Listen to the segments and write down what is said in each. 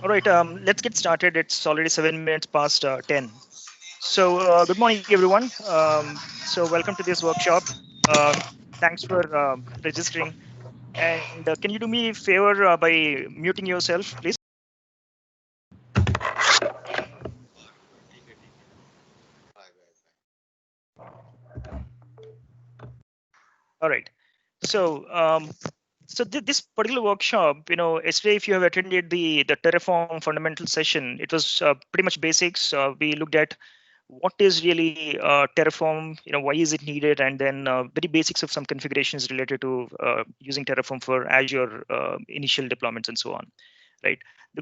All right, let's get started. It's already 7 minutes past 10. So good morning, everyone. So welcome to this workshop. Thanks for registering. And can you do me a favor by muting yourself, please? All right. So this particular workshop, yesterday, if you have attended the Terraform fundamental session, it was pretty much basics. We looked at what is really Terraform, why is it needed, and then very basics of some configurations related to using Terraform for Azure initial deployments and so on, right?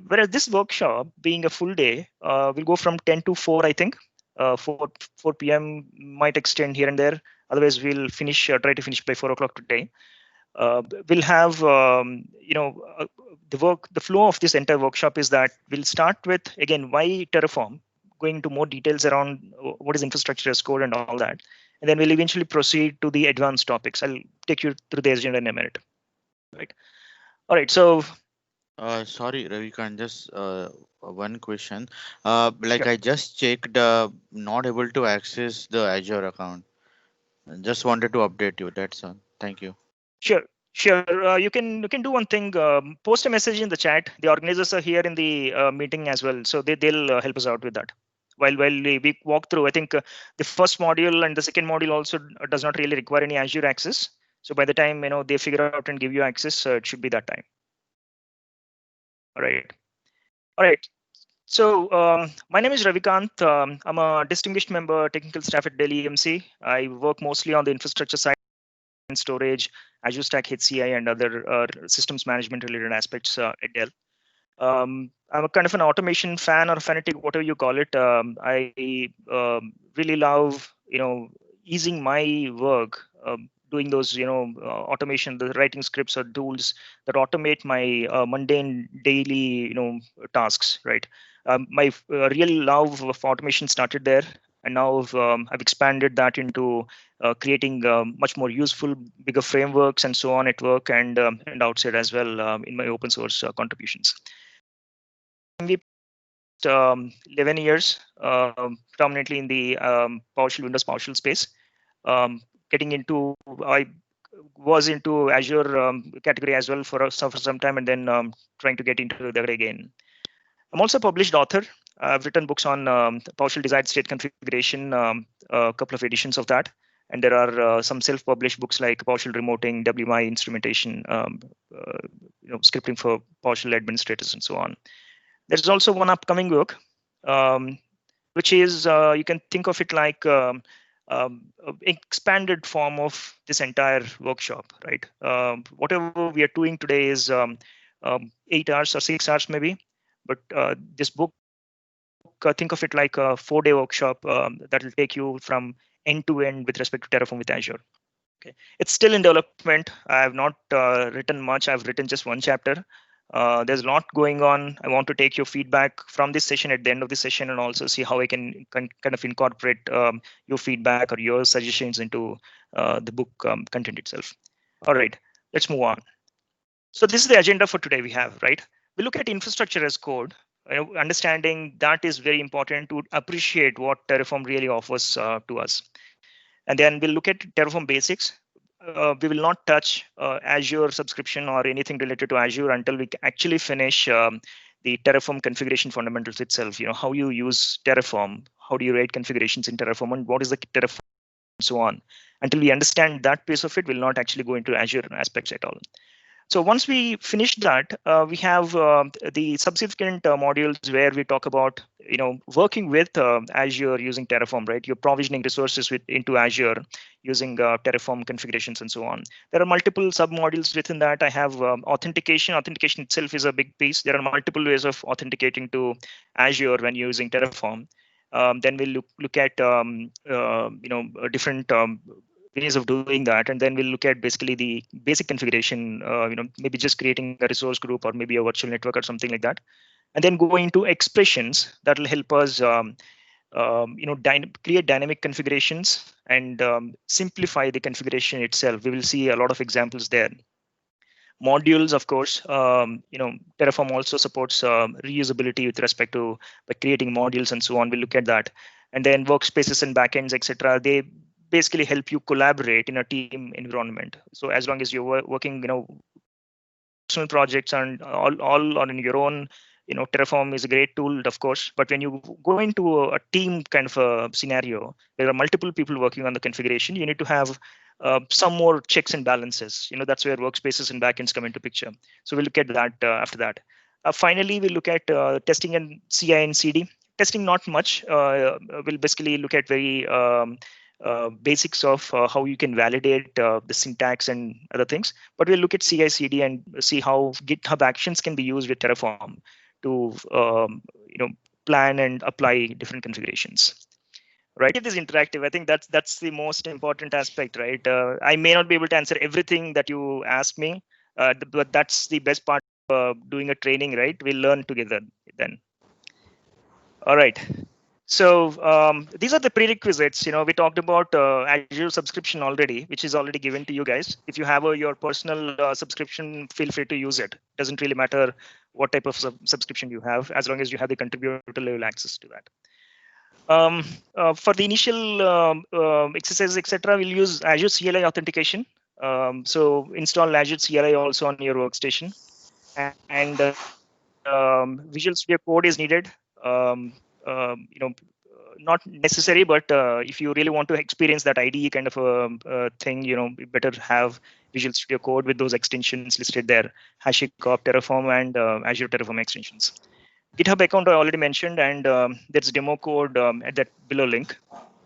Whereas this workshop, being a full day, will go from 10 to 4, I think. 4 p.m. might extend here and there. Otherwise, we'll try to finish by 4 o'clock today. We'll have, the flow of this entire workshop is that we'll start with, again, why Terraform, going into more details around what is infrastructure as code and all that. And then we'll eventually proceed to the advanced topics. I'll take you through the agenda in a minute. Right. All right. So. Sorry, Ravikanth, just one question. Like Sure. I just checked, not able to access the Azure account. Just wanted to update you. That's all. Thank you. Sure. You can do one thing. Post a message in the chat. The organizers are here in the meeting as well, so they'll help us out with that. While we walk through, I think the first module and the second module also does not really require any Azure access. So by the time they figure out and give you access, it should be that time. All right. So my name is Ravikanth. I'm a distinguished member, technical staff at Dell EMC. I work mostly on the infrastructure side, storage, Azure Stack HCI, and other systems management related aspects at Dell. I'm a kind of an automation fan or fanatic, whatever you call it. I really love, easing my work, doing those, automation, the writing scripts or tools that automate my mundane daily, tasks, right? My real love of automation started there. And now I've expanded that into creating much more useful, bigger frameworks and so on at work and outside as well in my open source contributions. We 11 years, predominantly in the Windows PowerShell space. Getting into, I was into Azure category as well for some time, and then trying to get into that again. I'm also a published author. I've written books on PowerShell desired state configuration, a couple of editions of that. And there are some self-published books like PowerShell Remoting, WMI instrumentation, scripting for PowerShell administrators, and so on. There's also one upcoming book, which is, you can think of it like expanded form of this entire workshop, right? Whatever we are doing today is 8 hours or 6 hours maybe, but this book, think of it like a 4-day workshop that will take you from end to end with respect to Terraform with Azure. Okay, it's still in development. I have not written much. I've written just one chapter. There's a lot going on. I want to take your feedback from this session at the end of the session and also see how I can kind of incorporate your feedback or your suggestions into the book content itself. All right, let's move on. So this is the agenda for today we have, right? We look at infrastructure as code. Understanding that is very important to appreciate what Terraform really offers to us. And then we'll look at Terraform basics. We will not touch Azure subscription or anything related to Azure until we actually finish the Terraform configuration fundamentals itself. How you use Terraform, how do you write configurations in Terraform, and what is the Terraform, and so on. Until we understand that piece of it, we'll not actually go into Azure aspects at all. So once we finish that, we have the subsequent modules where we talk about, working with Azure using Terraform, right? You're provisioning resources into Azure using Terraform configurations and so on. There are multiple sub-modules within that. I have authentication. Authentication itself is a big piece. There are multiple ways of authenticating to Azure when using Terraform. Then we'll look at, different ways of doing that, and then we'll look at basically the basic configuration, maybe just creating a resource group or maybe a virtual network or something like that, and then go into expressions that will help us create dynamic configurations and simplify the configuration itself. We will see a lot of examples there. Modules, of course, Terraform also supports reusability with respect to creating modules and so on. We'll look at that. And then workspaces and backends, etc. They basically help you collaborate in a team environment. So as long as you're working, personal projects and all on your own, Terraform is a great tool, of course. But when you go into a team kind of a scenario, there are multiple people working on the configuration. You need to have some more checks and balances. That's where workspaces and backends come into picture. So we'll look at that after that. Finally, we'll look at testing and CI and CD. Testing, not much. We'll basically look at very basics of how you can validate the syntax and other things. But we'll look at CI/CD and see how GitHub Actions can be used with Terraform to plan and apply different configurations. Right, it is interactive. I think that's the most important aspect, right? I may not be able to answer everything that you ask me, but that's the best part of doing a training, right? We'll learn together then. All right. So these are the prerequisites. We talked about Azure subscription already, which is already given to you guys. If you have your personal subscription, feel free to use it. Doesn't really matter what type of subscription you have, as long as you have the contributor level access to that. For the initial exercises, etc., we'll use Azure CLI authentication. So install Azure CLI also on your workstation, and Visual Studio Code is needed. Not necessary, but if you really want to experience that IDE kind of a thing, you better have Visual Studio Code with those extensions listed there: Hashicorp Terraform and Azure Terraform extensions. GitHub account I already mentioned, and there's demo code at that below link.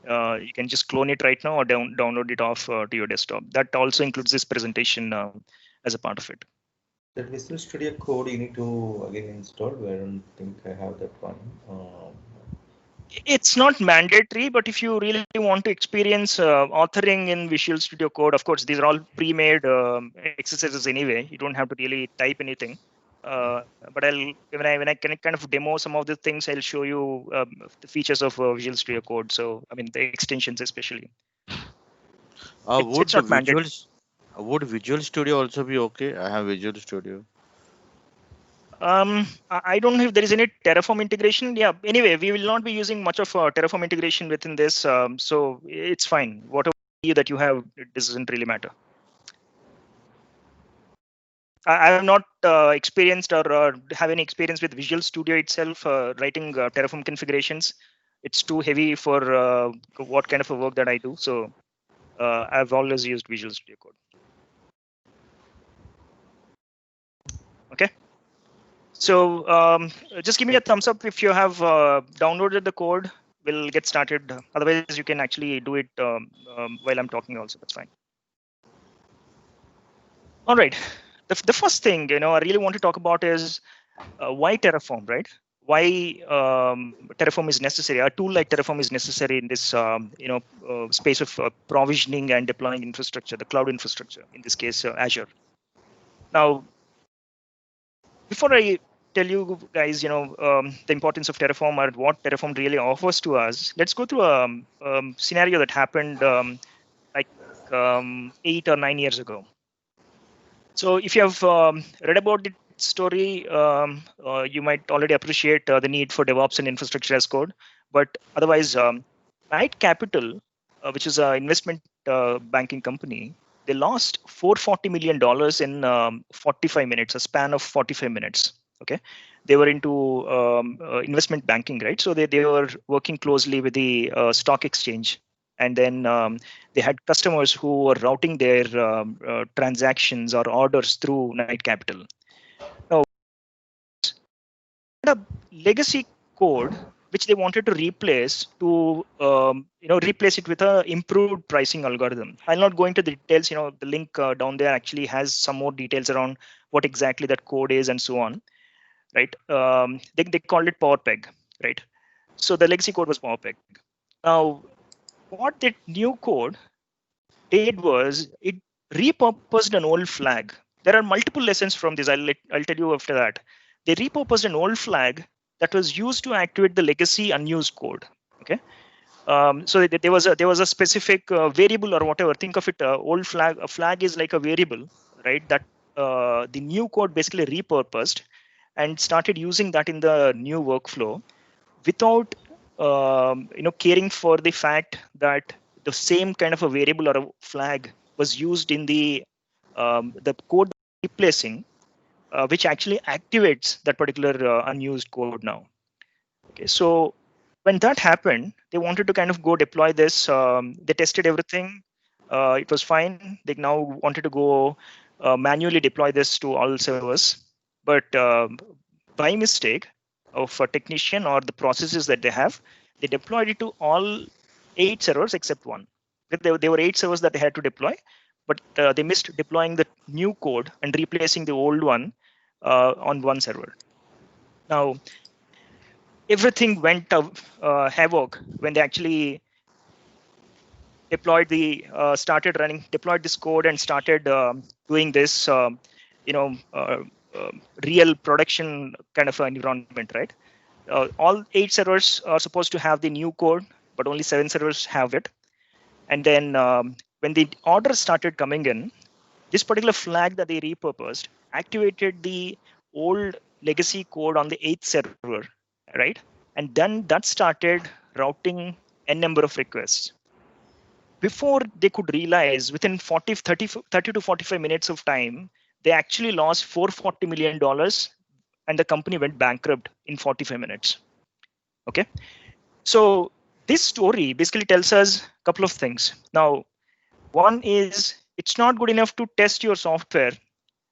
You can just clone it right now or download it off to your desktop. That also includes this presentation as a part of it. That Visual Studio Code you need to again install. I don't think I have that one. It's not mandatory, but if you really want to experience authoring in Visual Studio Code, of course, these are all pre-made exercises anyway. You don't have to really type anything. But when I can kind of demo some of the things, I'll show you the features of Visual Studio Code. So I mean the extensions especially. It's not mandatory. Would Visual Studio also be okay? I have Visual Studio. I don't know if there is any Terraform integration. Yeah. Anyway, we will not be using much of Terraform integration within this, so it's fine. Whatever that you have, it doesn't really matter. I have not experienced or have any experience with Visual Studio itself writing Terraform configurations. It's too heavy for what kind of a work that I do. So I've always used Visual Studio Code. Okay. So just give me a thumbs up if you have downloaded the code. We'll get started. Otherwise, you can actually do it while I'm talking also. That's fine. All right. The first thing I really want to talk about is why Terraform, right? Why Terraform is necessary. A tool like Terraform is necessary in this space of provisioning and deploying infrastructure, the cloud infrastructure, in this case Azure. Now, before I tell you guys, the importance of Terraform or what Terraform really offers to us, let's go through a scenario that happened like 8 or 9 years ago. So if you have read about the story, you might already appreciate the need for DevOps and infrastructure as code. But otherwise, Knight Capital, which is an investment banking company, they lost $440 million in 45 minutes, a span of 45 minutes. Okay, they were into investment banking, right? So they were working closely with the stock exchange, and then they had customers who were routing their transactions or orders through Knight Capital. Now, a legacy code which they wanted to replace to replace it with a improved pricing algorithm. I'll not go into the details. The link down there actually has some more details around what exactly that code is and so on, right? They called it PowerPeg, right? So the legacy code was PowerPeg. Now, what that new code did was it repurposed an old flag. There are multiple lessons from this. I'll tell you after that. They repurposed an old flag that was used to activate the legacy unused code. Okay, so there was a specific variable or whatever. Think of it, old flag. A flag is like a variable, right? That the new code basically repurposed and started using that in the new workflow without caring for the fact that the same kind of a variable or a flag was used in the code replacing, which actually activates that particular unused code now. Okay, so when that happened, they wanted to kind of go deploy this. They tested everything. It was fine. They now wanted to go manually deploy this to all servers. But by mistake of a technician or the processes that they have, they deployed it to all 8 servers except one. There were 8 servers that they had to deploy, but they missed deploying the new code and replacing the old one on one server. Now, everything went havoc when they actually deployed deployed this code and started doing this, real production kind of environment, right? All 8 servers are supposed to have the new code, but only 7 servers have it. And then when the orders started coming in, this particular flag that they repurposed activated the old legacy code on the 8th server, right? And then that started routing n number of requests. Before they could realize, within 30 to 45 minutes of time, they actually lost $440 million and the company went bankrupt in 45 minutes. Okay, so this story basically tells us a couple of things. Now, one is it's not good enough to test your software,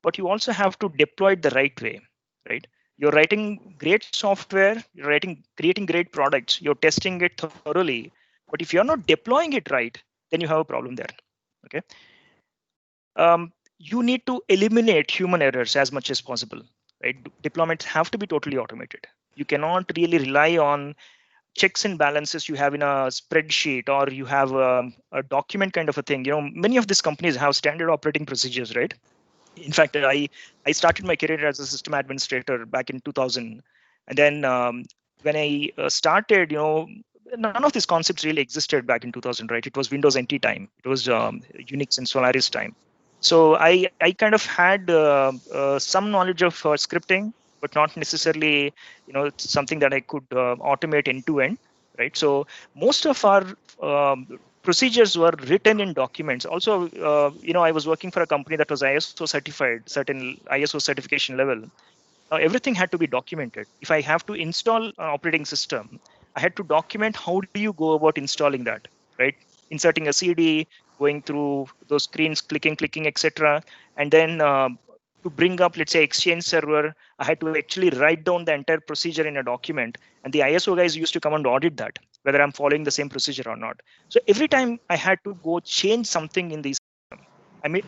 but you also have to deploy it the right way, right? You're writing great software, you're creating great products, you're testing it thoroughly, but if you're not deploying it right, then you have a problem there. Okay. You need to eliminate human errors as much as possible, right? Deployments have to be totally automated. You cannot really rely on checks and balances you have in a spreadsheet, or you have a document kind of a thing. Many of these companies have standard operating procedures, right? In fact, I started my career as a system administrator back in 2000, and then when I started, none of these concepts really existed back in 2000, right? It was Windows NT time. It was Unix and Solaris time. So I kind of had some knowledge of scripting, but not necessarily, something that I could automate end to end, right? So most of our procedures were written in documents. Also, I was working for a company that was ISO certified, certain ISO certification level. Now everything had to be documented. If I have to install an operating system, I had to document how do you go about installing that, right? Inserting a CD, going through those screens, clicking, etc. And then to bring up, let's say, Exchange server, I had to actually write down the entire procedure in a document. And the ISO guys used to come and audit that, whether I'm following the same procedure or not. So every time I had to go change something in the system, I mean,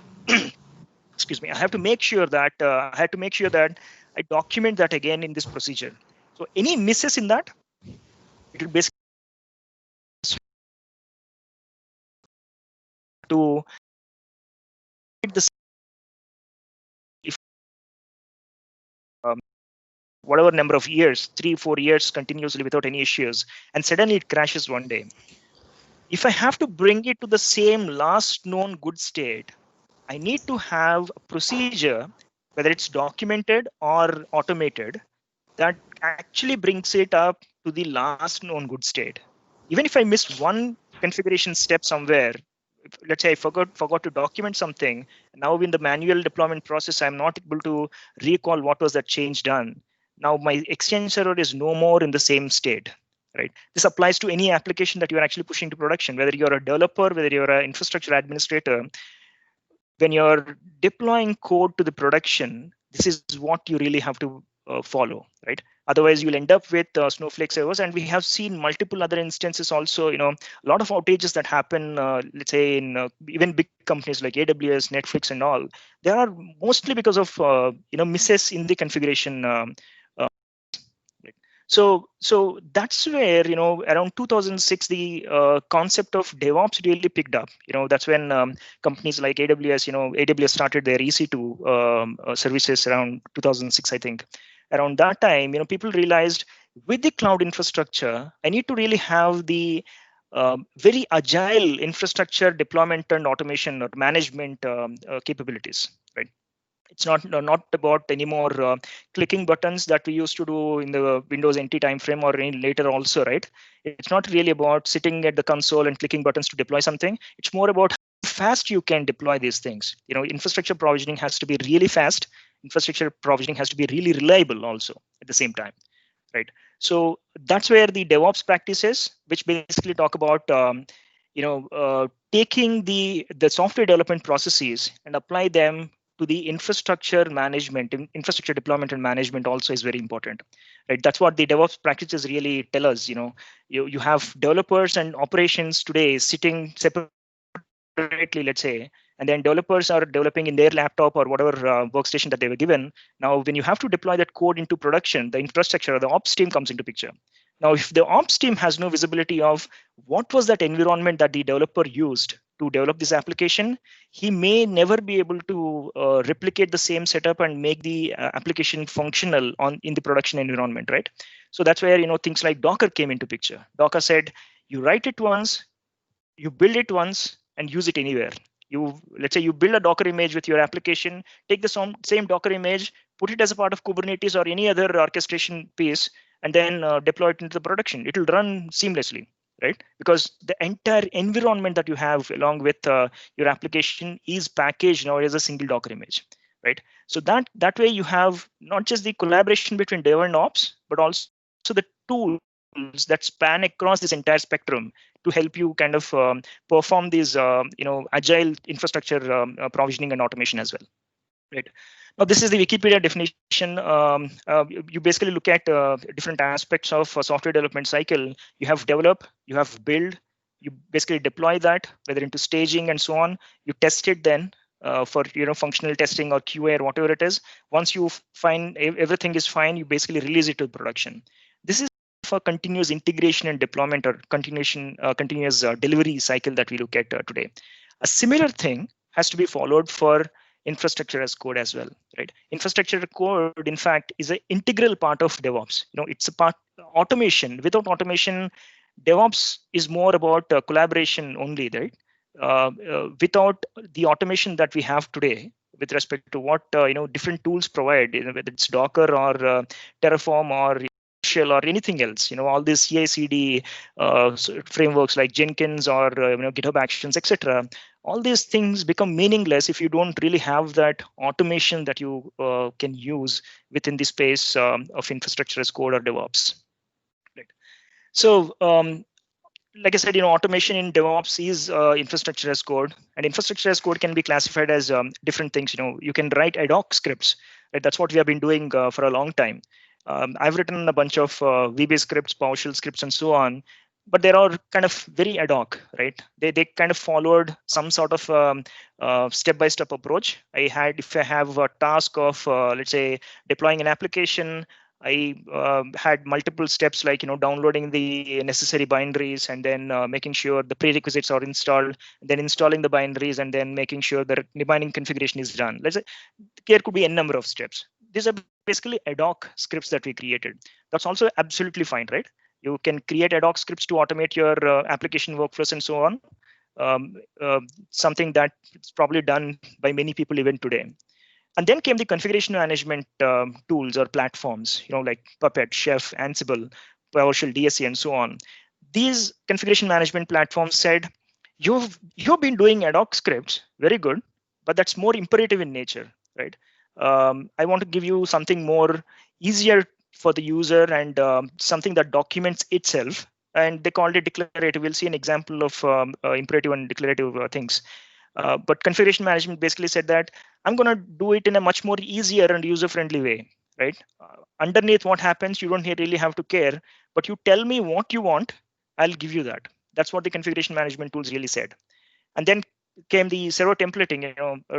excuse me, I have to make sure that I document that again in this procedure. So any misses in that, it will basically to the if whatever number of years, 3-4 years continuously without any issues, and suddenly it crashes one day. If I have to bring it to the same last known good state, I need to have a procedure, whether it's documented or automated, that actually brings it up to the last known good state. Even if I missed one configuration step somewhere, let's say I forgot to document something, now in the manual deployment process, I'm not able to recall what was that change done. Now my Exchange server is no more in the same state, right? This applies to any application that you're actually pushing to production, whether you're a developer, whether you're an infrastructure administrator. When you're deploying code to the production, this is what you really have to follow, right? Otherwise, you'll end up with Snowflake servers, and we have seen multiple other instances also. A lot of outages that happen, let's say in even big companies like AWS, Netflix, and all. They are mostly because of misses in the configuration. So that's where, around 2006, the concept of DevOps really picked up. That's when companies like AWS, AWS started their EC2 services around 2006, I think. Around that time, people realized with the cloud infrastructure, I need to really have the very agile infrastructure deployment and automation or management capabilities, right? It's not about anymore clicking buttons that we used to do in the Windows NT timeframe or any later also, right? It's not really about sitting at the console and clicking buttons to deploy something. It's more about how fast you can deploy these things. Infrastructure provisioning has to be really fast. Infrastructure provisioning has to be really reliable also at the same time, right? So that's where the DevOps practices, which basically talk about taking the software development processes and apply them to the infrastructure management. Infrastructure deployment and management also is very important, right? That's what the DevOps practices really tell us. You have developers and operations today sitting separately, let's say, and then developers are developing in their laptop or whatever workstation that they were given. Now, when you have to deploy that code into production, the infrastructure or the ops team comes into picture. Now, if the ops team has no visibility of what was that environment that the developer used to develop this application, he may never be able to replicate the same setup and make the application functional in the production environment, right? So that's where things like Docker came into picture. Docker said, you write it once, you build it once, and use it anywhere. Let's say you build a Docker image with your application, take the same Docker image, put it as a part of Kubernetes or any other orchestration piece, and then deploy it into the production. It will run seamlessly, right? Because the entire environment that you have along with your application is packaged now as a single Docker image, right? So that way you have not just the collaboration between dev and ops, but also the tools that span across this entire spectrum to help you kind of perform these agile infrastructure provisioning and automation as well, right? Now, this is the Wikipedia definition. You basically look at different aspects of a software development cycle. You have develop, you have build, you basically deploy that, whether into staging and so on. You test it then for functional testing or QA or whatever it is. Once you find everything is fine, you basically release it to production. This is for continuous integration and deployment or continuous delivery cycle that we look at today. A similar thing has to be followed for infrastructure as code as well, right? Infrastructure code, in fact, is an integral part of DevOps. It's a part automation. Without automation, DevOps is more about collaboration only, right? Without the automation that we have today, with respect to what different tools provide, whether it's Docker or Terraform or or anything else, all these CI/CD frameworks like Jenkins or GitHub Actions, etc. All these things become meaningless if you don't really have that automation that you can use within the space of infrastructure as code or DevOps. Right. So, like I said, automation in DevOps is infrastructure as code, and infrastructure as code can be classified as different things. You can write ad hoc scripts. Right? That's what we have been doing for a long time. I've written a bunch of VB scripts, PowerShell scripts, and so on, but they're all kind of very ad hoc, right? They kind of followed some sort of step-by-step approach. If I have a task of, let's say, deploying an application, I had multiple steps like downloading the necessary binaries and then making sure the prerequisites are installed, then installing the binaries, and then making sure the remaining configuration is done. Let's say there could be a number of steps. These are basically ad hoc scripts that we created. That's also absolutely fine, right? You can create ad hoc scripts to automate your application workflows and so on. Something that's probably done by many people even today. And then came the configuration management tools or platforms, like Puppet, Chef, Ansible, PowerShell, DSC, and so on. These configuration management platforms said, you've been doing ad hoc scripts, very good, but that's more imperative in nature, right? I want to give you something more easier for the user and something that documents itself. And they called it declarative. We'll see an example of imperative and declarative things. But configuration management basically said that I'm going to do it in a much more easier and user-friendly way, right? Underneath what happens, you don't really have to care, but you tell me what you want, I'll give you that. That's what the configuration management tools really said. And then came the server templating.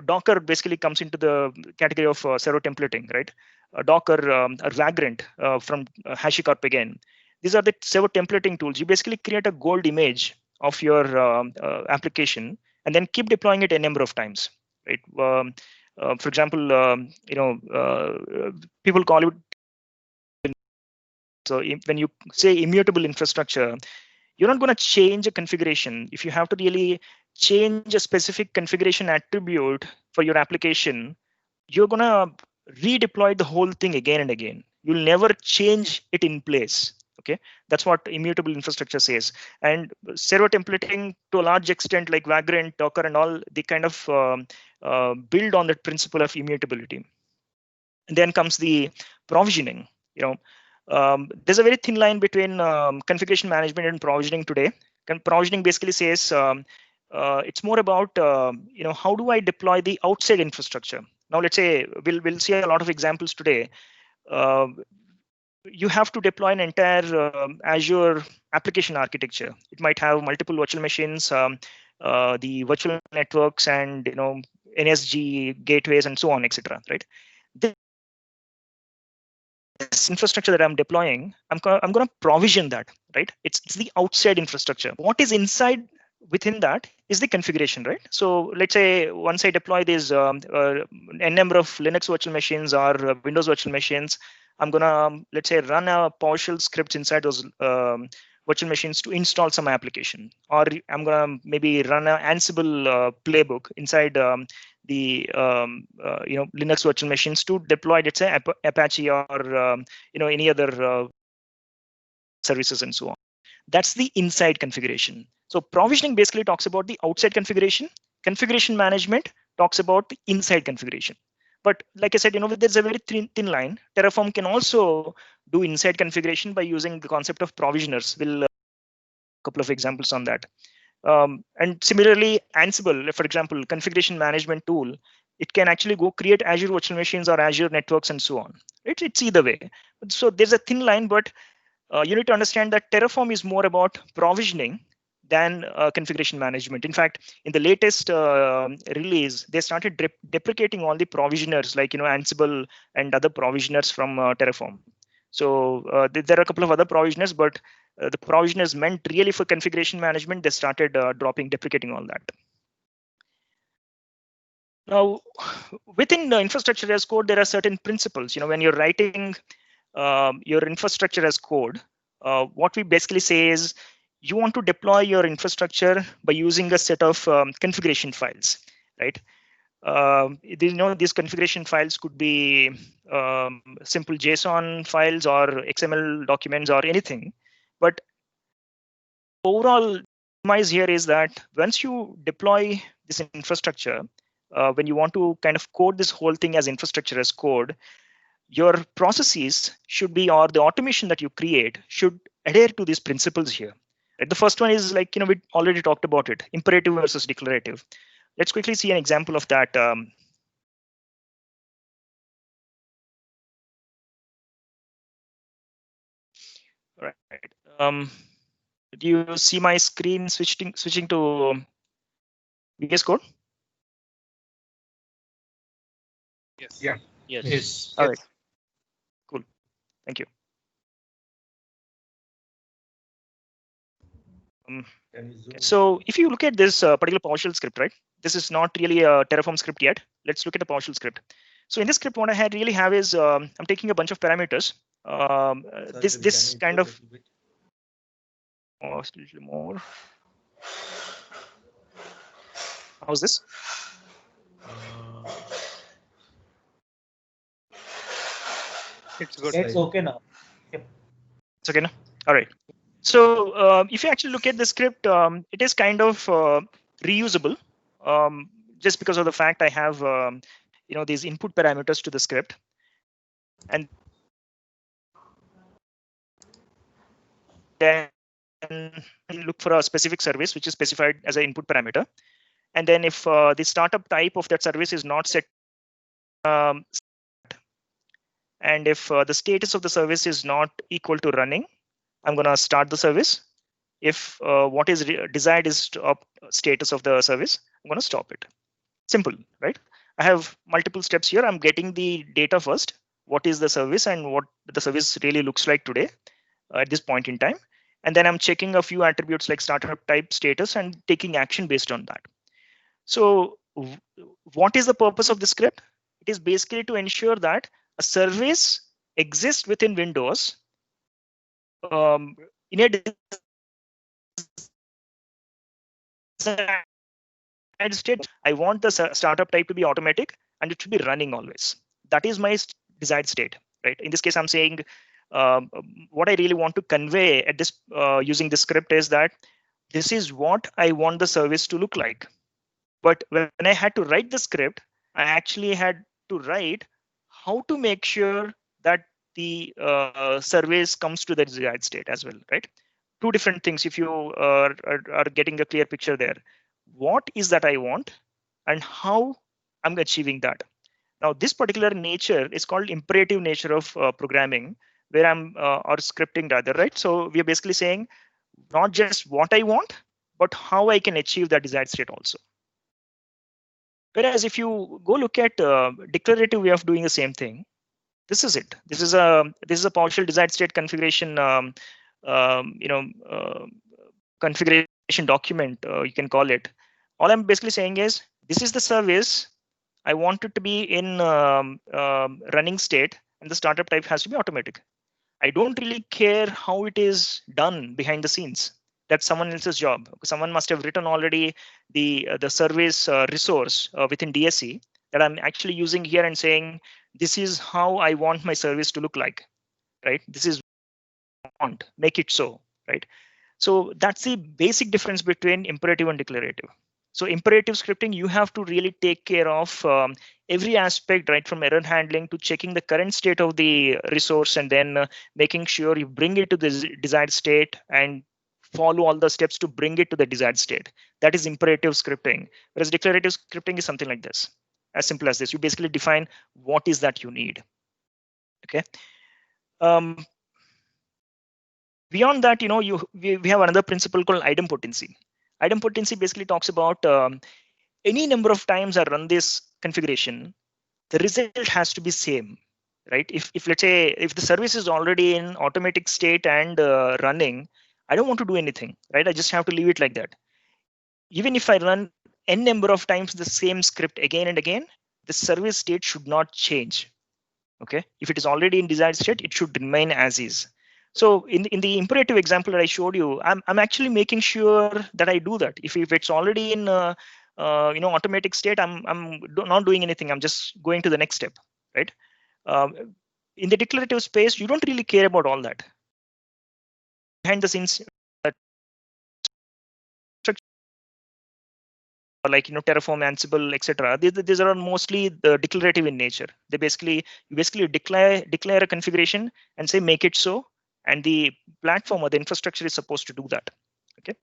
Docker basically comes into the category of server templating, right? Docker or Vagrant from Hashicorp again. These are the server templating tools. You basically create a gold image of your application and then keep deploying it a number of times, right? For example, people call it. So when you say immutable infrastructure, you're not going to change a configuration. If you have to really change a specific configuration attribute for your application, you're gonna redeploy the whole thing again and again. You'll never change it in place. Okay, that's what immutable infrastructure says. And server templating, to a large extent, like Vagrant, Docker, and all, they kind of build on that principle of immutability. And then comes the provisioning. There's a very thin line between configuration management and provisioning today. Provisioning basically says it's more about how do I deploy the outside infrastructure. Now let's say we'll see a lot of examples today. You have to deploy an entire Azure application architecture. It might have multiple virtual machines, the virtual networks, and NSG gateways, and so on, etc. Right? This infrastructure that I'm deploying, I'm going to provision that. Right? It's the outside infrastructure. What is inside within that is the configuration, right? So let's say once I deploy these n number of Linux virtual machines or Windows virtual machines, I'm gonna let's say run a PowerShell script inside those virtual machines to install some application, or I'm gonna maybe run an Ansible playbook inside the Linux virtual machines to deploy, let's say, Apache or any other services and so on. That's the inside configuration. So provisioning basically talks about the outside configuration. Configuration management talks about the inside configuration. But like I said, there's a very thin line. Terraform can also do inside configuration by using the concept of provisioners. We'll a couple of examples on that. And similarly, Ansible, for example, configuration management tool, it can actually go create Azure virtual machines or Azure networks and so on. It's either way. So there's a thin line, but you need to understand that Terraform is more about provisioning than configuration management. In fact, in the latest release, they started deprecating all the provisioners like Ansible and other provisioners from Terraform. So there are a couple of other provisioners, but the provisioners meant really for configuration management, they started deprecating all that. Now, within the infrastructure as code, there are certain principles. When you're writing your infrastructure as code, what we basically say is you want to deploy your infrastructure by using a set of configuration files, right? These configuration files could be simple JSON files or XML documents or anything. But overall premise here is that once you deploy this infrastructure, when you want to kind of code this whole thing as infrastructure as code, your processes should be, or the automation that you create should adhere to these principles here. Right? The first one is like, we already talked about it, imperative versus declarative. Let's quickly see an example of that. Right. Do you see my screen switching to VS Code? Yes. Yeah. Yes. All right. Cool. Thank you. So if you look at this particular PowerShell script, right? This is not really a Terraform script yet. Let's look at the PowerShell script. So in this script, what I really have is I'm taking a bunch of parameters. This kind of a little more. How's this? It's good. It's okay now. It's okay now. All right. So if you actually look at the script, it is kind of reusable, just because of the fact I have these input parameters to the script, and then look for a specific service which is specified as an input parameter, and then if the startup type of that service is not set, and if the status of the service is not equal to running, I'm going to start the service. If what is desired is status of the service, I'm going to stop it. Simple, right? I have multiple steps here. I'm getting the data first. What is the service and what the service really looks like today at this point in time. And then I'm checking a few attributes like startup type, status, and taking action based on that. So what is the purpose of the script? It is basically to ensure that a service exists within Windows in a desired state. I want the startup type to be automatic. and it should be running always. That is my desired state, right? In this case, I'm saying what I really want to convey at this using this script is that this is what I want the service to look like. But when I had to write the script, I actually had to write how to make sure that the service comes to the desired state as well, right? Two different things if you are getting a clear picture there. What is that I want and how I'm achieving that? Now, this particular nature is called imperative nature of programming, where I'm or scripting rather, right? So we are basically saying not just what I want, but how I can achieve that desired state also. Whereas if you go look at declarative way of doing the same thing, this is it. This is a partial desired state configuration, configuration document, you can call it. All I'm basically saying is this is the service. I want it to be in running state, and the startup type has to be automatic. I don't really care how it is done behind the scenes. That's someone else's job. Someone must have written already the service resource within DSC that I'm actually using here and saying, this is how I want my service to look like, right? This is what I want, make it so, right? So that's the basic difference between imperative and declarative. So imperative scripting, you have to really take care of every aspect, right, from error handling to checking the current state of the resource and then making sure you bring it to the desired state and follow all the steps to bring it to the desired state. That is imperative scripting. Whereas declarative scripting is something like this, as simple as this. You basically define what is that you need. Okay. Beyond that, we have another principle called idempotency. Idempotency basically talks about any number of times I run this configuration, the result has to be same, right? If let's say if the service is already in automatic state and running, I don't want to do anything, right? I just have to leave it like that. Even if I run n number of times the same script again and again, the service state should not change. Okay, if it is already in desired state, it should remain as is. So in the imperative example that I showed you, I'm actually making sure that I do that. If it's already in automatic state, I'm not doing anything. I'm just going to the next step, right? In the declarative space, you don't really care about all that. Behind the scenes, like Terraform, Ansible, etc. These are mostly declarative in nature. You basically declare a configuration and say make it so, and the platform or the infrastructure is supposed to do that. Okay.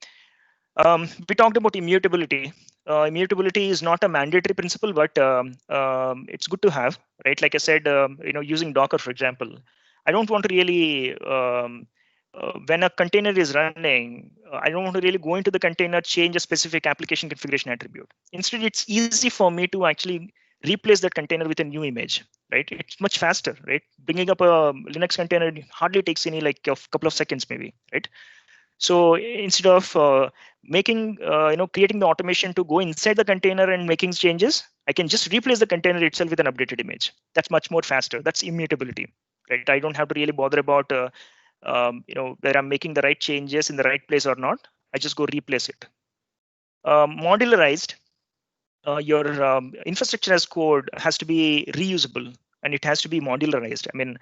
We talked about immutability. Immutability is not a mandatory principle, but it's good to have, right? Like I said, using Docker, for example, I don't want to really when a container is running, I don't want to really go into the container, change a specific application configuration attribute. Instead, it's easy for me to actually replace that container with a new image, right? It's much faster, right? Bringing up a Linux container hardly takes any like a couple of seconds, maybe, right? So instead of creating the automation to go inside the container and making changes, I can just replace the container itself with an updated image. That's much more faster. That's immutability, right? I don't have to really bother about where I'm making the right changes in the right place or not. I just go replace it. Modularized, your infrastructure as code has to be reusable and it has to be modularized. I mean,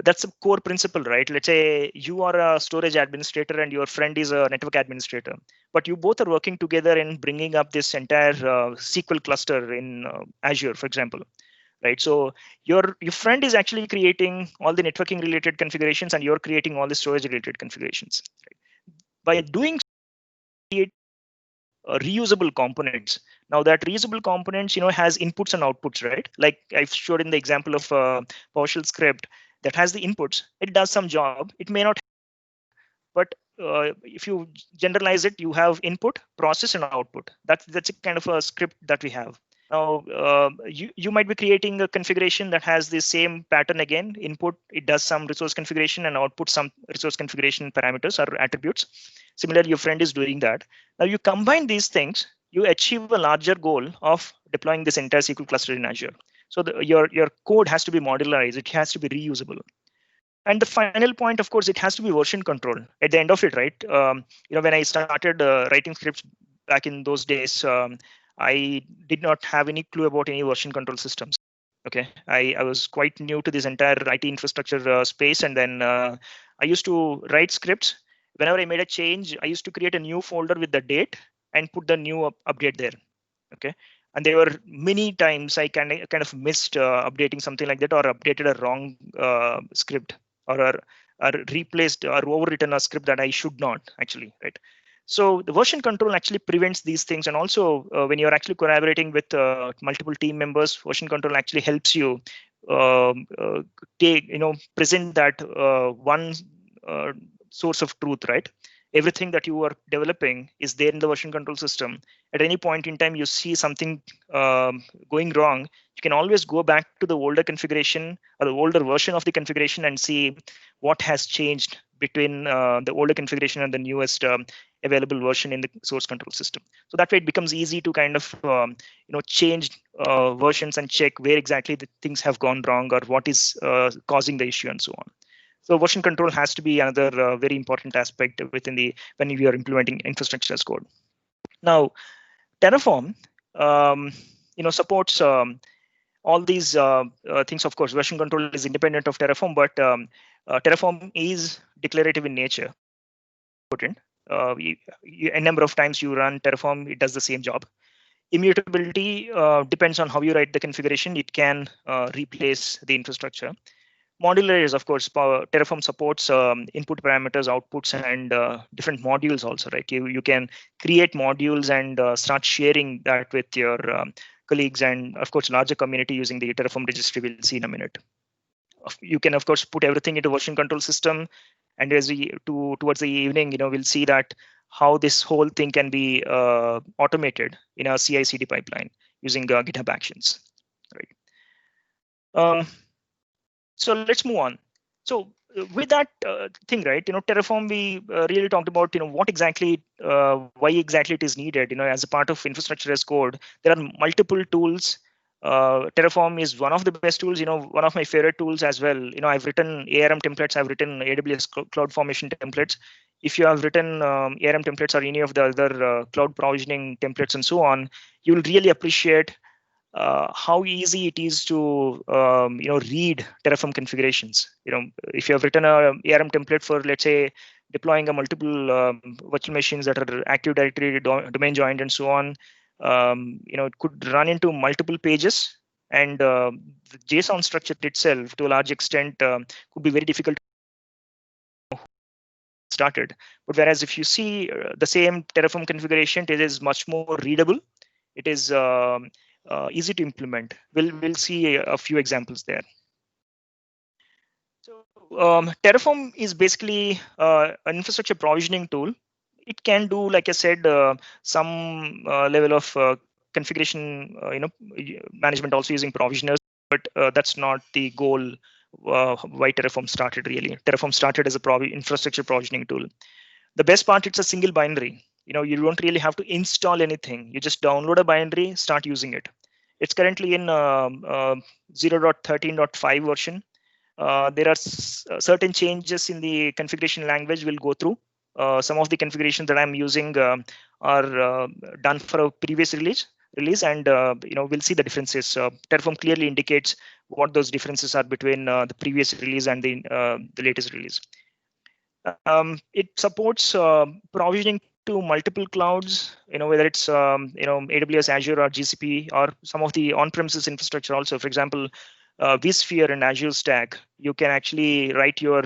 that's a core principle, right? Let's say you are a storage administrator and your friend is a network administrator, but you both are working together in bringing up this entire SQL cluster in Azure, for example. Right, so your friend is actually creating all the networking related configurations, and you're creating all the storage related configurations. Right? By doing create reusable components. Now that reusable components, has inputs and outputs, right? Like I've showed in the example of PowerShell script that has the inputs. It does some job. It may not, but if you generalize it, you have input, process, and output. That's a kind of a script that we have. Now, you might be creating a configuration that has the same pattern again. Input, it does some resource configuration, and output some resource configuration parameters or attributes. Similarly, your friend is doing that. Now, you combine these things, you achieve a larger goal of deploying this entire SQL cluster in Azure. So your code has to be modularized. It has to be reusable. And the final point, of course, it has to be version control at the end of it, right? When I started writing scripts back in those days, I did not have any clue about any version control systems. Okay, I was quite new to this entire IT infrastructure space, and then I used to write scripts. Whenever I made a change, I used to create a new folder with the date and put the new update there. Okay, and there were many times I kind of missed updating something like that, or updated a wrong script, or replaced or overwritten a script that I should not actually, right? So the version control actually prevents these things, and also when you're actually collaborating with multiple team members, version control actually helps you present that one source of truth, right? Everything that you are developing is there in the version control system. At any point in time you see something going wrong, you can always go back to the older configuration or the older version of the configuration and see what has changed between the older configuration and the newest available version in the source control system. So that way it becomes easy to kind of change versions and check where exactly the things have gone wrong or what is causing the issue and so on. So version control has to be another very important aspect within the when we are implementing infrastructure as code. Now, Terraform, supports all these things. Of course, version control is independent of Terraform, but Terraform is declarative in nature. Important. A number of times you run Terraform, it does the same job. Immutability depends on how you write the configuration. It can replace the infrastructure. Modular is, of course, Terraform supports input parameters, outputs, and different modules also, right? You can create modules and start sharing that with your colleagues and, of course, larger community using the Terraform registry. We'll see in a minute. You can, of course, put everything into version control system, and as we towards the evening, we'll see that how this whole thing can be automated in a CI/CD pipeline using GitHub Actions, right? So let's move on. So with that thing, right? Terraform, we really talked about what exactly, why exactly it is needed. As a part of infrastructure as code, there are multiple tools. Terraform is one of the best tools. One of my favorite tools as well. I've written ARM templates. I've written AWS CloudFormation templates. If you have written ARM templates or any of the other cloud provisioning templates and so on, you will really appreciate how easy it is to read Terraform configurations. If you have written a ARM template for, let's say, deploying a multiple virtual machines that are Active Directory domain joined and so on, it could run into multiple pages, and the JSON structure itself, to a large extent, could be very difficult to started. But whereas if you see the same Terraform configuration, it is much more readable. It is easy to implement. We'll see a few examples there. So Terraform is basically an infrastructure provisioning tool. It can do, like I said, some level of configuration, management also using provisioners, but that's not the goal why Terraform started. Really, Terraform started as a infrastructure provisioning tool. The best part, it's a single binary. You don't really have to install anything. You just download a binary, start using it. It's currently in 0.13.5 version. There are certain changes in the configuration language we'll go through. Some of the configurations that I'm using are done for a previous release, and we'll see the differences. Terraform clearly indicates what those differences are between the previous release and the latest release. It supports provisioning to multiple clouds, whether it's AWS, Azure, or GCP, or some of the on-premises infrastructure also. For example, vSphere and Azure Stack, you can actually write your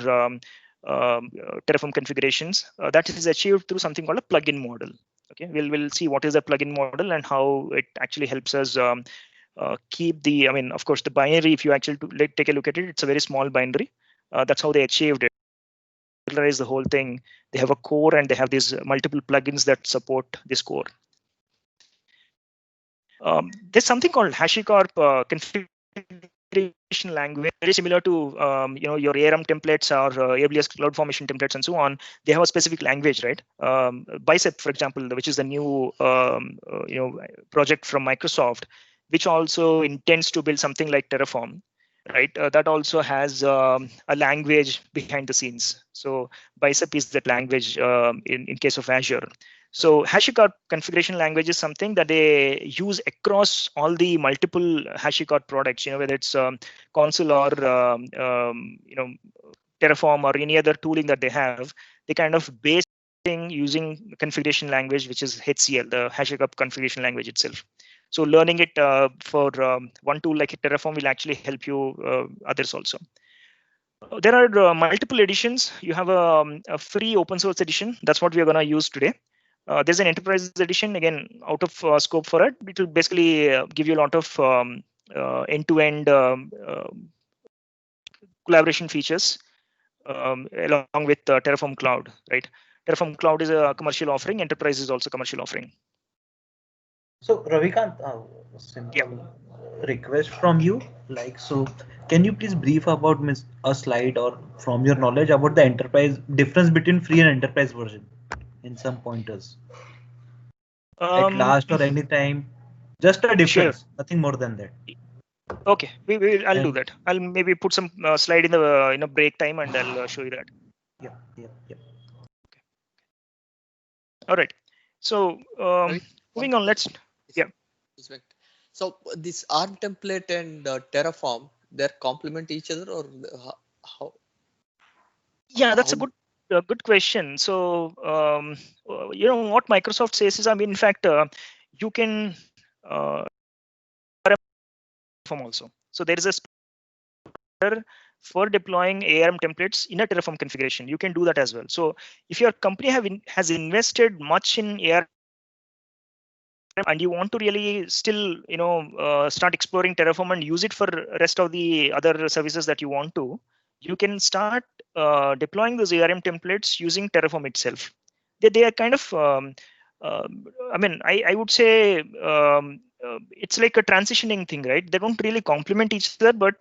Terraform configurations. That is achieved through something called a plugin model. Okay, we'll see what is a plugin model and how it actually helps us keep the. Of course, the binary. If you actually take a look at it, it's a very small binary. That's how they achieved it. The whole thing. They have a core and they have these multiple plugins that support this core. There's something called Hashicorp configuration language, very similar to your ARM templates or AWS CloudFormation templates and so on. They have a specific language, right? Bicep, for example, which is the new project from Microsoft, which also intends to build something like Terraform. Right, that also has a language behind the scenes. So Bicep is that language in case of Azure. So HashiCorp configuration language is something that they use across all the multiple HashiCorp products, whether it's console or Terraform or any other tooling that they have. They kind of base using configuration language, which is HCL, the HashiCorp configuration language itself. So learning it for one tool like Terraform will actually help you others also. There are multiple editions. You have a free open source edition. That's what we are going to use today. There's an enterprise edition, again, out of scope for it. It will basically give you a lot of end-to-end collaboration features along with Terraform Cloud, right? Terraform Cloud is a commercial offering. Enterprise is also commercial offering. So Ravikanth, simple request from you. Can you please brief about a slide or from your knowledge about the enterprise difference between free and enterprise version in some pointers? At last or anytime, just a difference, nothing more than that. Okay, I'll do that. I'll maybe put some slide in the break time and I'll show you that. Yeah. Okay. All right. So moving on, let's. So this ARM template and Terraform, they're complement each other, or how? Yeah, that's a good question. So what Microsoft says is, in fact, you can Terraform also. So there is a for deploying ARM templates in a Terraform configuration. You can do that as well. So if your company has invested much in ARM and you want to really still start exploring Terraform and use it for rest of the other services that you want to, you can start deploying those ARM templates using Terraform itself. They are kind of I would say it's like a transitioning thing, right? They don't really complement each other, but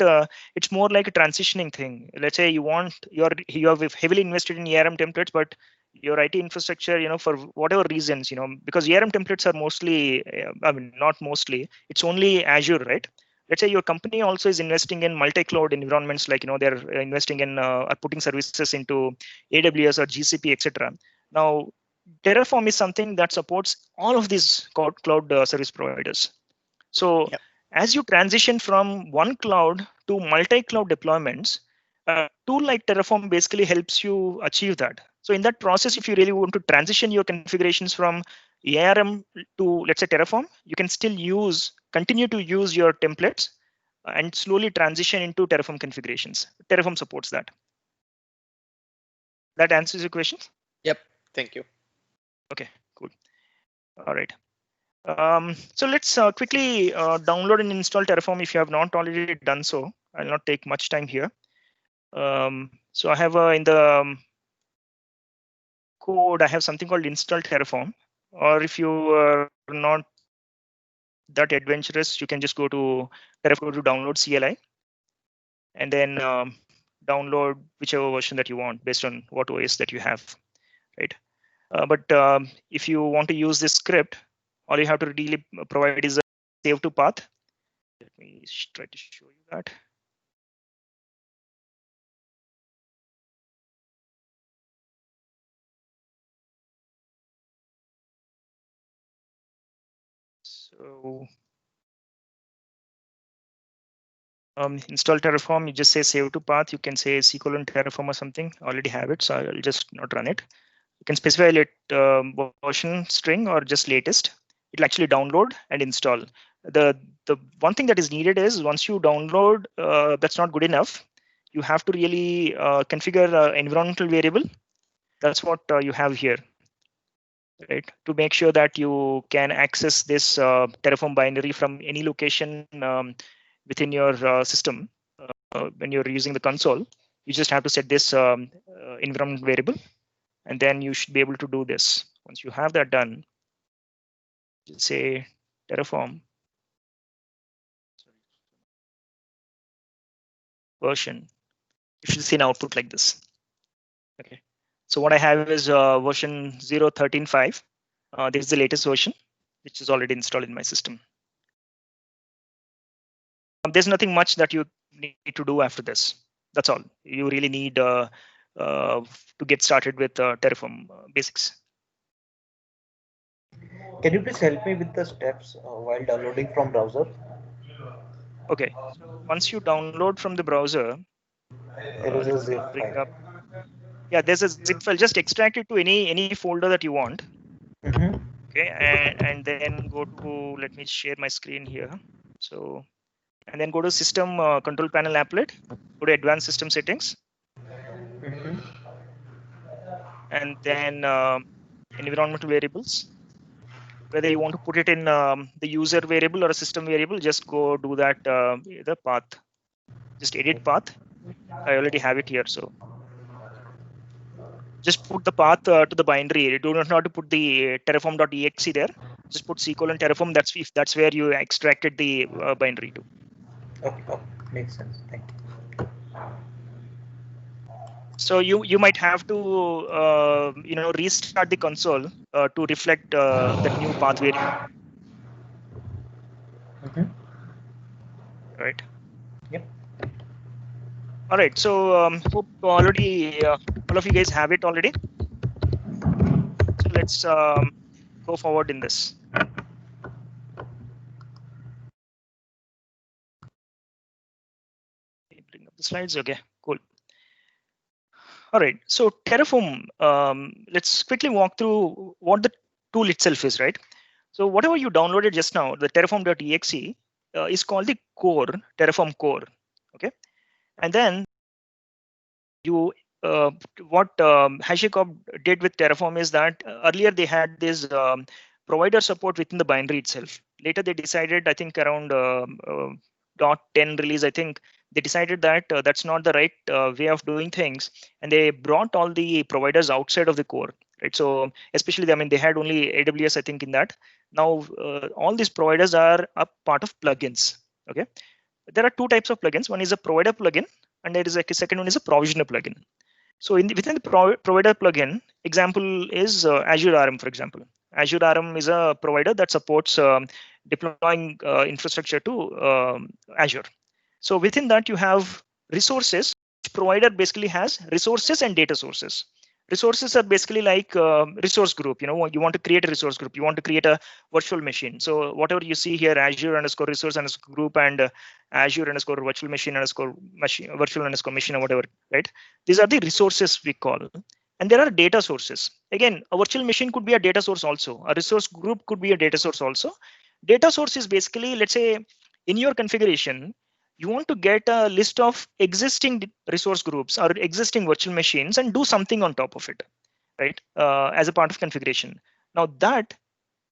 it's more like a transitioning thing. Let's say you have heavily invested in ARM templates, but your IT infrastructure, for whatever reasons, because ARM templates are mostly, not mostly, it's only Azure, right? Let's say your company also is investing in multi-cloud environments, like, they're investing in or putting services into AWS or GCP, etc. Now, Terraform is something that supports all of these cloud service providers. So as you transition from one cloud to multi-cloud deployments, a tool like Terraform basically helps you achieve that. So in that process, if you really want to transition your configurations from ARM to, let's say, Terraform, you can still continue to use your templates and slowly transition into Terraform configurations. Terraform supports that. That answers your question? Yep. Thank you. Okay, cool. All right. So let's quickly download and install Terraform if you have not already done so. I'll not take much time here. So I have in the code, I have something called install Terraform. Or if you are not that adventurous, you can just go to Terraform to download CLI and then download whichever version that you want based on what OS that you have, right? But if you want to use this script, all you have to really provide is a save to path. Let me try to show you that. So install Terraform, you just say save to path. You can say C:\Terraform or something. I already have it, so I'll just not run it. You can specify version string or just latest. It'll actually download and install. The one thing that is needed is once you download, that's not good enough. You have to really configure environmental variable. That's what you have here, right? To make sure that you can access this Terraform binary from any location within your system. When you're using the console, you just have to set this environment variable, and then you should be able to do this. Once you have that done, say Terraform version, you should see an output like this. Okay. So what I have is version 0.13.5. This is the latest version, which is already installed in my system. There's nothing much that you need to do after this. That's all. You really need to get started with Terraform basics. Can you please help me with the steps while downloading from browser? Okay, so once you download from the browser, There is let a me zip bring file. up. Yeah, there's a zip file. Just extract it to any folder that you want. Mm-hmm. Okay, and then go to, let me share my screen here. So, and then go to System Control Panel Applet. Go to Advanced System Settings, Mm-hmm. and then Environmental Variables. Whether you want to put it in the user variable or a system variable, just go do that. The path, just edit path. I already have it here, so just put the path to the binary. You do not have to put the terraform.exe there. Just put C:\terraform. That's if that's where you extracted the binary to. Okay, okay, makes sense. Thank you. So you might have to restart the console to reflect that new path variable, Mm-hmm. right? Yep. All right. So hope already all of you guys have it already. So let's go forward in this. Bring up the slides. Okay, cool. All right. So Terraform. Let's quickly walk through what the tool itself is, right? So whatever you downloaded just now, the terraform.exe is called the core, Terraform core. Okay, and then you what Hashicorp did with Terraform is that earlier they had this provider support within the binary itself. Later they decided, I think around .10 release, I think they decided that that's not the right way of doing things, and they brought all the providers outside of the core. Right. So especially, I mean, they had only AWS, I think, in that. Now all these providers are a part of plugins. Okay. There are two types of plugins. One is a provider plugin, and there is a second one is a provisioner plugin. So within the provider plugin, example is Azure RM, for example. Azure RM is a provider that supports deploying infrastructure to Azure. So within that, you have resources. Each provider basically has resources and data sources. Resources are basically like resource group. You know, you want to create a resource group. You want to create a virtual machine. So whatever you see here, Azure underscore resource underscore group and Azure underscore virtual machine underscore machine, virtual underscore machine or whatever, right? These are the resources we call. And there are data sources. Again, a virtual machine could be a data source also. A resource group could be a data source also. Data source is basically, let's say, in your configuration, you want to get a list of existing resource groups or existing virtual machines and do something on top of it, right? As a part of configuration. Now that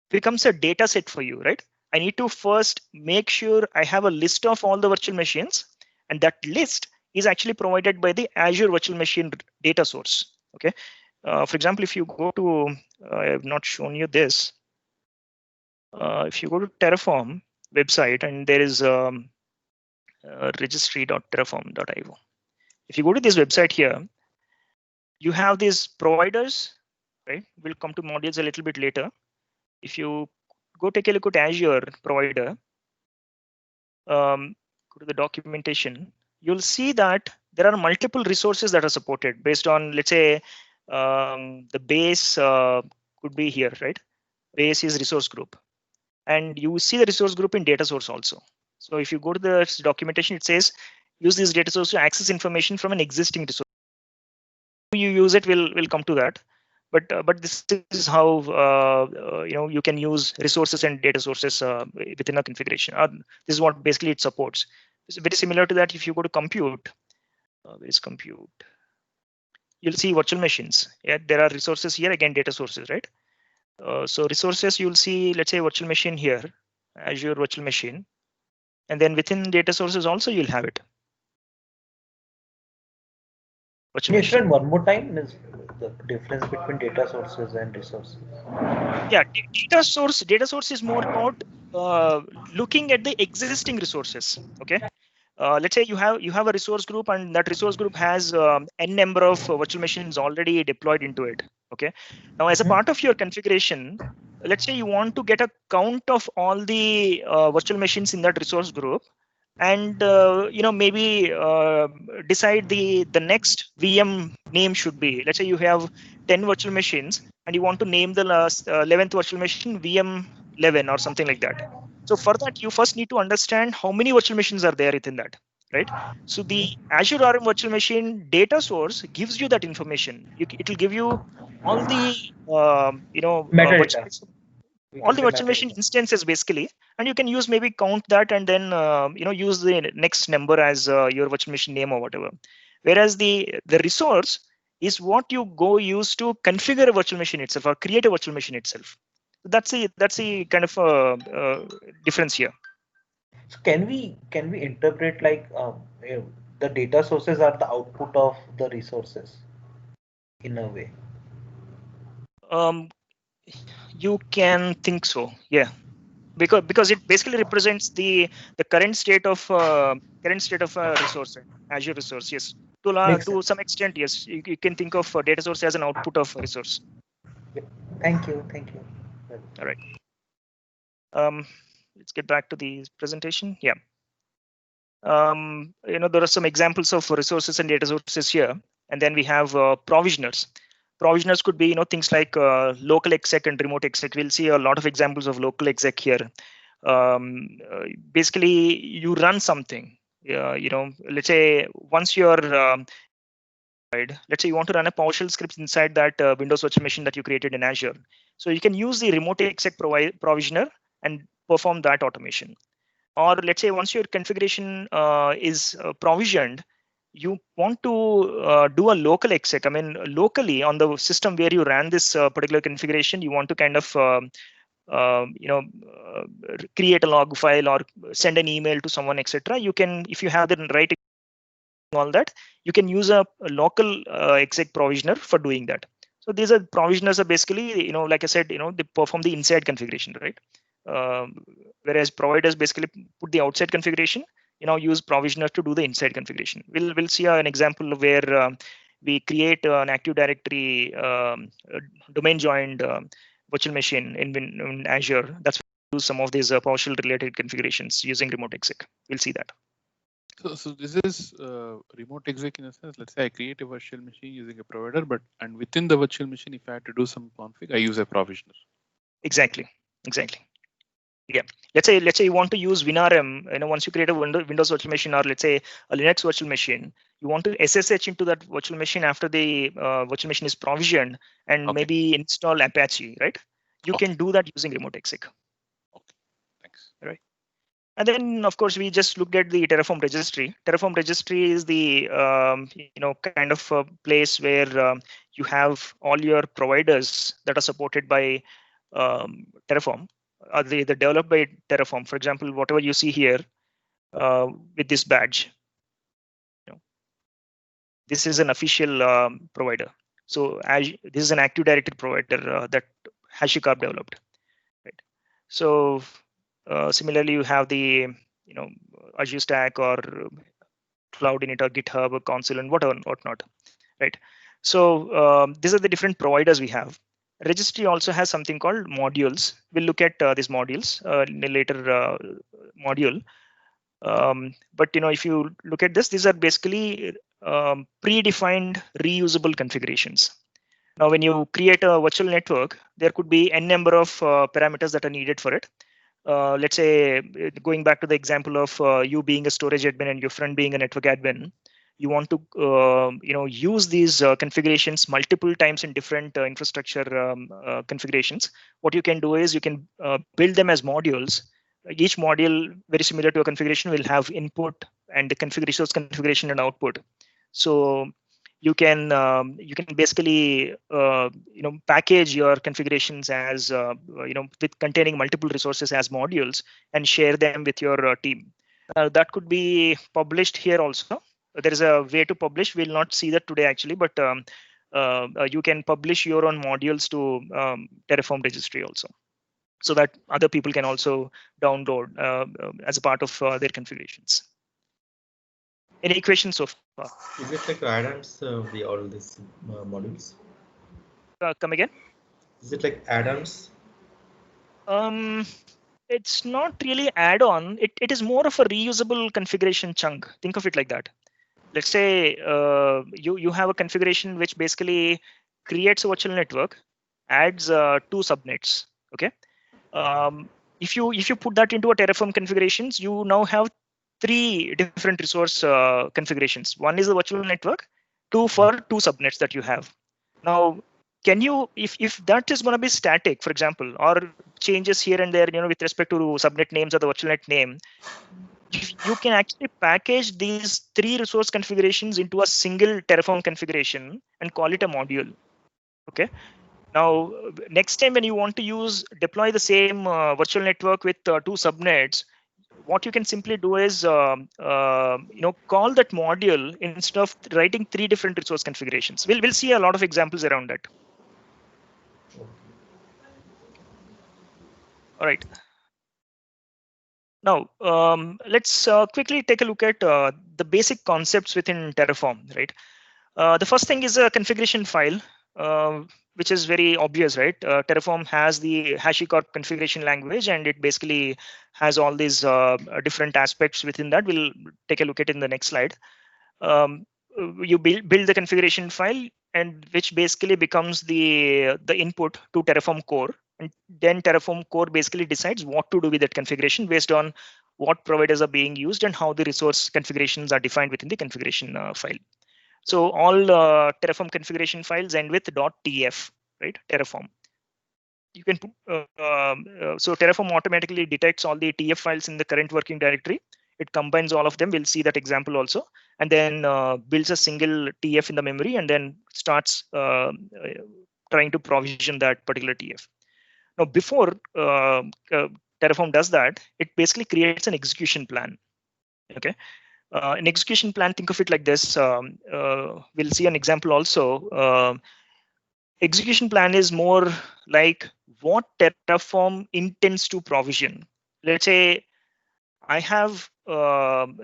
becomes a data set for you, right? I need to first make sure I have a list of all the virtual machines, and that list is actually provided by the Azure Virtual Machine data source. Okay. For example, if you go to, I have not shown you this. If you go to Terraform website and there is registry.terraform.io. If you go to this website here, you have these providers, right? We'll come to modules a little bit later. If you go take a look at Azure provider, go to the documentation, you'll see that there are multiple resources that are supported based on, let's say, the base could be here, right? Base is resource group. And you see the resource group in data source also. So if you go to the documentation, it says, use this data source to access information from an existing resource. You use it, we'll come to that. But this is how you can use resources and data sources within a configuration. This is what basically it supports. It's very similar to that. If you go to compute, where is compute? You'll see virtual machines. Yeah, there are resources here, again data sources, right? So resources, you'll see, let's say virtual machine here, Azure virtual machine, and then within data sources also you'll have it. Can you explain one more time is the difference between data sources and resources? Yeah, data source is more about looking at the existing resources. Okay, let's say you have a resource group and that resource group has n number of virtual machines already deployed into it. Okay, now as a part of your configuration, let's say you want to get a count of all the virtual machines in that resource group, and maybe decide the next VM name should be. Let's say you have 10 virtual machines and you want to name the last 11th virtual machine VM11 or something like that. So for that, you first need to understand how many virtual machines are there within that, right? So the Azure RM virtual machine data source gives you that information. It will give you all the Metadata. all the virtual machine instances basically, and you can use maybe count that and then use the next number as your virtual machine name or whatever. Whereas the resource is what you go use to configure a virtual machine itself or create a virtual machine itself. That's the kind of difference here. So can we interpret like the data sources are the output of the resources in a way? You can think so, yeah, because it basically represents the current state of resource, Azure resource. Yes, to some extent, yes, you can think of data source as an output of a resource. Thank you. All right. Let's get back to the presentation. Yeah. There are some examples of resources and data sources here, and then we have provisioners. Provisioners could be things like local exec and remote exec. We'll see a lot of examples of local exec here. Basically, you run something. Let's say once you're let's say you want to run a PowerShell script inside that Windows virtual machine that you created in Azure. So you can use the remote exec provisioner and perform that automation. Or let's say once your configuration is provisioned, you want to do a local exec. I mean, locally on the system where you ran this particular configuration, you want to kind of create a log file or send an email to someone, etc. You can, if you have the right all that, you can use a local exec provisioner for doing that. So these are provisioners are basically, like I said, they perform the inside configuration, right? Whereas providers basically put the outside configuration, use provisioners to do the inside configuration. We'll see an example where we create an Active Directory domain joined virtual machine in Azure. That's why we use some of these PowerShell related configurations using remote exec. We'll see that. So this is remote exec in a sense. Let's say I create a virtual machine using a provider, and within the virtual machine, if I had to do some config, I use a provisioner. Exactly. Yeah. Let's say you want to use WinRM. Once you create a Windows virtual machine, or let's say a Linux virtual machine, you want to SSH into that virtual machine after the virtual machine is provisioned, and maybe install Apache, right? You can do that using remote exec. Okay. Thanks. Right. And then, of course, we just looked at the Terraform registry. Terraform registry is the kind of a place where you have all your providers that are supported by Terraform. They're developed by Terraform. For example, whatever you see here with this badge, this is an official provider. So this is an Active Directory provider that Hashicorp developed. Right. So similarly, you have the Azure Stack or Cloud Init or GitHub or Console and whatnot, right? So these are the different providers we have. Registry also has something called modules. We'll look at these modules in a later module. But if you look at this, these are basically predefined reusable configurations. Now, when you create a virtual network, there could be n number of parameters that are needed for it. Let's say, going back to the example of you being a storage admin and your friend being a network admin, you want to use these configurations multiple times in different infrastructure configurations. What you can do is you can build them as modules. Each module, very similar to a configuration, will have input and the configuration and output. So you can basically package your configurations as with containing multiple resources as modules and share them with your team. That could be published here also. There is a way to publish. We'll not see that today actually, but you can publish your own modules to Terraform registry also, so that other people can also download as a part of their configurations. Any questions so far? Is it like add-ons, all these modules? Come again? Is it like add-ons? It's not really add-on. It is more of a reusable configuration chunk. Think of it like that. Let's say you have a configuration which basically creates a virtual network, adds 2 subnets. Okay. If you put that into a Terraform configurations, you now have 3 different resource configurations. One is the virtual network, 2 for 2 subnets that you have. Now, can you, if that is going to be static, for example, or changes here and there, with respect to subnet names or the virtual net name, you can actually package these 3 resource configurations into a single Terraform configuration and call it a module. Okay. Now, next time when you want to deploy the same virtual network with 2 subnets, what you can simply do is call that module instead of writing 3 different resource configurations. We'll see a lot of examples around that. All right. Now, let's quickly take a look at the basic concepts within Terraform, right? The first thing is a configuration file, which is very obvious, right? Terraform has the Hashicorp configuration language, and it basically has all these different aspects within that. We'll take a look at it in the next slide. You build the configuration file, and which basically becomes the input to Terraform core. And then Terraform core basically decides what to do with that configuration based on what providers are being used and how the resource configurations are defined within the configuration file. So all Terraform configuration files end with .tf, right? Terraform. You can put, so Terraform automatically detects all the TF files in the current working directory. It combines all of them. We'll see that example also, and then builds a single TF in the memory, and then starts trying to provision that particular TF. Now, before Terraform does that, it basically creates an execution plan. Okay. An execution plan, think of it like this. We'll see an example also. Execution plan is more like what Terraform intends to provision. Let's say I have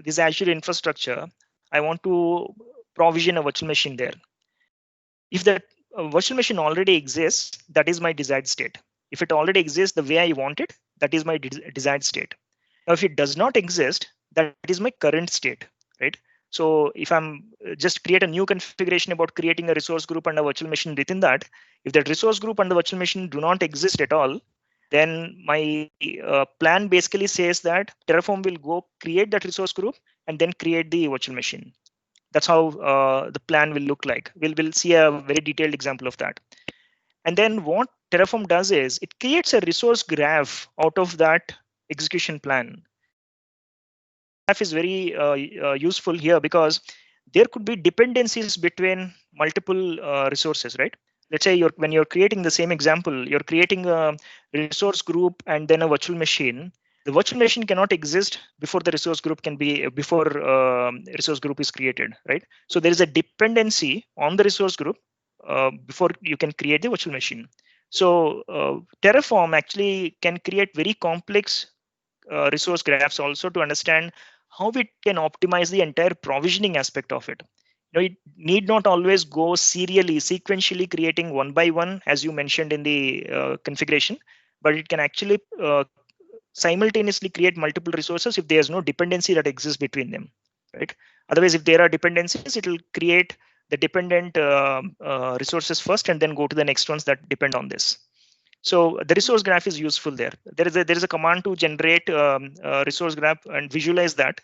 this Azure infrastructure. I want to provision a virtual machine there. If that virtual machine already exists, that is my desired state. If it already exists the way I want it, that is my desired state. Now, if it does not exist, that is my current state, right? So if I'm just create a new configuration about creating a resource group and a virtual machine within that, if that resource group and the virtual machine do not exist at all, then my plan basically says that Terraform will go create that resource group and then create the virtual machine. That's how the plan will look like. We'll see a very detailed example of that. And then what Terraform does is it creates a resource graph out of that execution plan. Graph is very useful here because there could be dependencies between multiple resources, right? Let's say when you're creating the same example, you're creating a resource group and then a virtual machine. The virtual machine cannot exist before the resource group resource group is created, right? So there is a dependency on the resource group before you can create the virtual machine. So Terraform actually can create very complex resource graphs also to understand how it can optimize the entire provisioning aspect of it. It need not always go sequentially creating one by one, as you mentioned in the configuration, but it can actually simultaneously create multiple resources if there's no dependency that exists between them, right? Otherwise, if there are dependencies, it will create the dependent resources first and then go to the next ones that depend on this. So the resource graph is useful there. There is a command to generate a resource graph and visualize that.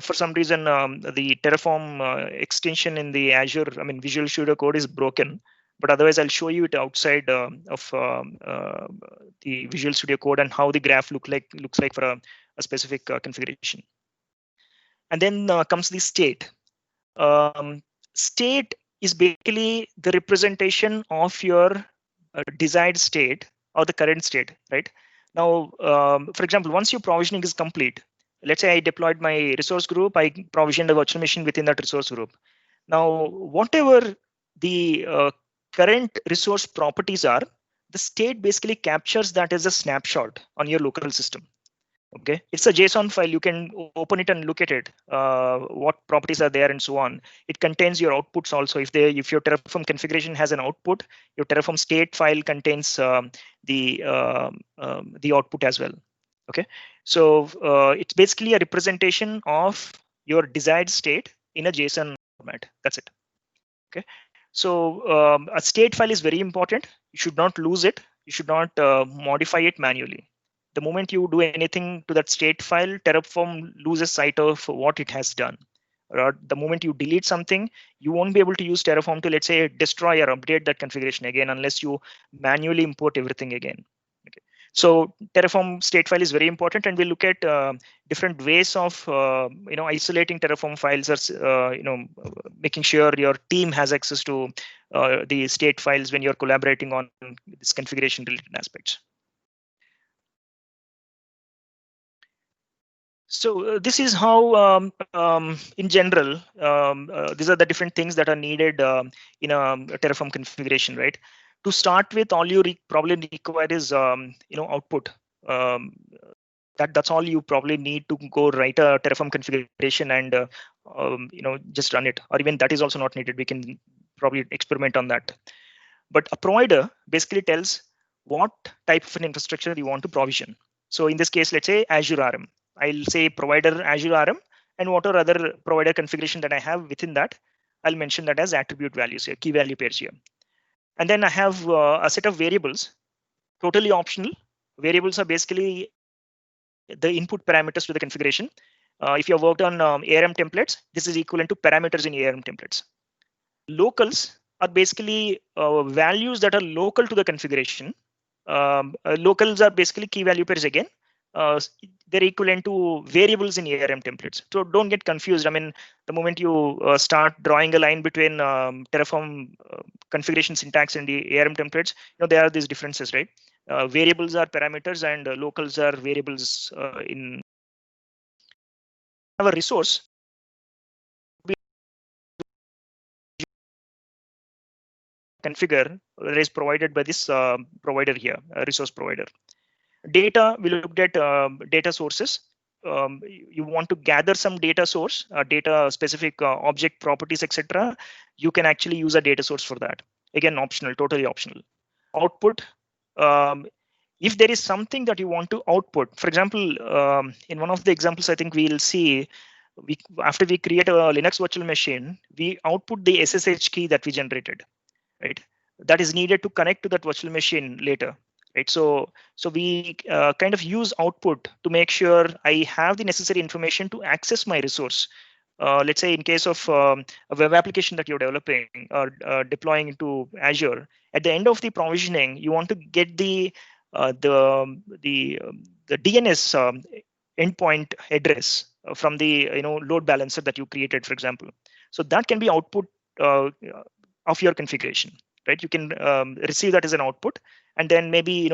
For some reason, the Terraform extension in the Azure, Visual Studio Code is broken. But otherwise, I'll show you it outside of the Visual Studio Code and how the graph looks like for a specific configuration. And then comes the state. State is basically the representation of your desired state or the current state, right? Now, for example, once your provisioning is complete, let's say I deployed my resource group, I provisioned a virtual machine within that resource group. Now, whatever the current resource properties are, the state basically captures that as a snapshot on your local system. Okay, it's a JSON file. You can open it and look at it. What properties are there and so on. It contains your outputs also. If your Terraform configuration has an output, your Terraform state file contains the output as well. Okay, so it's basically a representation of your desired state in a JSON format. That's it. Okay. So a state file is very important. You should not lose it. You should not modify it manually. The moment you do anything to that state file, Terraform loses sight of what it has done. Or the moment you delete something, you won't be able to use Terraform to, let's say, destroy or update that configuration again unless you manually import everything again. Okay. So Terraform state file is very important, and we'll look at different ways of isolating Terraform files, or making sure your team has access to the state files when you're collaborating on this configuration related aspects. So this is how, in general, these are the different things that are needed in a Terraform configuration, right? To start with, all you probably require is output. That's all you probably need to go write a Terraform configuration and just run it. Or even that is also not needed. We can probably experiment on that. But a provider basically tells what type of an infrastructure you want to provision. So in this case, let's say Azure RM. I'll say provider Azure RM, and whatever other provider configuration that I have within that, I'll mention that as attribute values here, key value pairs here. And then I have a set of variables, totally optional. Variables are basically the input parameters to the configuration. If you have worked on ARM templates, this is equivalent to parameters in ARM templates. Locals are basically values that are local to the configuration. Locals are basically key value pairs again. They're equivalent to variables in ARM templates. So don't get confused. I mean, the moment you start drawing a line between Terraform configuration syntax and the ARM templates, there are these differences, right? Variables are parameters and locals are variables in have a resource. Configure is provided by this provider here, resource provider. Data, we looked at data sources. You want to gather some data source, data specific object properties, etc. You can actually use a data source for that. Again, optional, totally optional. Output. If there is something that you want to output, for example, in one of the examples, I think we'll see, after we create a Linux virtual machine, we output the SSH key that we generated, right? That is needed to connect to that virtual machine later, right? So we kind of use output to make sure I have the necessary information to access my resource. Let's say in case of a web application that you're developing or deploying into Azure, at the end of the provisioning, you want to get the DNS endpoint address from the load balancer that you created, for example. So that can be output of your configuration, right? You can receive that as an output, and then maybe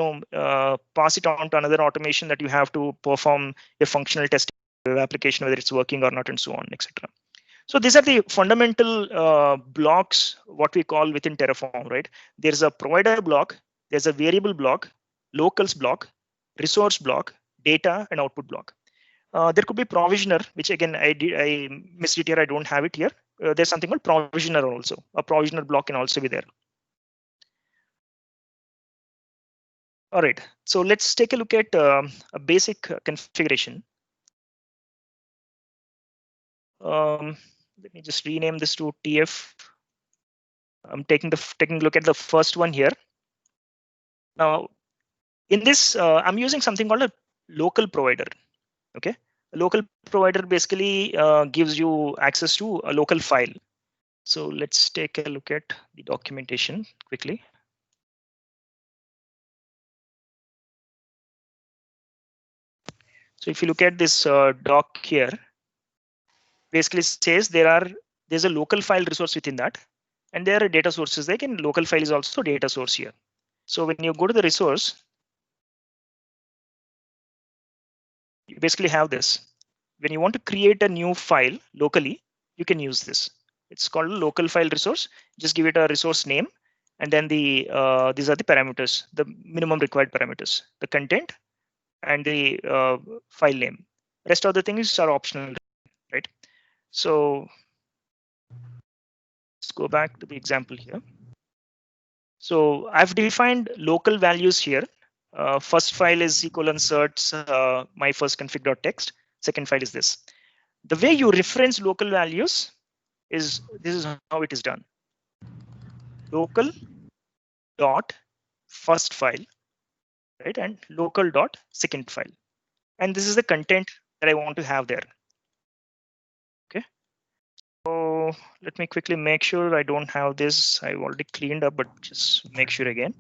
pass it on to another automation that you have to perform a functional testing of the application, whether it's working or not, and so on, etc. So these are the fundamental blocks, what we call within Terraform, right? There's a provider block, there's a variable block, locals block, resource block, data, and output block. There could be provisioner, which again I missed it here. I don't have it here. There's something called provisioner also. A provisioner block can also be there. All right, so let's take a look at a basic configuration. Let me just rename this to TF. I'm taking a look at the first one here. Now, in this, I'm using something called a local provider. Okay, a local provider basically gives you access to a local file. So let's take a look at the documentation quickly. So if you look at this doc here, basically says there's a local file resource within that, and there are data sources. Like in local file is also data source here. So when you go to the resource, you basically have this. When you want to create a new file locally, you can use this. It's called local file resource. Just give it a resource name, and then these are the parameters, the minimum required parameters, the content and the file name. Rest of the things are optional, right? So let's go back to the example here. So I've defined local values here. First file is certs my first config.txt. Second file is this. The way you reference local values is this is how it is done. local dot first file, right, and local dot second file, and this is the content that I want to have there. Okay, so let me quickly make sure I don't have this. I've already cleaned up, but just make sure again.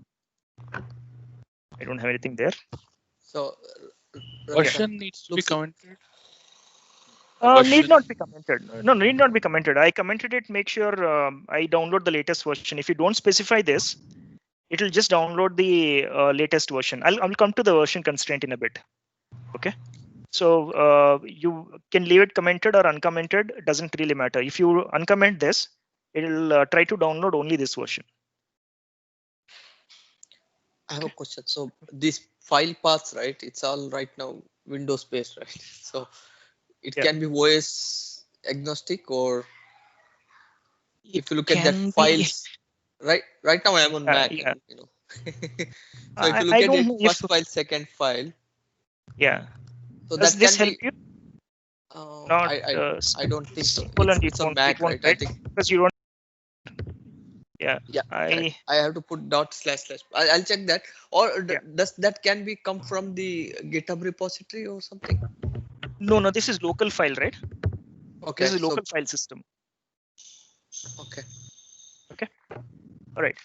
I don't have anything there. So Version needs to be looks- commented. Need not be commented. No, need not be commented. I commented it. Make sure I download the latest version. If you don't specify this, it will just download the latest version. I'll come to the version constraint in a bit. Okay. So you can leave it commented or uncommented. It doesn't really matter. If you uncomment this, it will try to download only this version. I have a question. So these file paths, right? It's all right now Windows based, right? So it can be OS agnostic, or if you look at that files, right now I am on Mac. Yeah. And, you know. So if you look at it, first file, second file. Yeah. So Does that this can help you? Not, I don't think so. It's on Mac, right? I think because you don't. Yeah. I have to put // I'll check that. Or does that can be come from the GitHub repository or something? No, this is local file, right? Okay. This is local file system. Okay. All right.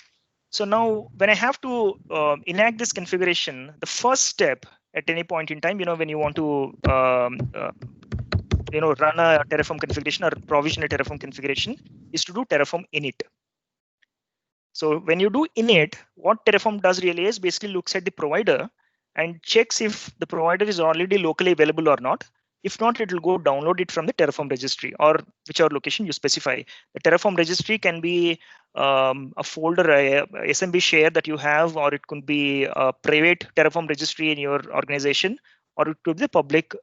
So now when I have to enact this configuration, the first step at any point in time, when you want to run a Terraform configuration or provision a Terraform configuration, is to do Terraform init. So when you do init, what Terraform does really is basically looks at the provider and checks if the provider is already locally available or not. If not, it will go download it from the Terraform registry or whichever location you specify. The Terraform registry can be a folder, a SMB share that you have, or it could be a private Terraform registry in your organization, or it could be the public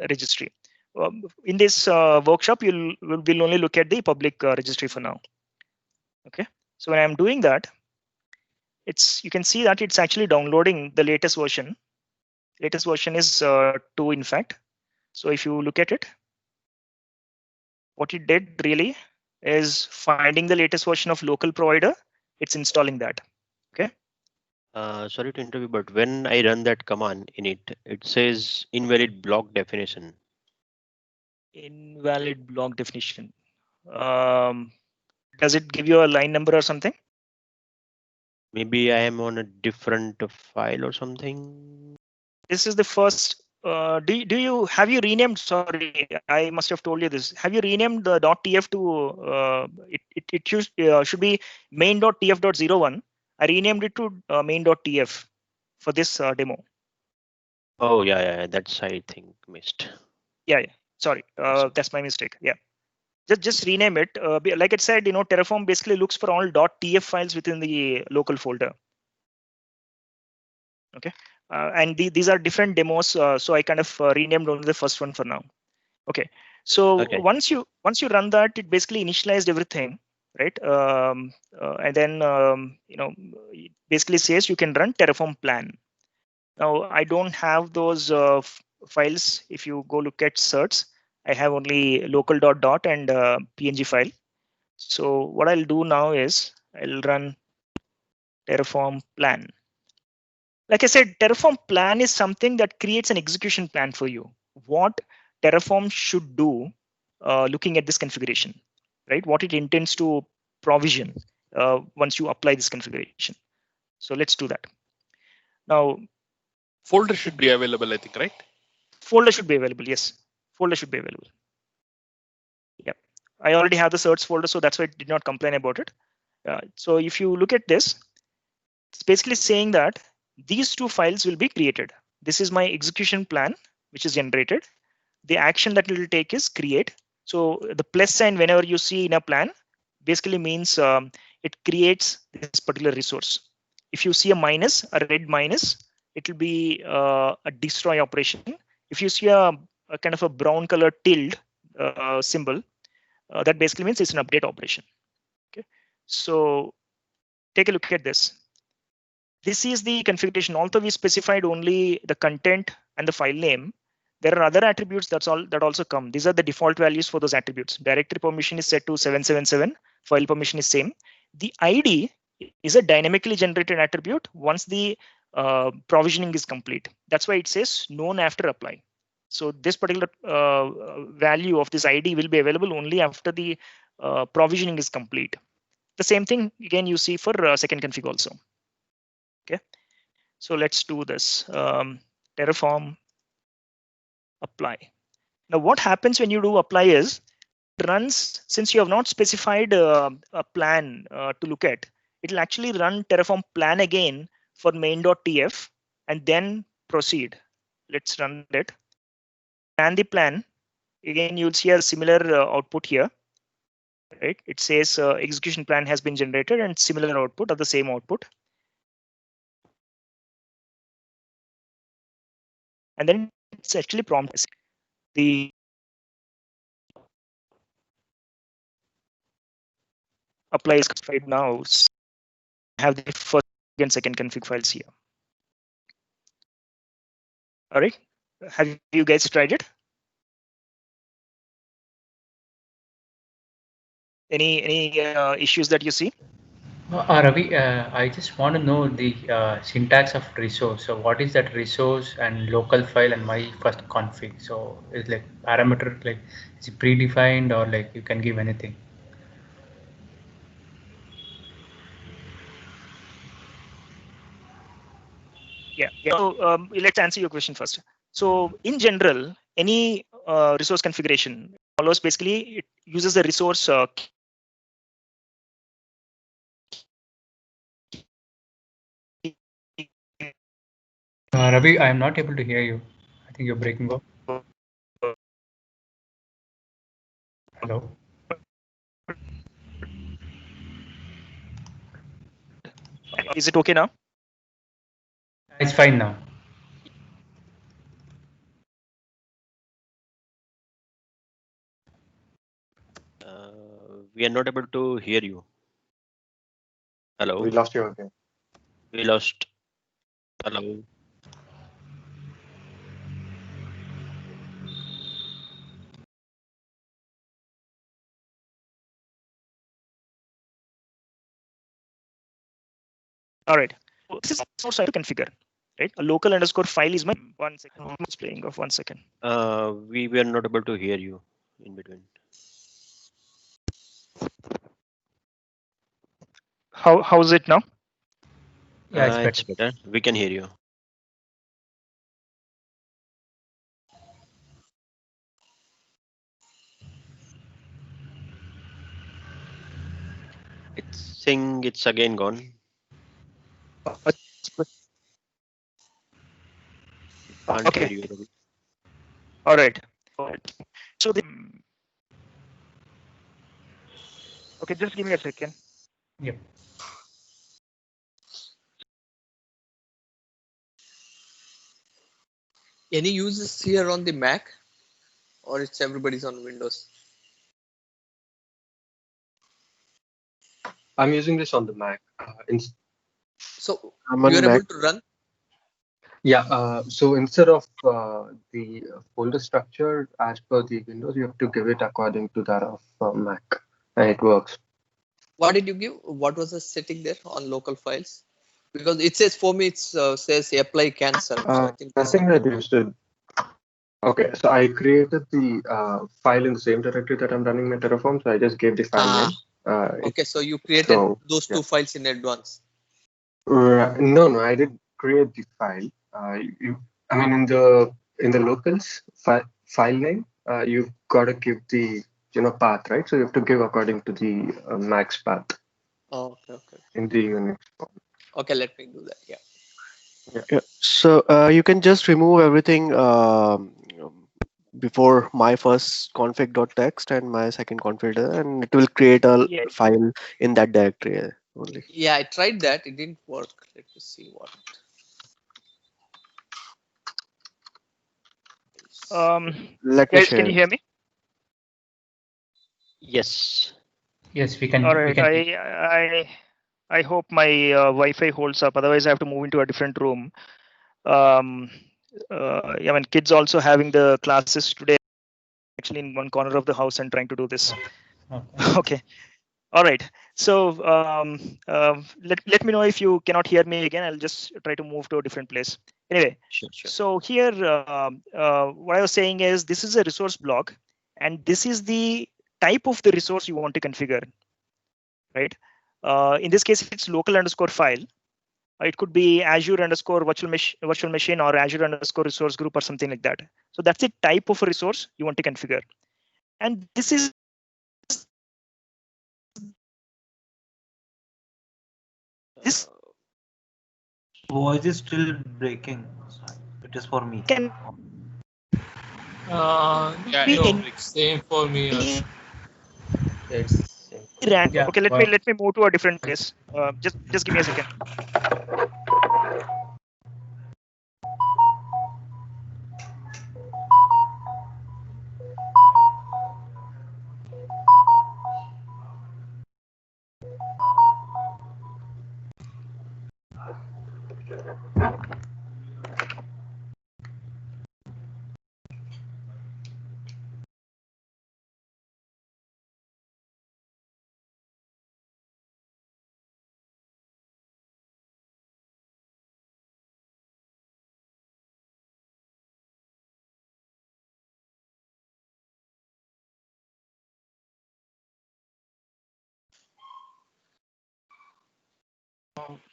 registry. In this workshop, we'll only look at the public registry for now. Okay. So when I'm doing that, you can see that it's actually downloading the latest version. Latest version is 2, in fact. So if you look at it, what it did really is finding the latest version of local provider. It's installing that. Okay. Sorry to interview, but when I run that command in it says invalid block definition. Invalid block definition. Does it give you a line number or something? Maybe I am on a different file or something. This is the first. Have you renamed? Sorry, I must have told you this. Have you renamed the .tf to it should be main.tf.01. I renamed it to main.tf for this demo. Oh yeah, that's I think missed. Yeah. Sorry, that's my mistake. Yeah. Just rename it. Like I said, Terraform basically looks for all .tf files within the local folder. Okay, and these are different demos, so I kind of renamed only the first one for now. Okay, so once you run that, it basically initialized everything, right? And then it basically says you can run Terraform Plan. Now I don't have those files. If you go look at certs, I have only local dot and PNG file. So what I'll do now is I'll run Terraform Plan. Like I said, Terraform Plan is something that creates an execution plan for you. What Terraform should do looking at this configuration, right? What it intends to provision once you apply this configuration. So let's do that. Now, folder should be available, I think, right? Folder should be available. Yes, folder should be available. Yeah, I already have the certs folder, so that's why I did not complain about it. So if you look at this, it's basically saying that these two files will be created. This is my execution plan, which is generated. The action that it will take is create. So the plus sign whenever you see in a plan basically means it creates this particular resource. If you see a minus, a red minus, it will be a destroy operation. If you see a kind of a brown color tilde symbol, that basically means it's an update operation. Okay, so take a look at this. This is the configuration. Although we specified only the content and the file name, there are other attributes that also come. These are the default values for those attributes. Directory permission is set to 777. File permission is same. The ID is a dynamically generated attribute once the provisioning is complete. That's why it says known after apply. So this particular value of this ID will be available only after the provisioning is complete. The same thing again you see for second config also. Okay, so let's do this. Terraform apply. Now what happens when you do apply is it runs, since you have not specified a plan to look at, it will actually run Terraform plan again for main.tf and then proceed. Let's run it. And the plan, again, you'll see a similar output here. Right? It says execution plan has been generated and similar output of the same output. And then it's actually prompts the apply is right now. Have the first and second config files here. All right. Have you guys tried it? Any issues that you see? Ravi, I just want to know the syntax of resource. So what is that resource and local file and my first config? So it's like parameter, like is it predefined or like you can give anything? Yeah. So let's answer your question first. So in general, any resource configuration follows basically it uses the resource. Ravi, I am not able to hear you. I think you're breaking up. Hello. Is it okay now? It's fine now. We are not able to hear you. Hello. We lost you again. We lost. Hello. All right. So this is also to configure, right? A local underscore file is my 1 second. It's playing of 1 second. We were not able to hear you in between. How's it now? Yeah, It's better. We can hear you. It's saying it's again gone. Can't Okay. hear you. All right. So okay, just give me a second. Yep. Any users here on the Mac, or it's everybody's on Windows? I'm using this on the Mac. So I'm on you're Mac. able to run? Yeah. So instead of the folder structure as per the Windows, you have to give it according to that of Mac, and it works. What did you give? What was the setting there on local files? Because it says for me, it says apply cancel. So I think nothing reduced it. Okay, so I created the file in the same directory that I'm running my Terraform, so I just gave the file name. Okay, so you created those two files in advance. No, I didn't create the file. I mean, in the locals file name, you've got to give the path, right? So you have to give according to the max path. Oh, okay. In the Unix form. Okay, let me do that. Yeah. So you can just remove everything before my first config.txt and my second config, and it will create a file in that directory only. Yeah, I tried that. It didn't work. Let me see what. Let me guys, share. can you hear me? Yes. Yes, we can. All right. We can. I hope my Wi-Fi holds up. Otherwise, I have to move into a different room. Yeah, I mean, kids also having the classes today. Actually, in one corner of the house and trying to do this. Okay. Okay. All right. So let me know if you cannot hear me again. I'll just try to move to a different place. Anyway, Sure. so here what I was saying is this is a resource block, and this is the type of the resource you want to configure, right? In this case, it's local underscore file. It could be Azure underscore virtual machine or Azure underscore resource group or something like that. So that's the type of a resource you want to configure. And this is this Voice is still breaking. It is for me. can Yeah, be no, any like same for me also. It's random. Yeah, Okay, let me move to a different place. Just give me a second.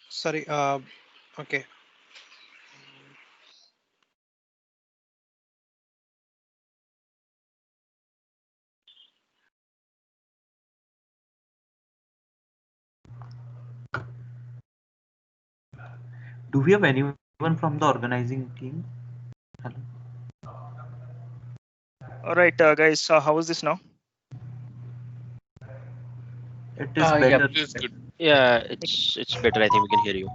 Sorry. Okay. Do we have anyone from the organizing team? Hello? All right, guys. How is this now? It is better. It's good. Yeah, it's better. I think we can hear you.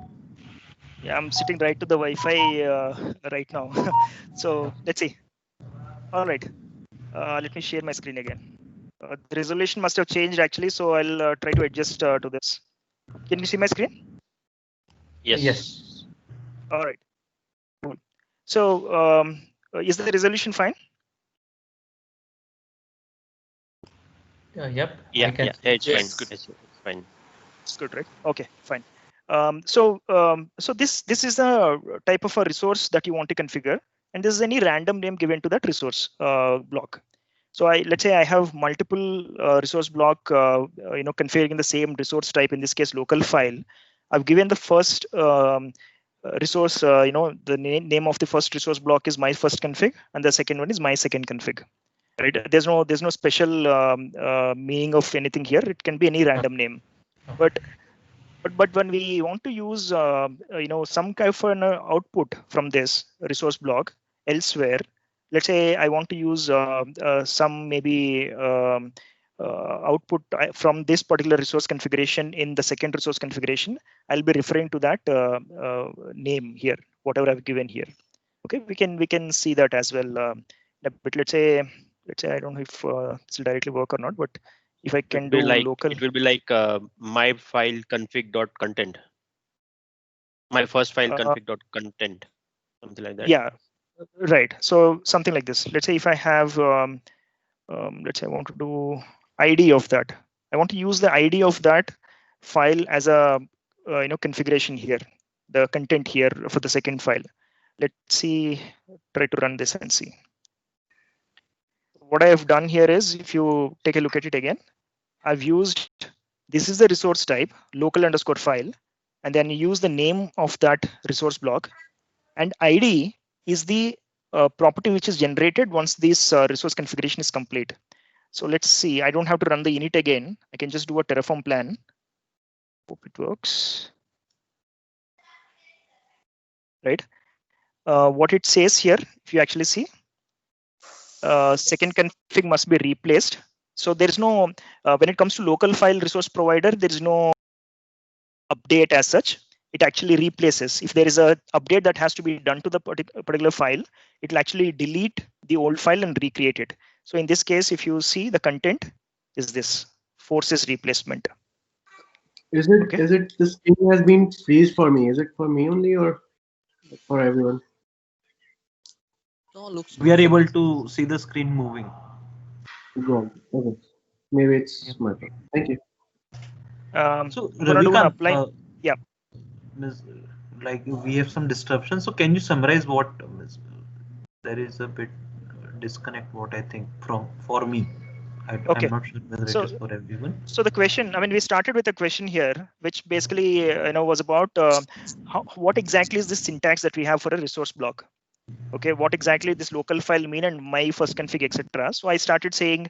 Yeah, I'm sitting right to the Wi-Fi right now. So let's see. All right. Let me share my screen again. The resolution must have changed actually, so I'll try to adjust to this. Can you see my screen? Yes. All right. Cool. So is the resolution fine? Yep. Yeah, it's Yes. fine. Good. It's fine. It's good, right? Okay, fine. So this is a type of a resource that you want to configure, and this is any random name given to that resource block. So let's say I have multiple resource block, configuring the same resource type. In this case, local file. I've given the first resource. The name of the first resource block is my first config, and the second one is my second config. Right? There's no special meaning of anything here. It can be any random name, but when we want to use some kind of an output from this resource block elsewhere, let's say I want to use some maybe output from this particular resource configuration in the second resource configuration, I'll be referring to that name here, whatever I've given here. Okay, we can see that as well. But let's say I don't know if this will directly work or not, but if I can do local, it will be like my file config.content. My first file config.content, something like that. Yeah, right. So something like this. Let's say if I have, let's say I want to do ID of that. I want to use the ID of that file as a configuration here, the content here for the second file. Let's see, try to run this and see. What I have done here is, if you take a look at it again, I've used, this is the resource type, local underscore file, and then you use the name of that resource block, and ID is the property which is generated once this resource configuration is complete. So let's see, I don't have to run the init again. I can just do a Terraform plan. Hope it works. Right. What it says here, if you actually see, second config must be replaced. So there is no, when it comes to local file resource provider, there is no update as such. It actually replaces. If there is a update that has to be done to the particular file, it will actually delete the old file and recreate it. So in this case, if you see, the content is this forces replacement. Is it the screen has been freeze for me? Is it for me only or for everyone? No, looks We are able to see the screen moving. Go on. Okay. Maybe it's my problem. Thank you. So I'm gonna do an Ravikant, apply. Yeah. Like we have some disruption. So can you summarize what there is a bit disconnect? What I think for me, Okay. I'm not sure whether it is for everyone. So the question, I mean, we started with a question here, which basically was about what exactly is the syntax that we have for a resource block. Okay, what exactly this local file mean and my first config, etc. So I started saying,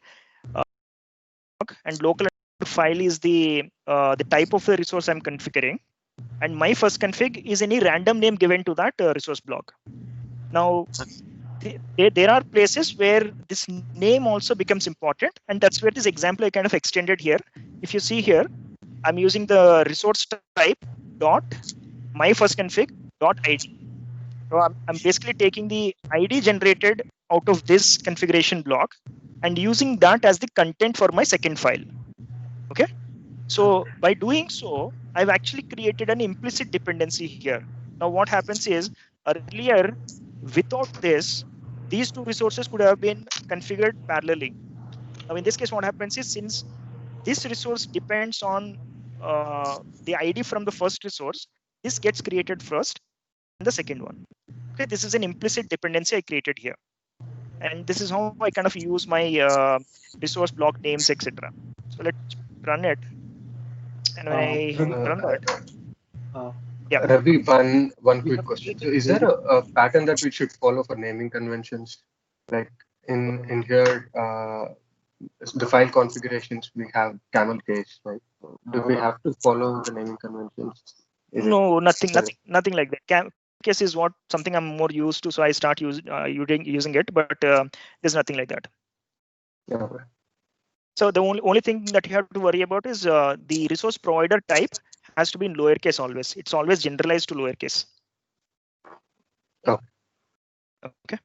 and local file is the type of the resource I'm configuring, and my first config is any random name given to that resource block. Now, there are places where this name also becomes important, and that's where this example I kind of extended here. If you see here, I'm using the resource type dot my first config dot ID. So I'm basically taking the ID generated out of this configuration block and using that as the content for my second file. Okay. So by doing so, I've actually created an implicit dependency here. Now what happens is earlier, without this, these two resources could have been configured parallelly. Now in this case, what happens is since this resource depends on the ID from the first resource, this gets created first and the second one. Okay, this is an implicit dependency I created here. And this is how I kind of use my resource block names, etc. So let's run it. And when I run that, yeah. Ravi, one quick question. So is there a pattern that we should follow for naming conventions? Like in here, the file configurations, we have camel case, right? Do we have to follow the naming conventions? No, nothing like that. Case is something I'm more used to, so I start using it, but there's nothing like that. Yeah. So the only thing that you have to worry about is the resource provider type has to be in lowercase always. It's always generalized to lowercase. Oh. Okay.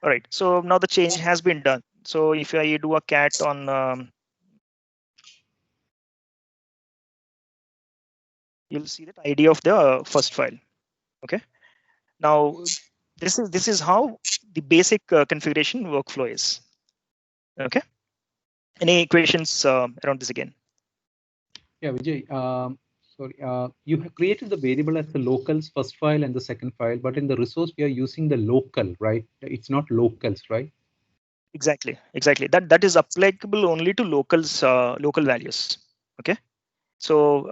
All right. So now the change has been done. So if I do a cat on, you'll see that ID of the first file. Okay. Now this is how the basic configuration workflow is. Okay. Any questions around this again? Yeah, Vijay. Sorry, you have created the variable as the locals first file and the second file, but in the resource we are using the local, right? It's not locals, right? Exactly. That is applicable only to locals, local values. Okay. So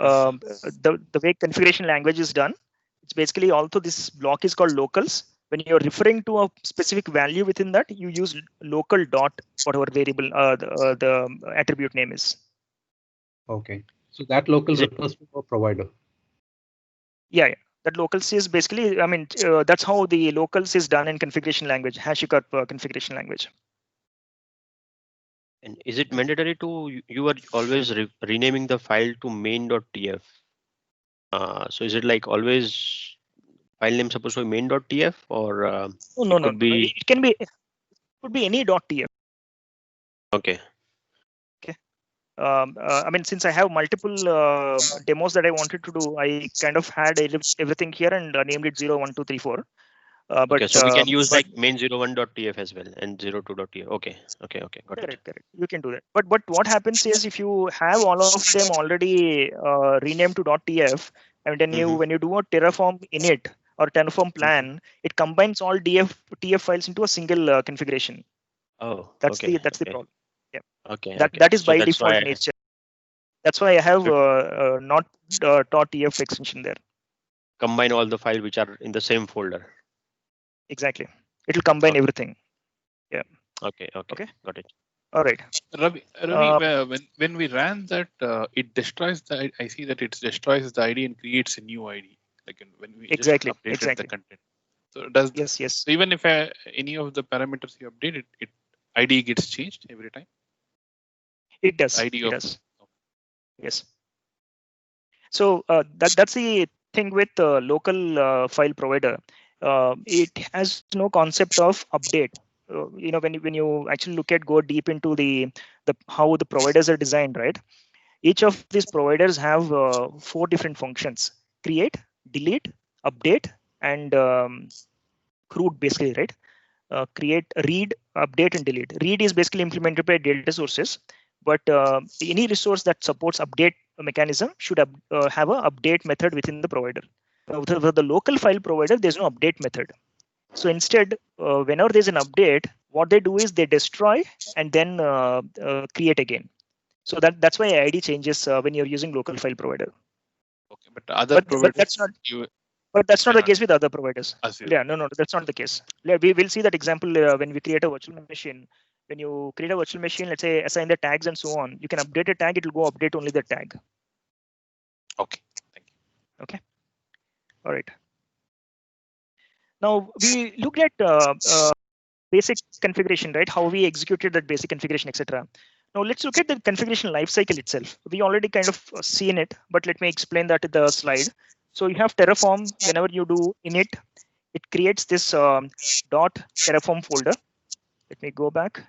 the way configuration language is done, it's basically also this block is called locals. When you're referring to a specific value within that, you use local dot whatever variable the attribute name is. Okay. So that local refers to a provider. Yeah. That locals is basically, I mean, that's how the locals is done in configuration language, Hashicorp configuration language. And is it mandatory to you are always renaming the file to main.tf? So is it like always file name supposed to be main.tf or no, could be? It can be, it could be any .tf. Okay. I mean, since I have multiple demos that I wanted to do, I kind of had everything here and named it 0, 1, 2, 3, 4. But okay, so we can use like main01.tf as well and 02.tf. Okay, got it. Correct. You can do that. But what happens is if you have all of them already renamed to .tf, and then when you do a Terraform init or Terraform plan, it combines all TF files into a single configuration. Oh, that's the problem. Yeah. Okay. That is so by that's default why nature. That's why I have not .tf extension there. Combine all the files which are in the same folder. Exactly. It will combine everything. Yeah. Okay. Got it. All right. Ravi, when we ran that, it destroys the. I see that it destroys the ID and creates a new ID. Like when we just updated the content. So does yes. So even if any of the parameters you update, it ID gets changed every time. It does. ID does. Yes. So that's the thing with local file provider. It has no concept of update. When you actually go deep into the how the providers are designed, right? Each of these providers have 4 different functions: create, delete, update, and CRUD, basically, right? Create, read, update, and delete. Read is basically implemented by data sources, but any resource that supports update mechanism should have a update method within the provider. With the local file provider, there's no update method. So instead, whenever there's an update, what they do is they destroy and then create again. So that's why ID changes when you're using local file provider. Okay, but other providers, but that's not the case with other providers. Azure. Yeah, no, that's not the case. We will see that example when we create a virtual machine. When you create a virtual machine, let's say assign the tags and so on, you can update a tag, it will go update only the tag. Okay, thank you. Okay, all right. Now we looked at basic configuration, right? How we executed that basic configuration, etc. Now let's look at the configuration lifecycle itself. We already kind of seen it, but let me explain that in the slide. So you have Terraform. Whenever you do init, it creates this dot Terraform folder. Let me go back.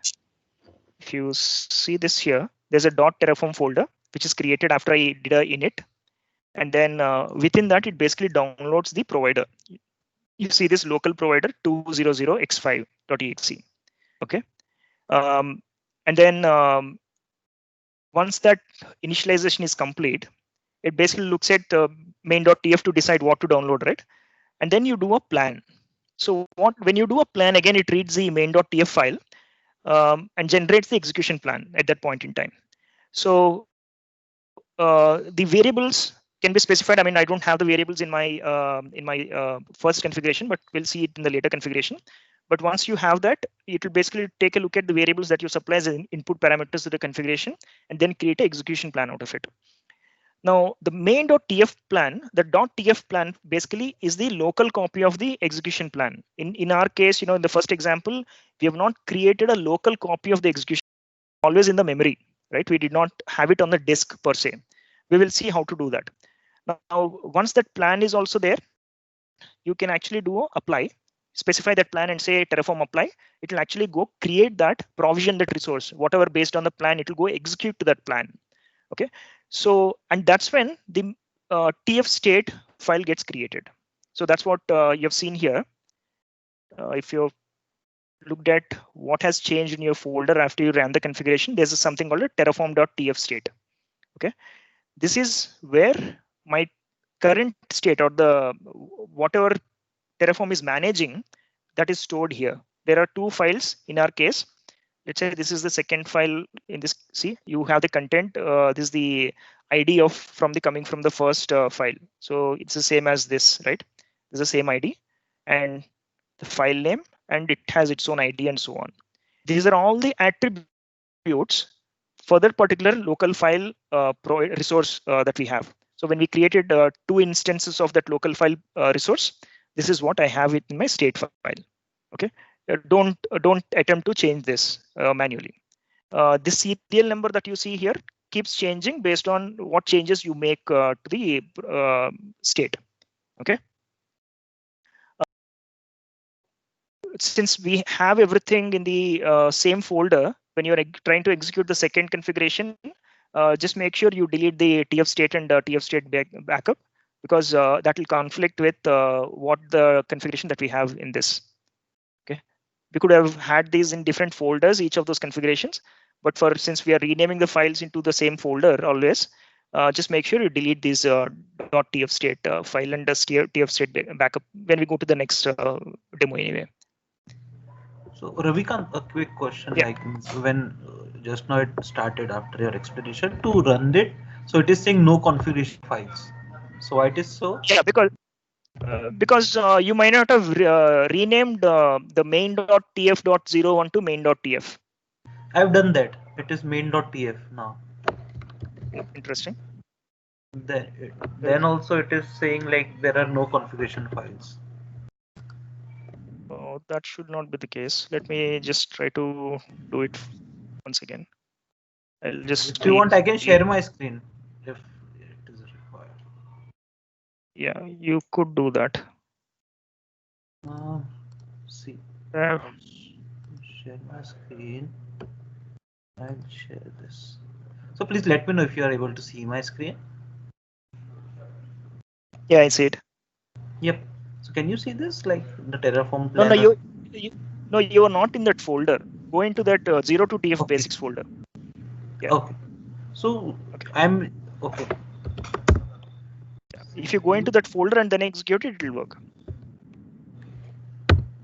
If you see this here, there's a dot Terraform folder which is created after I did a init, and then within that it basically downloads the provider. You see this local provider 200x5.exe. Okay, and then once that initialization is complete, it basically looks at main.tf to decide what to download, right? And then you do a plan. So when you do a plan, again, it reads the main.tf file and generates the execution plan at that point in time. So the variables can be specified. I mean, I don't have the variables in my first configuration, but we'll see it in the later configuration. But once you have that, it will basically take a look at the variables that you supply as input parameters to the configuration and then create an execution plan out of it. Now, the main.tf plan, the .tf plan basically is the local copy of the execution plan. In our case, in the first example, we have not created a local copy of the execution, always in the memory, right? We did not have it on the disk per se. We will see how to do that. Now, once that plan is also there, you can actually do a apply, specify that plan and say Terraform apply. It will actually go create that, provision that resource, whatever based on the plan, it will go execute to that plan. Okay, so and that's when the TF state file gets created. So that's what you have seen here. If you've looked at what has changed in your folder after you ran the configuration, there's something called a terraform.tf state. Okay, this is where my current state or the whatever Terraform is managing, that is stored here. There are two files in our case. Let's say this is the second file in this. See, you have the content. This is the ID of coming from the first file. So it's the same as this, right? It's the same ID and the file name, and it has its own ID and so on. These are all the attributes for that particular local file resource that we have. So when we created two instances of that local file resource, this is what I have it in my state file. Okay, don't attempt to change this manually. This serial number that you see here keeps changing based on what changes you make to the state. Okay. Since we have everything in the same folder, when you're trying to execute the second configuration, just make sure you delete the TF state and TF state backup, because that will conflict with what the configuration that we have in this. Okay, we could have had these in different folders, each of those configurations, but since we are renaming the files into the same folder always, just make sure you delete these .tf state file and the TF state backup when we go to the next demo anyway. So Ravikanth, a quick question, like when just now it started after your explanation to run it, so it is saying no configuration files. So why it is so? Yeah, because you might not have renamed the main.tf.01 to main.tf. I've done that. It is main.tf now. Interesting. Then also it is saying like there are no configuration files. Oh, that should not be the case. Let me just try to do it once again. I'll just. If you want, I can share my screen if it is required. Yeah, you could do that. See. Share my screen. I'll share this. So please let me know if you are able to see my screen. Yeah, I see it. Yep. So can you see this, like the Terraform Plan? No, you are not in that folder. Go into that 0 to TF basics folder. Yeah. Okay. So I'm okay. If you go into that folder and then execute it, it will work.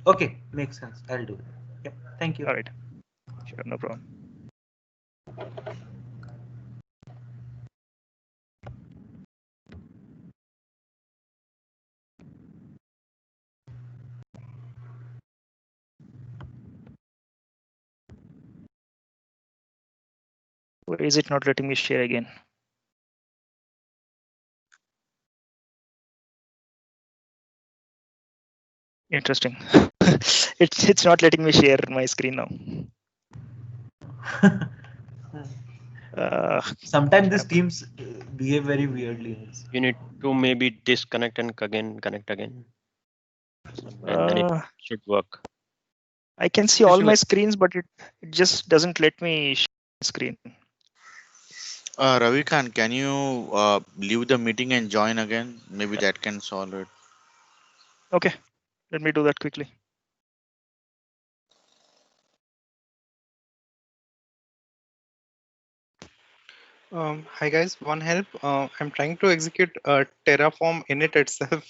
Okay, makes sense. I'll do it. Yep. Thank you. All right. Sure, no problem. Why is it not letting me share again? Interesting. it's not letting me share my screen now. Sometimes these teams behave very weirdly. You need to maybe disconnect and again connect again, and then it should work. I can see all my screens, but it just doesn't let me share the screen. Ravikanth, can you leave the meeting and join again? Maybe that can solve it. Okay, let me do that quickly. Hi guys, one help. I'm trying to execute Terraform init itself.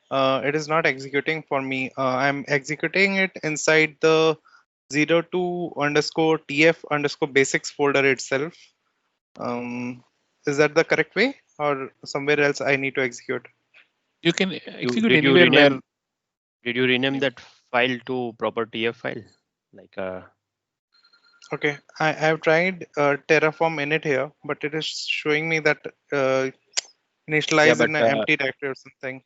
It is not executing for me. I'm executing it inside the 02_tf_basics folder itself. Is that the correct way, or somewhere else I need to execute? You can execute Did you anywhere rename? where. Did you rename that file to proper TF file? Like Okay, I have tried Terraform init here, but it is showing me that initialize in an empty directory or something.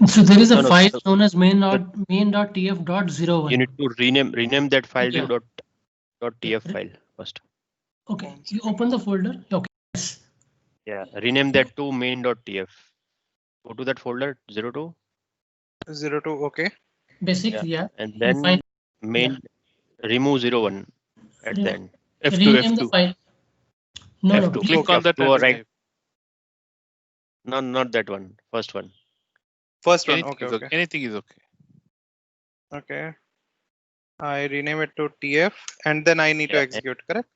So there is a No, file so known as main.tf.01. you need to rename that file Yeah. to .tf file first. Okay, you open the folder. Okay. Yes. Yeah, rename that to main.tf. Go to that folder 02. 02. Okay. Basic. Yeah. And then main remove 01 at the end. Rename the file. No, F2. Click on that and right. type. No, not that one. First one. First one. Anything Okay. is okay. Anything is okay. Okay. I rename it to TF and then I need to execute, correct?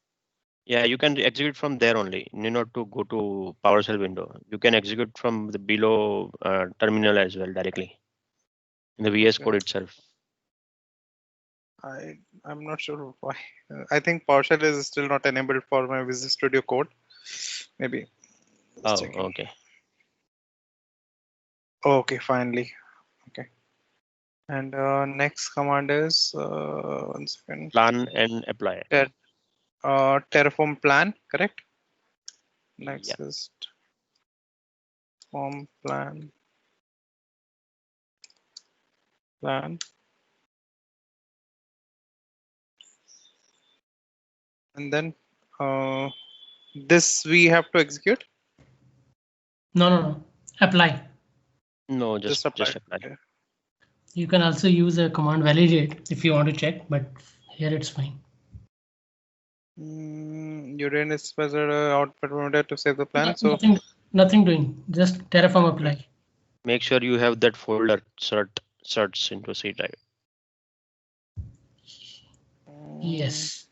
Yeah, you can execute from there only. You need not to go to PowerShell window. You can execute from the below terminal as well directly in the VS Code itself. I'm not sure why. I think PowerShell is still not enabled for my Visual Studio Code. Maybe. Oh, okay. Okay, finally. Okay. And next command is 1 second. Plan and apply. Terraform plan, correct? Next is Terraform plan. And then this we have to execute? No. Apply. No, just apply. Okay. You can also use a command validate if you want to check, but here it's fine. You didn't specify output parameter to save the plan. So nothing doing. Just Terraform apply. Make sure you have that folder certs into C drive. Yes.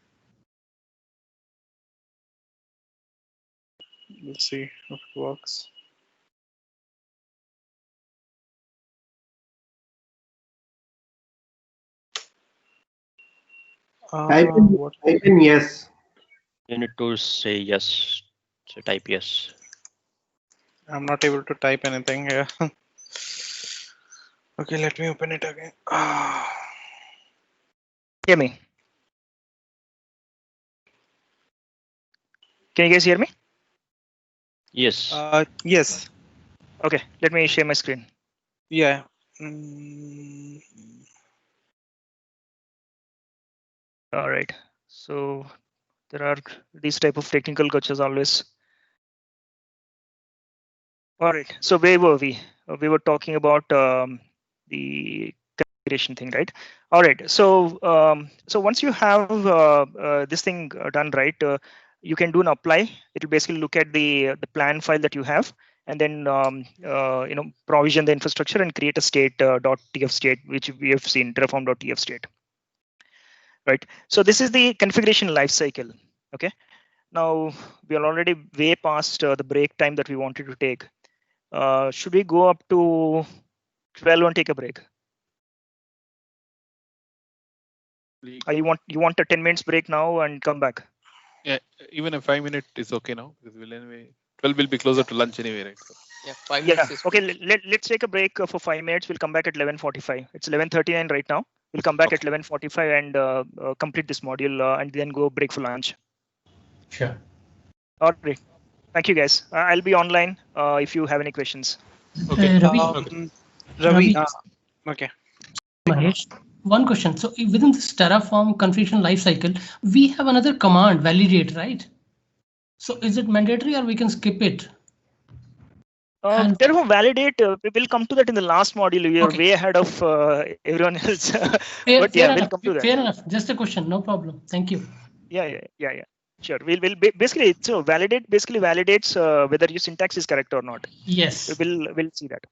Let's see if it works. Type in yes. You need to say yes. So type yes. I'm not able to type anything here. Okay, let me open it again. Hear me? Can you guys hear me? Yes. Yes. Okay, let me share my screen. Yeah. All right. So there are these type of technical glitches always. All right. So where were we? We were talking about the configuration thing, right? All right. So so once you have this thing done, right, you can do an apply. It will basically look at the plan file that you have, and then provision the infrastructure and create a state .tf state, which we have seen Terraform.tf state. Right. So this is the configuration lifecycle. Okay. Now we are already way past the break time that we wanted to take. Should we go up to 12 and take a break? You want a 10 minutes break now and come back? Yeah, even a 5 minute is okay now because we'll anyway 12 will be closer to lunch anyway, right? So. Yeah, 5 minutes. Is okay. Let's take a break for 5 minutes. We'll come back at 11:45. It's 11:39 right now. We'll come back at 11:45 and complete this module and then go break for lunch. Sure. All right. Thank you, guys. I'll be online if you have any questions. Okay. Ravi. Okay. Mahesh, one question. So within this Terraform configuration lifecycle, we have another command, validate, right? So is it mandatory or we can skip it? Terraform validate, we will come to that in the last module. We are way ahead of everyone else. But yeah, we'll come to that. Fair enough. Just a question. No problem. Thank you. Yeah. Sure. We'll basically so validate basically validates whether your syntax is correct or not. Yes. We'll see that.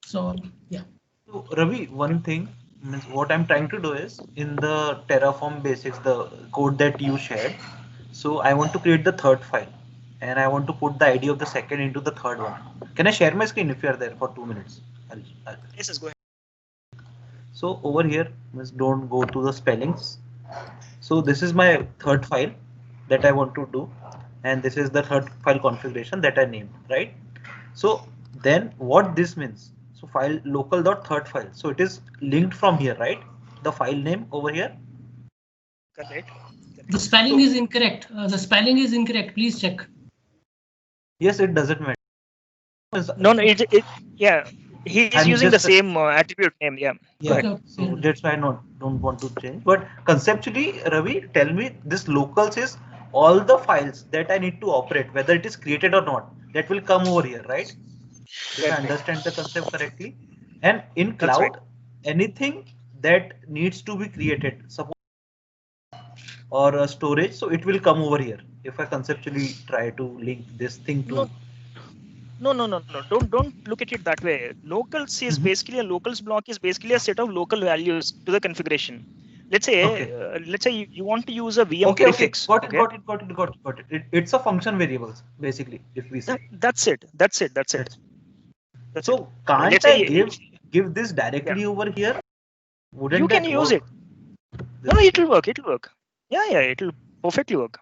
So yeah. So Ravi, one thing means what I'm trying to do is in the Terraform basics, the code that you shared. So I want to create the third file and I want to put the ID of the second into the third one. Can I share my screen if you are there for 2 minutes? Yes, go ahead. So over here, don't go to the spellings. So this is my third file that I want to do. And this is the third file configuration that I named, right? So then what this means? So file local.third file. So it is linked from here, right? The file name over here. Correct. The spelling is incorrect. The spelling is incorrect. Please check. Yes, it doesn't matter. No, yeah. He is using the same attribute name. Yeah. Yeah. So that's why I don't want to change. But conceptually, Ravi, tell me this locals is all the files that I need to operate, whether it is created or not, that will come over here, right? If I understand the concept correctly. And in cloud, anything that needs to be created, suppose or storage, so it will come over here. If I conceptually try to link this thing to. No. Don't look at it that way. Locals is basically a locals block is basically a set of local values to the configuration. Let's say you want to use a VM prefix. Got it. It's a function variables basically. If we say that's it. So can't I give this directly over here? Wouldn't you can use it? No, it will work. Yeah, it will perfectly work.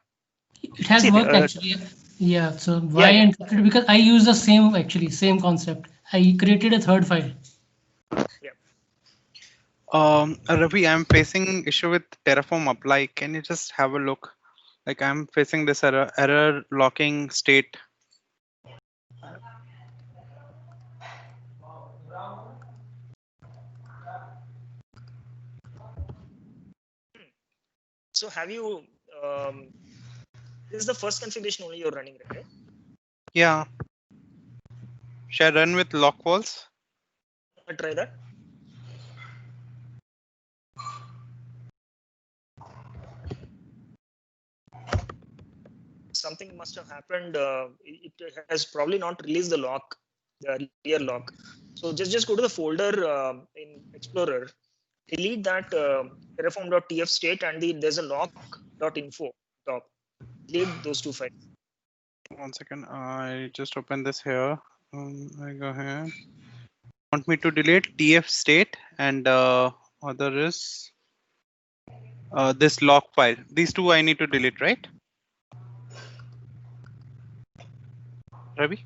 It has worked actually. Yeah, so why I interrupted? Because I use the same concept. I created a third file. Ravi, I'm facing issue with Terraform Apply. Can you just have a look? Like I'm facing this error locking state. So have you? This is the first configuration only you're running, right? Yeah. Should I run with lock walls? Try that. Something must have happened. It has probably not released the lock, the earlier lock. So just go to the folder in Explorer, delete that terraform.tf state, and there's a lock.info top. Delete those two files. 1 second. I just opened this here. I go here. Want me to delete tf state and other is this lock file. These two I need to delete, right? Ravi?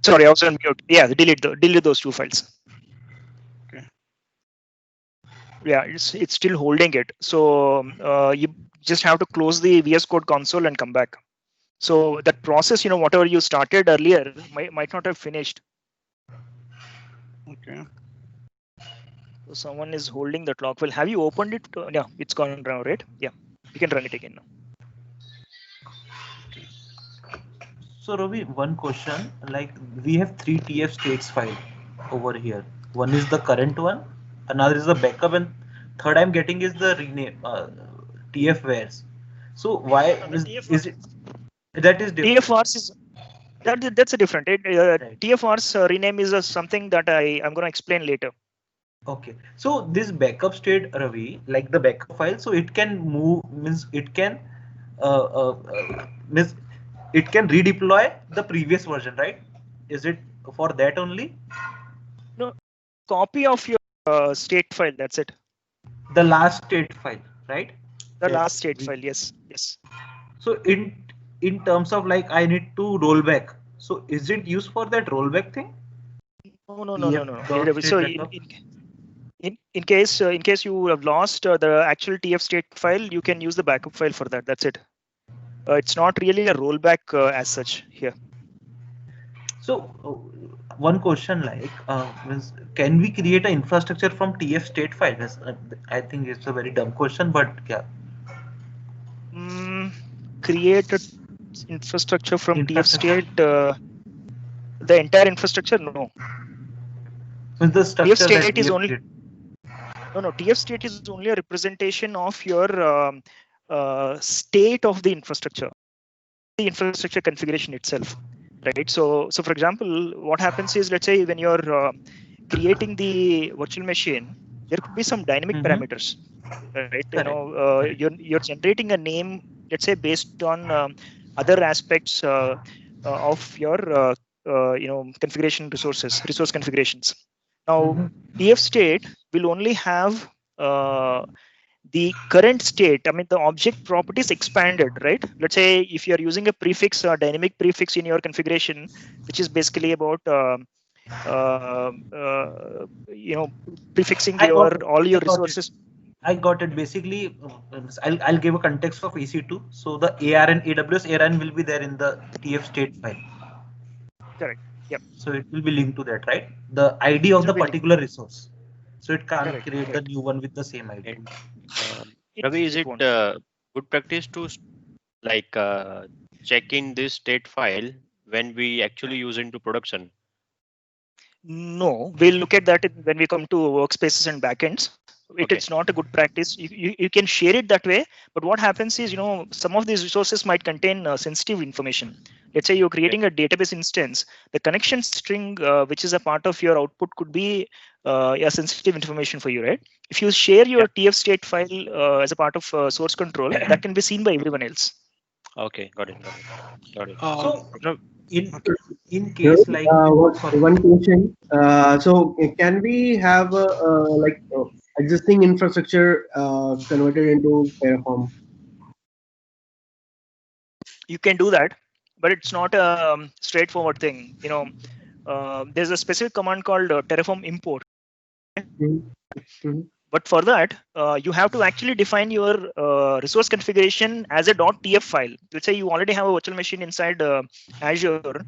Sorry, I was on mute. Yeah, delete those two files. Okay. Yeah, it's still holding it. So you just have to close the VS Code console and come back. So that process, whatever you started earlier might not have finished. Okay. So someone is holding that lock. Well, have you opened it? Yeah, it's gone now, right? Yeah, you can run it again now. So Ravi, one question, like we have 3 TF states file over here. One is the current one, another is the backup, and third I'm getting is the rename TF wares. So why is it that is different? TFRs is that's a different. TFRs rename is something that I'm going to explain later. Okay, so this backup state, Ravi, like the backup file, so it can move, means it can means it can redeploy the previous version, right? Is it for that only? No, copy of your state file. That's it. The last state file, right? The last state file. Yes. Yes. So in terms of like I need to roll back. So is it used for that rollback thing? No. So in case you have lost the actual TF state file, you can use the backup file for that. That's it. It's not really a rollback as such here. So one question like can we create an infrastructure from TF state file? I think it's a very dumb question, but yeah. Create a infrastructure from TF state. The entire infrastructure, no. The structure TF state is only no. TF state is only a representation of your state of the infrastructure configuration itself, right? So for example, what happens is, let's say when you're creating the virtual machine, there could be some dynamic parameters, right? You know, you're generating a name, let's say based on other aspects of your configuration resource configurations. Now, TF state will only have the current state. I mean, the object properties expanded, right? Let's say if you're using a prefix, a dynamic prefix in your configuration, which is basically about prefixing all your resources. I got it. Basically, I'll give a context of EC2. So the ARN, AWS ARN will be there in the TF state file. Correct. Yep. So it will be linked to that, right? The ID of the particular resource. So it can't create the new one with the same ID. Ravi, is it good practice to like check in this state file when we actually use into production? No, we'll look at that when we come to workspaces and backends. It's not a good practice. You can share it that way, but what happens is, some of these resources might contain sensitive information. Let's say you're creating a database instance. The connection string, which is a part of your output, could be sensitive information for you, right? If you share your TF state file as a part of source control, that can be seen by everyone else. Okay, got it. So in case like one question. So can we have existing infrastructure converted into Terraform? You can do that, but it's not a straightforward thing. There's a specific command called Terraform import. But for that, you have to actually define your resource configuration as a .tf file. Let's say you already have a virtual machine inside Azure.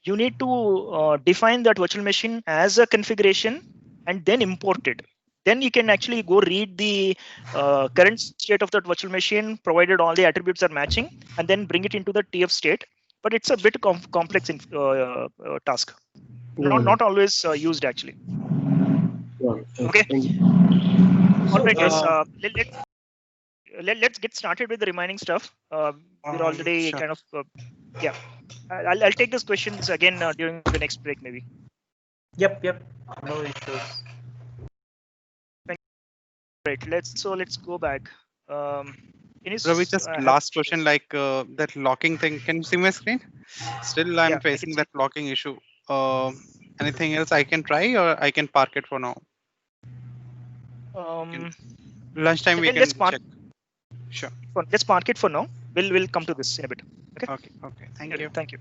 You need to define that virtual machine as a configuration and then import it. Then you can actually go read the current state of that virtual machine, provided all the attributes are matching, and then bring it into the TF state. But it's a bit complex task. Not always used actually. Okay. All right, guys. Let's get started with the remaining stuff. We're already kind of I'll take these questions again during the next break, maybe. Yep. No issues. Right. Let's go back. Ravi, just last question, like that locking thing. Can you see my screen? Still, I'm facing that locking issue. Anything else I can try, or I can park it for now? Lunchtime we can check. Sure. Let's park it for now. We'll come to this in a bit. Okay. Thank you. Thank you.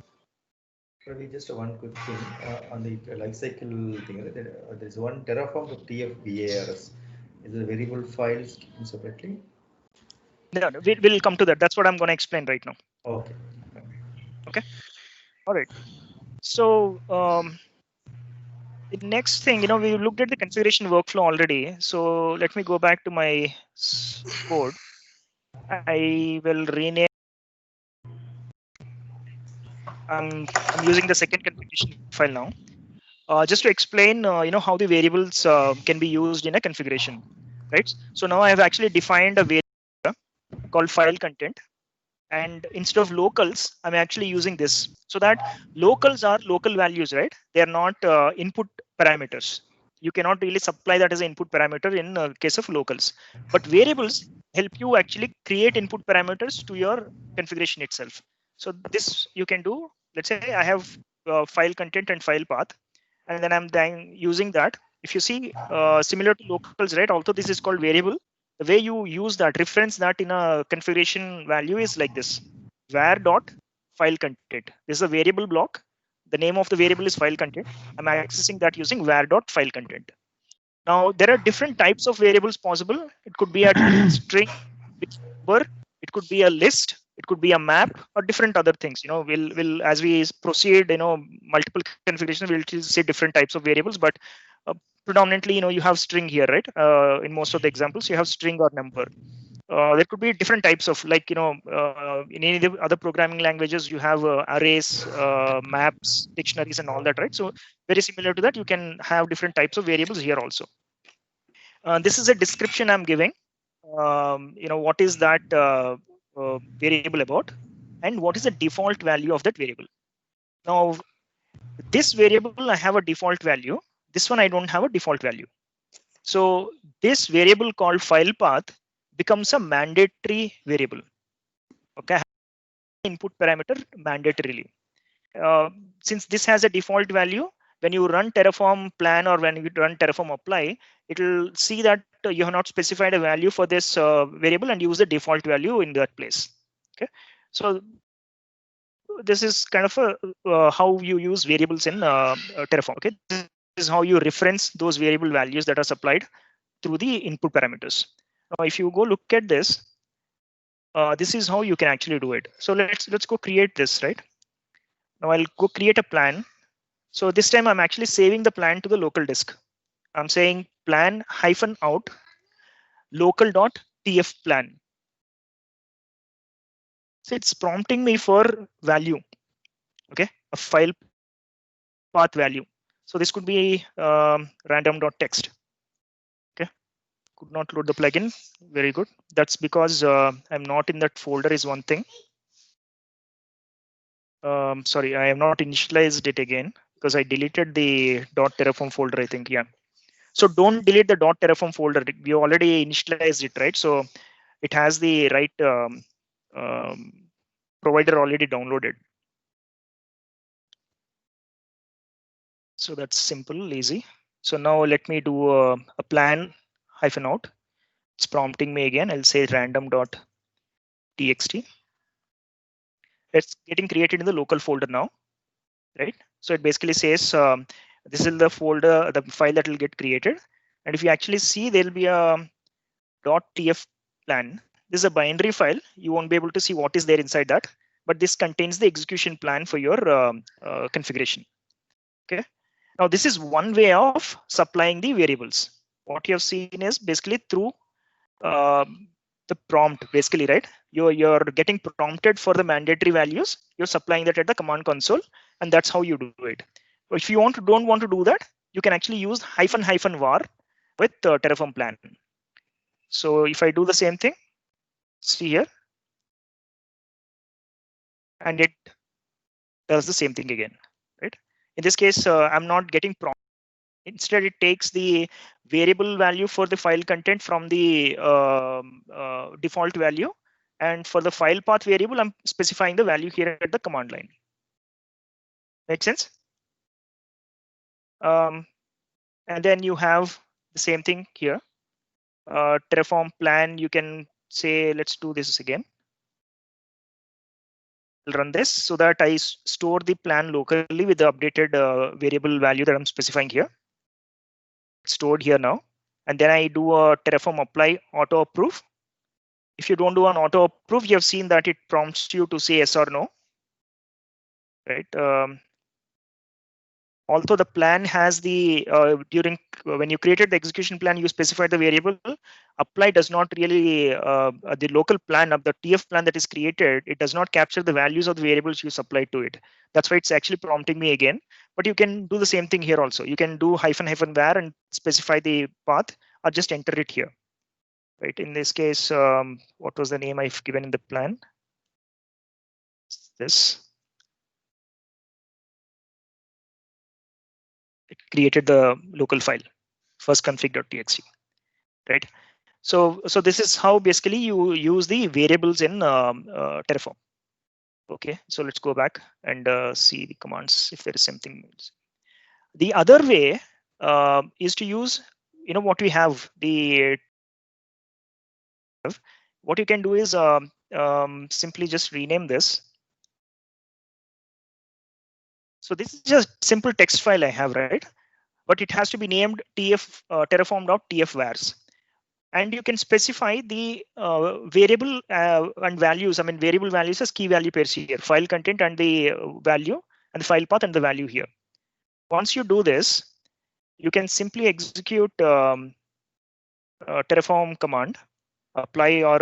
Ravi, just one quick thing on the lifecycle thing. There's one Terraform to TF-VARs. Is the variable files separately? No, we'll come to that. That's what I'm going to explain right now. Okay. All right. So the next thing, we looked at the configuration workflow already. So let me go back to my code. I will rename. I'm using the second configuration file now. Just to explain, how the variables can be used in a configuration, right? So now I have actually defined a variable called file content, and instead of locals, I'm actually using this, so that locals are local values, right? They are not input parameters. You cannot really supply that as an input parameter in case of locals. But variables help you actually create input parameters to your configuration itself. So this you can do. Let's say I have file content and file path, and then I'm then using that. If you see similar to locals, right? Although this is called variable, the way you use that, reference that in a configuration value is like this: var dot file content. This is a variable block. The name of the variable is file content. I'm accessing that using var dot file content. Now there are different types of variables possible. It could be a string, number, it could be a list, it could be a map, or different other things. We'll as we proceed, multiple configurations, we'll see different types of variables, but predominantly, you have string here, right? In most of the examples, you have string or number. There could be different types of, like, in any of the other programming languages, you have arrays, maps, dictionaries, and all that, right? So very similar to that, you can have different types of variables here also. This is a description I'm giving. What is that variable about, and what is the default value of that variable. Now, this variable, I have a default value. This one, I don't have a default value. So this variable called file path becomes a mandatory variable. Okay, input parameter mandatorily. Since this has a default value, when you run Terraform Plan or when you run Terraform Apply, it will see that you have not specified a value for this variable and use the default value in that place. Okay, so this is kind of how you use variables in Terraform. Okay, this is how you reference those variable values that are supplied through the input parameters. Now, if you go look at this, this is how you can actually do it. So let's go create this, right? Now I'll go create a plan. So this time I'm actually saving the plan to the local disk. I'm saying plan -out local.tf plan. So it's prompting me for value, okay, a file path value. So this could be random.txt. Okay, could not load the plugin. Very good. That's because I'm not in that folder is one thing. Sorry, I have not initialized it again because I deleted the .terraform folder, I think. Yeah. So don't delete the .terraform folder. We already initialized it, right? So it has the right provider already downloaded. So that's simple, easy. So now let me do a plan -out. It's prompting me again. I'll say random.txt. It's getting created in the local folder now, right? So it basically says this is the folder, the file that will get created. And if you actually see, there'll be a .tf plan. This is a binary file. You won't be able to see what is there inside that, but this contains the execution plan for your configuration. Okay. Now this is one way of supplying the variables. What you have seen is basically through the prompt, basically, right? You're getting prompted for the mandatory values. You're supplying that at the command console, and that's how you do it. If you don't want to do that, you can actually use --var with Terraform Plan. So if I do the same thing, see here, and it does the same thing again, right? In this case, I'm not getting prompt. Instead, it takes the variable value for the file content from the default value. And for the file path variable, I'm specifying the value here at the command line. Make sense? And then you have the same thing here. Terraform Plan, you can say, let's do this again. I'll run this so that I store the plan locally with the updated variable value that I'm specifying here. It's stored here now. And then I do a Terraform Apply auto approve. If you don't do an auto approve, you have seen that it prompts you to say yes or no, right? Also, the plan has the when you created the execution plan, you specified the variable. Apply does not really the local plan of the TF plan that is created. It does not capture the values of the variables you supplied to it. That's why it's actually prompting me again. But you can do the same thing here also. You can do --var and specify the path, or just enter it here. Right. In this case, what was the name I've given in the plan? This. It created the local file. first config.txt, right? So this is how basically you use the variables in Terraform. Okay, so let's go back and see the commands if there is something. The other way is to use, what we have. What you can do is simply just rename this. So this is just simple text file I have, right? But it has to be named terraform.tfvars. And you can specify the variable and values. I mean, variable values as key value pairs here, file content and the value, and the file path and the value here. Once you do this, you can simply execute Terraform command, apply, or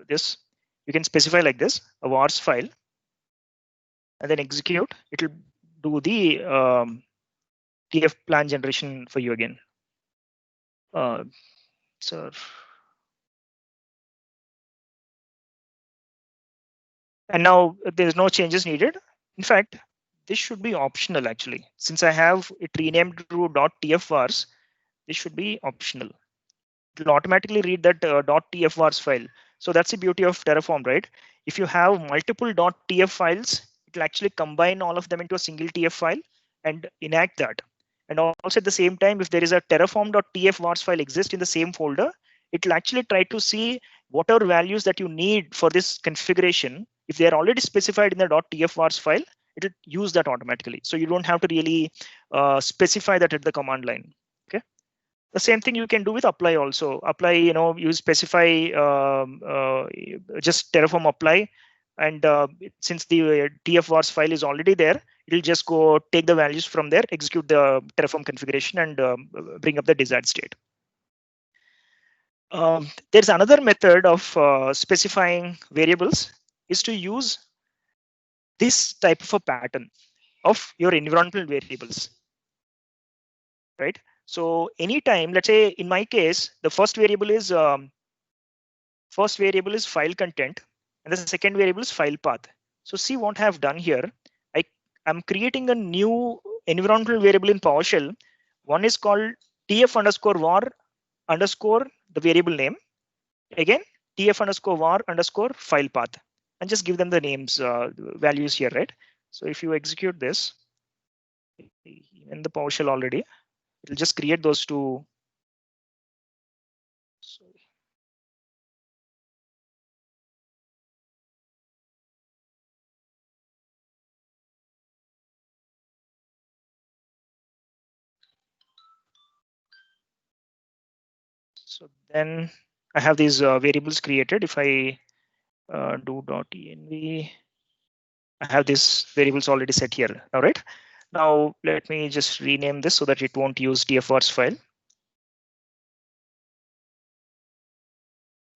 this. You can specify like this, a vars file, and then execute. It will do the TF plan generation for you again. So, and now there's no changes needed. In fact, this should be optional actually. Since I have it renamed to .tfvars, this should be optional. It will automatically read that .tfvars file. So that's the beauty of Terraform, right? If you have multiple .tf files, it will actually combine all of them into a single TF file and enact that. And also at the same time, if there is a terraform.tfvars file exists in the same folder, it will actually try to see what are values that you need for this configuration. If they are already specified in the .tfvars file, it will use that automatically. So you don't have to really specify that at the command line. Okay. The same thing you can do with apply also. Apply, you specify just Terraform apply. And since the TFVars file is already there, it'll just go take the values from there, execute the Terraform configuration, and bring up the desired state. There's another method of specifying variables is to use this type of a pattern of your environmental variables, right? So anytime, let's say in my case, the first variable is file content, and the second variable is file path. So see what I have done here. I'm creating a new environmental variable in PowerShell. One is called tf_var_ the variable name. Again, tf_var_ file path, and just give them the names, values here, right? So if you execute this in the PowerShell already, it'll just create those two. So then I have these variables created. If I do .env, I have these variables already set here. All right. Now let me just rename this so that it won't use tfvars file.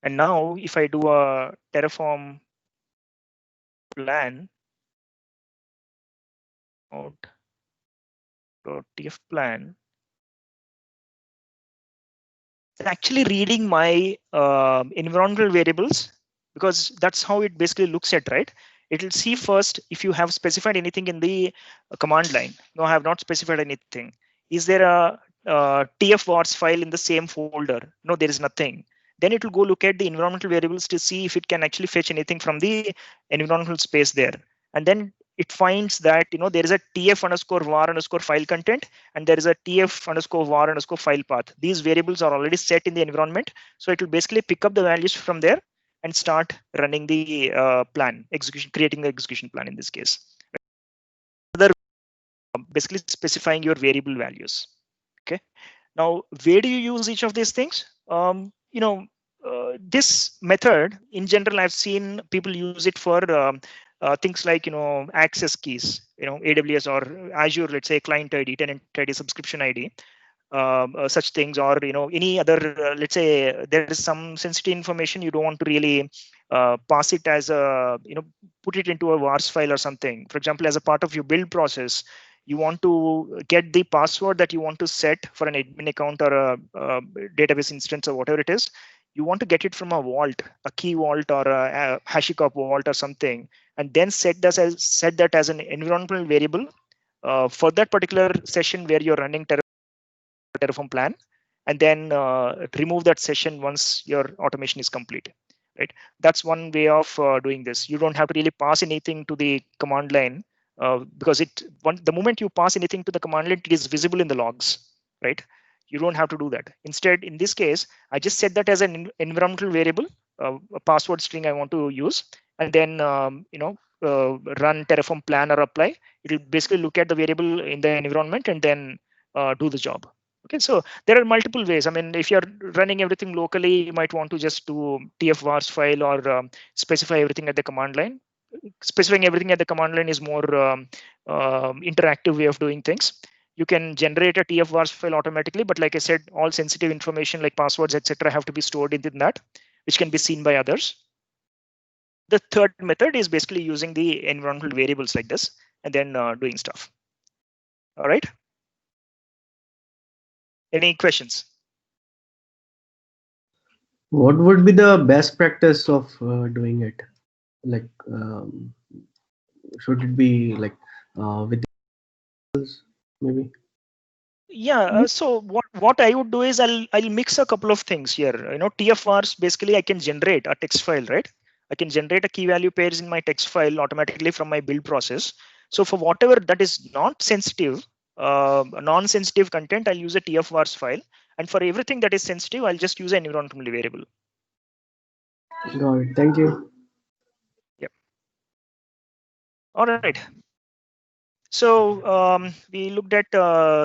And now if I do a Terraform plan .tf plan, it's actually reading my environmental variables, because that's how it basically looks at, right? It'll see first if you have specified anything in the command line. No, I have not specified anything. Is there a tfvars file in the same folder? No, there is nothing. Then it will go look at the environmental variables to see if it can actually fetch anything from the environmental space there. And then it finds that there is a tf_var_ file content, and there is a tf_var_ file path. These variables are already set in the environment, so it will basically pick up the values from there and start running the plan execution, creating the execution plan in this case. Other basically specifying your variable values. Okay. Now, where do you use each of these things? This method in general, I've seen people use it for things like access keys, AWS or Azure, let's say client ID, tenant ID, subscription ID, such things, or any other. Let's say there is some sensitive information you don't want to really pass it as a put it into a vars file or something. For example, as a part of your build process, you want to get the password that you want to set for an admin account or a database instance or whatever it is. You want to get it from a vault, a key vault or a Hashicorp vault or something, and then set that as an environmental variable for that particular session where you're running Terraform. Terraform plan, and then remove that session once your automation is complete. Right? That's one way of doing this. You don't have to really pass anything to the command line because the moment you pass anything to the command line, it is visible in the logs. Right? You don't have to do that. Instead, in this case, I just set that as an environmental variable, a password string I want to use, and then run Terraform Plan or Apply. It will basically look at the variable in the environment and then do the job. Okay, so there are multiple ways. I mean, if you're running everything locally, you might want to just do tf-vars file or specify everything at the command line. Specifying everything at the command line is more interactive way of doing things. You can generate a tf-vars file automatically, but like I said, all sensitive information like passwords, etc., have to be stored in that, which can be seen by others. The third method is basically using the environmental variables like this and then doing stuff. All right. Any questions? What would be the best practice of doing it? Like, should it be like with maybe? Yeah. So what I would do is I'll mix a couple of things here. TF-vars basically I can generate a text file, right? I can generate a key value pairs in my text file automatically from my build process. So for whatever that is not sensitive, non-sensitive content, I'll use a tf-vars file. And for everything that is sensitive, I'll just use an environmental variable. Got it. Thank you. Yep. All right. So we looked at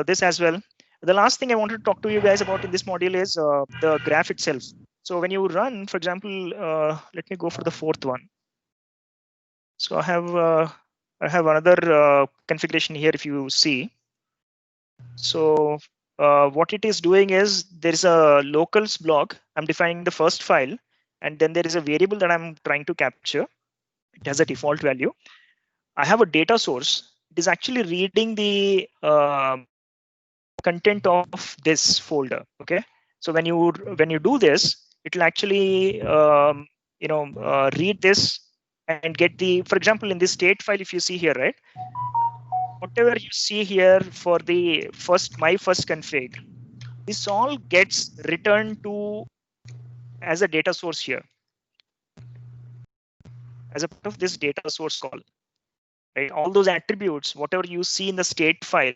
this as well. The last thing I wanted to talk to you guys about in this module is the graph itself. So when you run, for example, let me go for the fourth one. So I have another configuration here if you see. So what it is doing is there's a locals block. I'm defining the first file, and then there is a variable that I'm trying to capture. It has a default value. I have a data source. It is actually reading the content of this folder. Okay. So when you do this, it will actually read this and get the, for example, in this state file, if you see here, right? Whatever you see here for the my first config, this all gets returned to as a data source here, as a part of this data source call. Right? All those attributes, whatever you see in the state file,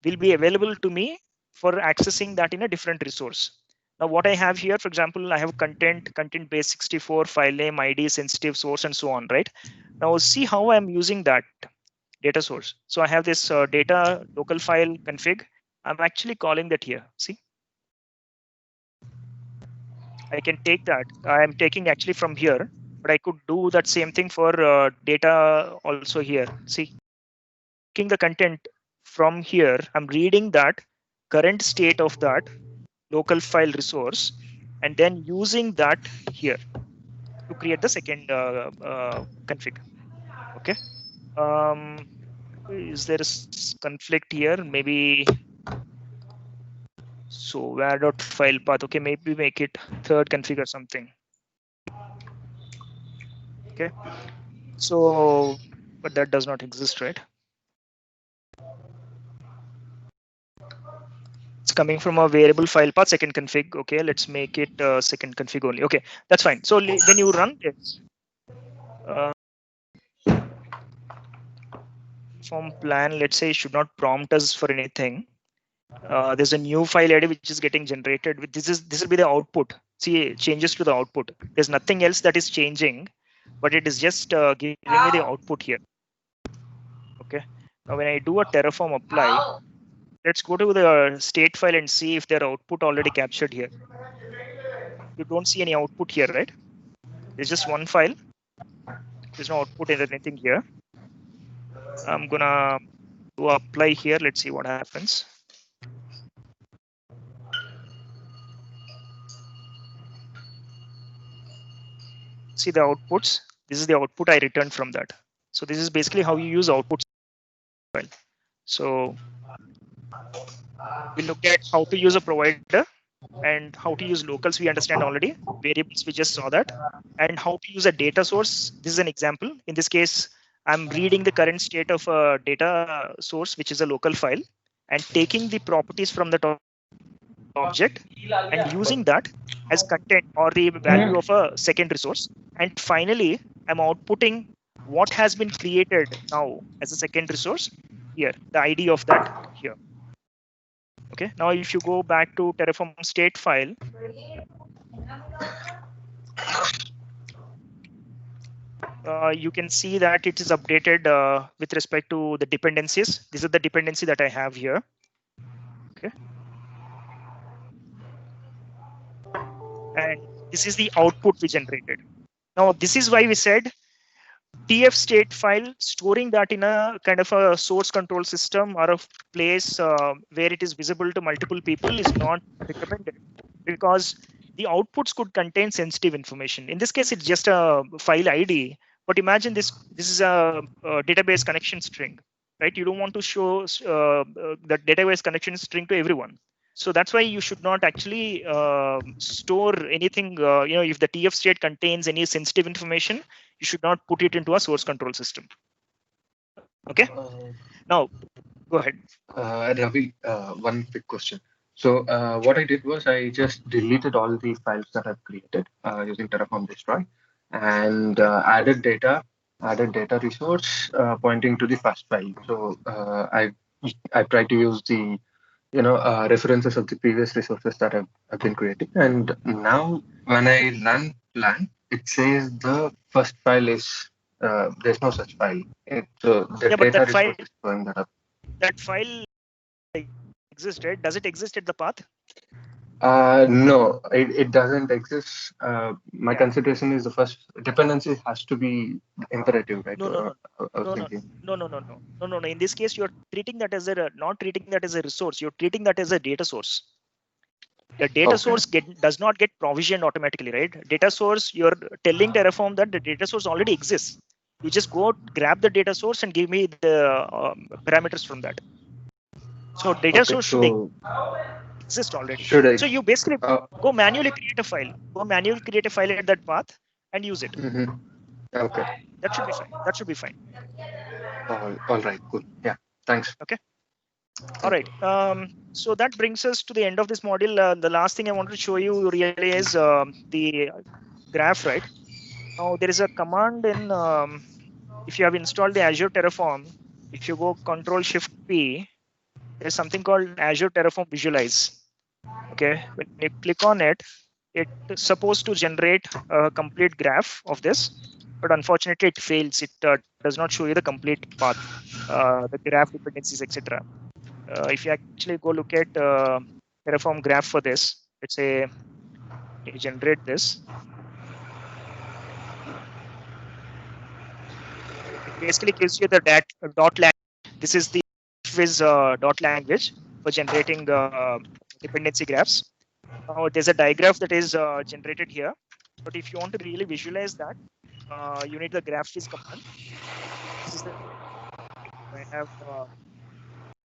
will be available to me for accessing that in a different resource. Now, what I have here, for example, I have content base 64, file name, ID, sensitive source, and so on. Right? Now, see how I'm using that data source. So I have this data local file config. I'm actually calling that here. See, I can take that. I'm taking actually from here, but I could do that same thing for data also here. See, taking the content from here, I'm reading that current state of that local file resource, and then using that here to create the second config. Okay. Is there a conflict here? Maybe. So where.file path. Okay, maybe make it third config or something. Okay. So, but that does not exist, right? It's coming from a variable file path second config. Okay, let's make it second config only. Okay, that's fine. So when you run this, from plan, let's say, should not prompt us for anything. There's a new file ID which is getting generated. This will be the output. See, changes to the output. There's nothing else that is changing, but it is just giving me the output here. Okay. Now when I do a Terraform apply, let's go to the state file and see if their output already captured here. You don't see any output here, right? There's just one file. There's no output in anything here. I'm gonna do apply here. Let's see what happens. See the outputs. This is the output I returned from that. So this is basically how you use outputs file. So we looked at how to use a provider and how to use locals. We understand already. Variables, we just saw that. And how to use a data source. This is an example. In this case, I'm reading the current state of a data source, which is a local file, and taking the properties from the top object and using that as content or the value of a second resource. And finally, I'm outputting what has been created now as a second resource here, the ID of that here. Okay, now if you go back to Terraform state file, you can see that it is updated with respect to the dependencies. This is the dependency that I have here. Okay. And this is the output we generated. Now, this is why we said TF state file, storing that in a kind of a source control system or a place where it is visible to multiple people is not recommended, because the outputs could contain sensitive information. In this case, it's just a file ID. But imagine this is a database connection string, right? You don't want to show that database connection string to everyone. So that's why you should not actually store anything. If the TF state contains any sensitive information, you should not put it into a source control system. Okay. Now, go ahead. Ravi, one quick question. So what I did was I just deleted all the files that I've created using Terraform Destroy, and added data resource pointing to the first file. So I tried to use the references of the previous resources that I've been creating, and now when I run plan, it says the first file is there's no such file. So the data resource is showing that up. That file existed. Does it exist at the path? No, it doesn't exist. My consideration is the first dependency has to be imperative, right? No. In this case, you're treating that as not treating that as a resource. You're treating that as a data source. The data source does not get provisioned automatically, right? Data source, you're telling Terraform that the data source already exists. You just go grab the data source and give me the parameters from that. So data source should exist already. So you basically go manually create a file. Go manually create a file at that path and use it. Okay. That should be fine. That should be fine. All right. Cool. Yeah. Thanks. Okay. All right. So that brings us to the end of this module. The last thing I wanted to show you really is the graph, right? Now there is a command in if you have installed the Azure Terraform, if you go Control-Shift-P, there's something called Azure Terraform Visualize. Okay, when you click on it, it's supposed to generate a complete graph of this, but unfortunately it fails. It does not show you the complete path, the graph dependencies, etc. If you actually go look at Terraform graph for this, let's say you generate this. It basically gives you the dot language. This is the dot language for generating dependency graphs. Now there's a diagram that is generated here, but if you want to really visualize that, you need the graph.viz command. This is the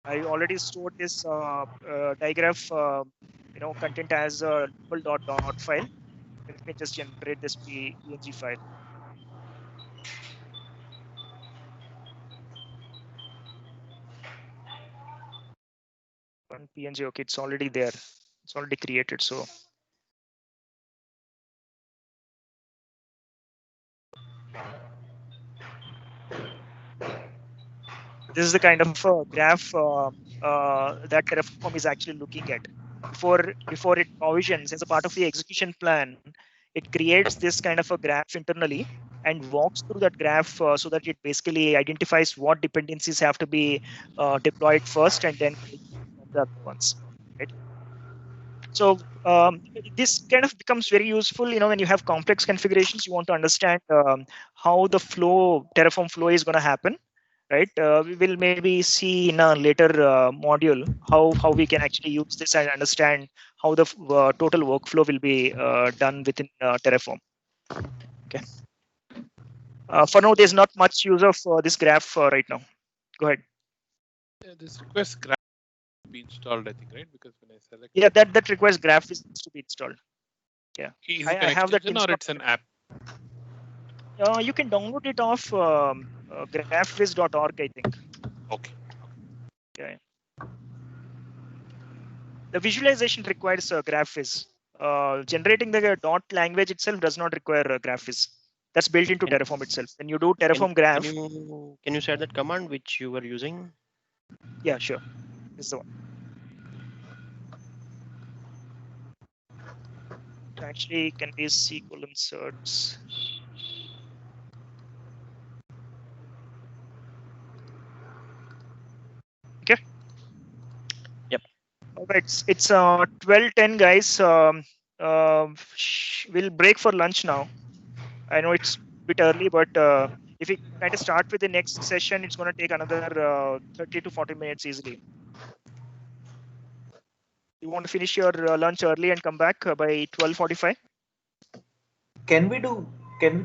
I already stored this diagram content as a local.dot file. Let me just generate this PNG file. PNG, okay, it's already there. It's already created. So this is the kind of graph that Terraform is actually looking at. Before it provisions as a part of the execution plan, it creates this kind of a graph internally and walks through that graph so that it basically identifies what dependencies have to be deployed first and then the other ones. Right? So this kind of becomes very useful, when you have complex configurations, you want to understand how the Terraform flow is going to happen. Right, we will maybe see in a later module how we can actually use this and understand how the total workflow will be done within Terraform. Okay. For now, there's not much use of this graph right now. Go ahead. This request graph to be installed, I think, right? Because when I select, that request graph is to be installed. Yeah, is it I have that or it's an app. You can download it off graphviz.org, I think. Okay. Yeah. The visualization requires GraphViz. Generating the dot language itself does not require GraphViz. That's built into Terraform itself. When you do Terraform Graph. Can you share that command which you were using? Yeah, sure. This is the one. Actually, can be SQL inserts. Okay. Yep. All right. It's 12:10, guys. We'll break for lunch now. I know it's a bit early, but if we kind of start with the next session, it's going to take another 30 to 40 minutes easily. You want to finish your lunch early and come back by 12:45? Can we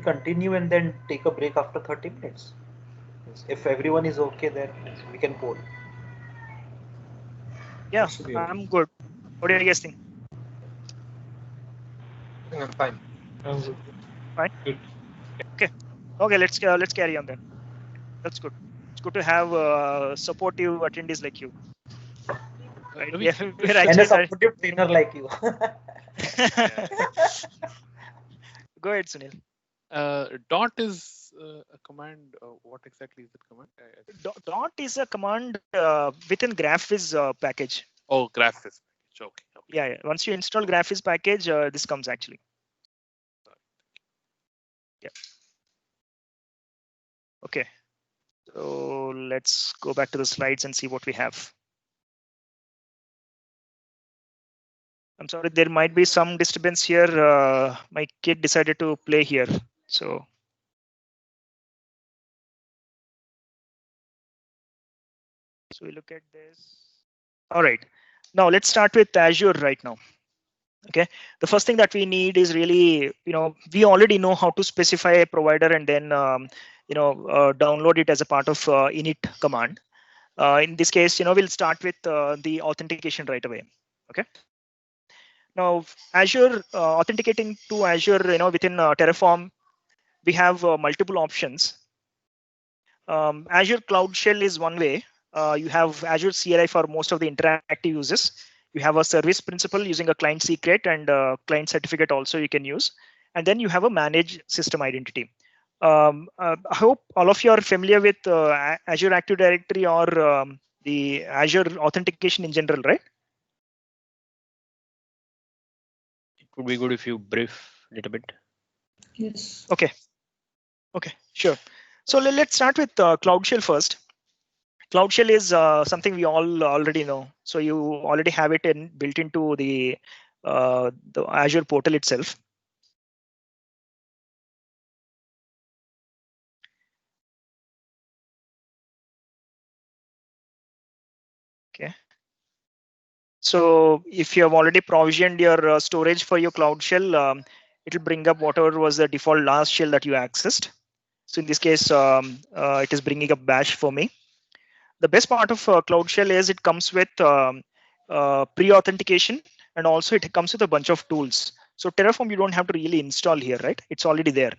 continue and then take a break after 30 minutes? If everyone is okay, then we can poll. Yeah, I'm good. What do you guys think? I'm fine. Fine. Okay. Okay. Let's carry on then. That's good. It's good to have supportive attendees like you. Right. Ravi, Yeah, And a supportive trainer like you. Go ahead, Sunil. Dot is a command. What exactly is that command? Dot is a command within GraphViz package. Oh, GraphViz package. Okay. Yeah. Once you install GraphViz package, this comes actually. Yeah. Okay. So let's go back to the slides and see what we have. I'm sorry, there might be some disturbance here. My kid decided to play here, so. So we look at this. All right, now let's start with Azure right now. Okay, the first thing that we need is really, we already know how to specify a provider and then, download it as a part of init command. In this case, we'll start with the authentication right away. Okay. Now, Azure authenticating to Azure, within Terraform, we have multiple options. Azure Cloud Shell is one way. You have Azure CLI for most of the interactive uses. You have a service principal using a client secret and client certificate also you can use. And then you have a managed system identity. I hope all of you are familiar with Azure Active Directory or the Azure authentication in general, right? It would be good if you brief a little bit. Yes. Okay. Okay, sure. So let's start with Cloud Shell first. Cloud Shell is something we all already know. So you already have it built into the Azure portal itself. Okay. So if you have already provisioned your storage for your Cloud Shell, it will bring up whatever was the default last shell that you accessed. So in this case, it is bringing up Bash for me. The best part of Cloud Shell is it comes with pre-authentication, and also it comes with a bunch of tools. So Terraform, you don't have to really install here, right? It's already there.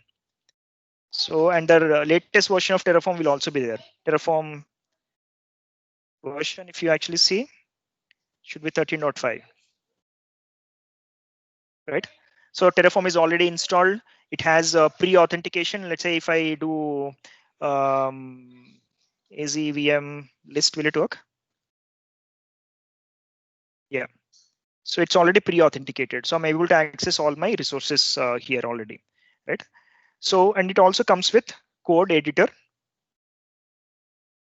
So, and the latest version of Terraform will also be there. Terraform version, if you actually see, should be 13.5. Right? So Terraform is already installed. It has pre-authentication. Let's say if I do AZVM list, will it work? Yeah. So it's already pre-authenticated. So I'm able to access all my resources here already, right? So, and it also comes with code editor.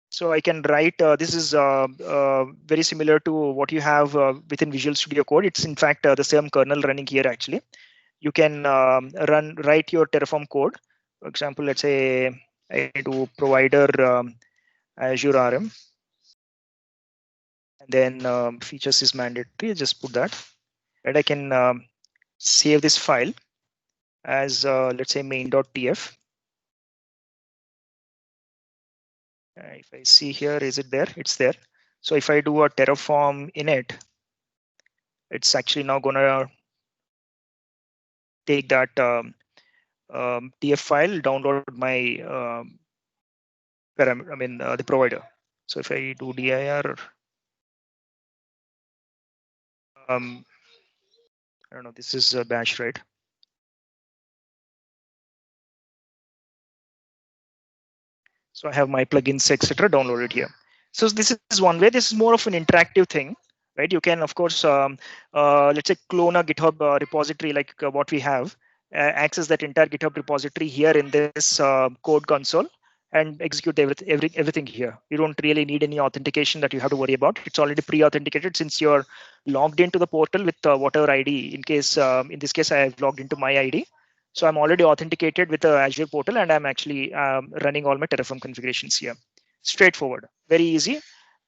So I can write, this is very similar to what you have within Visual Studio Code. It's in fact the same kernel running here actually. You can write your Terraform code. For example, let's say I do provider Azure RM. And then features is mandatory, just put that. And I can save this file as let's say main.tf. If I see here, is it there? It's there. So if I do a Terraform init, it's actually now gonna take that TF file, download my the provider. So if I do dir I don't know, this is a bash, right? So I have my plugins, etc. downloaded here. So this is one way. This is more of an interactive thing, right? You can, of course, let's say clone a GitHub repository like what we have, access that entire GitHub repository here in this code console and execute everything here. You don't really need any authentication that you have to worry about. It's already pre-authenticated since you're logged into the portal with whatever ID. In this case, I have logged into my ID. So I'm already authenticated with the Azure portal, and I'm actually running all my Terraform configurations here. Straightforward, very easy,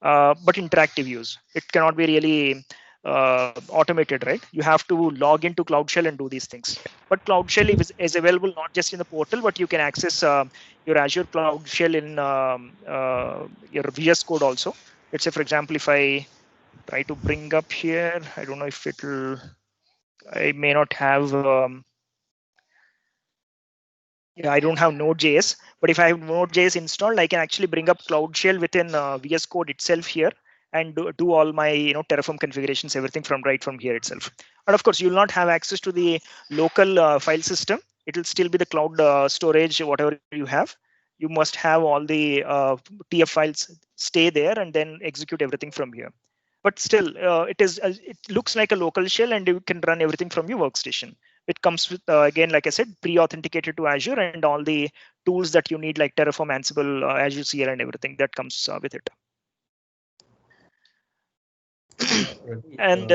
but interactive use. It cannot be really automated, right? You have to log into Cloud Shell and do these things. But Cloud Shell is available not just in the portal, but you can access your Azure Cloud Shell in your VS Code also. Let's say, for example, if I try to bring up here, I don't know if it'll, I may not have, yeah, I don't have Node.js, but if I have Node.js installed, I can actually bring up Cloud Shell within VS Code itself here and do all my Terraform configurations, everything from right from here itself. And of course, you'll not have access to the local file system. It'll still be the cloud storage, whatever you have. You must have all the TF files stay there and then execute everything from here. But still, it looks like a local shell, and you can run everything from your workstation. It comes with, again, like I said, pre-authenticated to Azure and all the tools that you need, like Terraform, Ansible, Azure CL, and everything that comes with it. And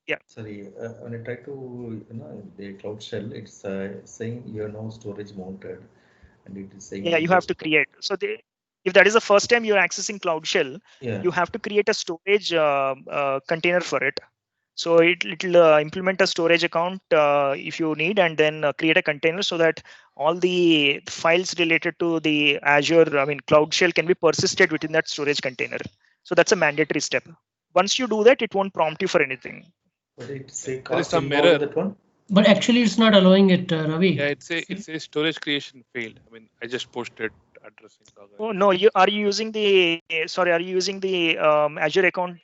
yeah. Sorry, when I try to, the Cloud Shell, it's saying you are now storage mounted, and it is saying. Yeah, you have to create. So if that is the first time you're accessing Cloud Shell, you have to create a storage container for it. So it'll implement a storage account if you need, and then create a container so that all the files related to the Azure, Cloud Shell can be persisted within that storage container. So that's a mandatory step. Once you do that, it won't prompt you for anything. But there is some error. That one? But actually, it's not allowing it, Ravi. Yeah, it's a storage creation failed. I just posted addressing. Oh no, are you using the Azure account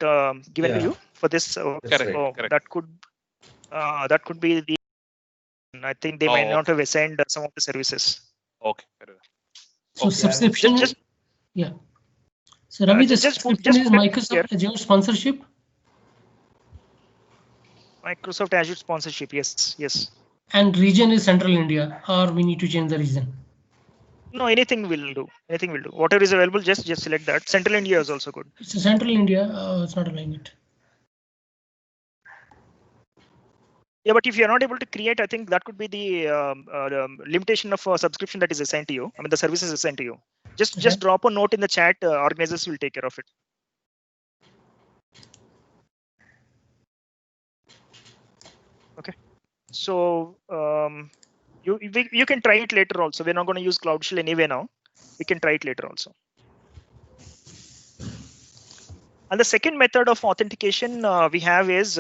given to you for this? Correct. That could be the. I think they might not have assigned some of the services. Okay, fair enough. So subscription. Yeah. So Ravi, the subscription is Microsoft Azure sponsorship. Microsoft Azure sponsorship, yes. And region is Central India, or we need to change the region? No, anything will do. Whatever is available, just select that. Central India is also good. So Central India, it's not allowing it. Yeah, but if you're not able to create, I think that could be the limitation of a subscription that is assigned to you. The service is assigned to you. Just drop a note in the chat. Organizers will take care of it. Okay. So you can try it later also. We're not going to use Cloud Shell anyway now. We can try it later also. And the second method of authentication we have is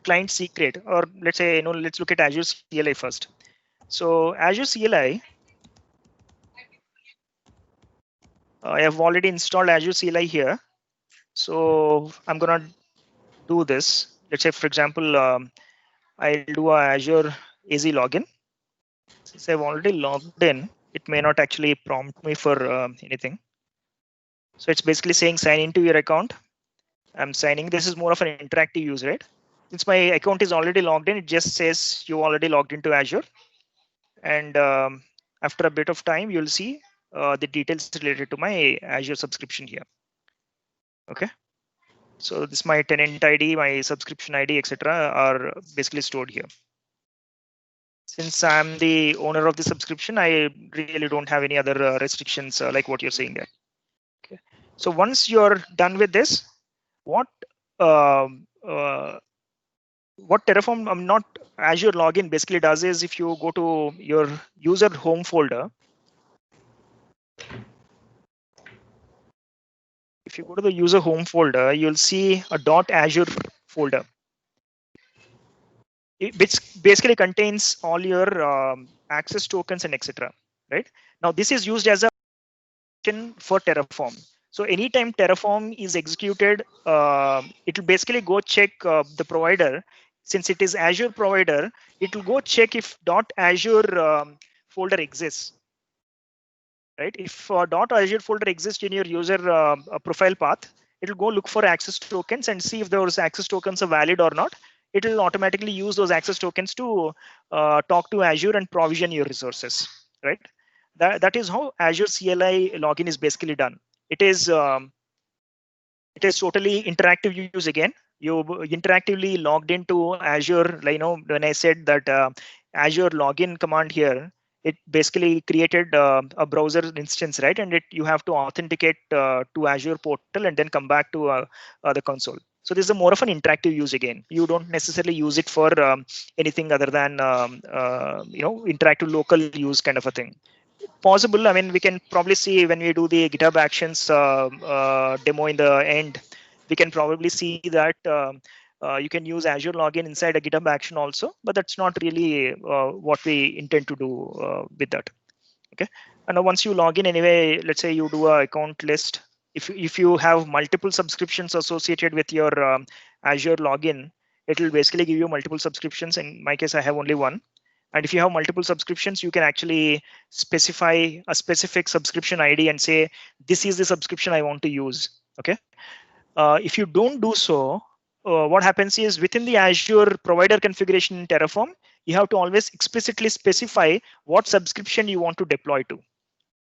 client secret, or let's say, let's look at Azure CLI first. So Azure CLI, I have already installed Azure CLI here. So I'm going to do this. Let's say, for example, I'll do a Azure AZ login. Since I've already logged in, it may not actually prompt me for anything. So it's basically saying sign into your account. I'm signing. This is more of an interactive use, right? Since my account is already logged in, it just says you already logged into Azure. And after a bit of time, you'll see the details related to my Azure subscription here. Okay. So this my tenant ID, my subscription ID, etc. are basically stored here. Since I'm the owner of the subscription, I really don't have any other restrictions like what you're saying there. Okay. So once you're done with this, what Terraform, not Azure login basically does is, if you go to your user home folder, if you go to the user home folder, you'll see a .azure folder, which basically contains all your access tokens and etc. Right now, this is used as a for Terraform. So anytime Terraform is executed, it will basically go check the provider. Since it is Azure provider, it will go check if .azure folder exists. Right? If .azure folder exists in your user profile path, it will go look for access tokens and see if those access tokens are valid or not. It will automatically use those access tokens to talk to Azure and provision your resources. Right? That is how Azure CLI login is basically done. It is totally interactive use again. You interactively logged into Azure. When I said that Azure login command here, it basically created a browser instance, right? And you have to authenticate to Azure portal and then come back to the console. So this is more of an interactive use again. You don't necessarily use it for anything other than interactive local use kind of a thing. Possible. I mean, we can probably see when we do the GitHub Actions demo in the end, we can probably see that you can use Azure login inside a GitHub action also, but that's not really what we intend to do with that. Okay. And once you log in anyway, let's say you do a account list. If you have multiple subscriptions associated with your Azure login, it will basically give you multiple subscriptions. In my case, I have only one. And if you have multiple subscriptions, you can actually specify a specific subscription ID and say, this is the subscription I want to use. Okay. If you don't do so, what happens is within the Azure provider configuration in Terraform, you have to always explicitly specify what subscription you want to deploy to.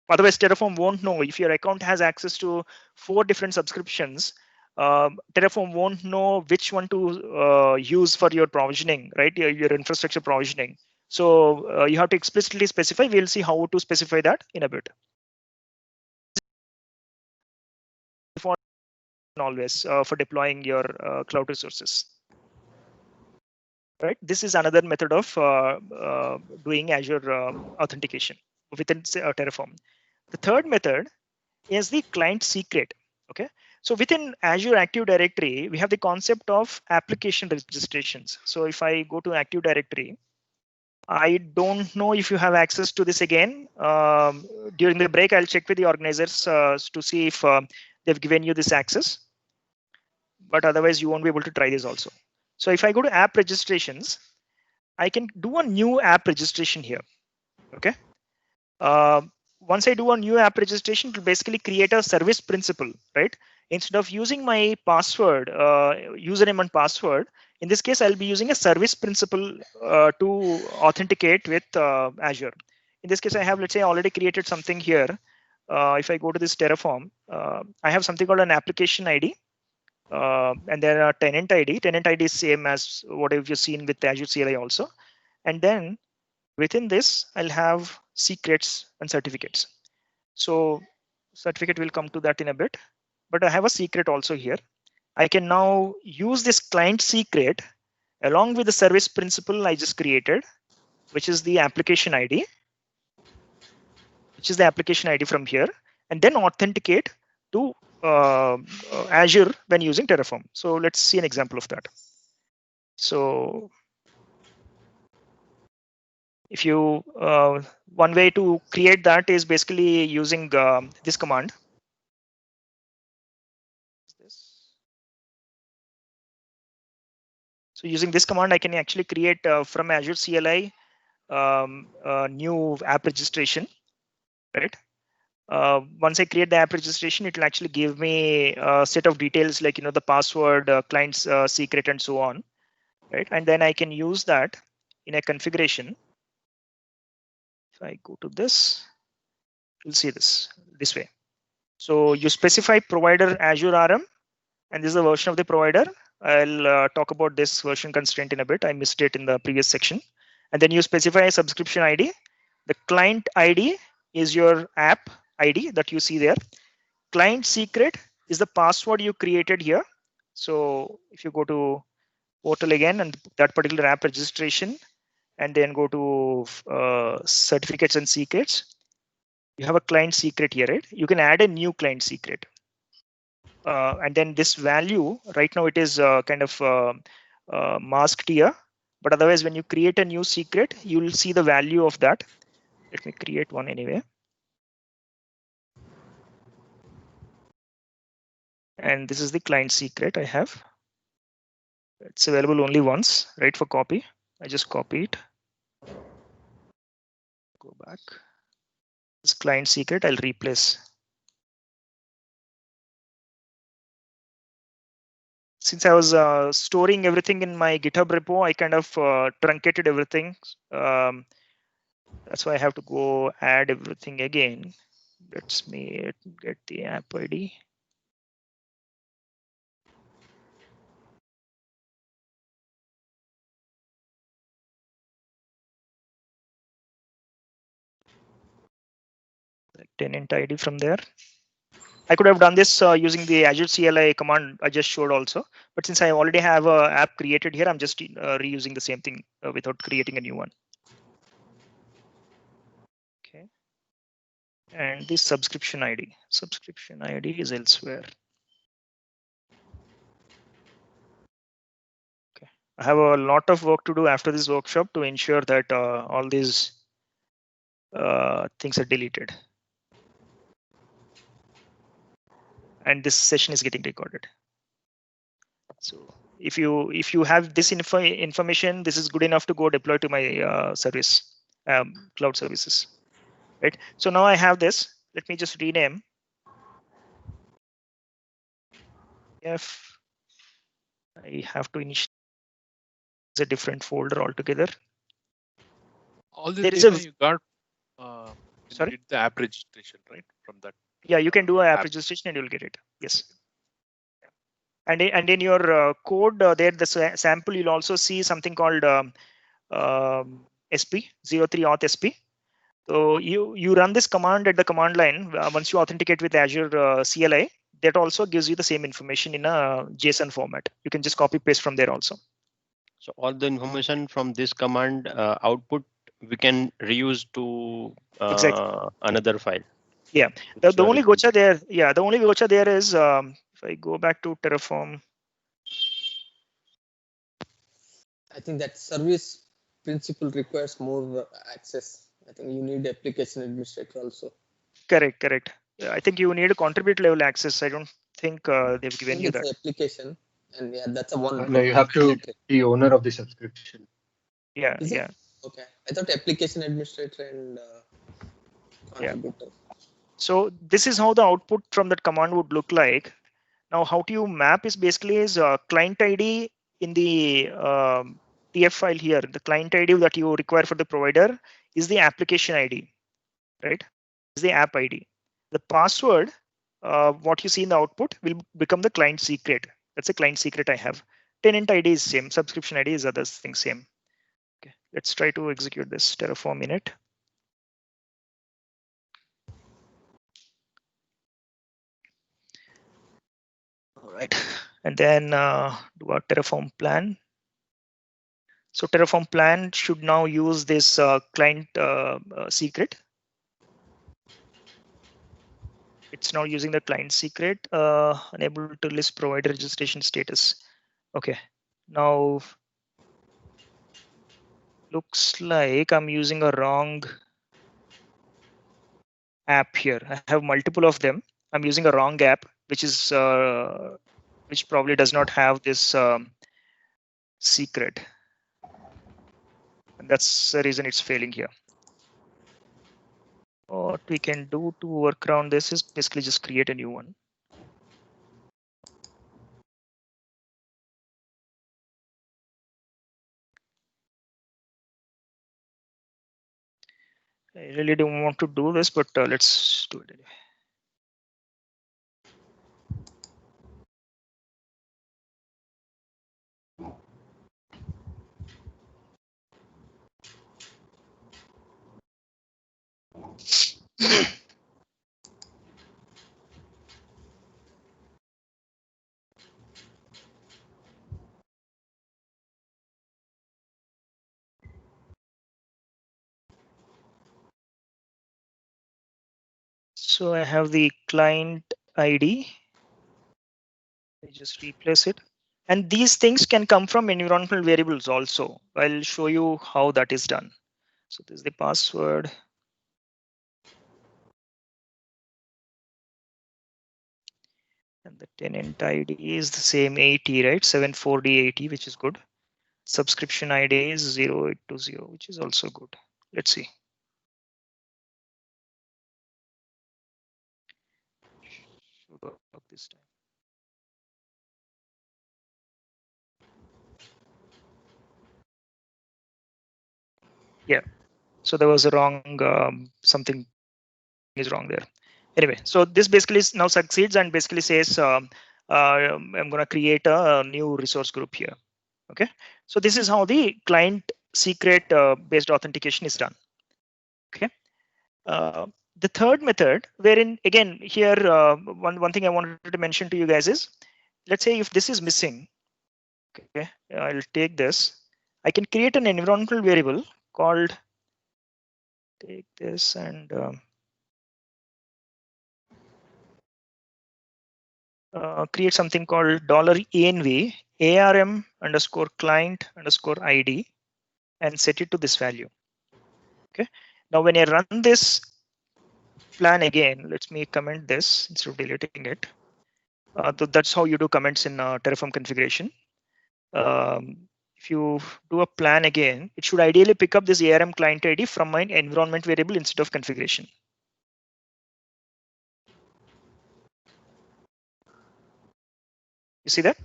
Otherwise, Terraform won't know. If your account has access to 4 different subscriptions, Terraform won't know which one to use for your provisioning, right? Your infrastructure provisioning. So you have to explicitly specify. We'll see how to specify that in a bit. Always for deploying your cloud resources. Right. This is another method of doing Azure authentication within Terraform. The third method is the client secret. Okay. So within Azure Active Directory, we have the concept of application registrations. So if I go to Active Directory, I don't know if you have access to this again. During the break, I'll check with the organizers to see if they've given you this access. But otherwise, you won't be able to try this also. So if I go to app registrations, I can do a new app registration here. Okay. Once I do a new app registration, it will basically create a service principal, right? Instead of using my password, username and password, in this case, I'll be using a service principal to authenticate with Azure. In this case, I have, let's say, already created something here. If I go to this Terraform, I have something called an application ID. And there are tenant ID. Tenant ID is same as what you've seen with Azure CLI also. And then within this, I'll have secrets and certificates. So certificate will come to that in a bit, but I have a secret also here. I can now use this client secret along with the service principal I just created, which is the application ID, from here, and then authenticate to Azure when using Terraform. So let's see an example of that. So if you one way to create that is basically using this command. So using this command, I can actually create from Azure CLI a new app registration, right? Once I create the app registration, it will actually give me a set of details like the password, client's secret, and so on, right? And then I can use that in a configuration. If I go to this, you'll see this way. So you specify provider Azure RM, and this is the version of the provider. I'll talk about this version constraint in a bit. I missed it in the previous section. And then you specify a subscription ID. The client ID is your app ID that you see there. Client secret is the password you created here. So if you go to portal again and that particular app registration, and then go to certificates and secrets, you have a client secret here, right? You can add a new client secret. And then this value, right now it is kind of masked here. But otherwise, when you create a new secret, you will see the value of that. Let me create one anyway. And this is the client secret I have. It's available only once, right? For copy, I just copy it. Go back. This client secret I'll replace. Since I was storing everything in my GitHub repo, I kind of truncated everything. That's why I have to go add everything again. Let's me get the app ID. The tenant ID from there. I could have done this using the Azure CLI command I just showed also, but since I already have an app created here, I'm just reusing the same thing without creating a new one. Okay. And this subscription ID is elsewhere. Okay. I have a lot of work to do after this workshop to ensure that all these things are deleted. And this session is getting recorded. So if you have this information, this is good enough to go deploy to my service, cloud services, right? So now I have this. Let me just rename. If I have to initialize a different folder altogether. All this there is data a you got sorry, you did the app registration, right? From that. Yeah, you can do an app registration and you'll get it. Yes. And in your code there, the sample, you'll also see something called SP 03 auth SP. So you run this command at the command line once you authenticate with Azure CLI. That also gives you the same information in a JSON format. You can just copy paste from there also. So all the information from this command output we can reuse to Exactly. another file. Yeah, the only gotcha there. Yeah, the only gotcha there is if I go back to Terraform. I think that service principle requires more access. I think you need application administrator also. Correct. Yeah, I think you need a contribute level access. I don't think they've given you that. Application, and yeah, that's a one. No, you have to be owner of the subscription. Yeah, Is yeah. it? Okay, I thought application administrator and contributor. Yeah. So this is how the output from that command would look like. Now, how do you map is basically is client ID in the TF file here. The client ID that you require for the provider is the application ID, right? Is the app ID. The password, what you see in the output, will become the client secret. That's a client secret I have. Tenant ID is same. Subscription ID is other things same. Okay, let's try to execute this Terraform init. All right, and then do a Terraform plan. So Terraform plan should now use this client secret. It's now using the client secret, unable to list provider registration status. Okay, now looks like I'm using a wrong app here. I have multiple of them. I'm using a wrong app, which is which probably does not have this secret. And that's the reason it's failing here. What we can do to work around this is basically just create a new one. I really don't want to do this, but let's do it anyway. So I have the client ID. I just replace it. And these things can come from environmental variables also. I'll show you how that is done. So this is the password. And the tenant ID is the same 80, right? 74D80, which is good. Subscription ID is 0820, which is also good. Let's see. Should work this time. Yeah. So there was a wrong, something is wrong there. Anyway, so this basically now succeeds and basically says, I'm going to create a new resource group here. Okay. So this is how the client secret based authentication is done. Okay. The third method, wherein again here, one thing I wanted to mention to you guys is, let's say if this is missing, okay, I'll take this. I can create an environmental variable called, take this and create something called $env ARM underscore client underscore ID and set it to this value. Okay. Now when I run this plan again, let me comment this instead of deleting it. So that's how you do comments in Terraform configuration. If you do a plan again, it should ideally pick up this ARM client ID from my environment variable instead of configuration. You see that?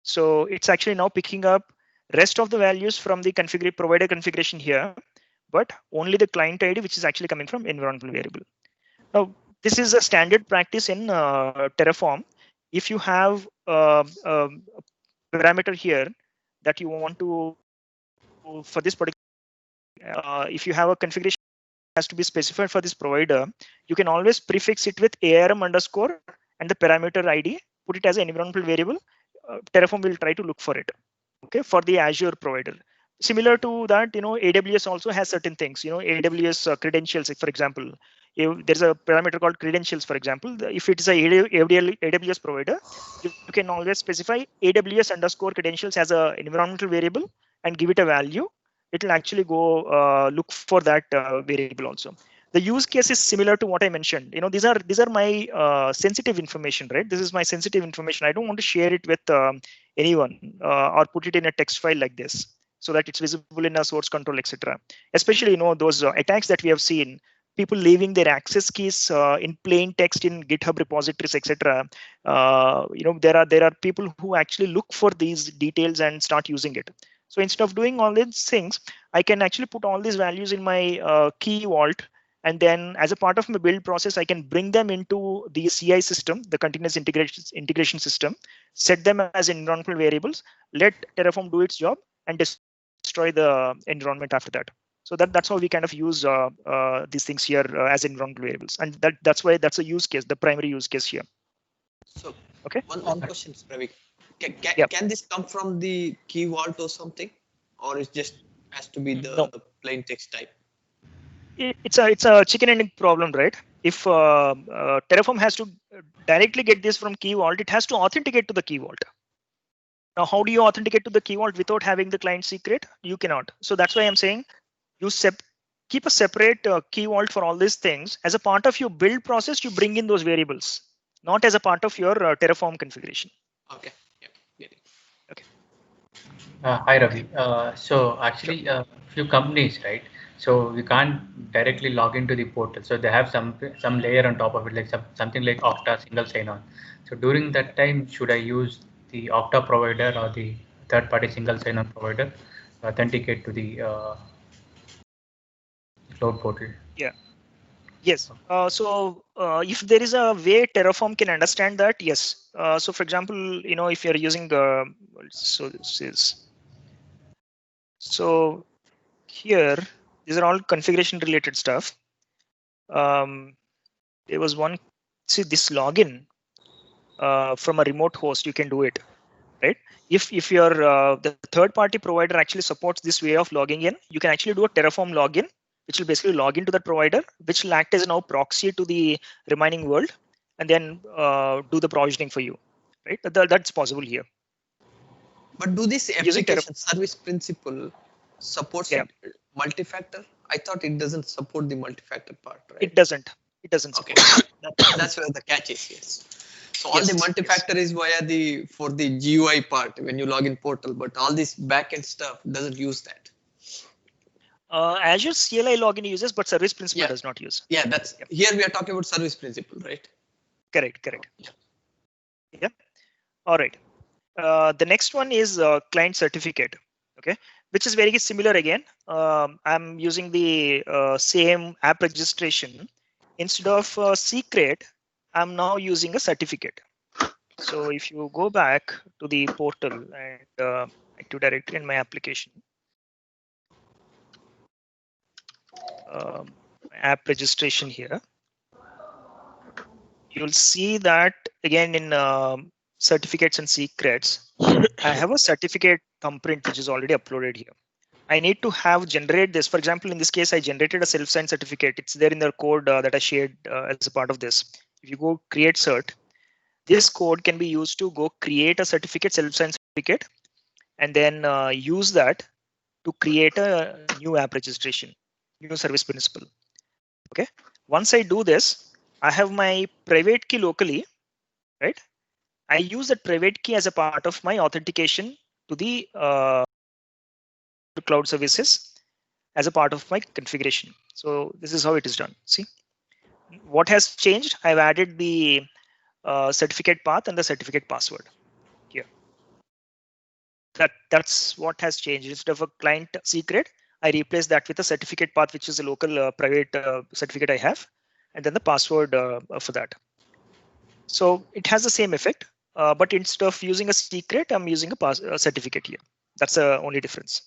So it's actually now picking up rest of the values from the provider configuration here, but only the client ID, which is actually coming from environmental variable. Now, this is a standard practice in Terraform. If you have a parameter here that you want to, for this particular, if you have a configuration has to be specified for this provider, you can always prefix it with ARM underscore and the parameter ID, put it as an environmental variable. Terraform will try to look for it. Okay, for the Azure provider. Similar to that, AWS also has certain things. AWS credentials, for example, there's a parameter called credentials, for example. If it's a AWS provider, you can always specify AWS underscore credentials as an environmental variable and give it a value. It will actually go look for that variable also. The use case is similar to what I mentioned. These are my sensitive information, right? This is my sensitive information. I don't want to share it with anyone or put it in a text file like this so that it's visible in a source control, etc. Especially, those attacks that we have seen, people leaving their access keys in plain text in GitHub repositories, etc. There are people who actually look for these details and start using it. So instead of doing all these things, I can actually put all these values in my key vault. And then as a part of my build process, I can bring them into the CI system, the continuous integration system, set them as environmental variables, let Terraform do its job and destroy the environment after that. So that's how we kind of use these things here as environmental variables. And that's why that's a use case, the primary use case here. So okay. One question, Pravik. Can this come from the key vault or something? Or it just has to be the plain text type? It's a chicken and egg problem, right? If Terraform has to directly get this from key vault, it has to authenticate to the key vault. Now, how do you authenticate to the key vault without having the client secret? You cannot. So that's why I'm saying you keep a separate key vault for all these things. As a part of your build process, you bring in those variables, not as a part of your Terraform configuration. Okay. Yeah. Get it. Okay. Hi Ravi. So actually, few companies, right? So we can't directly log into the portal. So they have some layer on top of it, like something like Okta single sign-on. So during that time, should I use the Okta provider or the third-party single sign-on provider to authenticate to the cloud portal? Yeah. Yes. So if there is a way Terraform can understand that, yes. So for example, if you're using so this is here, these are all configuration related stuff. There was one, see this login from a remote host, you can do it, right? If your the third party provider actually supports this way of logging in, you can actually do a Terraform login, which will basically log into that provider, which will act as now proxy to the remaining world, and then do the provisioning for you, right? That's possible here. But do this application service principle supports multi-factor? I thought it doesn't support the multi-factor part, right? It doesn't. It doesn't. Okay. That's where the catch is. Yes. So all the multi-factor is via for the GUI part when you log in portal, but all this backend stuff doesn't use that. Azure CLI login uses, but Service Principal does not use. Yeah, that's here we are talking about Service Principal, right? Correct. Yeah. All right. The next one is client certificate. Okay, which is very similar again. I'm using the same app registration. Instead of secret, I'm now using a certificate. So if you go back to the portal and Active Directory in my application, app registration here, you'll see that again in certificates and secrets, I have a certificate thumbprint which is already uploaded here. I need to generate this. For example, in this case, I generated a self-signed certificate. It's there in the code that I shared as a part of this. If you go create cert, this code can be used to go create a certificate, self-signed certificate, and then use that to create a new app registration, new service principal. Okay. Once I do this, I have my private key locally, right? I use that private key as a part of my authentication to the cloud services as a part of my configuration. So this is how it is done. See what has changed? I've added the certificate path and the certificate password here. That's what has changed. Instead of a client secret, I replace that with a certificate path, which is a local private certificate I have, and then the password for that. So it has the same effect, but instead of using a secret, I'm using a certificate here. That's the only difference.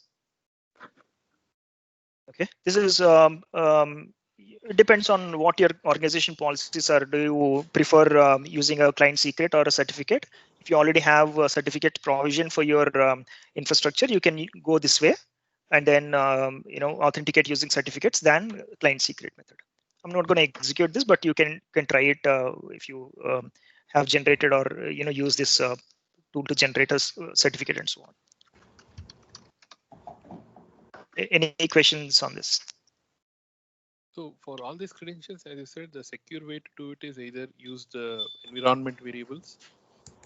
Okay, this is it depends on what your organization policies are. Do you prefer using a client secret or a certificate? If you already have a certificate provision for your infrastructure, you can go this way and then authenticate using certificates than client secret method. I'm not going to execute this, but you can try it if you have generated or use this tool to generate a certificate and so on. Any questions on this? So for all these credentials, as you said, the secure way to do it is either use the environment variables,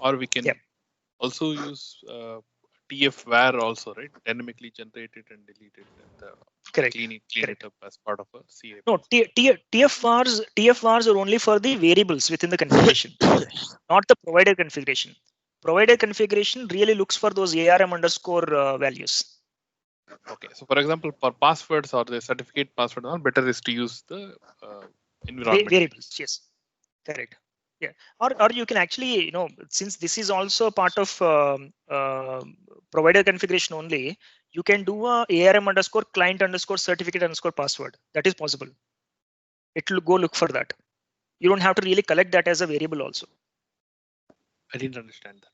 or we can also use TF-var also, right? Dynamically generate it and delete it, and clean it up as part of a CA. No, TF-vars are only for the variables within the configuration, not the provider configuration. Provider configuration really looks for those ARM_ values. Okay, so for example, for passwords or the certificate password, better is to use the environment variables. Yes, correct. Yeah, or you can actually, since this is also part of provider configuration only, you can do a ARM_client_certificate_password. That is possible. It will go look for that. You don't have to really collect that as a variable also. I didn't understand that.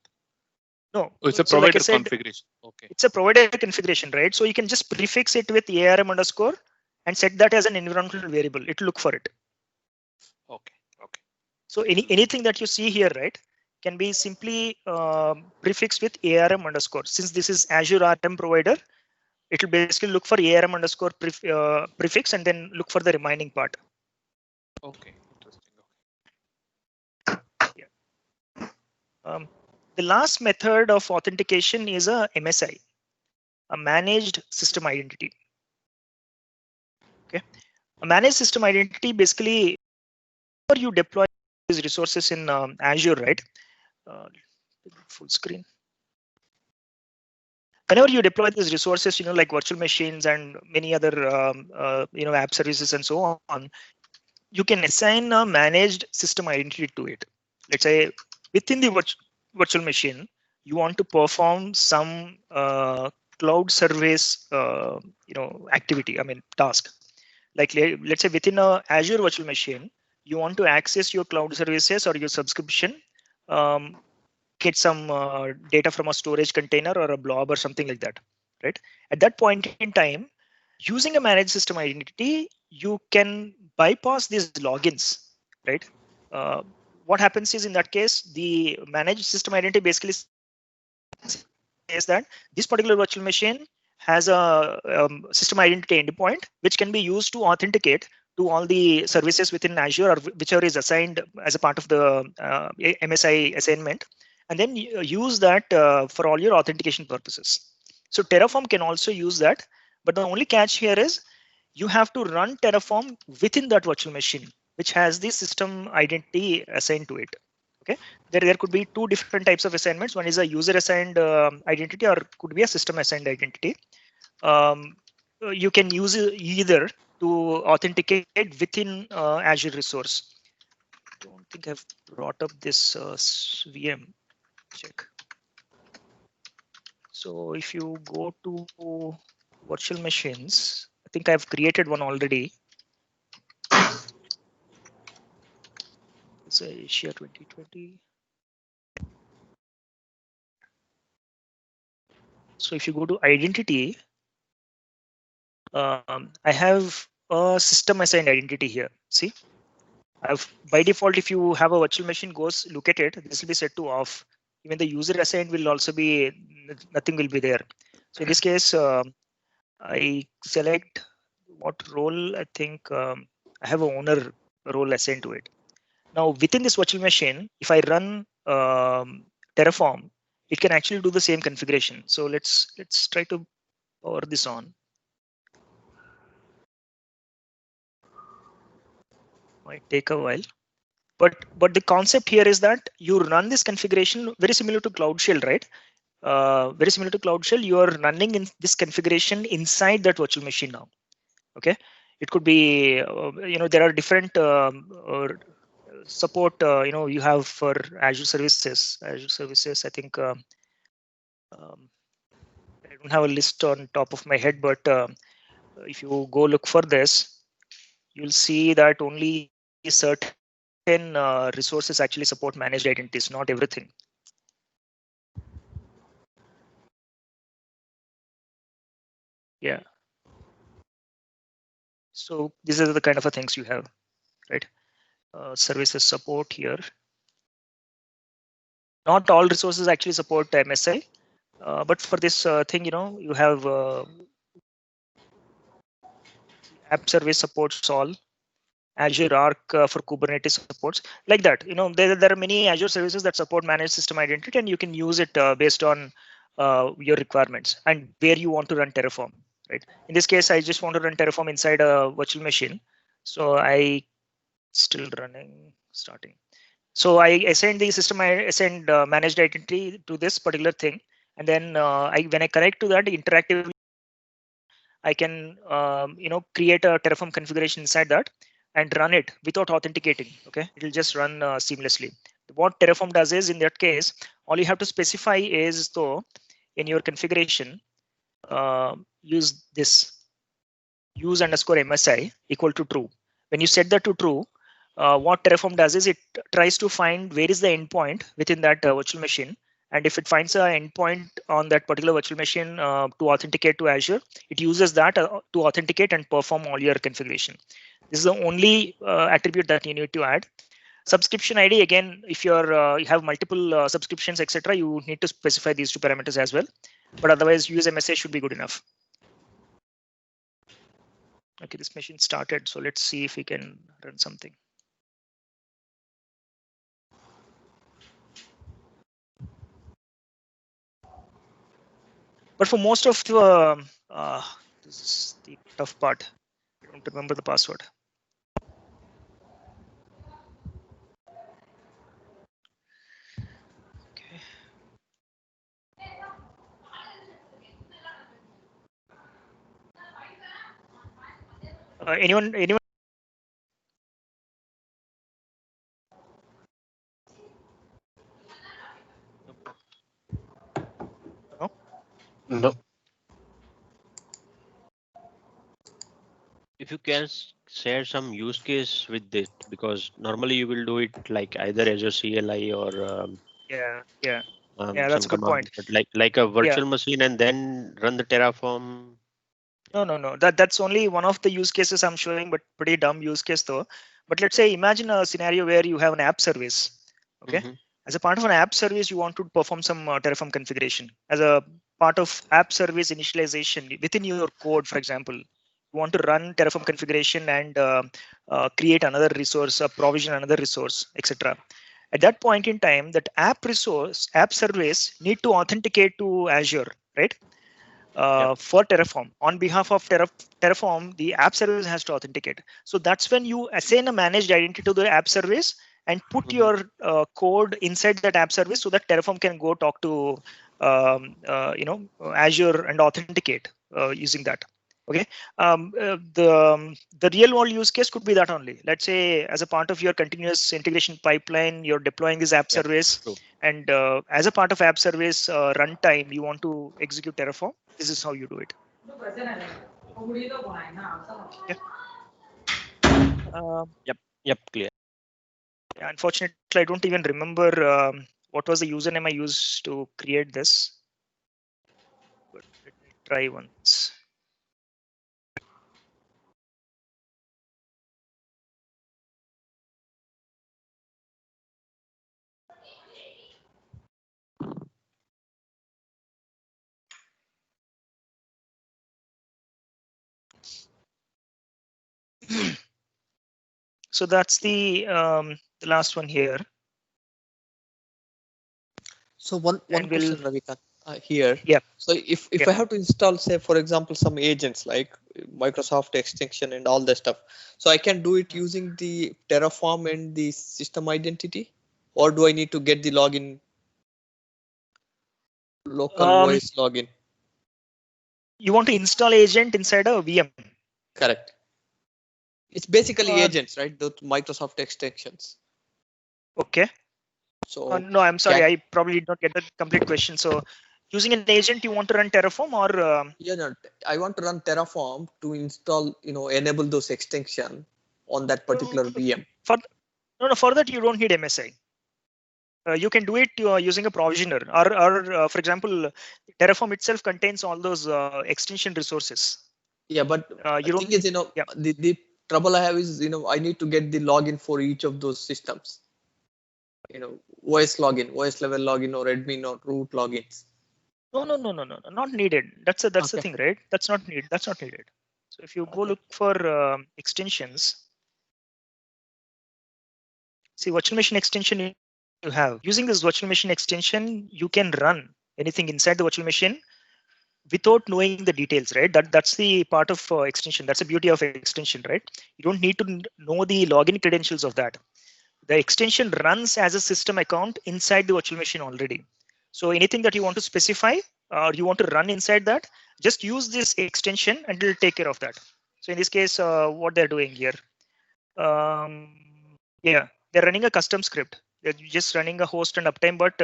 No, it's a provider configuration. Okay, it's a provider configuration, right? So you can just prefix it with ARM_ and set that as an environmental variable. It will look for it. Okay. So anything that you see here, right, can be simply prefixed with ARM_. Since this is Azure RM provider, it will basically look for ARM_ prefix and then look for the remaining part. Okay, interesting. Okay. Yeah. The last method of authentication is a MSI, a managed system identity. Okay, a managed system identity basically, whenever you deploy these resources in Azure, right? Full screen. Whenever you deploy these resources, like virtual machines and many other app services and so on, you can assign a managed system identity to it. Let's say within the virtual machine, you want to perform some cloud service activity, task. Like let's say within a Azure virtual machine, you want to access your cloud services or your subscription, get some data from a storage container or a blob or something like that, right? At that point in time, using a managed system identity, you can bypass these logins, right? What happens is, in that case, the managed system identity basically says that this particular virtual machine has a system identity endpoint, which can be used to authenticate to all the services within Azure or whichever is assigned as a part of the MSI assignment, and then use that for all your authentication purposes. So Terraform can also use that, but the only catch here is you have to run Terraform within that virtual machine, which has the system identity assigned to it. Okay, there could be two different types of assignments. One is a user assigned identity, or could be a system assigned identity. You can use either to authenticate within Azure resource. I don't think I've brought up this VM check. So if you go to virtual machines, I think I've created one already. It's Asia 2020. So if you go to identity, I have a system assigned identity here. See, by default, if you have a virtual machine goes look at it, this will be set to off. Even the user assigned will also be, nothing will be there. So in this case, I select what role. I think I have an owner role assigned to it. Now within this virtual machine, if I run Terraform, it can actually do the same configuration. So let's try to power this on. Might take a while, but the concept here is that you run this configuration very similar to Cloud Shell, right? Very similar to Cloud Shell. You are running in this configuration inside that virtual machine now. Okay, it could be there are different support you have for Azure services. I think I don't have a list on top of my head, but if you go look for this, you'll see that only certain resources actually support managed identities, not everything. Yeah. So these are the kind of things you have, right? Services support here. Not all resources actually support MSI, but for this thing, you have app service supports all. Azure Arc for Kubernetes supports, like that. There are many Azure services that support managed system identity, and you can use it based on your requirements and where you want to run Terraform. Right. In this case, I just want to run Terraform inside a virtual machine, so I still running starting. So I assign the system, I assign managed identity to this particular thing, and then when I connect to that interactively, I can create a Terraform configuration inside that and run it without authenticating. Okay, it will just run seamlessly. What Terraform does is, in that case, all you have to specify is, though, in your configuration, use this use underscore MSI equal to true. When you set that to true, what Terraform does is it tries to find where is the endpoint within that virtual machine. And if it finds an endpoint on that particular virtual machine to authenticate to Azure, it uses that to authenticate and perform all your configuration. This is the only attribute that you need to add. Subscription ID, again, if you have multiple subscriptions, etc., you need to specify these two parameters as well. But otherwise, use MSA should be good enough. Okay, this machine started, so let's see if we can run something. But for most of the, this is the tough part. I don't remember the password. Okay. Anyone? No. No. If you can share some use case with it, because normally you will do it like either Azure CLI or yeah, that's a good point. But like a virtual machine and then run the Terraform. No. That's only one of the use cases I'm showing, but pretty dumb use case though. But let's say imagine a scenario where you have an app service. Okay. As a part of an app service, you want to perform some Terraform configuration. As a part of app service initialization within your code, for example, want to run Terraform configuration and create another resource, provision another resource, etc. At that point in time, that app service need to authenticate to Azure, right? For Terraform. On behalf of Terraform, the app service has to authenticate. So that's when you assign a managed identity to the app service and put your code inside that app service so that Terraform can go talk to Azure and authenticate using that. Okay, the real world use case could be that only. Let's say as a part of your continuous integration pipeline, you're deploying this app service, and as a part of app service runtime, you want to execute Terraform. This is how you do it. Yep, clear. Unfortunately, I don't even remember what was the username I used to create this. But let me try once. So that's the last one here. So one question, Ravikanth, here. Yeah. So if I have to install, say, for example, some agents like Microsoft extension and all that stuff, so I can do it using the Terraform and the system identity, or do I need to get the login, local voice login? You want to install agent inside a VM? Correct. It's basically agents, right? The Microsoft extensions. Okay. So no, I'm sorry, I probably did not get the complete question. So using an agent, you want to run Terraform or? Yeah, no, I want to run Terraform to install, enable those extension on that particular VM. For that you don't need MSI. You can do it using a provisioner, or for example, Terraform itself contains all those extension resources. Yeah, but the thing is, the trouble I have is, I need to get the login for each of those systems. OS login, OS level login, or admin or root logins. No, not needed. That's the thing, right? That's not needed. So if you go look for extensions, see virtual machine extension you have. Using this virtual machine extension, you can run anything inside the virtual machine without knowing the details, right? That's the part of extension. That's the beauty of extension, right? You don't need to know the login credentials of that. The extension runs as a system account inside the virtual machine already. So anything that you want to specify or you want to run inside that, just use this extension and it'll take care of that. So in this case, what they're doing here, yeah, they're running a custom script. They're just running a host and uptime, but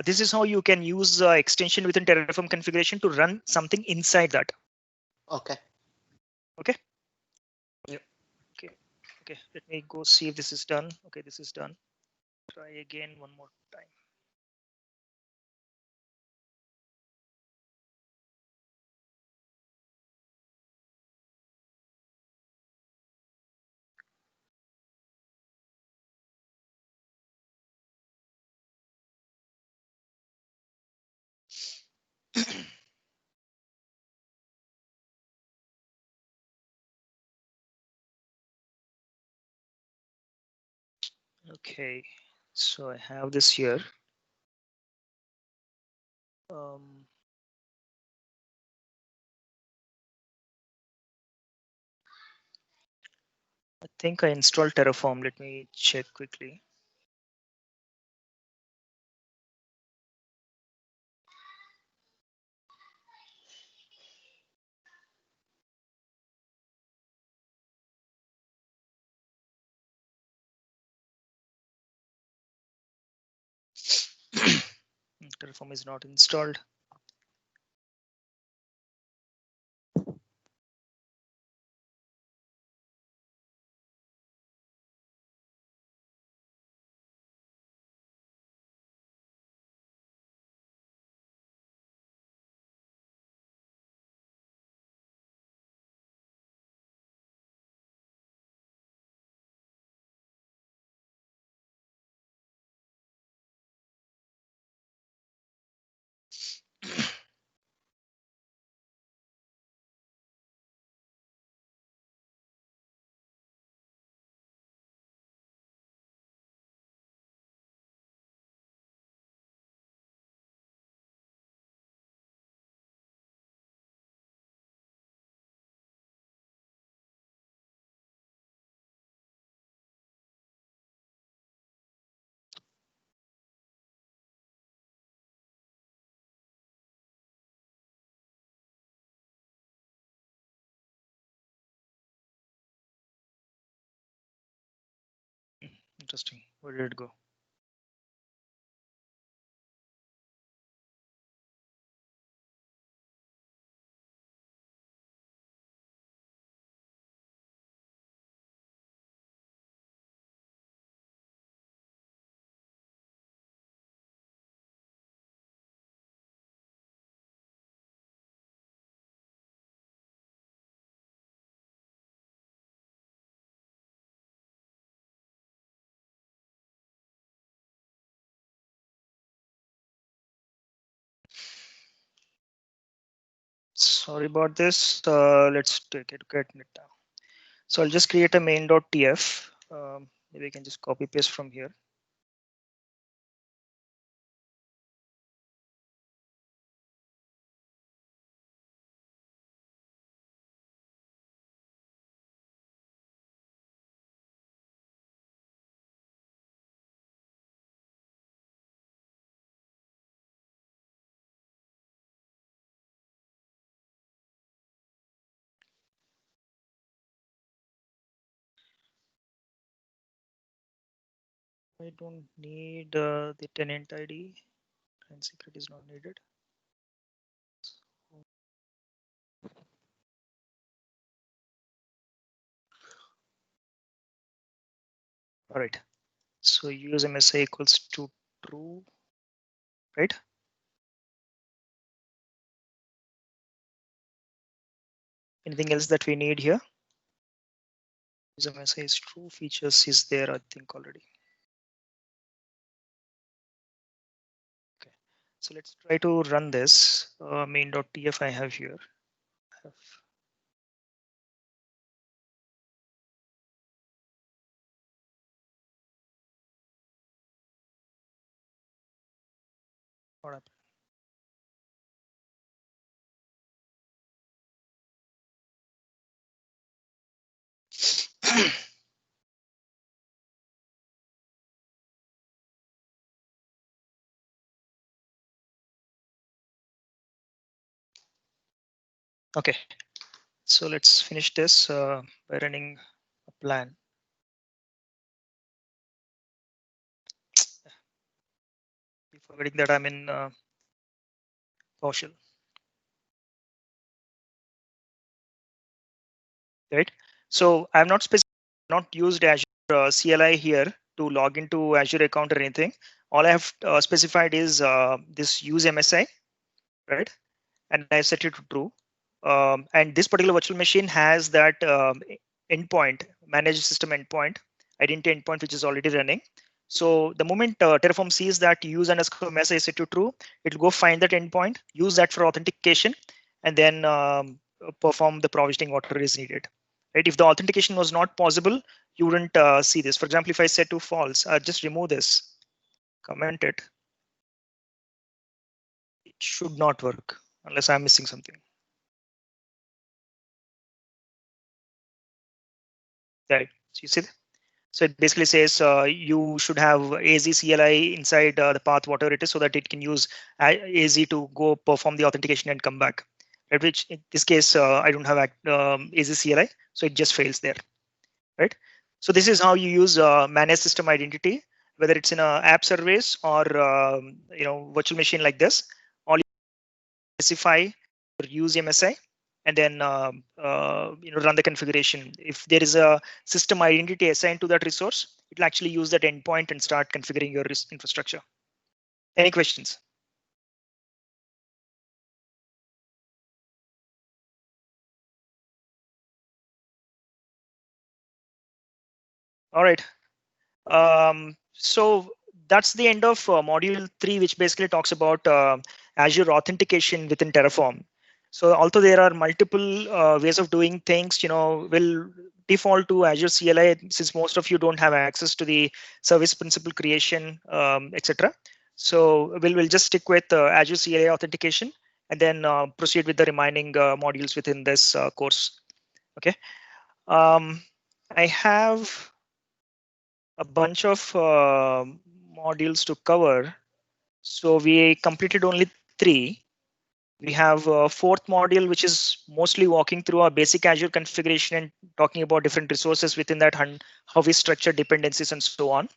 this is how you can use extension within Terraform configuration to run something inside that. Okay. Okay. Yep. Okay. Let me go see if this is done. Okay, this is done. Try again one more time. Okay, so I have this here. I think I installed Terraform. Let me check quickly. Terraform is not installed. interesting. Where did it go? Sorry about this. Let's take it, get it down. So I'll just create a main.tf. Maybe I can just copy paste from here. I don't need the tenant ID, and secret is not needed. All right. So use MSI equals to true, right? Anything else that we need here? Use MSI is true. Features is there, I think already. Okay. So let's try to run this main.tf I have here. What happened? Okay, so let's finish this by running a plan. Keep forgetting that I'm in PowerShell. Right. So I'm not used Azure CLI here to log into Azure account or anything. All I have specified is this use MSI, right? And I set it to true. And this particular virtual machine has that endpoint, managed system endpoint, identity endpoint, which is already running. So the moment Terraform sees that use underscore MSI is set to true, it will go find that endpoint, use that for authentication, and then perform the provisioning whatever is needed. Right? If the authentication was not possible, you wouldn't see this. For example, if I set to false, just remove this, comment it. It should not work unless I'm missing something. Right. So you see that? So it basically says you should have AZ CLI inside the path, whatever it is, so that it can use AZ to go perform the authentication and come back. Right? Which in this case, I don't have AZ CLI, so it just fails there. Right? So this is how you use managed system identity, whether it's in a app service or virtual machine like this. All you specify or use MSI, and then run the configuration. If there is a system identity assigned to that resource, it will actually use that endpoint and start configuring your infrastructure. Any questions? All right. So that's the end of module 3, which basically talks about Azure authentication within Terraform. So although there are multiple ways of doing things, we'll default to Azure CLI since most of you don't have access to the service principal creation, etc. So we'll just stick with Azure CLI authentication and then proceed with the remaining modules within this course. Okay. I have a bunch of modules to cover. So we completed only 3. We have a 4th module, which is mostly walking through our basic Azure configuration and talking about different resources within that, how we structure dependencies and so on.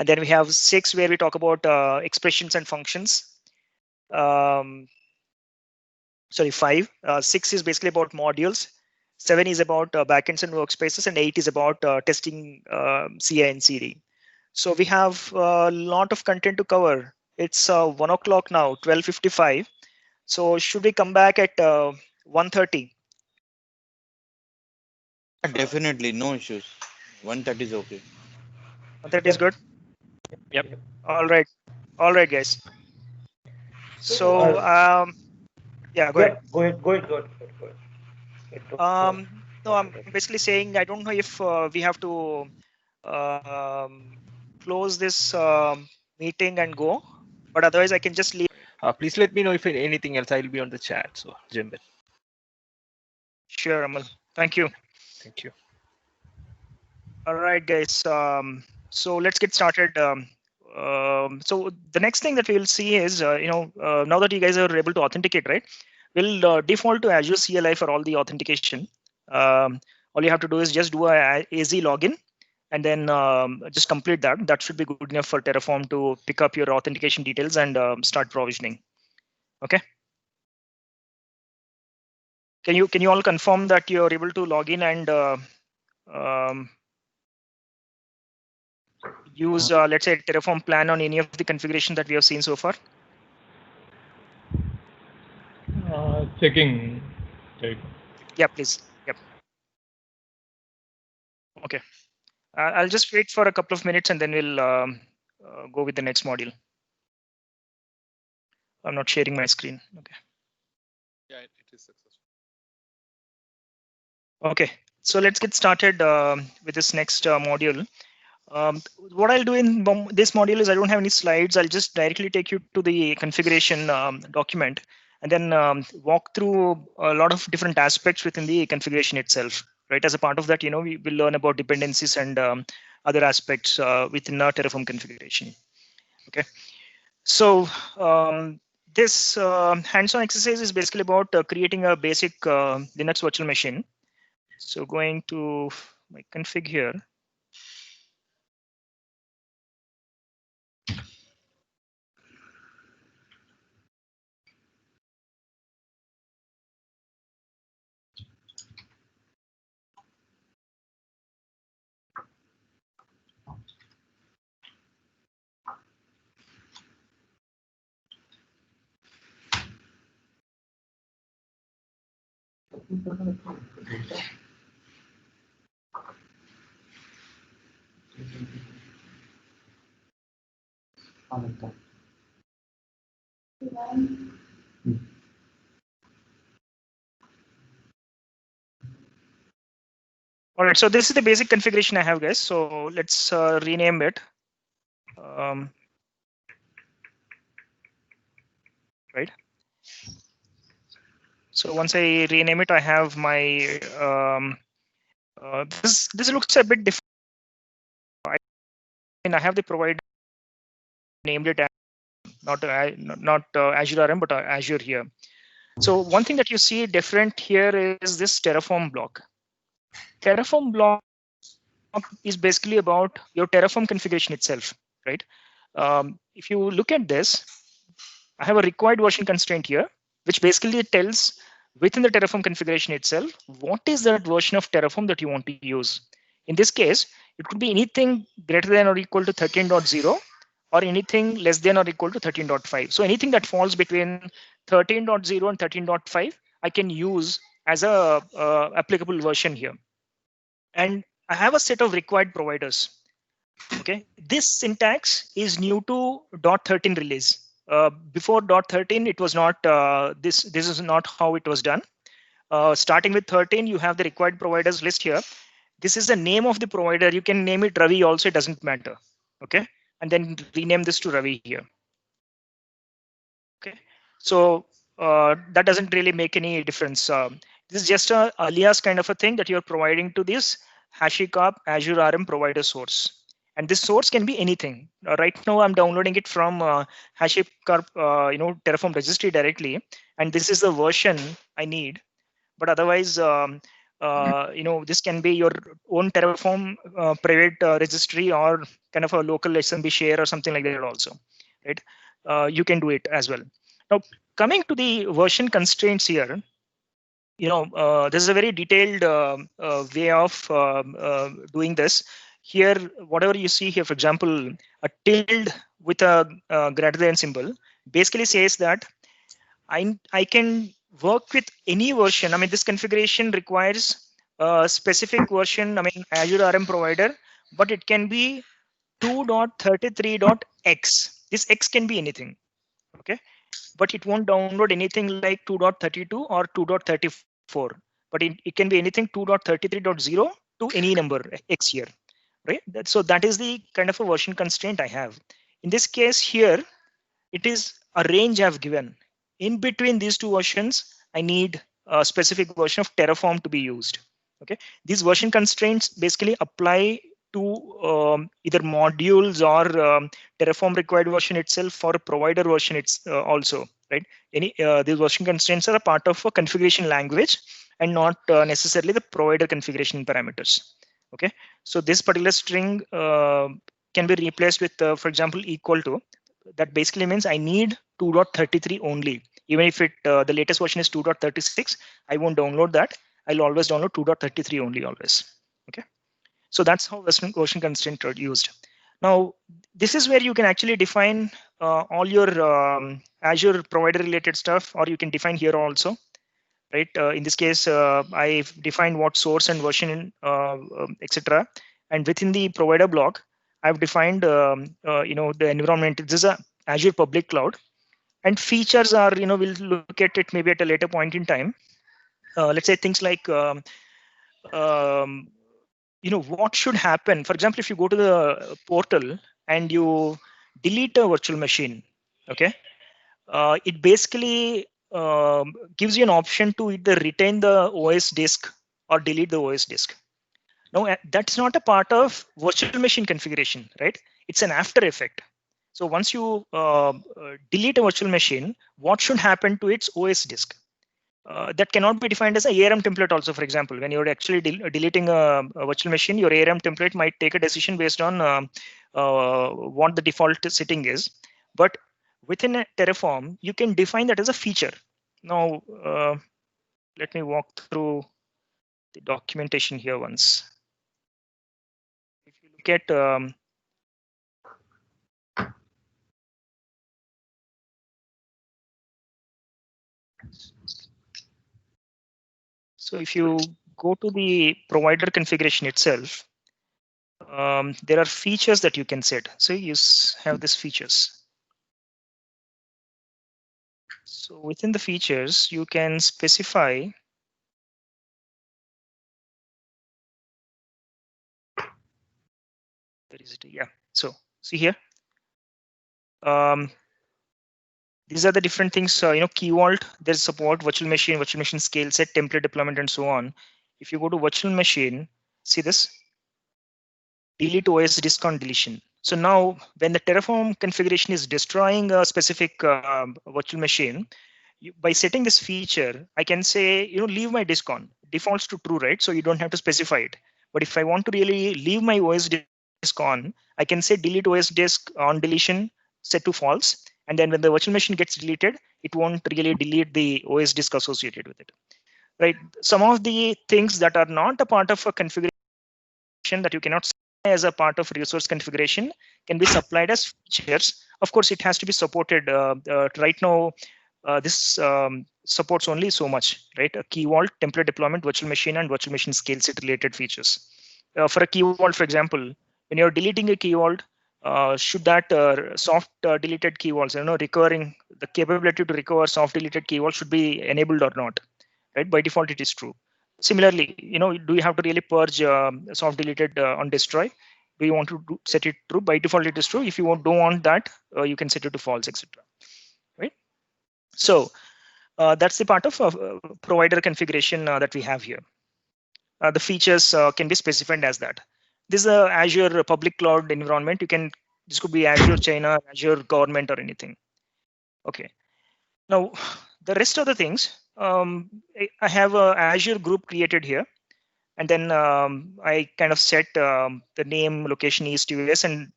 And then we have 6 where we talk about expressions and functions. Sorry, 5. 6 is basically about modules. 7 is about backends and workspaces, and 8 is about testing CI and CD. So we have a lot of content to cover. It's 1 o'clock now, 12:55. So should we come back at 1:30? Definitely, no issues. 1:30 is okay. 1:30 is good? Yep. All right, guys. So yeah, go ahead. Go ahead. No, I'm basically saying I don't know if we have to close this meeting and go, but otherwise I can just leave. Please let me know if anything else. I'll be on the chat. So jump in. Sure, Amal. Thank you. Thank you. All right, guys. So let's get started. So the next thing that we'll see is, now that you guys are able to authenticate, right? We'll default to Azure CLI for all the authentication. All you have to do is just do a AZ login, and then just complete that. That should be good enough for Terraform to pick up your authentication details and start provisioning. Okay. Can you all confirm that you're able to log in and use, let's say, Terraform Plan on any of the configuration that we have seen so far? Checking. Yeah, please. Yep. Okay. I'll just wait for a couple of minutes and then we'll go with the next module. I'm not sharing my screen. Okay. Yeah, it is successful. Okay. So let's get started with this next module. What I'll do in this module is I don't have any slides. I'll just directly take you to the configuration document and then walk through a lot of different aspects within the configuration itself. Right. As a part of that, we will learn about dependencies and other aspects within our Terraform configuration. Okay. So this hands-on exercise is basically about creating a basic Linux virtual machine. So going to my config here. All right, so this is the basic configuration I have, guys. So let's rename it. Right. So once I rename it, I have my this looks a bit different. I have the provider named it not Azure RM, but Azure here. So one thing that you see different here is this Terraform block. Terraform block is basically about your Terraform configuration itself, right? If you look at this, I have a required version constraint here, which basically tells within the Terraform configuration itself, what is that version of Terraform that you want to use? In this case, it could be anything greater than or equal to 13.0 or anything less than or equal to 13.5. So anything that falls between 13.0 and 13.5, I can use as a applicable version here. And I have a set of required providers. Okay, this syntax is new to .13 release. Before .13, it was not. This is not how it was done. Starting with 13, you have the required providers list here. This is the name of the provider. You can name it Ravi also. It doesn't matter. Okay, and then rename this to Ravi here. Okay, so that doesn't really make any difference. This is just a alias kind of a thing that you're providing to this Hashicorp Azure RM provider source. And this source can be anything. Right now, I'm downloading it from Hashicorp, Terraform registry directly, and this is the version I need. But otherwise, this can be your own Terraform private registry or kind of a local SMB share or something like that also, right? You can do it as well. Now, coming to the version constraints here, this is a very detailed way of doing this. Here, whatever you see here, for example, a tilde with a greater than symbol basically says that I can work with any version. I mean, this configuration requires a specific version. I mean, Azure RM provider, but it can be 2.33.x. This X can be anything, okay? But it won't download anything like 2.32 or 2.34. But it can be anything 2.33.0 to any number X here, right? So that is the kind of a version constraint I have. In this case here, it is a range I've given. In between these two versions, I need a specific version of Terraform to be used. Okay, these version constraints basically apply to either modules or Terraform required version itself for a provider version. It's also right. These version constraints are a part of a configuration language and not necessarily the provider configuration parameters. Okay, so this particular string can be replaced with, for example, equal to. That basically means I need 2.33 only. Even if the latest version is 2.36, I won't download that. I'll always download 2.33 only always. Okay, so that's how version constraints are used. Now, this is where you can actually define all your Azure provider related stuff, or you can define here also. Right. In this case, I've defined what source and version, etc. And within the provider block, I've defined the environment. This is a Azure public cloud, and features are we'll look at it maybe at a later point in time. Let's say things like what should happen. For example, if you go to the portal and you delete a virtual machine, okay, it basically gives you an option to either retain the OS disk or delete the OS disk. Now, that's not a part of virtual machine configuration, right? It's an after effect. So once you delete a virtual machine, what should happen to its OS disk? That cannot be defined as a ARM template also, for example. When you're actually deleting a virtual machine, your ARM template might take a decision based on what the default setting is. But within a Terraform, you can define that as a feature. Now, let me walk through the documentation here once. If you look at so if you go to the provider configuration itself, there are features that you can set. So you have these features. So within the features, you can specify where is it? Yeah. So see here. These are the different things. Key vault. There's support virtual machine scale set, template deployment, and so on. If you go to virtual machine, see this. Delete OS disk on deletion. So now when the Terraform configuration is destroying a specific virtual machine, by setting this feature, I can say, leave my disk on. Defaults to true, right? So you don't have to specify it. But if I want to really leave my OS disk on, I can say delete OS disk on deletion, set to false. And then when the virtual machine gets deleted, it won't really delete the OS disk associated with it. Right? Some of the things that are not a part of a configuration that you cannot as a part of resource configuration can be supplied as features. Of course, it has to be supported. Right now, this supports only so much, right? A key vault, template deployment, virtual machine, and virtual machine scale set related features. For a key vault, for example, when you're deleting a key vault, should that soft deleted key vaults, recurring, the capability to recover soft deleted key vault should be enabled or not, right? By default, it is true. Similarly, do you have to really purge soft deleted on destroy? Do you want to set it true? By default, it is true. If you don't want that, you can set it to false, etc. Right? So that's the part of provider configuration that we have here. The features can be specified as that. This is a Azure public cloud environment. This could be Azure China, Azure government, or anything. Okay. Now, the rest of the things, I have a Azure group created here. And then I kind of set the name, location, east, US, and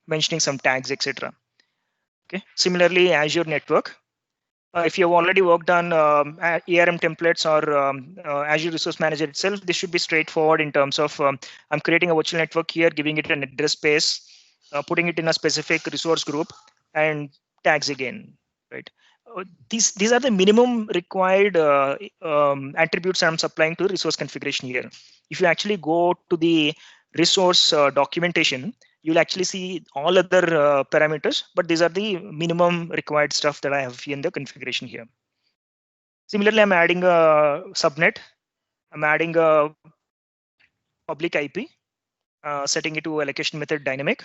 mentioning some tags, etc. Okay. Similarly, Azure Network. If you have already worked on ERM templates or Azure Resource Manager itself, this should be straightforward in terms of I'm creating a virtual network here, giving it an address space, putting it in a specific resource group, and tags again, right? These are the minimum required attributes I'm supplying to resource configuration here. If you actually go to the resource documentation, you'll actually see all other parameters, but these are the minimum required stuff that I have in the configuration here. Similarly, I'm adding a subnet. I'm adding a public IP, setting it to allocation method dynamic.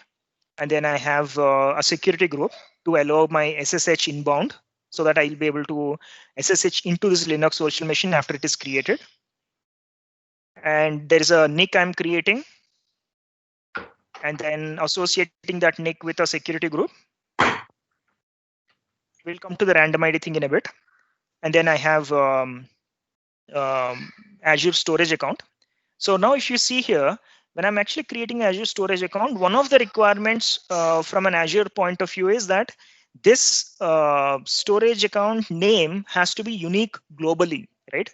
And then I have a security group to allow my SSH inbound so that I'll be able to SSH into this Linux virtual machine after it is created. And there is a NIC I'm creating, and then associating that NIC with a security group. We'll come to the random ID thing in a bit. And then I have Azure storage account. So now if you see here, when I'm actually creating an Azure storage account, one of the requirements from an Azure point of view is that this storage account name has to be unique globally, right?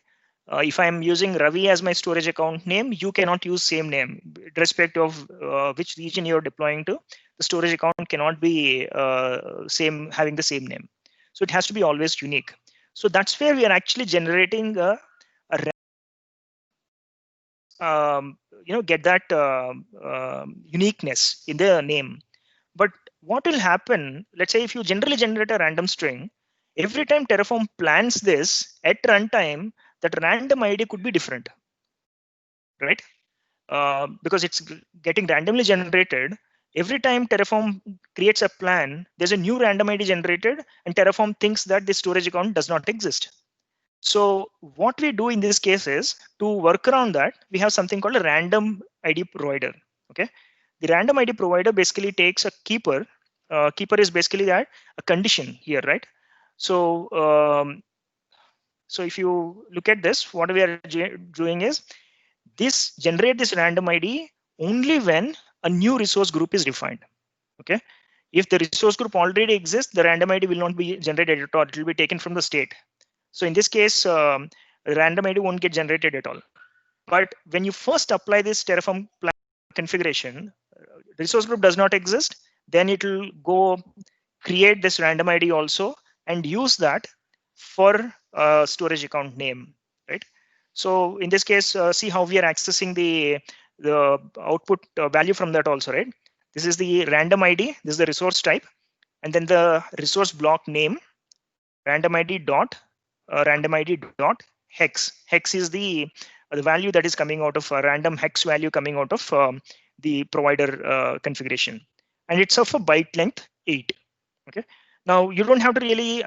If I'm using Ravi as my storage account name, you cannot use same name, irrespective of which region you're deploying to. The storage account cannot be having the same name. So it has to be always unique. So that's where we are actually generating a get that uniqueness in the name. But what will happen, let's say if you generally generate a random string, every time Terraform plans this at runtime, that random ID could be different, right? Because it's getting randomly generated. Every time Terraform creates a plan, there's a new random ID generated, and Terraform thinks that the storage account does not exist. So what we do in this case is, to work around that, we have something called a random ID provider. Okay, the random ID provider basically takes a keeper. Keeper is basically that a condition here, right? So so if you look at this, what we are doing is generate this random ID only when a new resource group is defined. Okay, if the resource group already exists, the random ID will not be generated at all. It will be taken from the state. So in this case, random ID won't get generated at all. But when you first apply this Terraform plan configuration, resource group does not exist, then it will go create this random ID also and use that for storage account name, right? So in this case, see how we are accessing the output value from that also, right? This is the random ID, this is the resource type, and then the resource block name, random ID dot hex. Hex is the value that is coming out of a random hex value coming out of the provider configuration, and it's of a byte length 8. Okay. Now you don't have to really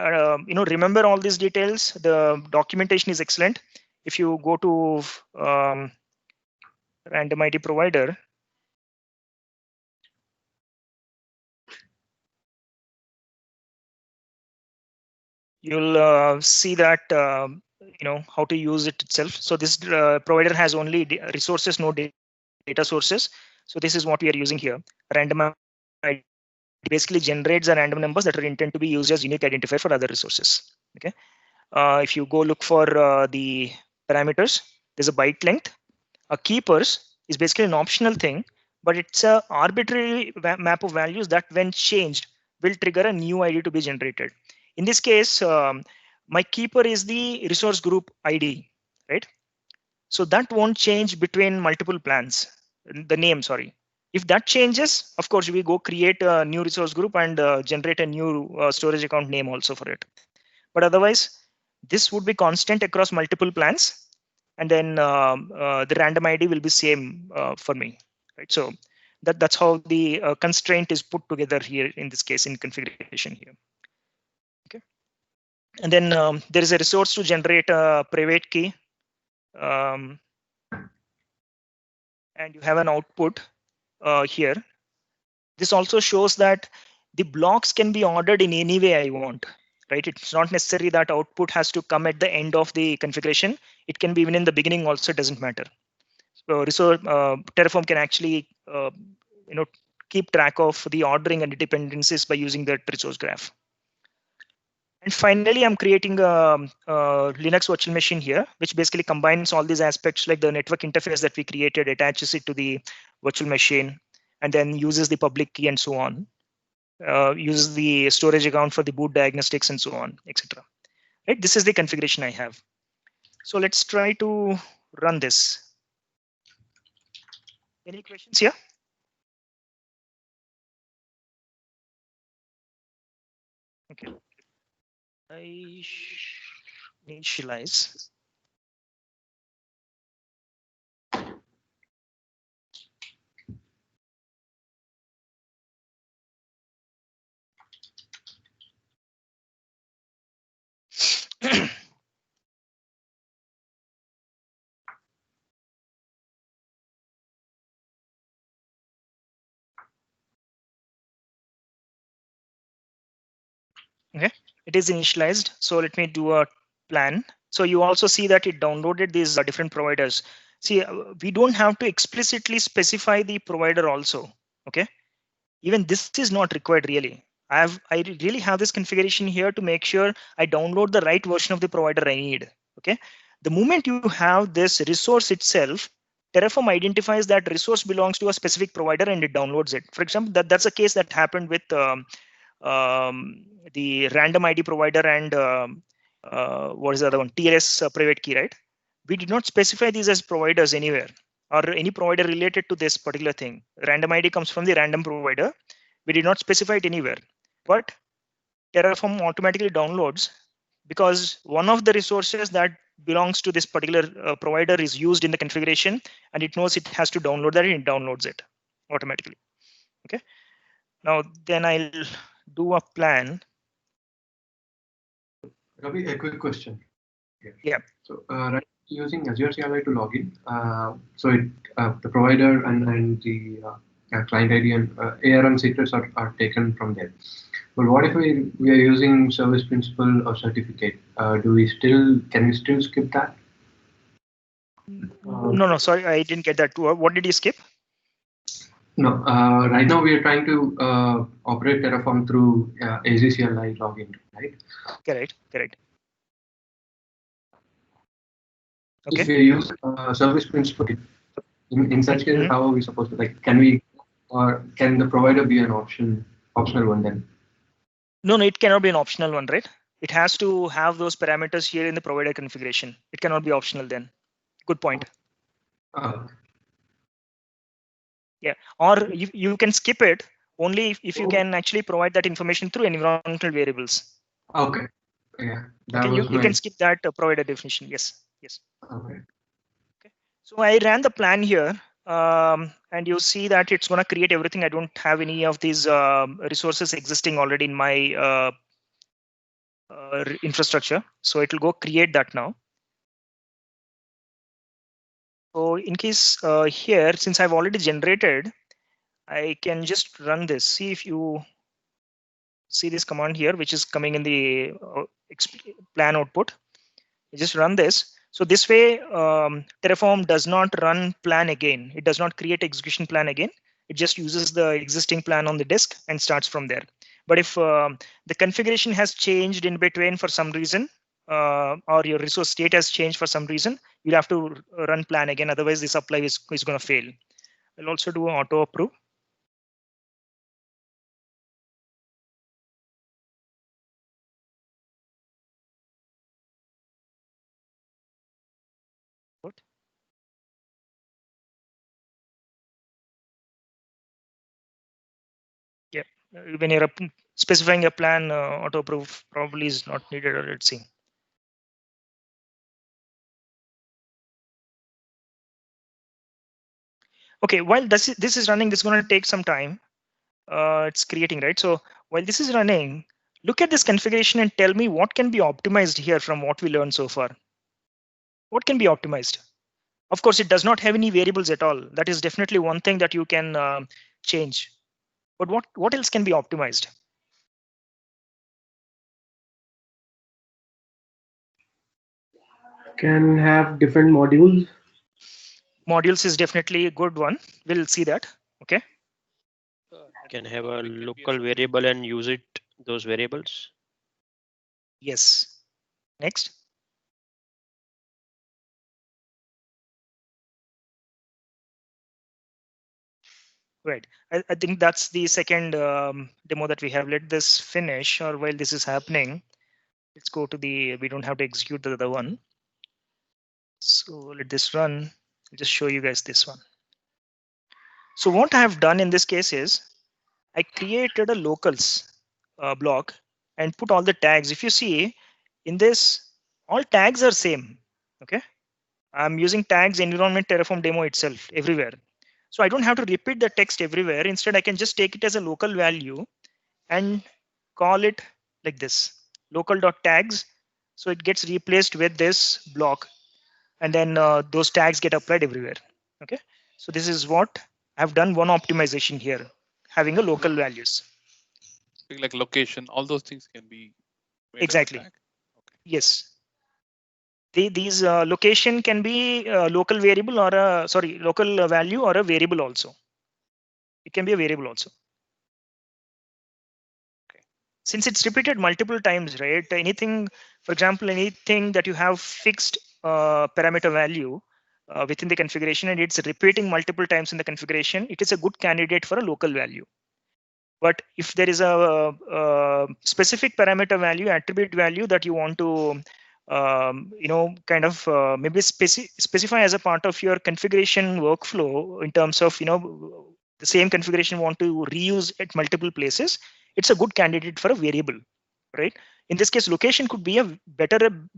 remember all these details. The documentation is excellent. If you go to random ID provider, you'll see that how to use it itself. So this provider has only resources, no data sources. So this is what we are using here. Random ID basically generates the random numbers that are intended to be used as unique identifier for other resources. Okay. If you go look for the parameters, there's a byte length. A keepers is basically an optional thing, but it's a arbitrary map of values that when changed will trigger a new ID to be generated. In this case, my keeper is the resource group ID, right? So that won't change between multiple plans, the name, sorry. If that changes, of course, we go create a new resource group and generate a new storage account name also for it. But otherwise, this would be constant across multiple plans. And then the random ID will be same for me, right? So that's how the constraint is put together here in this case in configuration here. Okay. And then there is a resource to generate a private key. And you have an output here. This also shows that the blocks can be ordered in any way I want, right? It's not necessary that output has to come at the end of the configuration. It can be even in the beginning also, it doesn't matter. Terraform can actually keep track of the ordering and the dependencies by using that resource graph. And finally, I'm creating a Linux virtual machine here, which basically combines all these aspects, like the network interface that we created, attaches it to the virtual machine, and then uses the public key and so on. Uses the storage account for the boot diagnostics and so on, etc. Right? This is the configuration I have. So let's try to run this. Any questions here? Okay. I initialize. Okay, it is initialized. So let me do a plan. So you also see that it downloaded these different providers. See, we don't have to explicitly specify the provider also. Okay, even this is not required really. I really have this configuration here to make sure I download the right version of the provider I need. Okay, the moment you have this resource itself, Terraform identifies that resource belongs to a specific provider and it downloads it. For example, that's a case that happened with the random ID provider and what is the other one? TLS private key, right? We did not specify these as providers anywhere or any provider related to this particular thing. Random ID comes from the random provider. We did not specify it anywhere, but Terraform automatically downloads because one of the resources that belongs to this particular provider is used in the configuration, and it knows it has to download that, and it downloads it automatically. Okay. Now then I'll do a plan. Ravi, a quick question here. Yeah. So right, using Azure CLI to log in, so the provider and the client ID and ARM secrets are taken from there. But what if we are using service principal or certificate? Can we still skip that? No, sorry, I didn't get that. What did you skip? No, right now we are trying to operate Terraform through AzCLI login, right? Correct. Okay. If we use service principal, in such case, how are we supposed to, like, can the provider be an optional one then? No, it cannot be an optional one, right? It has to have those parameters here in the provider configuration. It cannot be optional then. Good point. Yeah, or you can skip it only if you can actually provide that information through environmental variables. Okay. Yeah. Okay, you can skip that provider definition. Yes. Okay. So I ran the plan here, and you see that it's going to create everything. I don't have any of these resources existing already in my infrastructure. So it will go create that now. So in case here, since I've already generated, I can just run this. See if you see this command here, which is coming in the plan output. You just run this. So this way, Terraform does not run plan again. It does not create execution plan again. It just uses the existing plan on the disk and starts from there. But if the configuration has changed in between for some reason, or your resource state has changed for some reason, you'll have to run plan again. Otherwise, this apply is going to fail. I'll also do an auto approve. Yeah, when you're specifying a plan, auto approve probably is not needed. Let's see. Okay, while this is running, this is going to take some time. It's creating, right? So while this is running, look at this configuration and tell me what can be optimized here from what we learned so far. What can be optimized? Of course, it does not have any variables at all. That is definitely one thing that you can change. But what else can be optimized? Can have different modules. modules is definitely a good one. We'll see that. Okay. Can have a local variable and use it, those variables. Yes. Next. Right. I think that's the second demo that we have. Let this finish, or while this is happening, let's go to the, we don't have to execute the other one. So let this run. I'll just show you guys this one. So what I have done in this case is I created a locals block and put all the tags. If you see in this, all tags are same. Okay. I'm using tags environment Terraform demo itself everywhere. So I don't have to repeat the text everywhere. Instead, I can just take it as a local value and call it like this, local.tags. So it gets replaced with this block, and then those tags get applied everywhere. Okay. So this is what I've done, one optimization here, having a local values. Like location, all those things can be made Exactly. as a tag. Okay. Yes. These location can be a local variable or a, sorry, local value or a variable also. It can be a variable also. Okay. Since it's repeated multiple times, right? Anything, for example, anything that you have fixed parameter value within the configuration and it's repeating multiple times in the configuration, it is a good candidate for a local value. But if there is a specific parameter value, attribute value that you want to kind of maybe specify as a part of your configuration workflow in terms of, the same configuration want to reuse at multiple places, it's a good candidate for a variable, right? In this case, location could be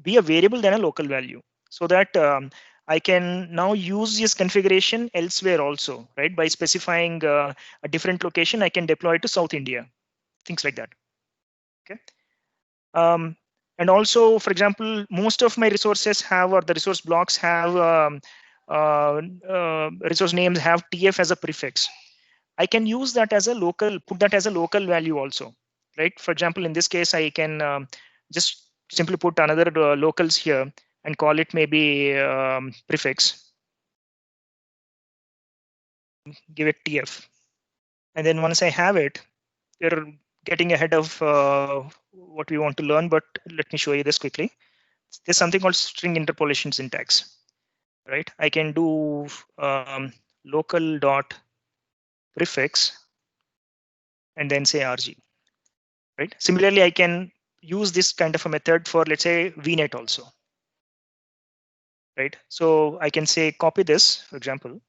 be a variable than a local value, so that I can now use this configuration elsewhere also, right? By specifying a different location, I can deploy to South India, things like that. Okay. And also, for example, most of my resources have, or the resource blocks have, resource names have TF as a prefix. I can use that as a local, put that as a local value also, right? For example, in this case, I can just simply put another locals here and call it maybe prefix. Give it TF. And then once I have it, you're getting ahead of what we want to learn, but let me show you this quickly. There's something called string interpolation syntax, right? I can do local dot prefix and then say RG, right? Similarly, I can use this kind of a method for, let's say, VNet also, right? So I can say copy this, for example,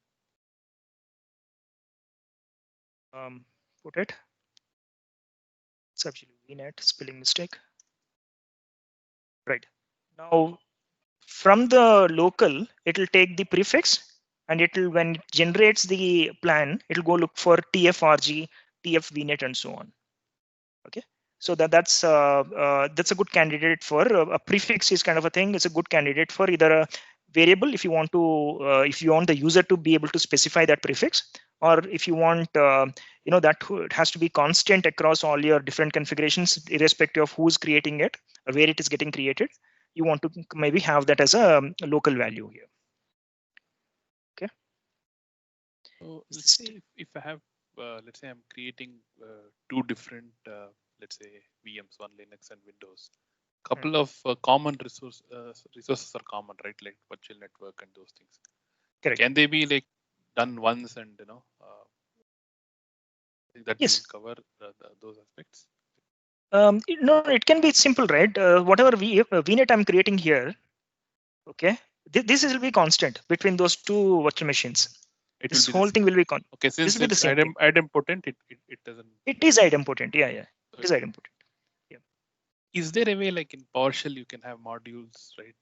put it. It's actually VNet, spelling mistake. Right. Now, from the local, it will take the prefix and it will, when it generates the plan, it will go look for TFRG, TFVNet, and so on. Okay. So that's a good candidate for a prefix is kind of a thing. It's a good candidate for either a variable if you want to, if you want the user to be able to specify that prefix, or if you want, that it has to be constant across all your different configurations, irrespective of who's creating it or where it is getting created. You want to maybe have that as a local value here. Okay. So let's say if I have, let's say I'm creating two different, let's say VMs, one Linux and Windows. Couple of common resources are common, right? Like virtual network and those things. Correct. Can they be like done once and that yes. will cover those aspects? No, it can be simple, right? Whatever VNet I'm creating here, okay, this will be constant between those two virtual machines. This whole thing will be constant. Okay, since this will be it's the same idempotent, it doesn't. It is idempotent, yeah. It is idempotent. Yeah. Is there a way, like in PowerShell, you can have modules, right?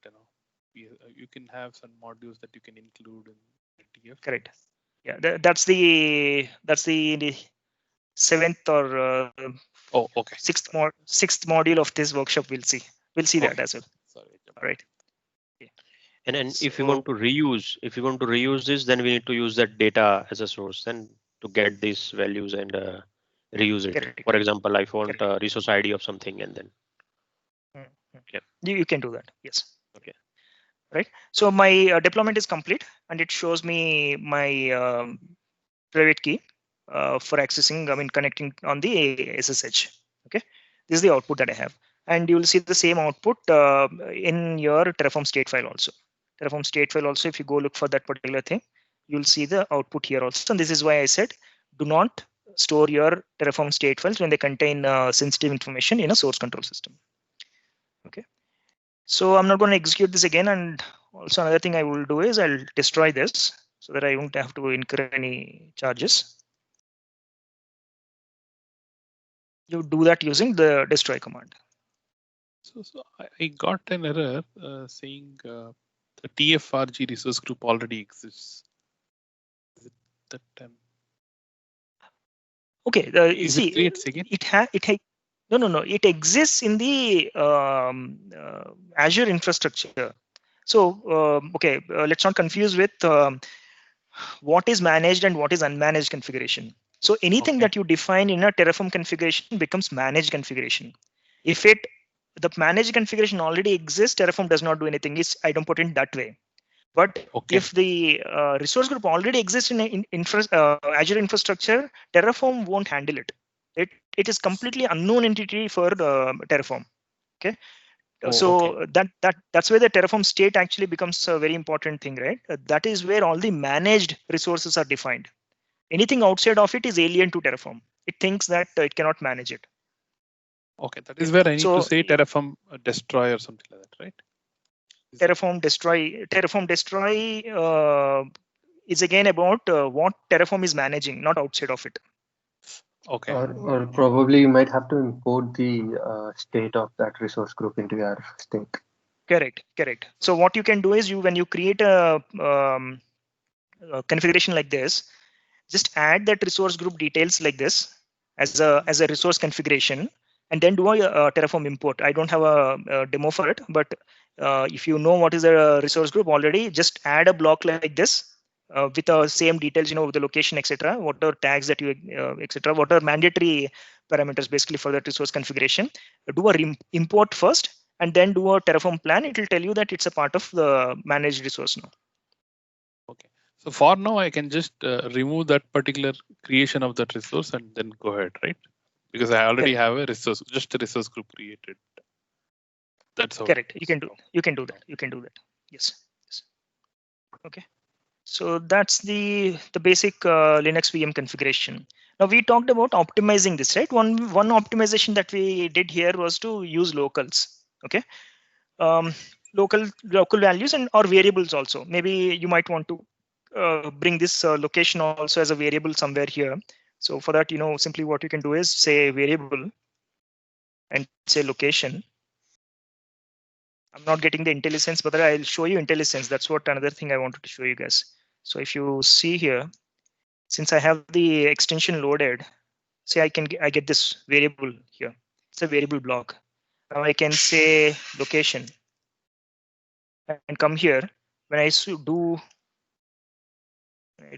You can have some modules that you can include in TF. Correct. Yeah, that's the seventh or sixth module of this workshop. We'll see that as well. Sorry. All right. Yeah. And if you want to reuse this, then we need to use that data as a source then to get these values and reuse it. Correct. For example, I want a resource ID of something and then. Yeah. You can do that. Yes. Okay. right? So my deployment is complete, and it shows me my private key for accessing, connecting on the SSH. Okay, this is the output that I have, and you will see the same output in your Terraform state file also. Terraform state file also, if you go look for that particular thing, you'll see the output here also. And this is why I said, do not store your Terraform state files when they contain sensitive information in a source control system. Okay, so I'm not going to execute this again. And also another thing I will do is I'll destroy this so that I won't have to incur any charges. You do that using the destroy command. So I got an error saying the TFRG resource group already exists. Is it that? Okay, is it creates again? No. It exists in the Azure infrastructure. So okay, let's not confuse with what is managed and what is unmanaged configuration. So anything that you define in a Terraform configuration becomes managed configuration. If the managed configuration already exists, Terraform does not do anything. I don't put it that way. But if the resource group already exists in Azure infrastructure, Terraform won't handle it. It is completely unknown entity for Terraform. Okay. So that's where the Terraform state actually becomes a very important thing, right? That is where all the managed resources are defined. Anything outside of it is alien to Terraform. It thinks that it cannot manage it. Okay, that is where I need to say Terraform destroy or something like that, right? Terraform destroy is again about what Terraform is managing, not outside of it. Okay. Or probably you might have to import the state of that resource group into your state. Correct. So what you can do is when you create a configuration like this, just add that resource group details like this as a resource configuration, and then do a Terraform import. I don't have a demo for it, but if you know what is a resource group already, just add a block like this with the same details, the location, etc. What are tags that you, etc. What are mandatory parameters basically for that resource configuration. Do a import first, and then do a Terraform plan. It will tell you that it's a part of the managed resource now. Okay. So for now, I can just remove that particular creation of that resource and then go ahead, right? Because I already have a resource, just a resource group created. That's how. Correct. You can do that. Yes. Okay. So that's the basic Linux VM configuration. Now we talked about optimizing this, right? One optimization that we did here was to use locals. Okay. Local values and or variables also. Maybe you might want to bring this location also as a variable somewhere here. So for that, simply what you can do is say variable and say location. I'm not getting the IntelliSense, but I'll show you IntelliSense. That's what another thing I wanted to show you guys. So if you see here, since I have the extension loaded, say I get this variable here. It's a variable block. Now I can say location and come here. When I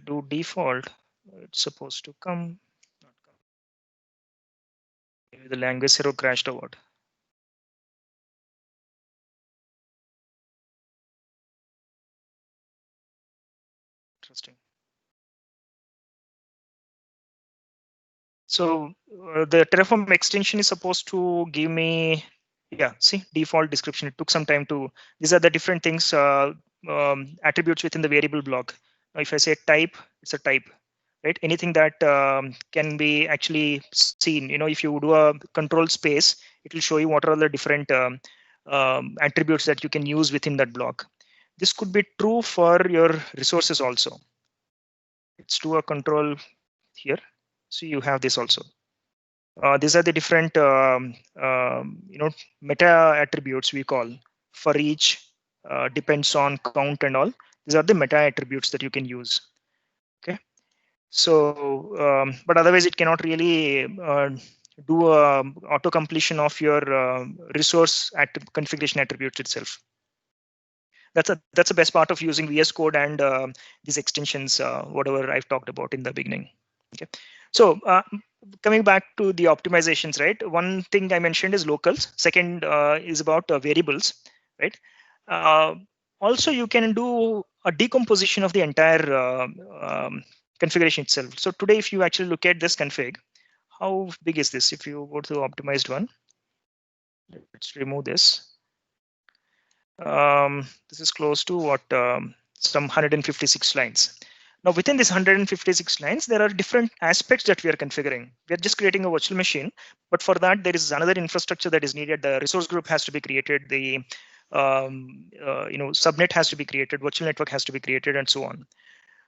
do default, it's supposed to come. Not come. Maybe the language server crashed or what? Interesting. So the Terraform extension is supposed to give me, see, default description. It took some time to, these are the different things, attributes within the variable block. Now, if I say type, it's a type, right? Anything that can be actually seen, if you do a control space, it will show you what are the different attributes that you can use within that block. This could be true for your resources also. Let's do a control here. So you have this also. These are the different meta attributes we call for each depends on count and all. These are the meta attributes that you can use. Okay. So, but otherwise it cannot really do auto completion of your resource configuration attributes itself. That's the best part of using VS Code and these extensions, whatever I've talked about in the beginning. Okay. So coming back to the optimizations, right? One thing I mentioned is locals. Second is about variables, right? also you can do a decomposition of the entire configuration itself. So today, if you actually look at this config, how big is this? If you go to the optimized one, let's remove this. This is close to what, some 156 lines. Now within this 156 lines, there are different aspects that we are configuring. We are just creating a virtual machine, but for that there is another infrastructure that is needed. The resource group has to be created. The subnet has to be created. Virtual network has to be created, and so on.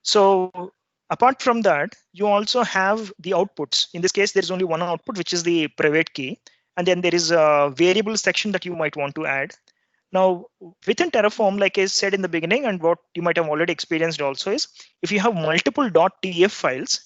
So apart from that, you also have the outputs. In this case, there is only one output, which is the private key, and then there is a variable section that you might want to add. Now, within Terraform, like I said in the beginning, and what you might have already experienced also is, if you have multiple .tf files,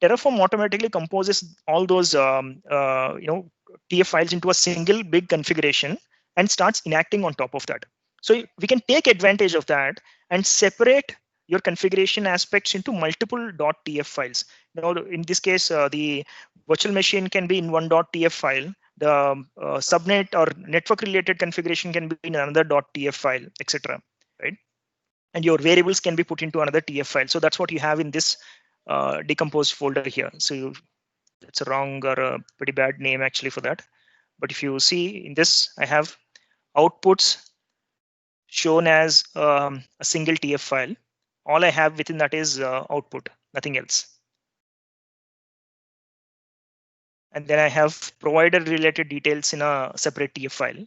Terraform automatically composes all those TF files into a single big configuration and starts enacting on top of that. So we can take advantage of that and separate your configuration aspects into multiple .tf files. Now, in this case, the virtual machine can be in one .tf file. The subnet or network related configuration can be in another .tf file, etc. Right? And your variables can be put into another TF file. So that's what you have in this decomposed folder here. So it's a wrong or a pretty bad name actually for that. But if you see in this, I have outputs shown as a single TF file. All I have within that is output, nothing else. And then I have provider related details in a separate TF file.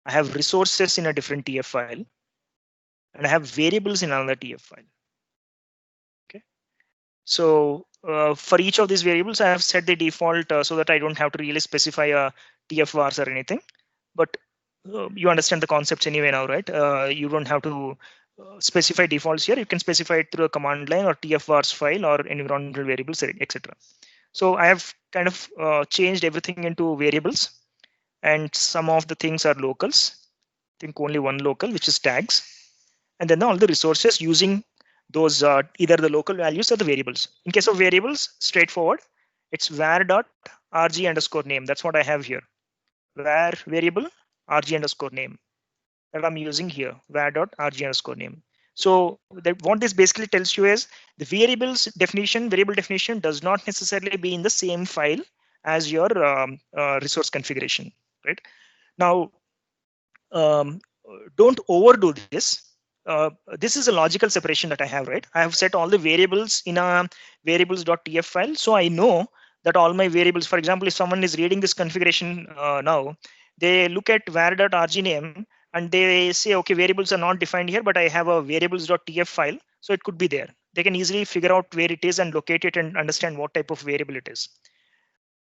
I have resources in a different TF file. And I have variables in another TF file. Okay. So for each of these variables, I have set the default so that I don't have to really specify a TF vars or anything. But you understand the concepts anyway now, right? You don't have to specify defaults here. You can specify it through a command line or TF vars file or environmental variables, etc. So I have kind of changed everything into variables, and some of the things are locals. I think only one local, which is tags, and then all the resources using those either the local values or the variables. In case of variables, straightforward. It's var.rg_name. That's what I have here. Var variable rg_name that I'm using here. var.rg_name. So what this basically tells you is the variable definition does not necessarily be in the same file as your resource configuration, right? Now, don't overdo this. This is a logical separation that I have, right? I have set all the variables in a variables.tf file. So I know that all my variables, for example, if someone is reading this configuration now, they look at var.rgname and they say, okay, variables are not defined here, but I have a variables.tf file. So it could be there. They can easily figure out where it is and locate it and understand what type of variable it is.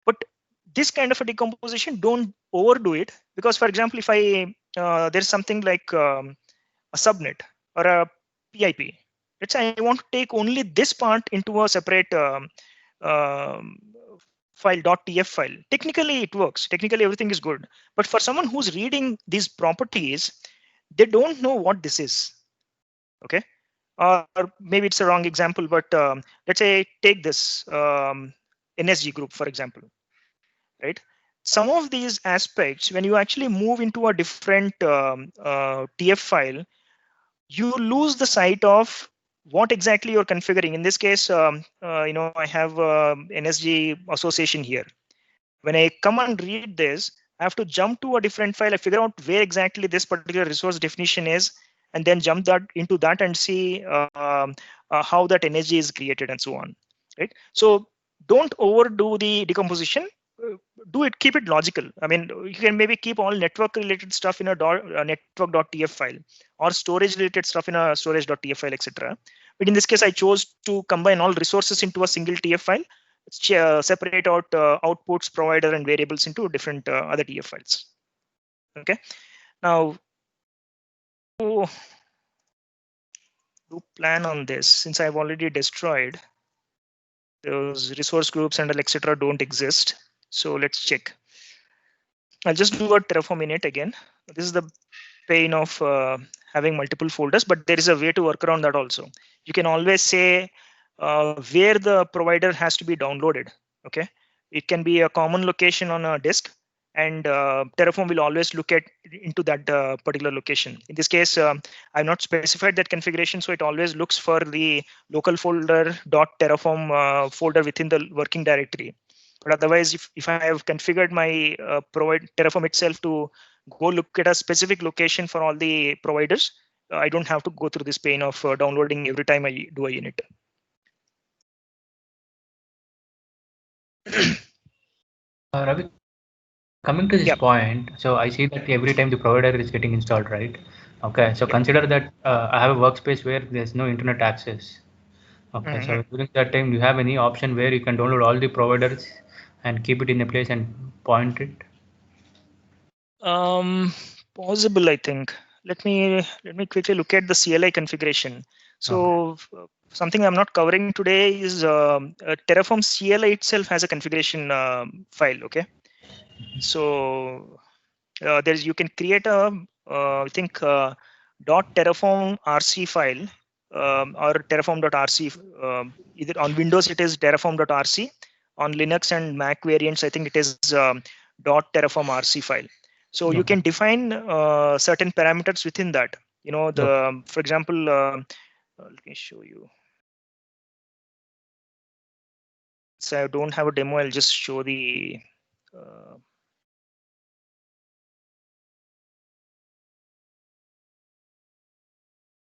But this kind of a decomposition, don't overdo it, because for example, if I there's something like a subnet or a PIP, let's say I want to take only this part into a separate file .tf file. Technically it works. Technically everything is good. But for someone who's reading these properties, they don't know what this is. Okay. Or maybe it's a wrong example, but let's say take this NSG group, for example. Right? Some of these aspects, when you actually move into a different TF file, you lose the sight of what exactly you're configuring. In this case, I have NSG association here. When I come and read this, I have to jump to a different file. I figure out where exactly this particular resource definition is, and then jump into that and see how that NSG is created and so on. Right? So don't overdo the decomposition. Keep it logical. I mean, you can maybe keep all network related stuff in a network.tf file, or storage related stuff in a storage.tf file, etc. But in this case, I chose to combine all resources into a single TF file, separate out outputs, provider, and variables into different other TF files. Okay. Now, do plan on this, since I've already destroyed those resource groups and etc. don't exist. So let's check. I'll just do a Terraform init again. This is the pain of having multiple folders, but there is a way to work around that also. You can always say where the provider has to be downloaded. Okay, it can be a common location on a disk. and Terraform will always look at into that particular location. In this case, I've not specified that configuration, so it always looks for the local folder .terraform folder within the working directory. But otherwise, if I have configured my provide Terraform itself to go look at a specific location for all the providers, I don't have to go through this pain of downloading every time I do a unit. Ravi, coming to this point, so I see that every time the provider is getting installed, right? Okay, so consider that I have a workspace where there's no internet access. Okay, so during that time, do you have any option where you can download all the providers and keep it in a place and point it? Possible, I think. Let me quickly look at the CLI configuration. So something I'm not covering today is Terraform CLI itself has a configuration file. Okay, so there's you can create a I think .terraform rc file or terraform.rc. Either on Windows it is terraform.rc. On Linux and Mac variants, I think it is .terraform rc file. So you can define certain parameters within that. You know, the for example, let me show you. So I don't have a demo. I'll just show the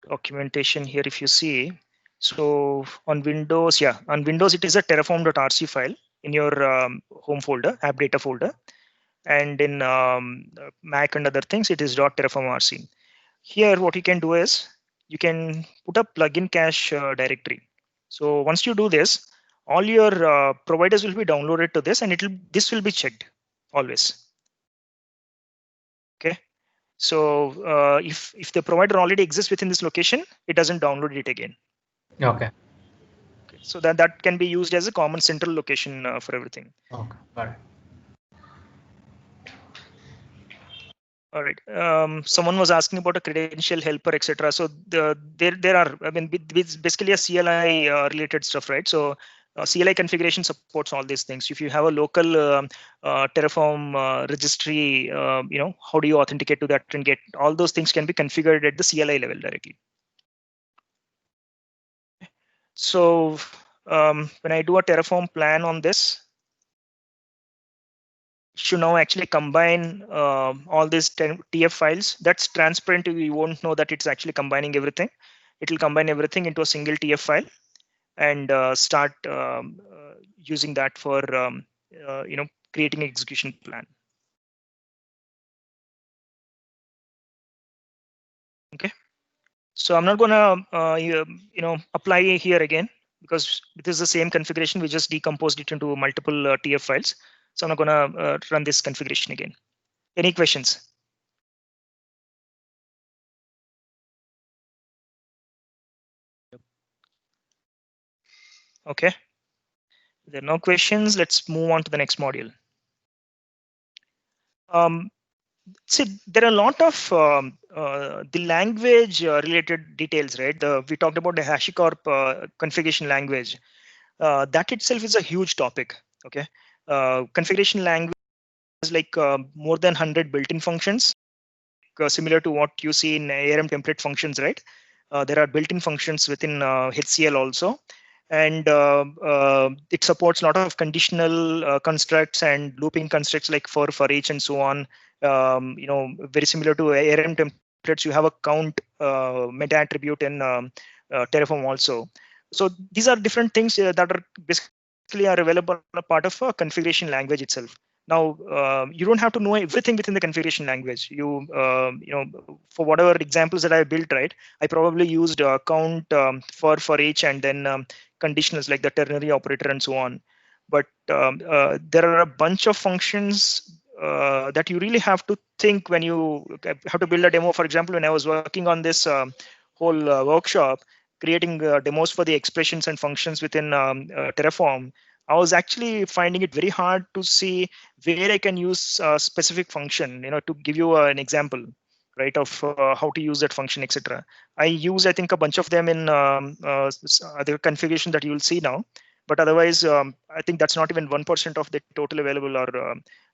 documentation here. If you see, so on Windows, on Windows it is a terraform.rc file in your home folder, app data folder, and in Mac and other things it is .terraform.rc. Here what you can do is you can put a plugin cache directory. So once you do this, all your providers will be downloaded to this, and this will be checked always. Okay. So if the provider already exists within this location, it doesn't download it again. Okay. So that can be used as a common central location for everything. Okay, got it. All right. Someone was asking about a credential helper, etc. So there are, I mean, it's basically a CLI related stuff, right? So CLI configuration supports all these things. If you have a local Terraform registry, you know, how do you authenticate to that and get all those things can be configured at the CLI level directly. So when I do a Terraform plan on this, should now actually combine all these TF files. That's transparent. You won't know that it's actually combining everything. It will combine everything into a single TF file and start using that for you know, creating an execution plan. Okay. So I'm not gonna you know, apply here again because this is the same configuration. We just decomposed it into multiple TF files. So I'm not gonna run this configuration again. Any questions? Okay. If there are no questions, let's move on to the next module. See, there are a lot of the language related details, right? We talked about the Hashicorp configuration language. That itself is a huge topic. Okay. Configuration language is like more than 100 built-in functions, similar to what you see in ARM template functions, right? There are built-in functions within HCL also. And it supports a lot of conditional constructs and looping constructs like for each and so on. You know, very similar to ARM templates, you have a count meta attribute in Terraform also. So these are different things that are basically are available on a part of a configuration language itself. Now you don't have to know everything within the configuration language. You know, for whatever examples that I built, right? I probably used count for each and then conditionals like the ternary operator and so on. But there are a bunch of functions that you really have to think when you have to build a demo. For example, when I was working on this whole workshop, creating demos for the expressions and functions within Terraform, I was actually finding it very hard to see where I can use a specific function, you know, to give you an example, right, of how to use that function, etc. I use, I think, a bunch of them in the configuration that you will see now. But otherwise, I think that's not even 1% of the total available, or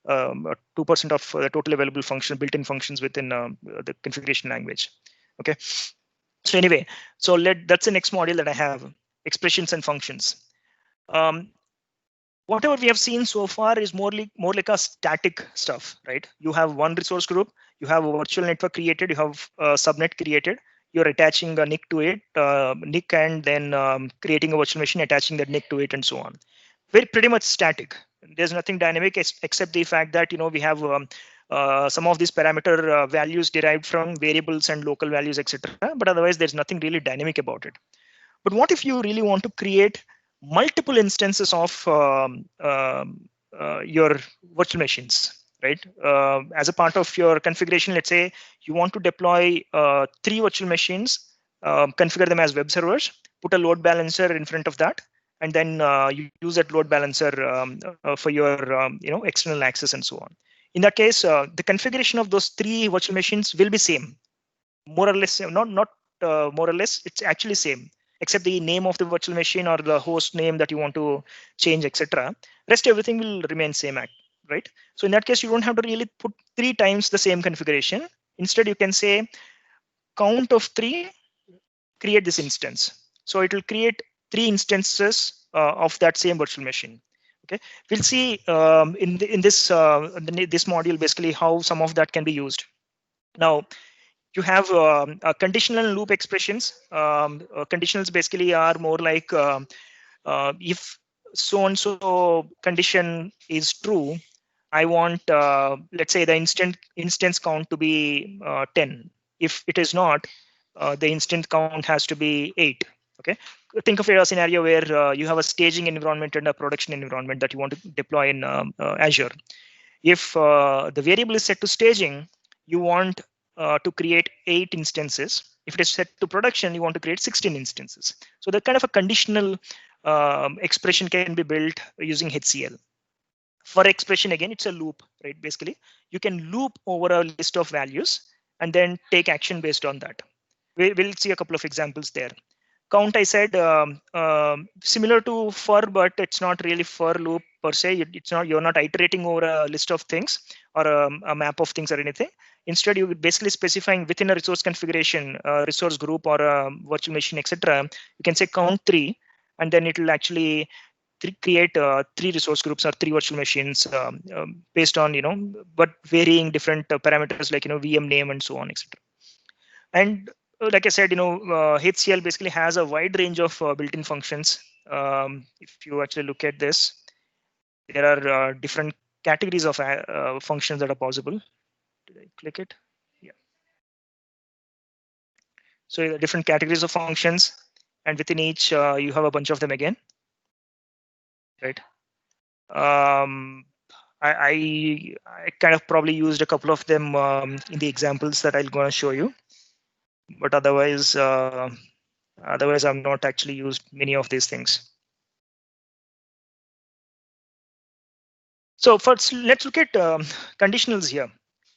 2% of the total available built-in functions within the configuration language. Okay. So anyway, so that's the next module that I have: expressions and functions. Whatever we have seen so far is more like a static stuff, right? You have one resource group, you have a virtual network created, you have a subnet created, you're attaching a NIC to it, NIC, and then creating a virtual machine, attaching that NIC to it, and so on. Very pretty much static. There's nothing dynamic except the fact that we have some of these parameter values derived from variables and local values, etc. But otherwise, there's nothing really dynamic about it. But what if you really want to create multiple instances of your virtual machines, right? As a part of your configuration, let's say you want to deploy 3 virtual machines, configure them as web servers, put a load balancer in front of that, and then you use that load balancer for your external access and so on. In that case, the configuration of those 3 virtual machines will be same, more or less. Not more or less, it's actually same, except the name of the virtual machine or the host name that you want to change, etc. Rest everything will remain same, right? So in that case, you don't have to really put 3 times the same configuration. Instead, you can say count of 3, create this instance. So it will create 3 instances of that same virtual machine. Okay, we'll see in this module basically how some of that can be used. Now, you have conditional and loop expressions. Conditionals basically are more like if so and so condition is true, I want let's say the instance count to be 10. If it is not, the instance count has to be 8. Okay, think of it as a scenario where you have a staging environment and a production environment that you want to deploy in Azure. If the variable is set to staging, you want to create 8 instances. If it is set to production, you want to create 16 instances. So that kind of a conditional expression can be built using HCL. For expression, again, it's a loop, right? Basically, you can loop over a list of values and then take action based on that. We'll see a couple of examples there. Count, I said, similar to for, but it's not really for loop per se. It's not, you're not iterating over a list of things or a map of things or anything. Instead, you're basically specifying within a resource configuration, a resource group or a virtual machine, etc. You can say count 3, and then it will actually create 3 resource groups or 3 virtual machines based on but varying different parameters like VM name and so on, etc. And like I said, HCL basically has a wide range of built-in functions. If you actually look at this, there are different categories of functions that are possible. Did I click it? Yeah. So there are different categories of functions, and within each, you have a bunch of them again, right? I kind of probably used a couple of them in the examples that I'm going to show you, but otherwise I've not actually used many of these things. So first, let's look at conditionals here.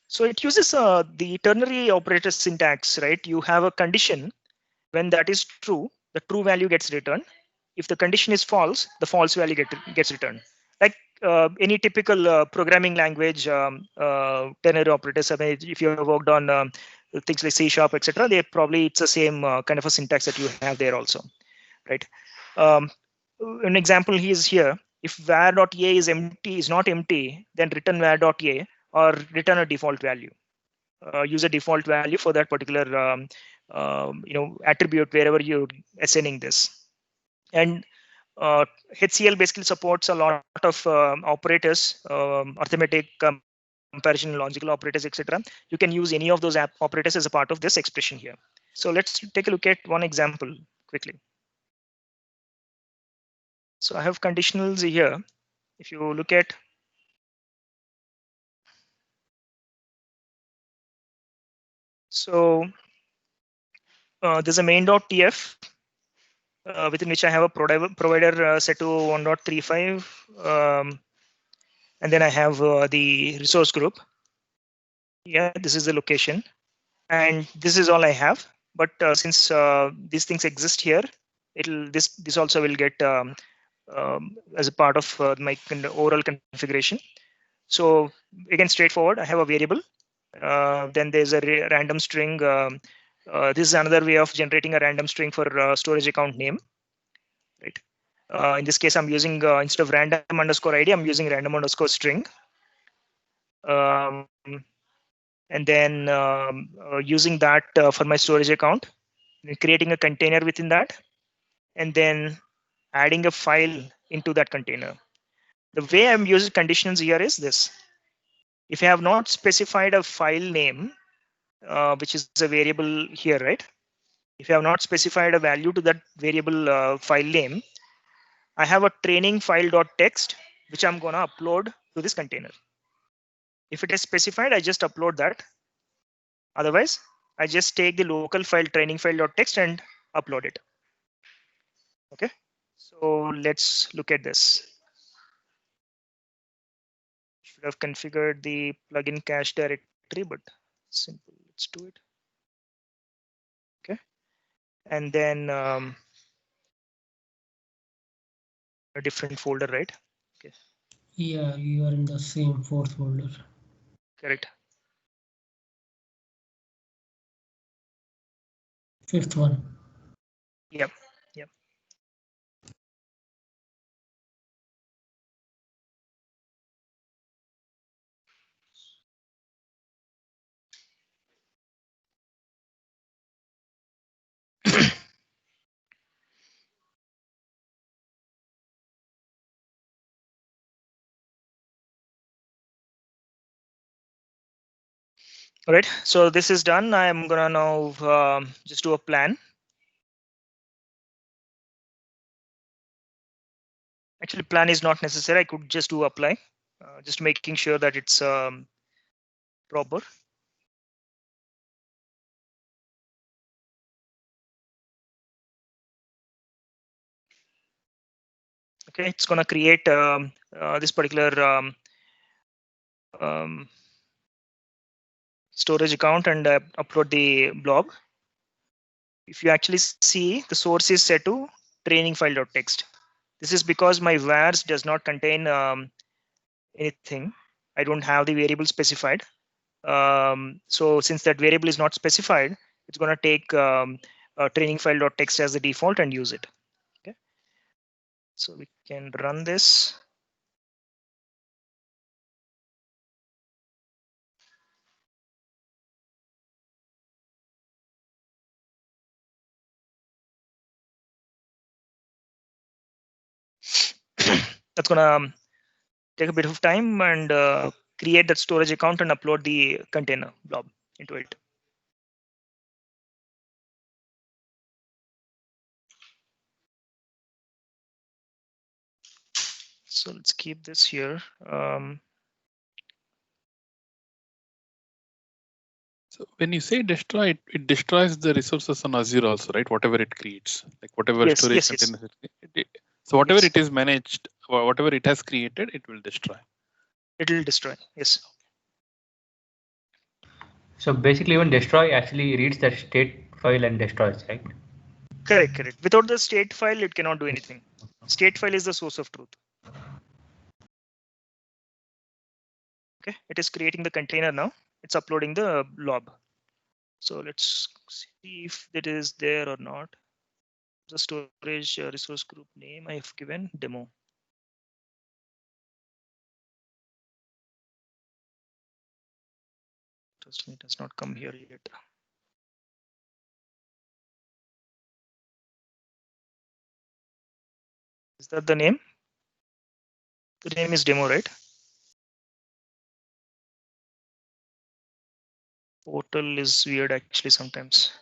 So it uses the ternary operator syntax, right? You have a condition. When that is true, the true value gets returned. If the condition is false, the false value gets returned. Like any typical programming language, ternary operators. I mean, if you have worked on things like C#, etc., it's the same kind of a syntax that you have there also, right? An example is here. If var.a is not empty, then return var.a or return a default value. Use a default value for that particular attribute wherever you're assigning this. And HCL basically supports a lot of operators, arithmetic, comparison, logical operators, etc. You can use any of those operators as a part of this expression here. So let's take a look at one example quickly. So I have conditionals here. If you look at there's a main.tf within which I have a provider set to 1.35, and then I have the resource group. Yeah, this is the location, and this is all I have. But since these things exist here, this also will get as a part of my overall configuration. So again, straightforward. I have a variable. Then there's a random string. This is another way of generating a random string for storage account name. Right. In this case, I'm using instead of random underscore ID, I'm using random underscore string. And then using that for my storage account, creating a container within that, and then adding a file into that container. The way I'm using conditions here is this. If I have not specified a file name, which is a variable here, right? If I have not specified a value to that variable file name, I have a training file.txt, which I'm going to upload to this container. If it is specified, I just upload that. Otherwise, I just take the local file training file.txt and upload it. Okay, so let's look at this. Should have configured the plugin cache directory, but simple. Let's do it. Okay, and then a different folder, right? Okay. Yeah, you are in the same fourth folder. Correct. Fifth one. Yep. Yep. All right, so this is done. I'm gonna now just do a plan. Actually, plan is not necessary. I could just do apply, just making sure that it's proper. Okay, it's gonna create this particular storage account and upload the blob. If you actually see, the source is set to training file.txt. This is because my vars does not contain anything. I don't have the variable specified. So since that variable is not specified, it's going to take training file.txt as the default and use it. Okay. So we can run this. That's gonna take a bit of time and create that storage account and upload the container blob into it. So let's keep this here. So when you say destroy, it destroys the resources on Azure also, right? Whatever it creates, like whatever Yes, storage yes, containers. So whatever yes. it is managed, or whatever it has created, it will destroy. It will destroy. Yes. So basically, even destroy actually reads that state file and destroys, right? Correct, correct. Without the state file, it cannot do anything. State file is the source of truth. Okay, it is creating the container now. It's uploading the blob. So let's see if it is there or not. The storage resource group name I have given demo. Trust me, it does not come here yet. Is that the name? The name is demo, right? Portal is weird actually sometimes.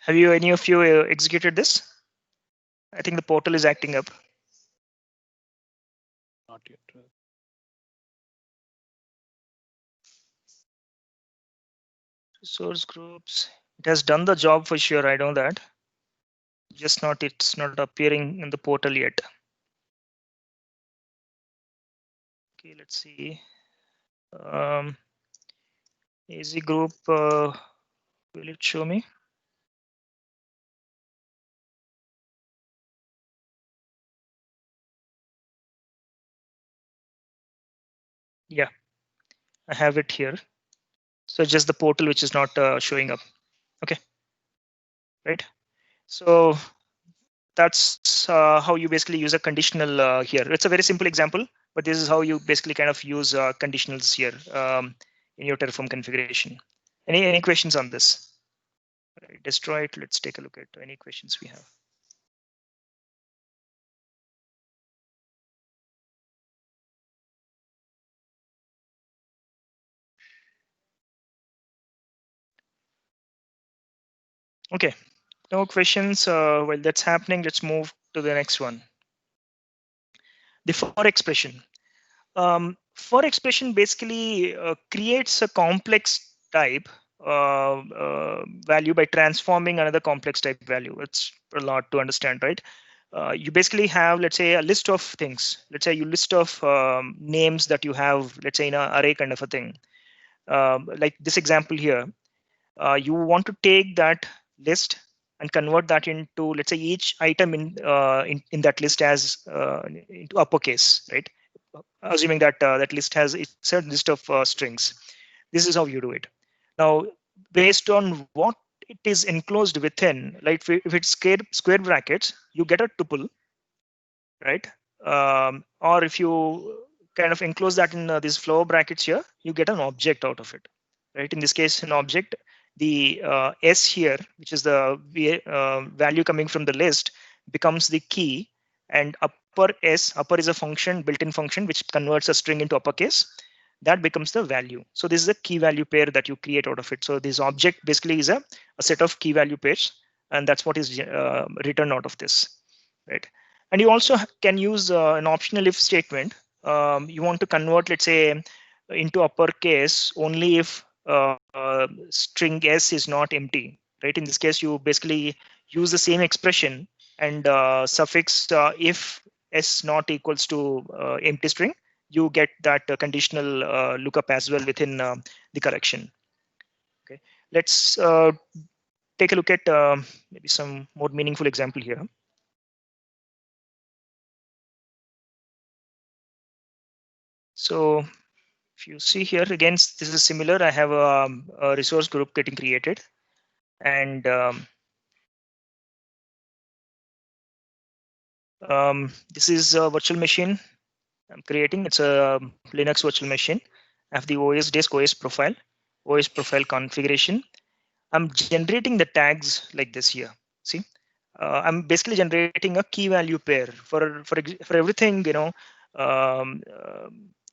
Have you any of you executed this? I think the portal is acting up. Not yet. Resource groups. It has done the job for sure. I know that. Just not, it's not appearing in the portal yet. Okay, let's see. Easy group, will it show me? Yeah, I have it here. So just the portal which is not showing up. Okay, right. So that's how you basically use a conditional here. It's a very simple example, but this is how you basically kind of use conditionals here in your Terraform configuration. Any questions on this? Right, destroy it. Let's take a look at any questions we have. Okay, no questions. While that's happening, let's move to the next one. The for expression. For expression basically creates a complex type value by transforming another complex type value. It's a lot to understand, right? You basically have, let's say, a list of things. Let's say you list of names that you have, let's say, in an array kind of a thing. Like this example here, you want to take that list and convert that into, let's say, each item in that list as into uppercase, right? Assuming that that list has it's a list of strings. This is how you do it. Now, based on what it is enclosed within, like if it's square brackets, you get a tuple, right? Or if you kind of enclose that in these floor brackets here, you get an object out of it, right? In this case, an object, the S here, which is the value coming from the list, becomes the key, and upper is a function, built-in function, which converts a string into uppercase. That becomes the value. So this is a key value pair that you create out of it. So this object basically is a set of key value pairs, and that's what is written out of this, right? And you also can use an optional if statement. You want to convert, let's say, into uppercase only if string S is not empty, right? In this case, you basically use the same expression and suffix if S not equals to empty string, you get that conditional lookup as well within the correction. Okay, let's take a look at maybe some more meaningful example here. So if you see here, again, this is similar. I have a resource group getting created, and this is a virtual machine I'm creating. It's a Linux virtual machine. I have the OS disk, OS profile configuration. I'm generating the tags like this here. See, I'm basically generating a key value pair for everything, you know,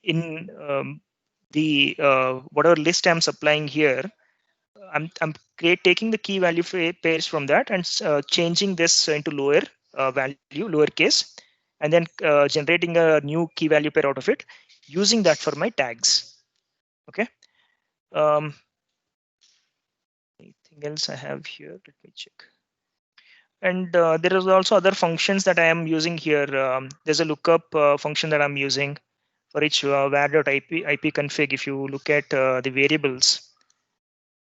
in the whatever list I'm supplying here. I'm taking the key value pairs from that and changing this into lower value, lowercase, and then generating a new key value pair out of it, using that for my tags. Okay. Anything else I have here? Let me check. And there is also other functions that I am using here. There's a lookup function that I'm using for each var.ip config. If you look at the variables,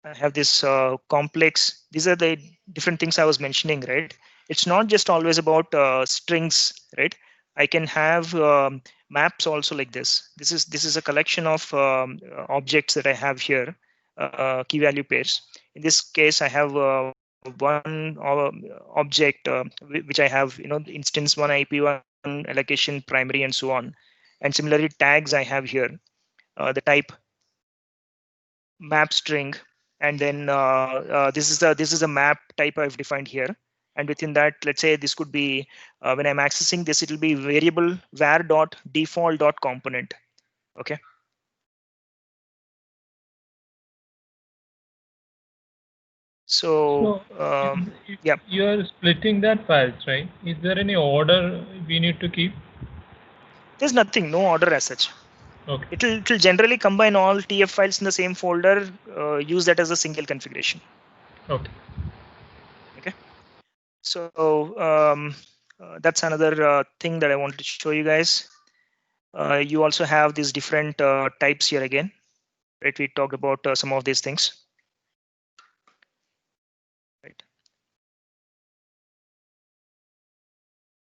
I have this complex. These are the different things I was mentioning, right? It's not just always about strings, right? I can have maps also like this. This is a collection of objects that I have here, key value pairs. In this case, I have one object which I have, you know, the instance one, IP one, allocation, primary, and so on. And similarly, tags I have here, the type map string, and then this is a map type I've defined here. And within that, let's say this could be when I'm accessing this, it will be variable var.default.component. Okay. So yeah, you are splitting that files, right? Is there any order we need to keep? There's nothing, no order as such. Okay. It'll generally combine all TF files in the same folder, use that as a single configuration. Okay. Okay. So that's another thing that I wanted to show you guys. You also have these different types here again, right? We talked about some of these things. Right.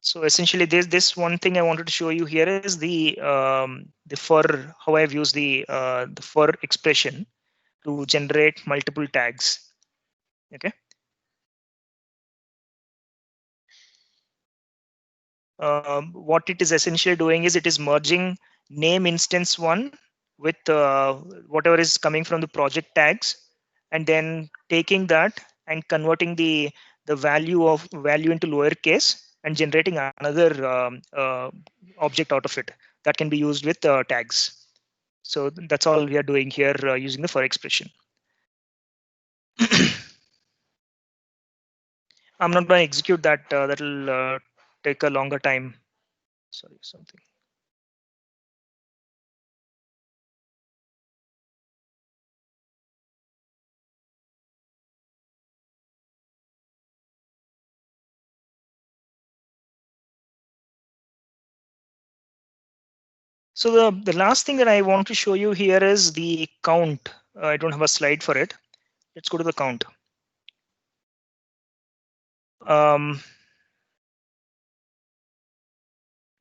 So essentially, this one thing I wanted to show you here is the for how I've used the for expression to generate multiple tags. Okay. What it is essentially doing is it is merging name instance one with whatever is coming from the project tags, and then taking that and converting the value into lowercase and generating another object out of it that can be used with tags. So that's all we are doing here using the for expression. I'm not going to execute that. That'll take a longer time. Sorry, something. So the last thing that I want to show you here is the count. I don't have a slide for it. Let's go to the count.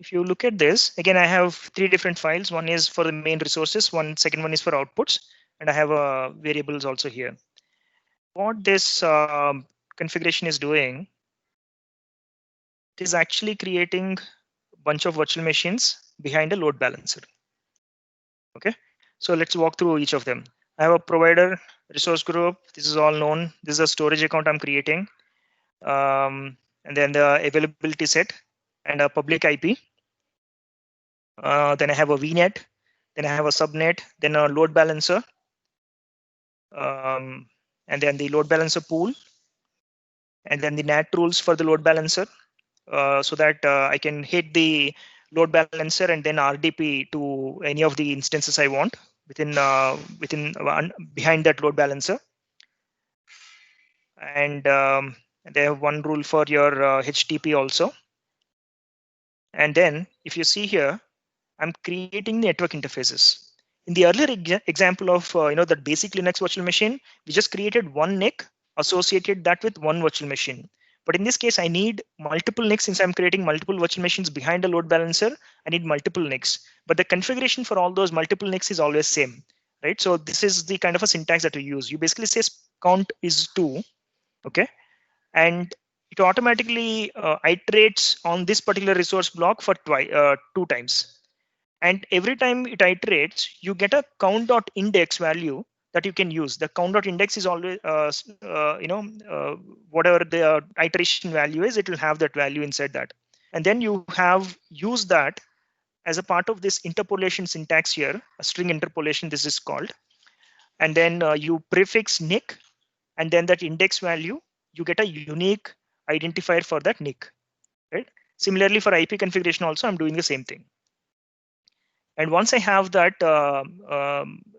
If you look at this, again, I have 3 different files. One is for the main resources, second one is for outputs, and I have variables also here. What this configuration is doing, it is actually creating a bunch of virtual machines behind a load balancer. Okay, so let's walk through each of them. I have a provider resource group. This is all known. This is a storage account I'm creating. And then the availability set and a public IP. Then I have a VNet. Then I have a subnet. Then a load balancer. And then the load balancer pool. And then the NAT rules for the load balancer, so that I can hit the load balancer and then RDP to any of the instances I want behind that load balancer. And they have one rule for your HTTP also. And then if you see here, I'm creating the network interfaces. In the earlier example of that basic Linux virtual machine, we just created one NIC, associated that with one virtual machine. But in this case, I need multiple NICs. Since I'm creating multiple virtual machines behind a load balancer, I need multiple NICs. But the configuration for all those multiple NICs is always same, right? So this is the kind of a syntax that we use. You basically say count is 2, okay, and it automatically iterates on this particular resource block for 2 times. And every time it iterates, you get a count.index value that you can use. The count.index is always, whatever the iteration value is, it will have that value inside that. And then you have used that as a part of this interpolation syntax here, a string interpolation, this is called. And then you prefix NIC, and then that index value, you get a unique identifier for that NIC, right? Similarly, for IP configuration also, I'm doing the same thing. And once I have that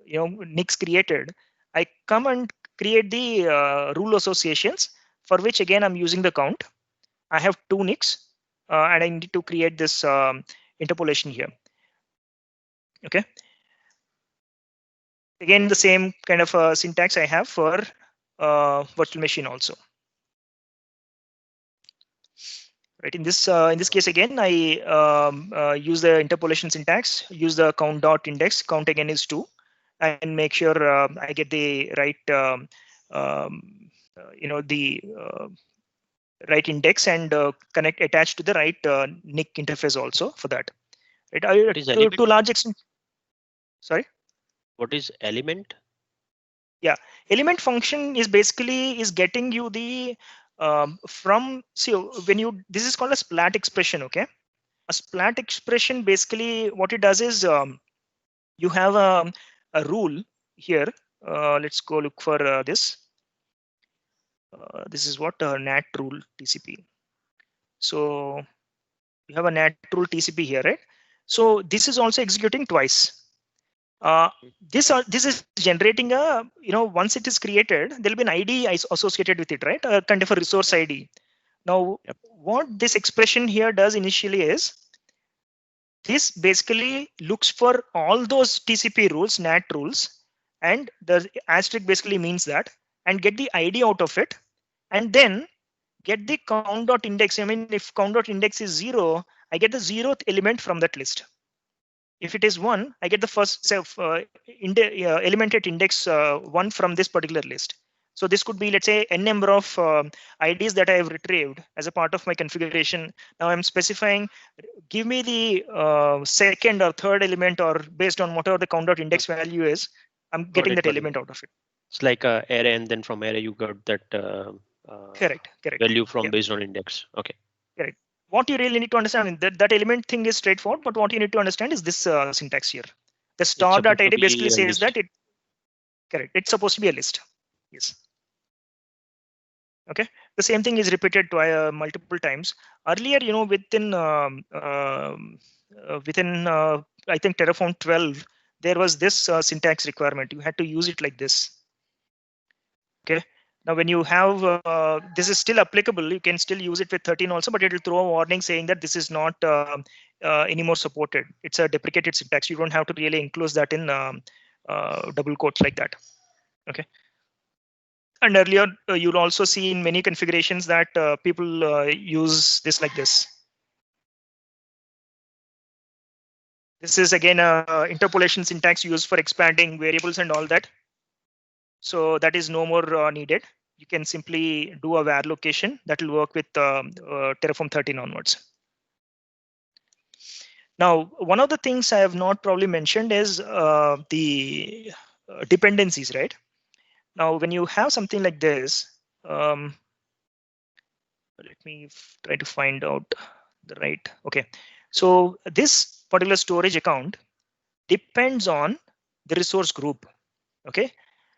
NICs created, I come and create the rule associations, for which again I'm using the count. I have 2 NICs, and I need to create this interpolation here. Okay. Again, the same kind of syntax I have for virtual machine also. Right. In this case, again, I use the interpolation syntax, use the count.index. Count again is 2, and make sure I get the right, right index and attach to the right NIC interface also for that. Right. To large extent. Sorry. What is element? Yeah, element function is basically getting you the this is called a splat expression. Okay, a splat expression, basically what it does is you have a rule here. Let's go look for this. This is what NAT rule TCP. So you have a NAT rule TCP here, right? So this is also executing twice. This is generating once it is created, there will be an ID associated with it, right? A kind of a resource ID. Now, what this expression here does initially is this basically looks for all those TCP rules, NAT rules, and the asterisk basically means that, and get the ID out of it, and then get the count.index. I mean, if count.index is 0, I get the 0th element from that list. If it is 1, I get the first element at index 1 from this particular list. So this could be, let's say, n number of IDs that I have retrieved as a part of my configuration. Now I'm specifying, give me the second or third element, or based on whatever the count.index value is, I'm getting that element out of it. It's like a array, and then from array you got that correct value from based on index. Okay. Correct. What you really need to understand, that element thing is straightforward, but what you need to understand is this syntax here. The star.id basically says that it, correct, it's supposed to be a list. Yes. Okay. The same thing is repeated multiple times. Earlier, you know, within I think Terraform 12, there was this syntax requirement. You had to use it like this. Okay. Now, when you have this is still applicable, you can still use it with 13 also, but it will throw a warning saying that this is not anymore supported. It's a deprecated syntax. You don't have to really enclose that in double quotes like that. Okay. And earlier, you'll also see in many configurations that people use this like this. This is again a interpolation syntax used for expanding variables and all that. So that is no more needed. You can simply do a var location that will work with Terraform 13 onwards. Now, one of the things I have not probably mentioned is the dependencies, right? Now, when you have something like this, let me try to find out the right. Okay, so this particular storage account depends on the resource group. Okay,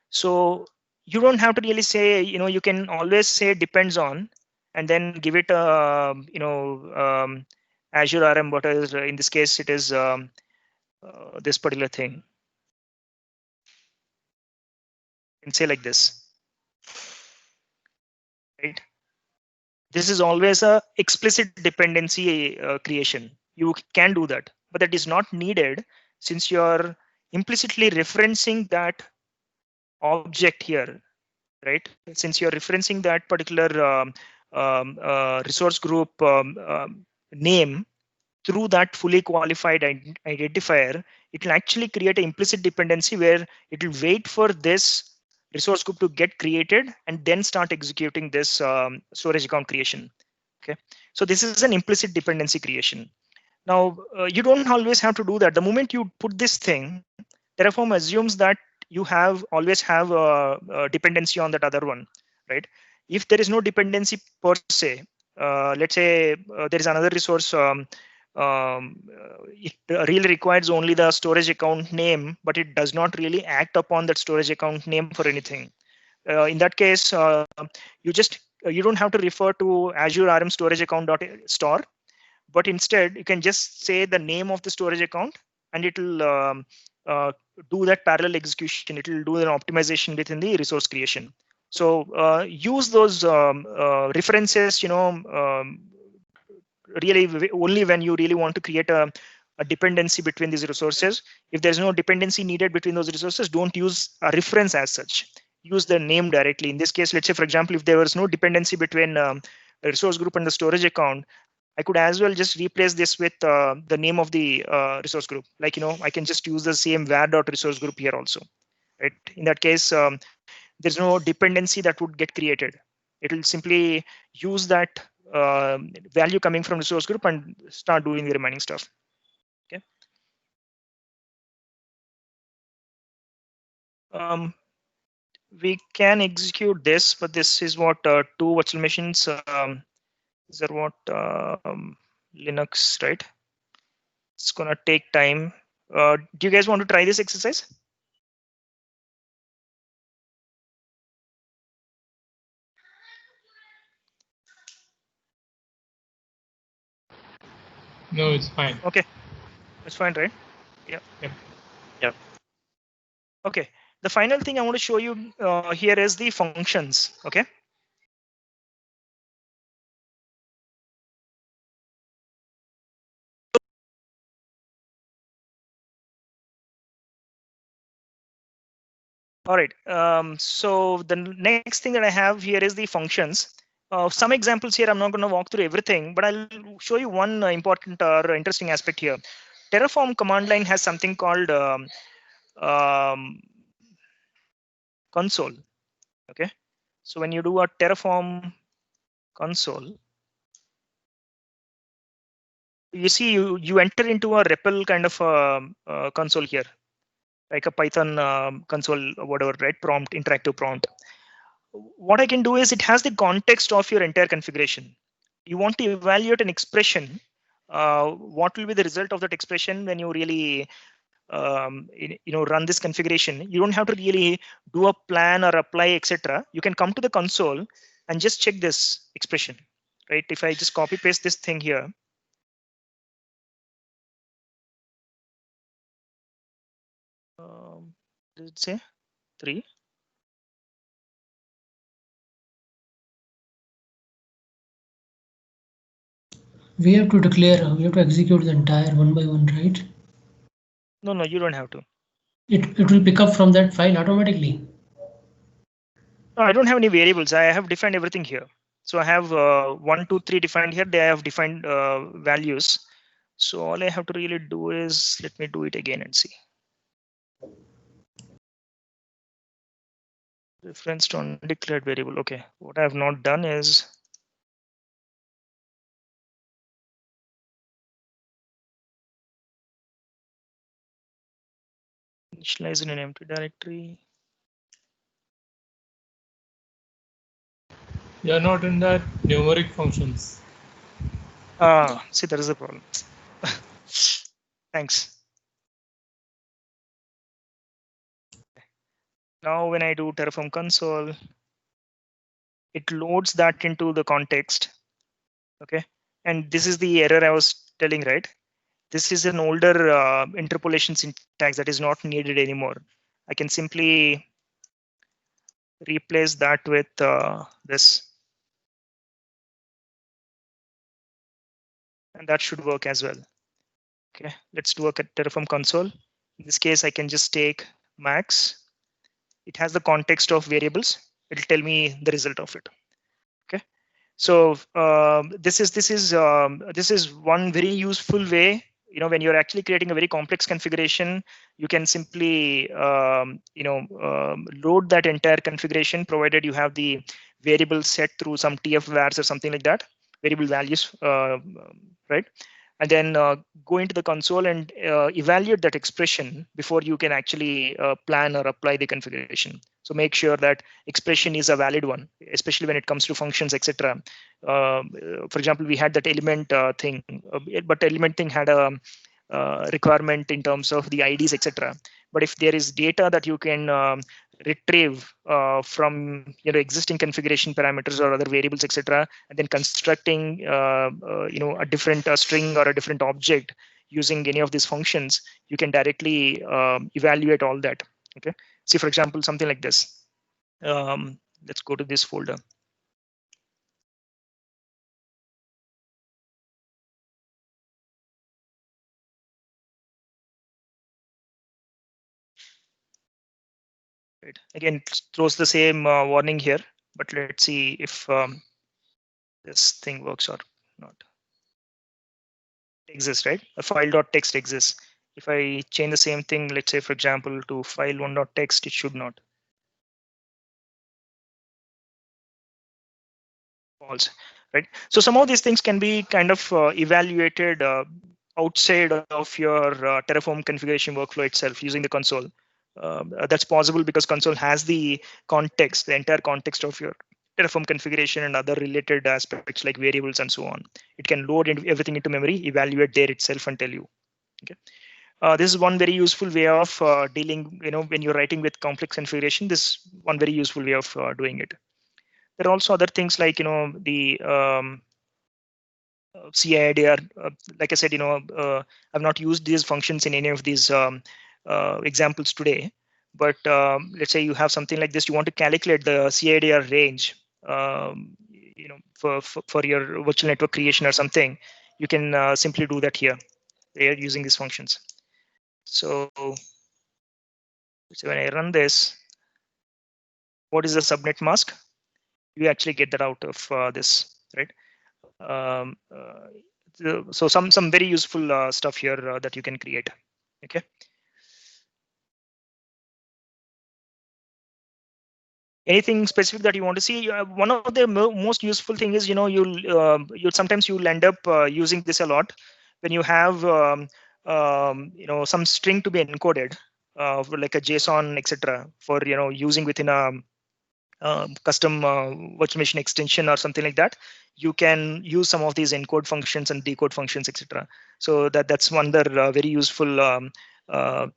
so you don't have to really say, you know, you can always say depends on, and then give it a, you know, Azure RM, what is in this case, it is this particular thing. And say like this, right? This is always a explicit dependency creation. You can do that, but that is not needed since you're implicitly referencing that object here, right? Since you're referencing that particular resource group name through that fully qualified identifier, it will actually create an implicit dependency where it will wait for this resource group to get created and then start executing this storage account creation. Okay, so this is an implicit dependency creation. Now, you don't always have to do that. The moment you put this thing, Terraform assumes that you always have a dependency on that other one, right? If there is no dependency per se, let's say there is another resource, it really requires only the storage account name, but it does not really act upon that storage account name for anything. In that case, you don't have to refer to Azure RM storage account.store, but instead you can just say the name of the storage account, and it will do that parallel execution. It will do an optimization within the resource creation. So use those references, you know, really only when you really want to create a dependency between these resources. If there's no dependency needed between those resources, don't use a reference as such. Use the name directly. In this case, let's say, for example, if there was no dependency between the resource group and the storage account, I could as well just replace this with the name of the resource group. Like, you know, I can just use the same var.resource group here also, right? In that case, there's no dependency that would get created. It will simply use that value coming from resource group and start doing the remaining stuff. Okay. We can execute this, but this is what two virtual machines. These are what Linux, right? It's gonna take time. Do you guys want to try this exercise? No, it's fine. Okay, it's fine, right? Yeah. Yep. Yep. Okay. The final thing I want to show you here is the functions. Okay. All right. So the next thing that I have here is the functions. Some examples here. I'm not going to walk through everything, but I'll show you one important or interesting aspect here. Terraform command line has something called console. Okay. So when you do a Terraform console, you see you enter into a REPL kind of console here, like a Python console or whatever, right? Prompt, interactive prompt. What I can do is it has the context of your entire configuration. You want to evaluate an expression. What will be the result of that expression when you really run this configuration? You don't have to really do a plan or apply, etc. You can come to the console and just check this expression, right? If I just copy paste this thing here. Does it say 3? We have to declare, we have to execute the entire one by one, right? No, you don't have to. It will pick up from that file automatically. No, I don't have any variables. I have defined everything here. So I have 1, 2, 3 defined here. They have defined values. So all I have to really do is, let me do it again and see. Reference to undeclared variable. Okay, what I have not done is initialize in an empty directory. You're not in that numeric functions. See, that is the problem. Thanks. Now when I do Terraform console, it loads that into the context. Okay, and this is the error I was telling, right? This is an older interpolation syntax that is not needed anymore. I can simply replace that with this. And that should work as well. Okay, let's do a Terraform console. In this case, I can just take max. It has the context of variables. It'll tell me the result of it. Okay, so this is one very useful way. When you're actually creating a very complex configuration, you can simply load that entire configuration, provided you have the variable set through some tf-vars or something like that, variable values, right? And then go into the console and evaluate that expression before you can actually plan or apply the configuration. So make sure that expression is a valid one, especially when it comes to functions, etc. For example, we had that element thing, but element thing had a requirement in terms of the IDs, etc. But if there is data that you can retrieve from existing configuration parameters or other variables, etc., and then constructing a different string or a different object using any of these functions, you can directly evaluate all that. Okay, see, for example, something like this. Let's go to this folder. Right. Again, it throws the same warning here, but let's see if this thing works or not. Exists, right? A file.txt exists. If I change the same thing, let's say, for example, to file1.txt, it should not. False, right? So some of these things can be kind of evaluated outside of your Terraform configuration workflow itself using the console. That's possible because console has the context, the entire context of your Terraform configuration and other related aspects like variables and so on. It can load everything into memory, evaluate there itself, and tell you. Okay. This is one very useful way of dealing, when you're writing with complex configuration, this is one very useful way of doing it. There are also other things like, the CIDR, like I said, I've not used these functions in any of these examples today. But let's say you have something like this, you want to calculate the CIDR range, for your virtual network creation or something, you can simply do that here. They are using these functions. So when I run this, what is the subnet mask. You actually get that out of this, right? So some very useful stuff here that you can create. Okay. Anything specific that you want to see? One of the most useful thing is, you'll sometimes you'll end up using this a lot when you have some string to be encoded, like a JSON, etc., for using within a custom virtual machine extension or something like that. You can use some of these encode functions and decode functions, etc. So that's one other very useful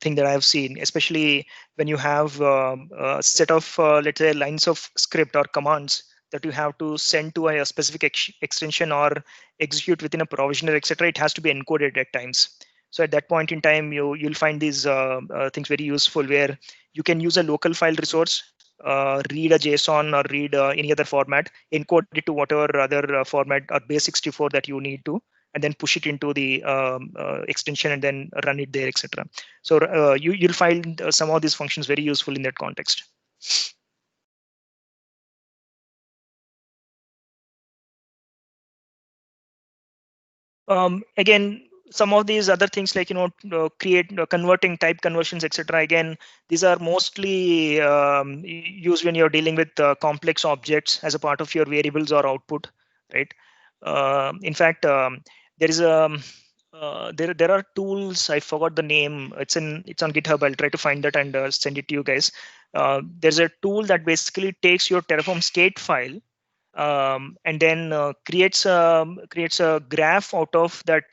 thing that I have seen, especially when you have a set of let's say lines of script or commands that you have to send to a specific extension or execute within a provisioner, etc. It has to be encoded at times. So at that point in time, you'll find these things very useful, where you can use a local file resource, read a JSON or read any other format, encode it to whatever other format or base64 that you need to, and then push it into the extension and then run it there, etc. So you'll find some of these functions very useful in that context. Again, some of these other things like converting type conversions, etc. Again, these are mostly used when you're dealing with complex objects as a part of your variables or output, right? In fact, there is a there are tools. I forgot the name. It's on GitHub. I'll try to find that and send it to you guys. There's a tool that basically takes your Terraform state file and then creates a graph out of that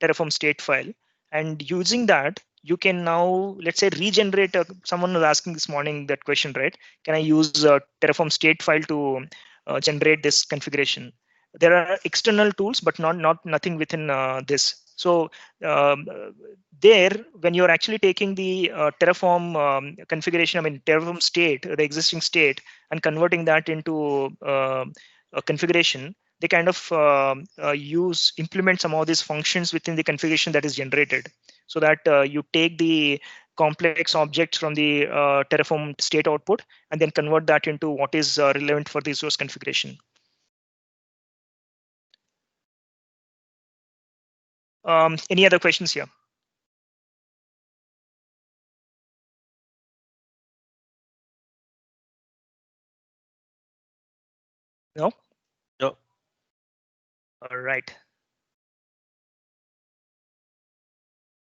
Terraform state file, and using that you can now, let's say, regenerate. Someone was asking this morning that question, right? Can I use a Terraform state file to generate this configuration? There are external tools, but nothing within this. So there, when you're actually taking the Terraform configuration, I mean Terraform state, the existing state, and converting that into a configuration, they kind of implement some of these functions within the configuration that is generated, so that you take the complex objects from the Terraform state output and then convert that into what is relevant for the source configuration. Any other questions here? No? No. All right.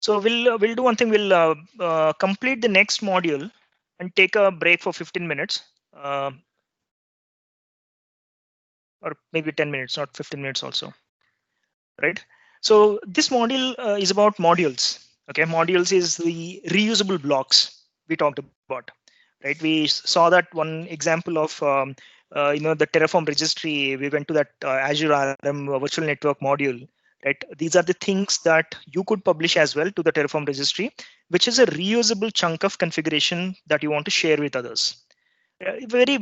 So we'll do one thing. We'll complete the next module and take a break for 15 minutes. Or maybe 10 minutes, not 15 minutes also. Right. So this module is about modules. Okay, modules is the reusable blocks we talked about. Right. We saw that one example of the Terraform registry. We went to that Azure RM virtual network module. Right. These are the things that you could publish as well to the Terraform registry, which is a reusable chunk of configuration that you want to share with others. Very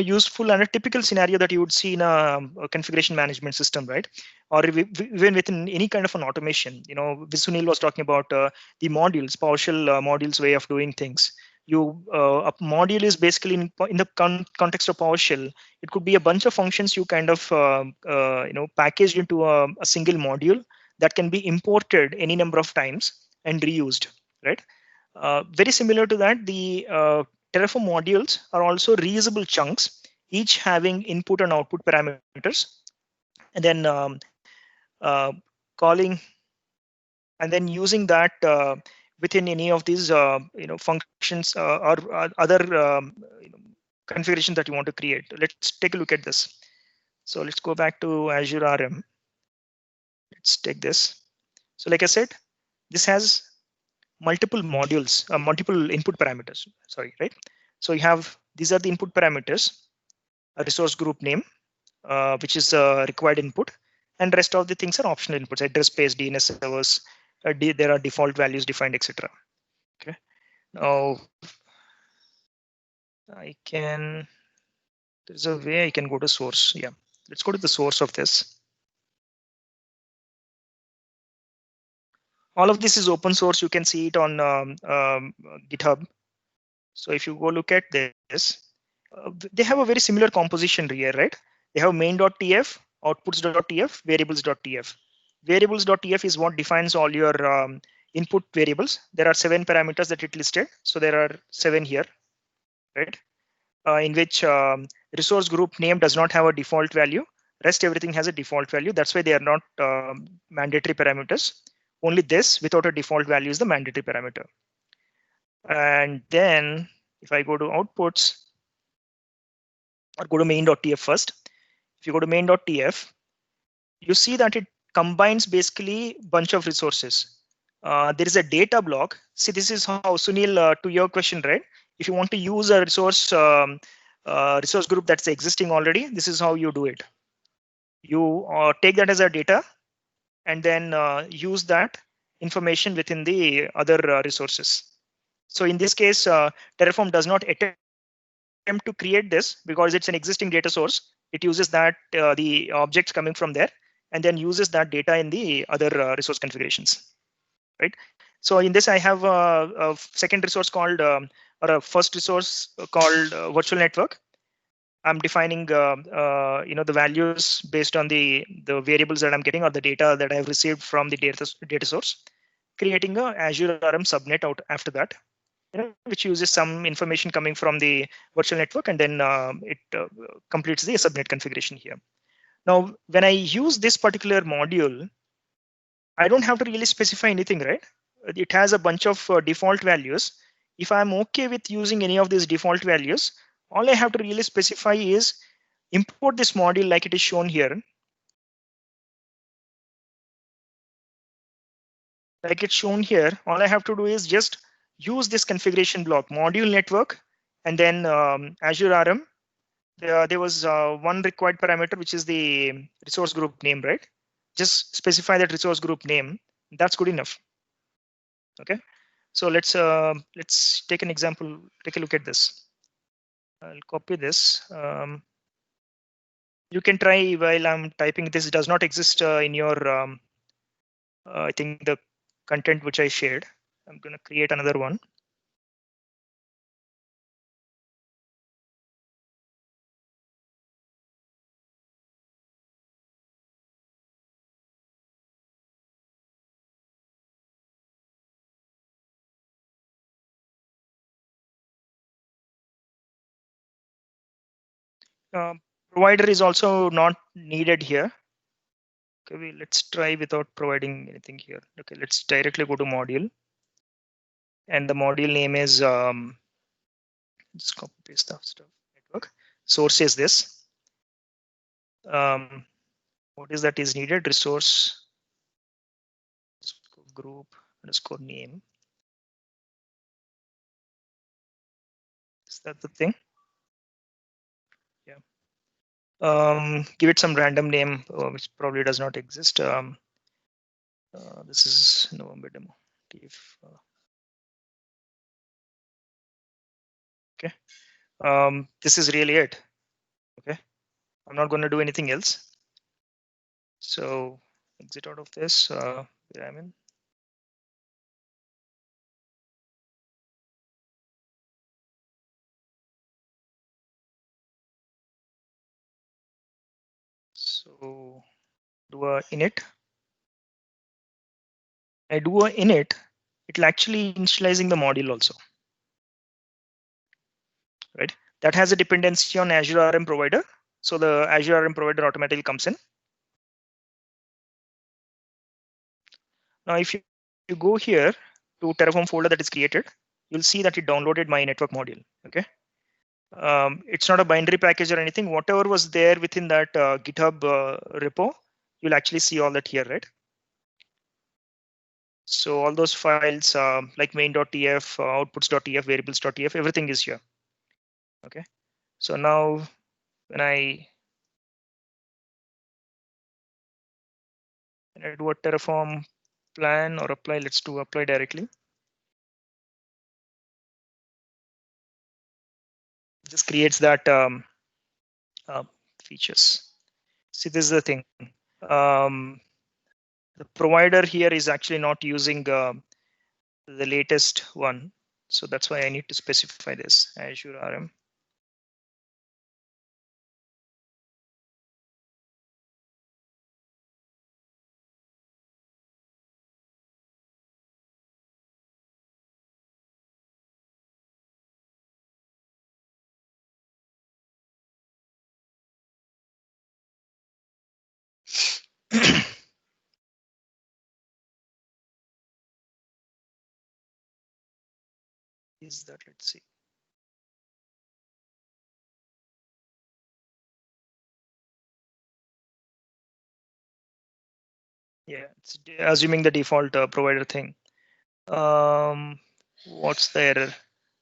useful and a typical scenario that you would see in a configuration management system, right? Or even within any kind of an automation. Sunil was talking about the modules, PowerShell modules way of doing things. A module is basically in the context of PowerShell. It could be a bunch of functions you kind of packaged into a single module that can be imported any number of times and reused, right? Very similar to that, the Terraform modules are also reusable chunks, each having input and output parameters, and then calling and then using that within any of these functions or other configurations that you want to create. Let's take a look at this. So let's go back to Azure RM. Let's take this. So like I said, this has multiple modules, multiple input parameters. Sorry, right? So you have, these are the input parameters, a resource group name, which is a required input, and rest of the things are optional inputs, address space, DNS servers, there are default values defined, etc. Okay. Now there's a way I can go to source. Yeah, let's go to the source of this. All of this is open source. You can see it on GitHub. So if you go look at this, they have a very similar composition here, right? They have main.tf, outputs.tf, variables.tf. Variables.tf is what defines all your input variables. There are 7 parameters that it listed. So there are 7 here, right? In which resource group name does not have a default value. Rest everything has a default value. That's why they are not mandatory parameters. Only this without a default value is the mandatory parameter. And then if I go to outputs, or go to main.tf first. If you go to main.tf, you see that it combines basically a bunch of resources. There is a data block. See, this is how, Sunil, to your question, right? If you want to use a resource group that's existing already, this is how you do it. You take that as a data and then use that information within the other resources. So in this case, Terraform does not attempt to create this because it's an existing data source. It uses that the objects coming from there and then uses that data in the other resource configurations, right? So in this, I have a second resource called, or a first resource called virtual network. I'm defining the values based on the variables that I'm getting or the data that I've received from the data source, creating a Azure RM subnet out after that, which uses some information coming from the virtual network, and then it completes the subnet configuration here. Now, when I use this particular module, I don't have to really specify anything, right? It has a bunch of default values. If I'm okay with using any of these default values, all I have to really specify is import this module like it is shown here. Like it's shown here, all I have to do is just use this configuration block, module network, and then Azure RM. There was one required parameter, which is the resource group name, right? Just specify that resource group name. That's good enough. Okay. So let's take an example. Take a look at this. I'll copy this. You can try while I'm typing. This does not exist in your, I think, the content which I shared. I'm going to create another one. Provider is also not needed here. Okay, let's try without providing anything here. Okay, let's directly go to module. And the module name is, just copy paste stuff, network. Source is this. What is that is needed? Resource group underscore name. Is that the thing? Yeah. Give it some random name, which probably does not exist. This is November demo. Okay. This is really it. Okay. I'm not going to do anything else. So exit out of this. Where I'm in. So do a init. I do a init. It'll actually initializing the module also. Right. That has a dependency on Azure RM provider. So the Azure RM provider automatically comes in. Now, if you go here to Terraform folder that is created, you'll see that it downloaded my network module. Okay. It's not a binary package or anything. Whatever was there within that GitHub repo, you'll actually see all that here, right? So all those files like main.tf, outputs.tf, variables.tf, everything is here. Okay. So now when I do a Terraform plan or apply, let's do apply directly. This creates that features. See, this is the thing. The provider here is actually not using the latest one. So that's why I need to specify this Azure RM. Is that, let's see. Yeah, it's assuming the default provider thing. What's the error?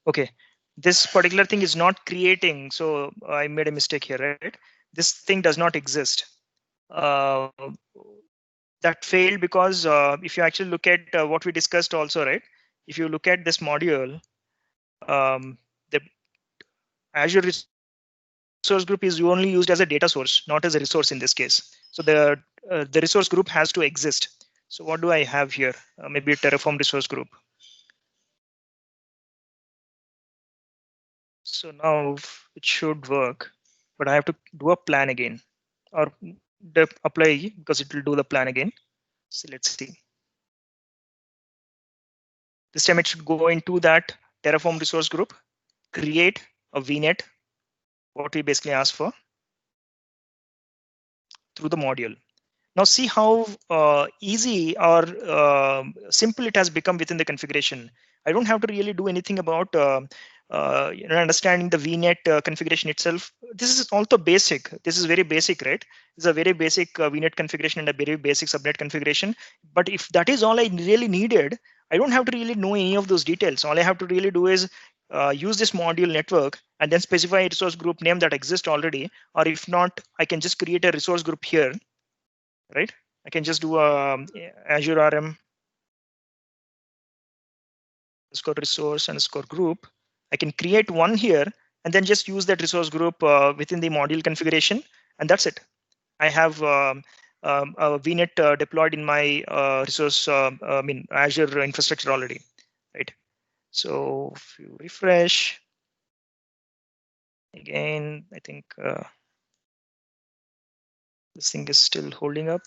Okay, this particular thing is not creating. So I made a mistake here, right? This thing does not exist. That failed because if you actually look at what we discussed also, right? If you look at this module, the Azure resource group is only used as a data source, not as a resource in this case. So the resource group has to exist. So what do I have here? Maybe a Terraform resource group. So now it should work, but I have to do a plan again, or apply because it will do the plan again. So let's see. This time it should go into that Terraform resource group, create a VNet, what we basically asked for, through the module. Now see how easy or simple it has become within the configuration. I don't have to really do anything about understanding the VNet configuration itself. This is also basic. This is very basic, right? It's a very basic VNet configuration and a very basic subnet configuration. But if that is all I really needed, I don't have to really know any of those details. All I have to really do is use this module network and then specify a resource group name that exists already. Or if not, I can just create a resource group here. Right? I can just do a Azure RM underscore resource underscore group. I can create one here and then just use that resource group within the module configuration, and that's it. I have a VNet deployed in my resource, Azure infrastructure already, right? So if you refresh again, I think this thing is still holding up.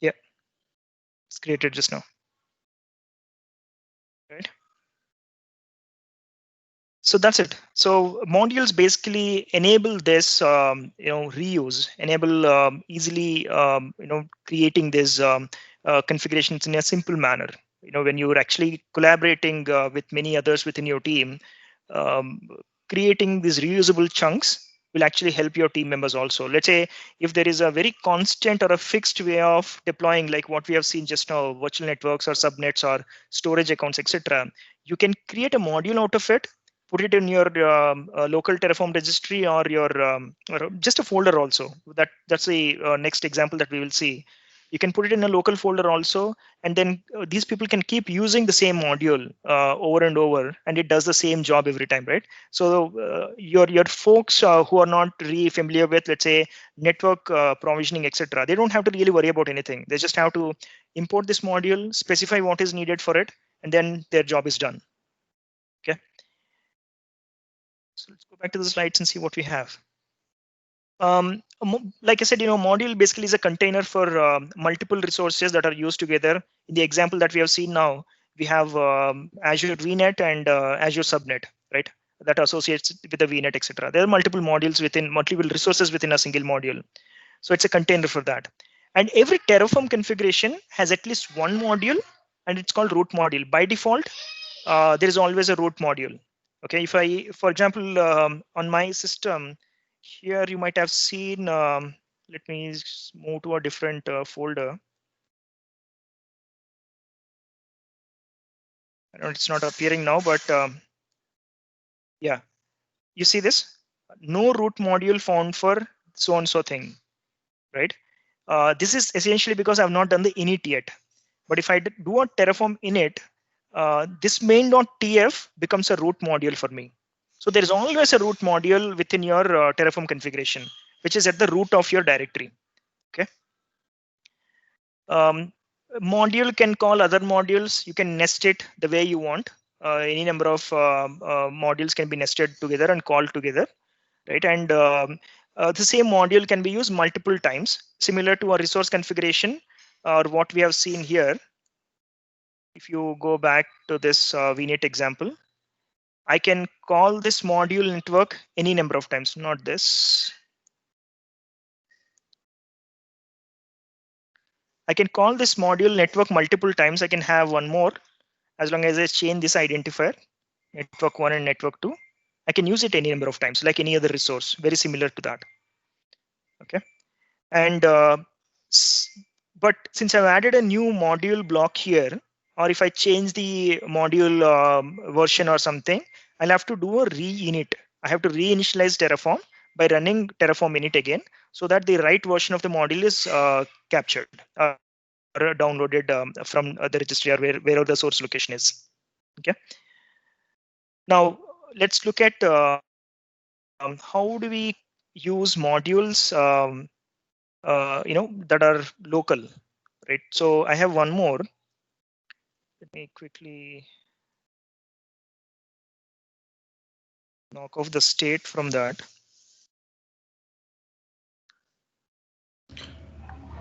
Yeah, it's created just now. Right. So that's it. So modules basically enable this, reuse, enable easily, creating these configurations in a simple manner. When you're actually collaborating with many others within your team, creating these reusable chunks will actually help your team members also. Let's say if there is a very constant or a fixed way of deploying, like what we have seen just now, virtual networks or subnets or storage accounts, etc., you can create a module out of it, put it in your local Terraform registry or your or just a folder also. That's the next example that we will see. You can put it in a local folder also, and then these people can keep using the same module over and over, and it does the same job every time, right? So your folks who are not really familiar with, let's say, network provisioning, etc., they don't have to really worry about anything. They just have to import this module, specify what is needed for it, and then their job is done. Okay. So let's go back to the slides and see what we have. Like I said, module basically is a container for multiple resources that are used together. In the example that we have seen now, we have Azure VNet and Azure Subnet, right? That associates with the VNet, etc. There are multiple modules within multiple resources within a single module. So it's a container for that. And every Terraform configuration has at least one module, and it's called root module. By default, there is always a root module. Okay, if I, for example, on my system, here you might have seen, let me move to a different folder. I know it's not appearing now, but yeah, you see this? No root module found for so and so thing, right? This is essentially because I've not done the init yet. But if I do a Terraform init, this main.tf becomes a root module for me. So there is always a root module within your Terraform configuration, which is at the root of your directory. Okay. Module can call other modules. You can nest it the way you want. Any number of modules can be nested together and called together, right? And the same module can be used multiple times, similar to a resource configuration or what we have seen here. If you go back to this VNet example, I can call this module network any number of times, not this. I can call this module network multiple times. I can have one more as long as I change this identifier, network 1 and network 2. I can use it any number of times, like any other resource, very similar to that. Okay. And but since I've added a new module block here, or if I change the module version or something, I'll have to do a re-init. I have to reinitialize Terraform by running Terraform init again, so that the right version of the module is captured or downloaded from the registry or wherever the source location is. Okay. Now let's look at how do we use modules that are local, right? So I have one more. Let me quickly knock off the state from that.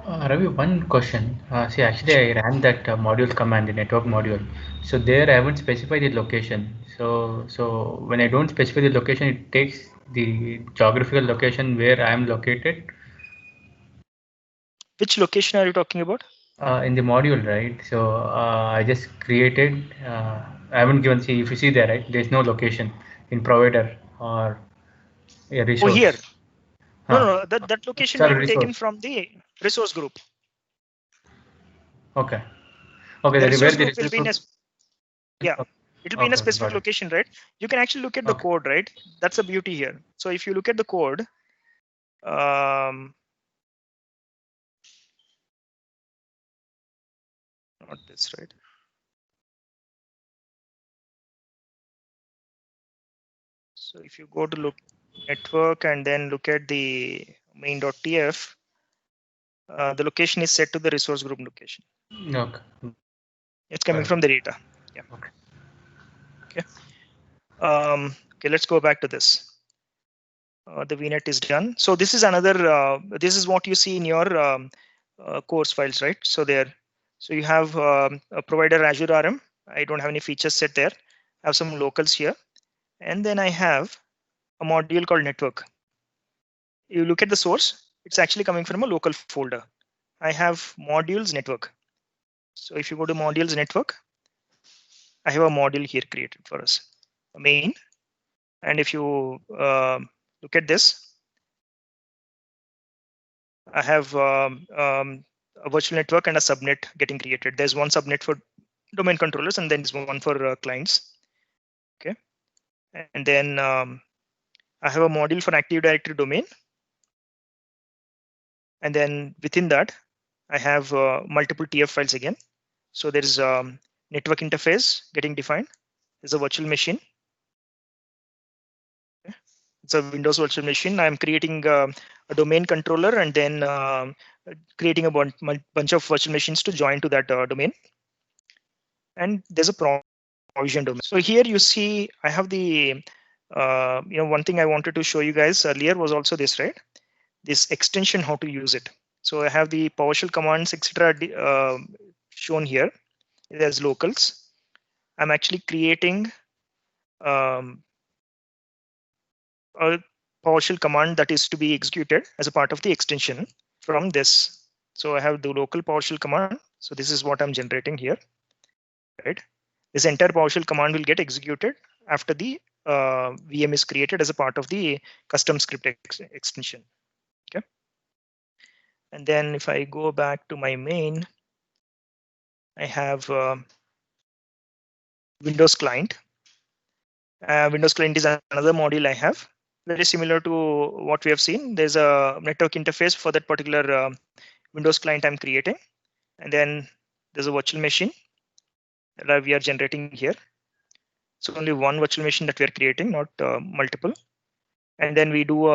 Ravi, one question. See, actually, I ran that module command, the network module. So there, I haven't specified the location. So when I don't specify the location, it takes the geographical location where I am located. Which location are you talking about? In the module, right? So I just created. I haven't given. See, if you see there, right? There's no location in provider or a resource. Oh, here. No, that location will be taken from the resource group. Okay. Okay. The That is where resource the group will be in a, yeah, it will be in a specific location, right? You can actually look at the code, right? That's the beauty here. So if you look at the code, not this, right? So if you go to look network and then look at the main.tf, the location is set to the resource group location. Okay. It's coming from the data. Yeah. Okay. Okay, let's go back to this. The VNet is done. So this is another, this is what you see in your course files, right? So there, so you have a provider Azure RM. I don't have any features set there. I have some locals here. And then I have a module called network. You look at the source, it's actually coming from a local folder. I have modules network. So if you go to modules network, I have a module here created for us, a main. And if you look at this, I have a virtual network and a subnet getting created. There's one subnet for domain controllers, and then there's one for clients. Okay, and then I have a module for Active Directory domain, and then within that, I have multiple TF files again. So there is network interface getting defined. There's a virtual machine. Okay. It's a Windows virtual machine. I'm creating a domain controller and then creating a bunch of virtual machines to join to that domain. And there's a provision domain. So here you see I have the one thing I wanted to show you guys earlier was also this, right? This extension, how to use it. So I have the PowerShell commands, etc. Shown here as locals. I'm actually creating a PowerShell command that is to be executed as a part of the extension from this. So I have the local PowerShell command. So this is what I'm generating here, right? This entire PowerShell command will get executed after the VM is created as a part of the custom script extension. Okay. And then if I go back to my main, I have Windows client. Windows client is another module I have. Very similar to what we have seen. There's a network interface for that particular Windows client I'm creating. And then there's a virtual machine that we are generating here. So only one virtual machine that we are creating, not multiple. And then we do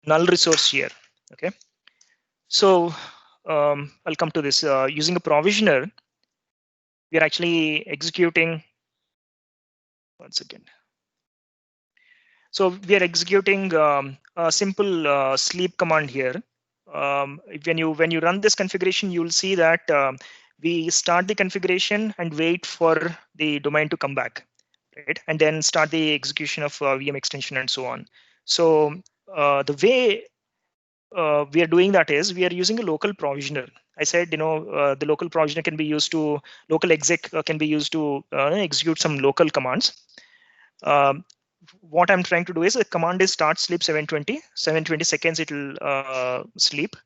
null resource here. Okay. So I'll come to this. Using a provisioner, we are actually executing. One second. So we are executing a simple sleep command here. When you run this configuration, you'll see that we start the configuration and wait for the domain to come back, right? And then start the execution of VM extension and so on. So the way we are doing that is we are using a local provisioner. I said, the local provisioner can be used to, local exec can be used to execute some local commands. What I'm trying to do is the command is start sleep 720 seconds it will sleep.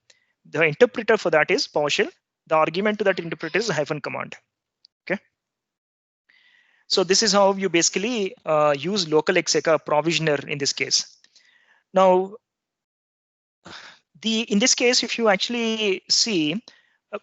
The interpreter for that is PowerShell. The argument to that interpreter is hyphen command. Okay. So this is how you basically use local exec provisioner in this case. Now, in this case, if you actually see,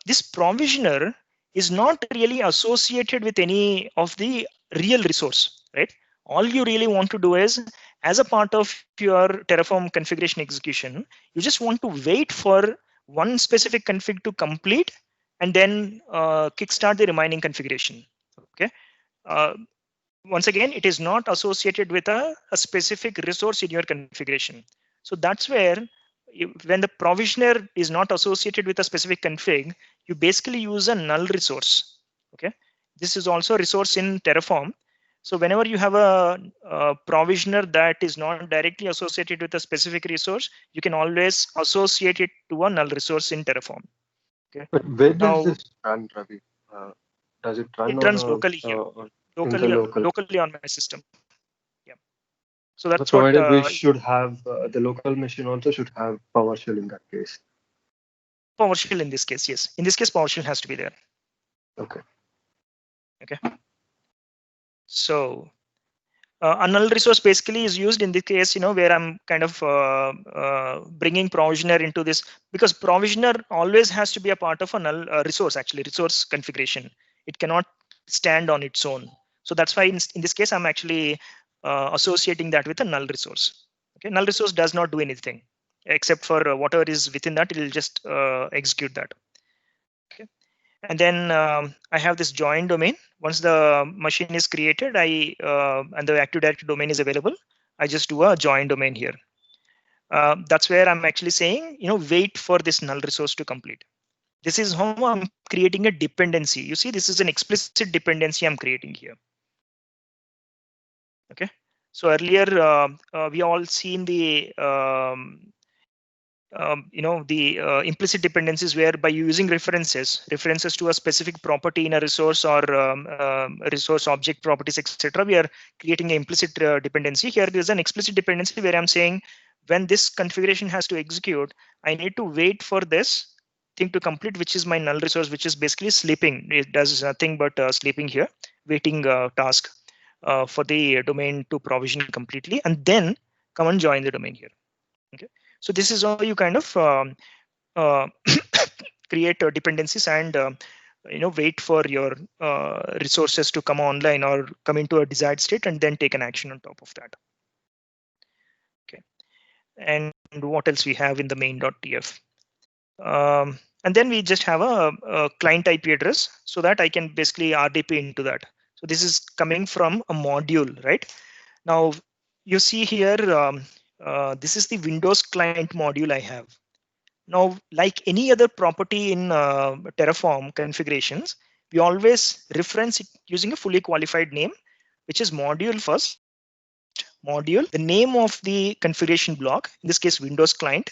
this provisioner is not really associated with any of the real resource, right? All you really want to do is, as a part of your Terraform configuration execution, you just want to wait for one specific config to complete and then kickstart the remaining configuration. Okay. Once again, it is not associated with a specific resource in your configuration. So that's where when the provisioner is not associated with a specific config, you basically use a null resource. Okay, this is also a resource in Terraform. So whenever you have a provisioner that is not directly associated with a specific resource, you can always associate it to a null resource in Terraform. Okay. But where does this run, Ravi? Does it run? It runs locally here, locally on my system. Yeah. So that's provided what we should have the local machine also should have PowerShell in that case. PowerShell in this case, yes. In this case, PowerShell has to be there. Okay. Okay. So a null resource basically is used in the case, where I'm kind of bringing provisioner into this, because provisioner always has to be a part of a null resource, actually resource configuration. It cannot stand on its own. So that's why in this case, I'm actually associating that with a null resource. Okay, null resource does not do anything except for whatever is within that. It will just execute that. Okay, and then I have this join domain. Once the machine is created, and the Active Directory domain is available, I just do a join domain here. That's where I'm actually saying, wait for this null resource to complete. This is how I'm creating a dependency. You see, this is an explicit dependency I'm creating here. Okay, so earlier we all seen the implicit dependencies where by using references to a specific property in a resource or resource object properties, etc., we are creating an implicit dependency. Here there is an explicit dependency where I'm saying when this configuration has to execute, I need to wait for this thing to complete, which is my null resource, which is basically sleeping. It does nothing but sleeping here, waiting task for the domain to provision completely, and then come and join the domain here. Okay, so this is how you kind of create dependencies and wait for your resources to come online or come into a desired state and then take an action on top of that. Okay, and what else we have in the main.tf? And then we just have a client IP address so that I can basically RDP into that. So this is coming from a module, right? Now you see here, this is the Windows client module I have. Now, like any other property in Terraform configurations, we always reference it using a fully qualified name, which is module first, module, the name of the configuration block, in this case, Windows client,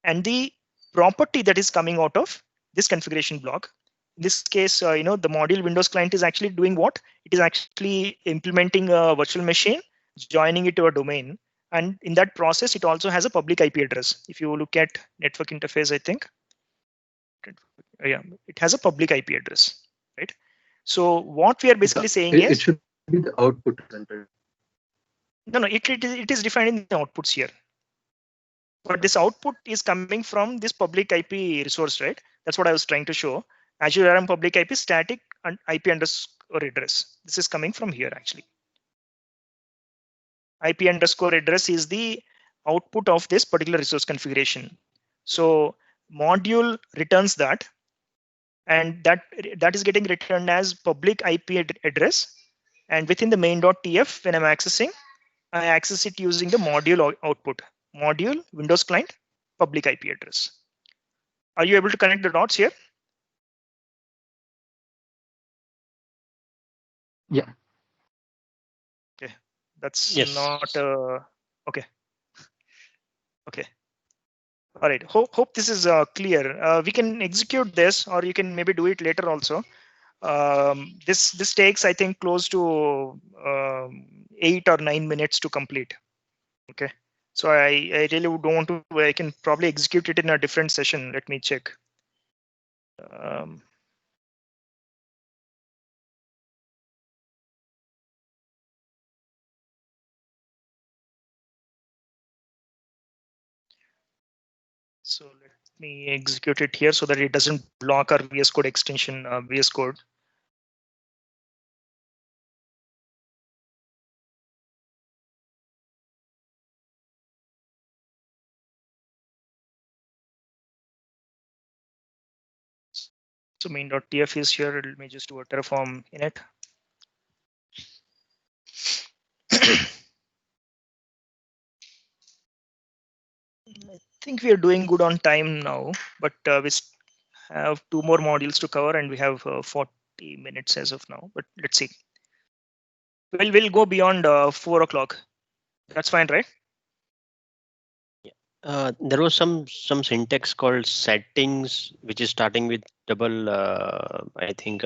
and the property that is coming out of this configuration block. In this case, the module Windows client is actually doing what? It is actually implementing a virtual machine, joining it to a domain. And in that process, it also has a public IP address. If you look at network interface, I think, yeah, it has a public IP address, right? So what we are basically saying is, it should be the output. No, it is defined in the outputs here. But this output is coming from this public IP resource, right? That's what I was trying to show. Azure RM public IP static and IP address. This is coming from here actually. IP_address is the output of this particular resource configuration. So module returns that, and that is getting returned as public IP address. And within the main.tf, when I'm accessing, I access it using the module output. Module, Windows client, public IP address. Are you able to connect the dots here? Yeah. Okay, that's Yes. not okay. Okay. All right. Hope this is clear. We can execute this, or you can maybe do it later also. This takes, I think, close to 8 or 9 minutes to complete. Okay. So I really don't want to. I can probably execute it in a different session. Let me check. So let me execute it here so that it doesn't block our VS Code extension, VS Code. So main.tf is here. Let me just do a Terraform init. I think we are doing good on time now, but we have 2 more modules to cover, and we have 40 minutes as of now. But let's see. We'll go beyond 4 o'clock. That's fine, right? There was some syntax called settings, which is starting with double, I think,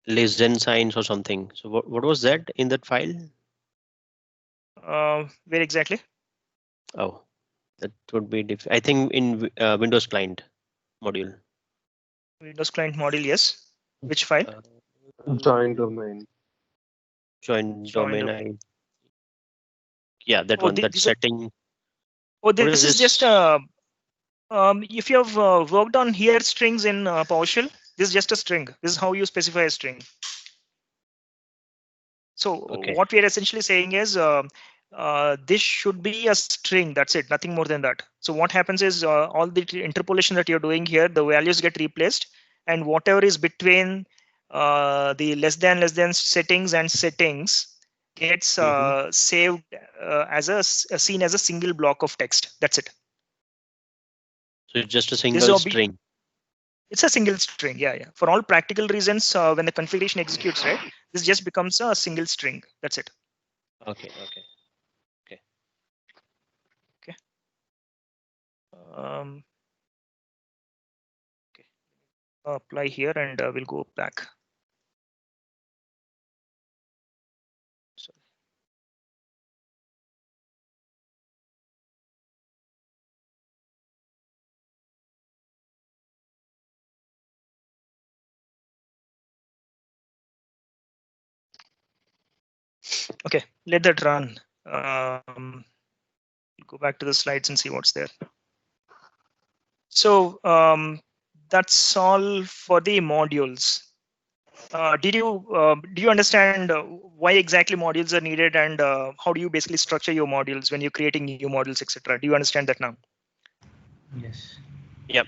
less than signs or something. So what was that in that file? Where exactly? Oh, that would be I think in Windows client module. Windows client module, yes. Which file? Join domain. Join domain. Yeah, that one. That setting. This is just if you have worked on here strings in PowerShell, this is just a string. This is how you specify a string. So what we are essentially saying is this should be a string. That's it, nothing more than that. So what happens is all the interpolation that you're doing here, the values get replaced, and whatever is between the less than settings and settings gets saved as seen as a single block of text. That's it. So it's just a single string. It's a single string, yeah. For all practical reasons, when the configuration executes, right, this just becomes a single string. That's it. Okay. Apply here, and we'll go back. Sorry. Okay, let that run. Go back to the slides and see what's there. So that's all for the modules. Do you understand why exactly modules are needed, and how do you basically structure your modules when you're creating new modules, etc.? Do you understand that now? Yes. Yep.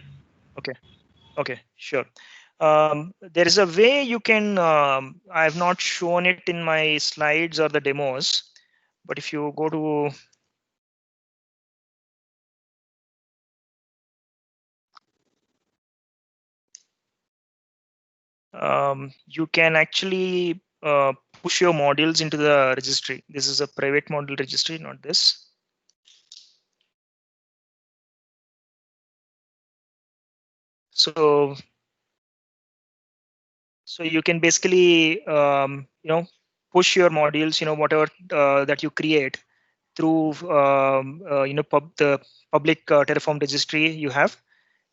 Okay, sure. There is a way you can, I have not shown it in my slides or the demos, but if you go to you can actually push your modules into the registry. This is a private module registry, not this. So you can basically push your modules, whatever that you create through the public Terraform registry you have,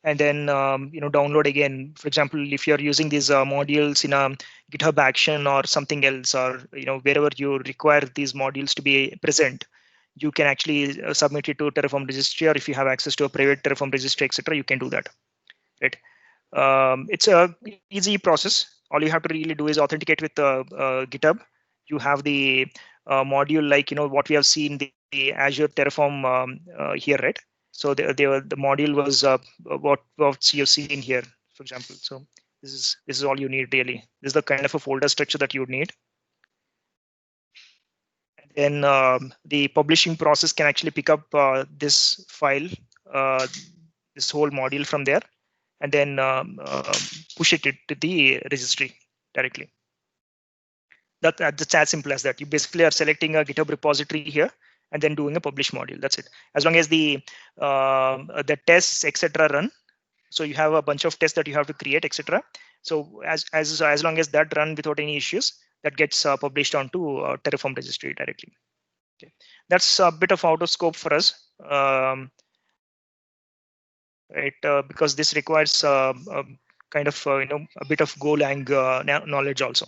and then download again. For example, if you're using these modules in a GitHub action or something else, or wherever you require these modules to be present, you can actually submit it to Terraform registry, or if you have access to a private Terraform registry, etc., you can do that. Right? It's a easy process. all you have to really do is authenticate with GitHub. You have the module like what we have seen the Azure Terraform here, right? So the module was what you've seen here, for example. So this is all you need really. This is the kind of a folder structure that you would need. And then the publishing process can actually pick up this file, this whole module from there, and then push it to the registry directly. That's as simple as that. You basically are selecting a GitHub repository here and then doing a publish module. That's it. As long as the tests etc. run, so you have a bunch of tests that you have to create etc. So as long as that run without any issues, that gets published onto Terraform registry directly. Okay, that's a bit of out of scope for us, right? Because this requires kind of a bit of Golang knowledge also.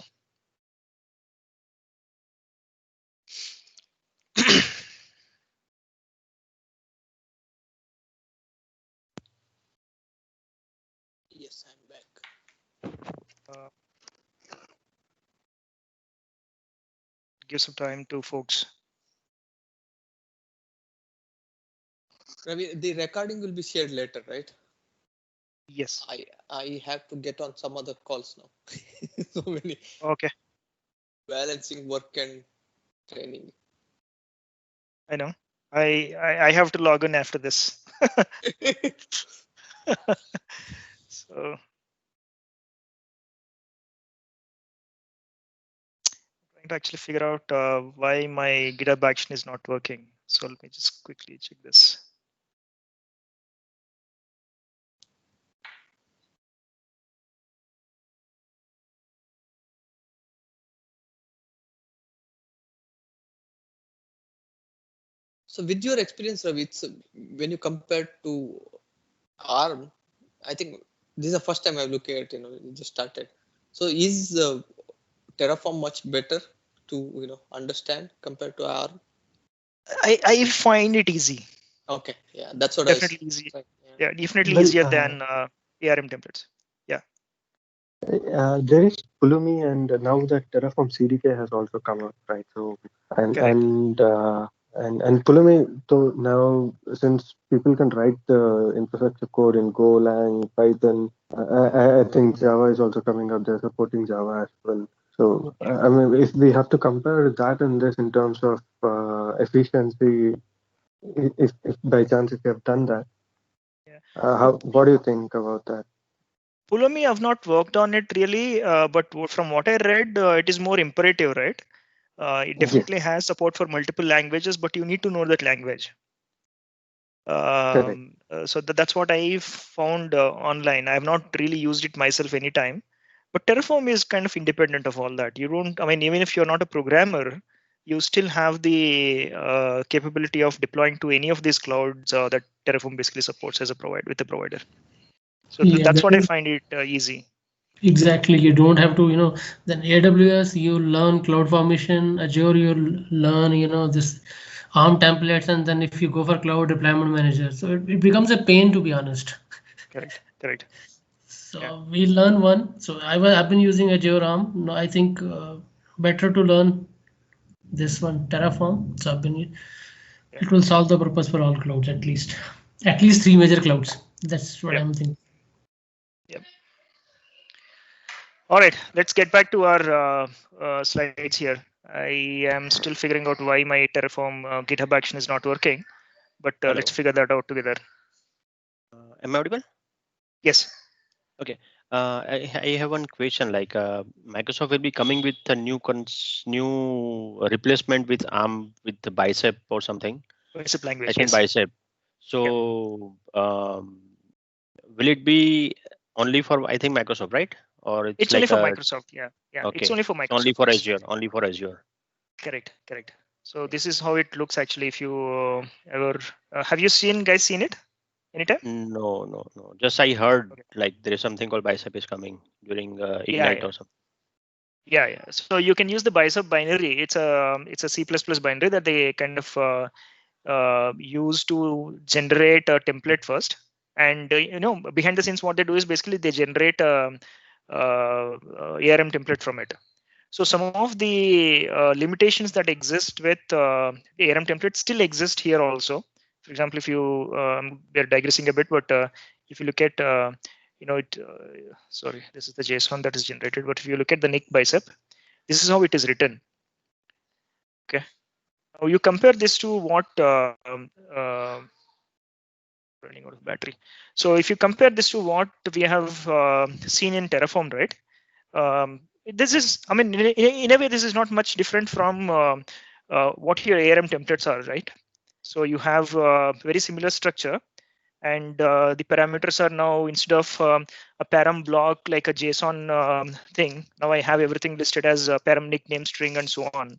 Yes, I'm back. Give some time to folks. Ravi, the recording will be shared later, right? Yes. I have to get on some other calls now. So many. Okay. Balancing work and training. I know. I have to log in after this. So trying to actually figure out why my GitHub action is not working. So let me just quickly check this. So with your experience, Ravi, it's, when you compare to ARM, I think this is the first time I'm looking at, it just started. So is Terraform much better to, understand compared to ARM? I find it easy. Okay, yeah, that's what definitely I easy. like, Yeah, definitely Well, easier than ARM templates. Yeah. There is Pulumi, and now that Terraform CDK has also come up, right? So and Pulumi, so now since people can write the infrastructure code in Golang, Python, I think Java is also coming up. They're supporting Java as well. So I mean, if we have to compare that and this in terms of efficiency, if by chance if you have done that, what do you think about that? Pulumi, I've not worked on it really, but from what I read, it is more imperative, right? It definitely has support for multiple languages, but you need to know that language. So that's what I found online. I have not really used it myself anytime, but Terraform is kind of independent of all that. You don't, I mean, even if you're not a programmer, you still have the capability of deploying to any of these clouds that Terraform basically supports as a with the provider. So that's what I find it easy. Exactly. You don't have to, then AWS, you learn CloudFormation, Azure, you learn, this ARM templates, and then if you go for Cloud Deployment Manager, so it becomes a pain, to be honest. Correct. So we learn one. So I've been using Azure ARM. No, I think better to learn this one, Terraform. So it will solve the purpose for all clouds, at least 3 major clouds. That's what I'm thinking. Yep. All right, let's get back to our slides here. I am still figuring out why my Terraform GitHub action is not working, but let's figure that out together. Am I audible? Yes. Okay. I have one question. Like Microsoft will be coming with a new replacement with ARM with the Bicep or something. Bicep language. I think Bicep. So will it be only for Microsoft, right? Or it's only for Microsoft. Yeah. Okay. It's only for Microsoft. Only for Azure. Only for Azure. Correct. So this is how it looks actually. If you ever have you guys seen it anytime? No. Just I heard like there is something called Bicep is coming during Ignite or something. Yeah. So you can use the Bicep binary. It's a C++ binary that they kind of use to generate a template first. And behind the scenes, what they do is basically they generate ARM template from it. So some of the limitations that exist with the ARM template still exist here also. For example, if you we're digressing a bit, but if you look at sorry, this is the JSON that is generated. But if you look at the Nick bicep, this is how it is written. Okay. Now you compare this to what running out of battery. So if you compare this to what we have seen in Terraform, right? This is, I mean, in a way, this is not much different from what your ARM templates are, right? So you have very similar structure, and the parameters are now, instead of a param block like a JSON thing, now I have everything listed as a param nickname string and so on.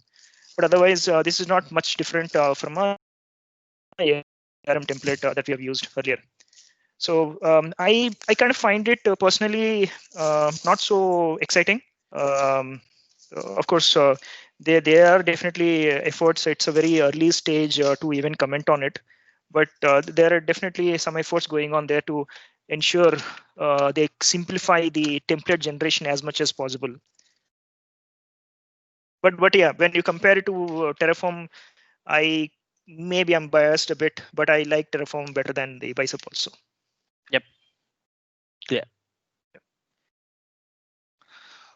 But otherwise, this is not much different from a ARM template that we have used earlier. So I kind of find it personally not so exciting. Of course, there are definitely efforts. It's a very early stage to even comment on it, but there are definitely some efforts going on there to ensure they simplify the template generation as much as possible. But yeah, when you compare it to Terraform, maybe I'm biased a bit, but I like Terraform better than the bicep also. Yep. Yeah.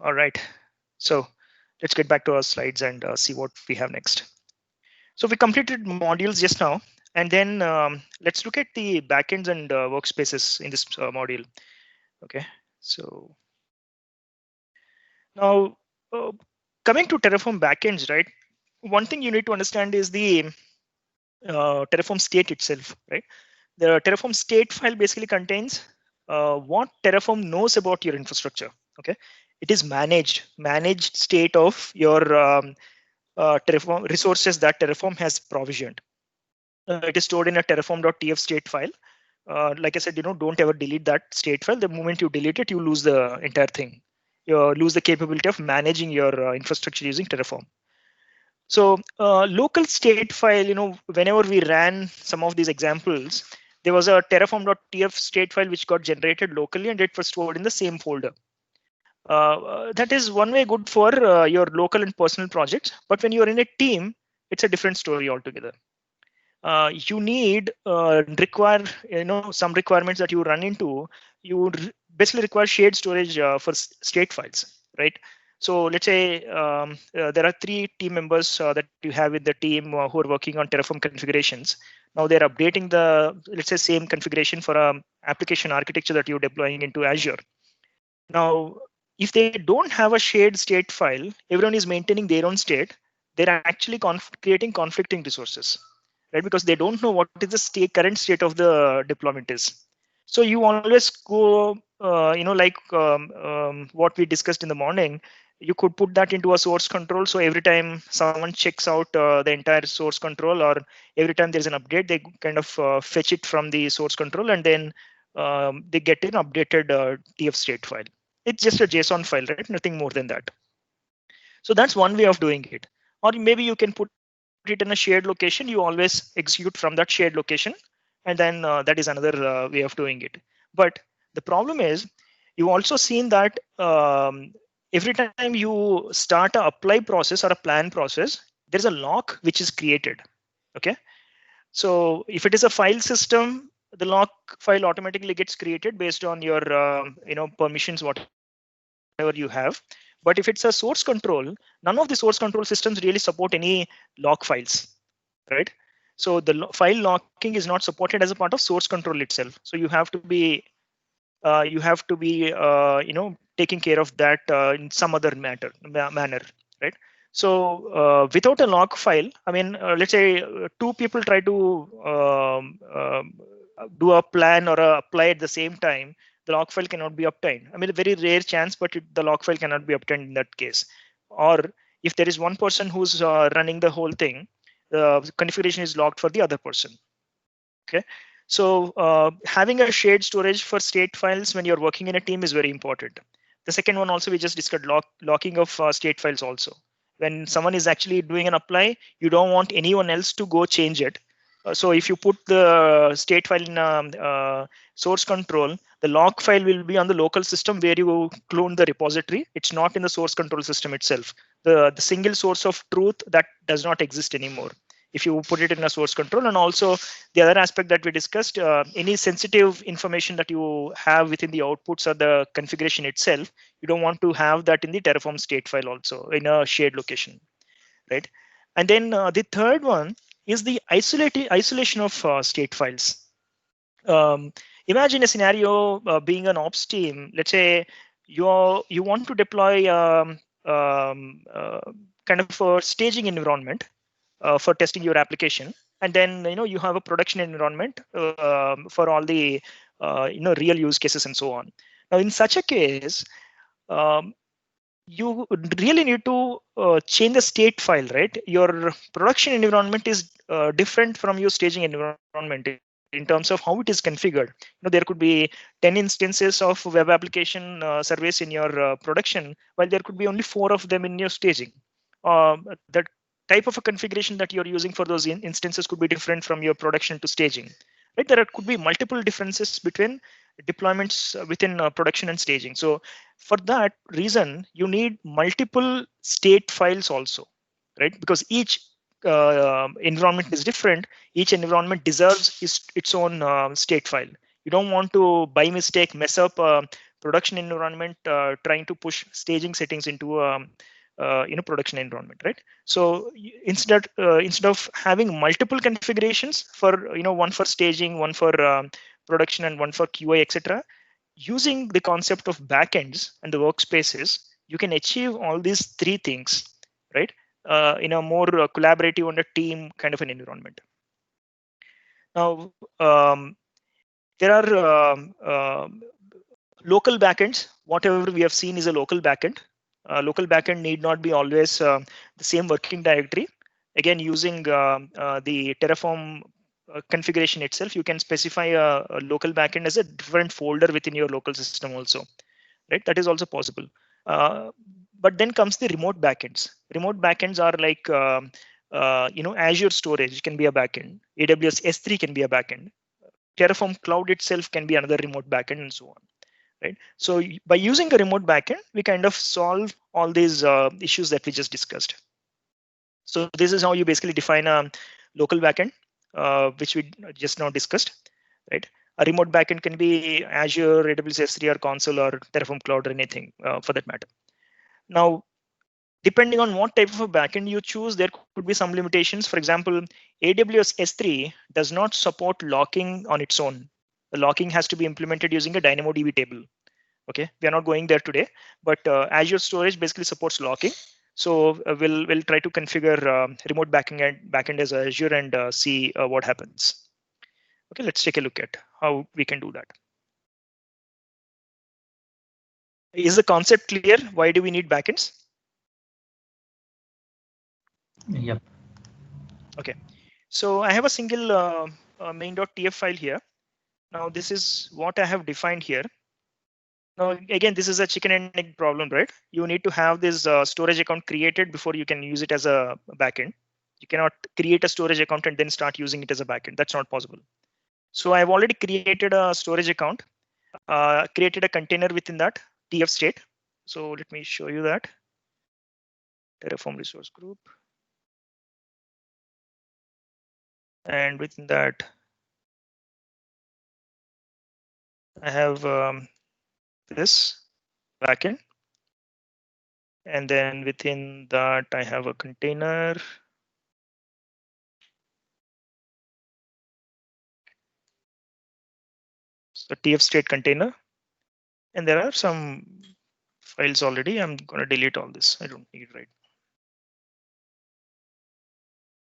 All right. So let's get back to our slides and see what we have next. So we completed modules just now, and then let's look at the backends and workspaces in this module. Okay. So now coming to Terraform backends, right? One thing you need to understand is the Terraform state itself, right? The Terraform state file basically contains what Terraform knows about your infrastructure. Okay, it is managed state of your Terraform resources that Terraform has provisioned. It is stored in a terraform.tf state file. Like I said, don't ever delete that state file. The moment you delete it, you lose the entire thing. You lose the capability of managing your infrastructure using Terraform. So local state file, whenever we ran some of these examples, there was a terraform.tf state file which got generated locally, and it was stored in the same folder. That is one way good for your local and personal projects, but when you're in a team, it's a different story altogether. You need some requirements that you run into. You basically require shared storage for state files, right? So let's say there are 3 team members that you have in the team who are working on Terraform configurations. Now they're updating the, let's say, same configuration for an application architecture that you're deploying into Azure. Now, if they don't have a shared state file, everyone is maintaining their own state, they're actually creating conflicting resources, right? Because they don't know what is the current state of the deployment is. So you always go, what we discussed in the morning, you could put that into a source control. So every time someone checks out the entire source control, or every time there's an update, they kind of fetch it from the source control, and then they get an updated TF state file. It's just a JSON file, right? Nothing more than that. So that's one way of doing it. Or maybe you can put it in a shared location. You always execute from that shared location, and then that is another way of doing it. But the problem is, you've also seen that every time you start a apply process or a plan process, there's a lock which is created. Okay. So if it is a file system, the lock file automatically gets created based on your permissions, whatever you have. But if it's a source control, none of the source control systems really support any lock files, right? So the file locking is not supported as a part of source control itself. So you have to be taking care of that in some other manner, right? So without a lock file, I mean, let's say 2 people try to do a plan or a apply at the same time, the log file cannot be obtained. I mean, a very rare chance, but the log file cannot be obtained in that case. Or if there is one person who's running the whole thing, the configuration is locked for the other person. Okay. So having a shared storage for state files when you're working in a team is very important. The second one also, we just discussed locking of state files also. When someone is actually doing an apply, you don't want anyone else to go change it. So if you put the state file in source control, The log file will be on the local system where you clone the repository. It's not in the source control system itself. The single source of truth that does not exist anymore if you put it in a source control. And also the other aspect that we discussed, any sensitive information that you have within the outputs or the configuration itself, you don't want to have that in the Terraform state file also in a shared location, right? And then the third one is the isolation of state files. Imagine a scenario being an ops team. Let's say you want to deploy kind of a staging environment for testing your application, and then you have a production environment for all the real use cases and so on. Now, in such a case, you really need to change the state file, right? Your production environment is different from your staging environment in terms of how it is configured. There could be 10 instances of web application service in your production, while there could be only 4 of them in your staging. The type of a configuration that you're using for those instances could be different from your production to staging, right? There could be multiple differences between deployments within production and staging. So for that reason, you need multiple state files also, right? Because each environment is different. Each environment deserves its own state file. You don't want to, by mistake, mess up production environment trying to push staging settings into production environment, right? So instead of having multiple configurations for one for staging, one for production, and one for QA, etc., using the concept of backends and the workspaces, you can achieve all these 3 things, right? In a more collaborative and a team kind of an environment. Now, there are local backends. Whatever we have seen is a local backend. Local backend need not be always the same working directory. Again, using the Terraform configuration itself, you can specify a local backend as a different folder within your local system also, right? That is also possible. But then comes the remote backends. Remote backends are like Azure storage can be a backend. AWS S3 can be a backend. Terraform Cloud itself can be another remote backend, and so on. Right. So by using a remote backend, we kind of solve all these issues that we just discussed. So this is how you basically define a local backend, which we just now discussed, right? A remote backend can be Azure, AWS S3, or Console, or Terraform Cloud, or anything for that matter. Now, depending on what type of a backend you choose, there could be some limitations. For example, AWS S3 does not support locking on its own. The locking has to be implemented using a DynamoDB table. Okay, we are not going there today, but Azure Storage basically supports locking. So we'll try to configure remote backend as Azure and see what happens. Okay, let's take a look at how we can do that. Is the concept clear? Why do we need backends? Yep. Okay, so I have a single main.tf file here. Now this is what I have defined here. Now again, this is a chicken and egg problem, right? You need to have this storage account created before you can use it as a backend. You cannot create a storage account and then start using it as a backend. That's not possible. So I've already created a storage account, created a container within that TF state. So let me show you that. Terraform resource group. And within that, I have this backend. And then within that, I have a container. So TF state container. And there are some files already. I'm going to delete all this. I don't need it right.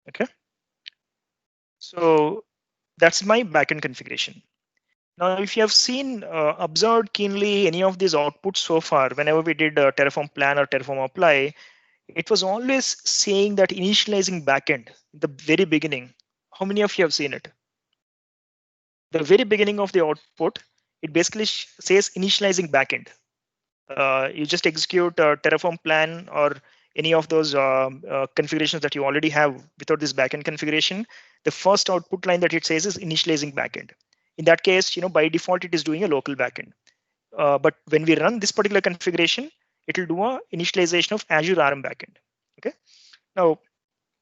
Okay. So that's my backend configuration. Now, if you have seen, observed keenly any of these outputs so far, whenever we did Terraform Plan or Terraform Apply, it was always saying that initializing backend, the very beginning. How many of you have seen it? The very beginning of the output, it basically says initializing backend. You just execute Terraform Plan or any of those configurations that you already have without this backend configuration. The first output line that it says is initializing backend. In that case, by default, it is doing a local backend. But when we run this particular configuration, it will do a initialization of Azure RM backend. Okay. Now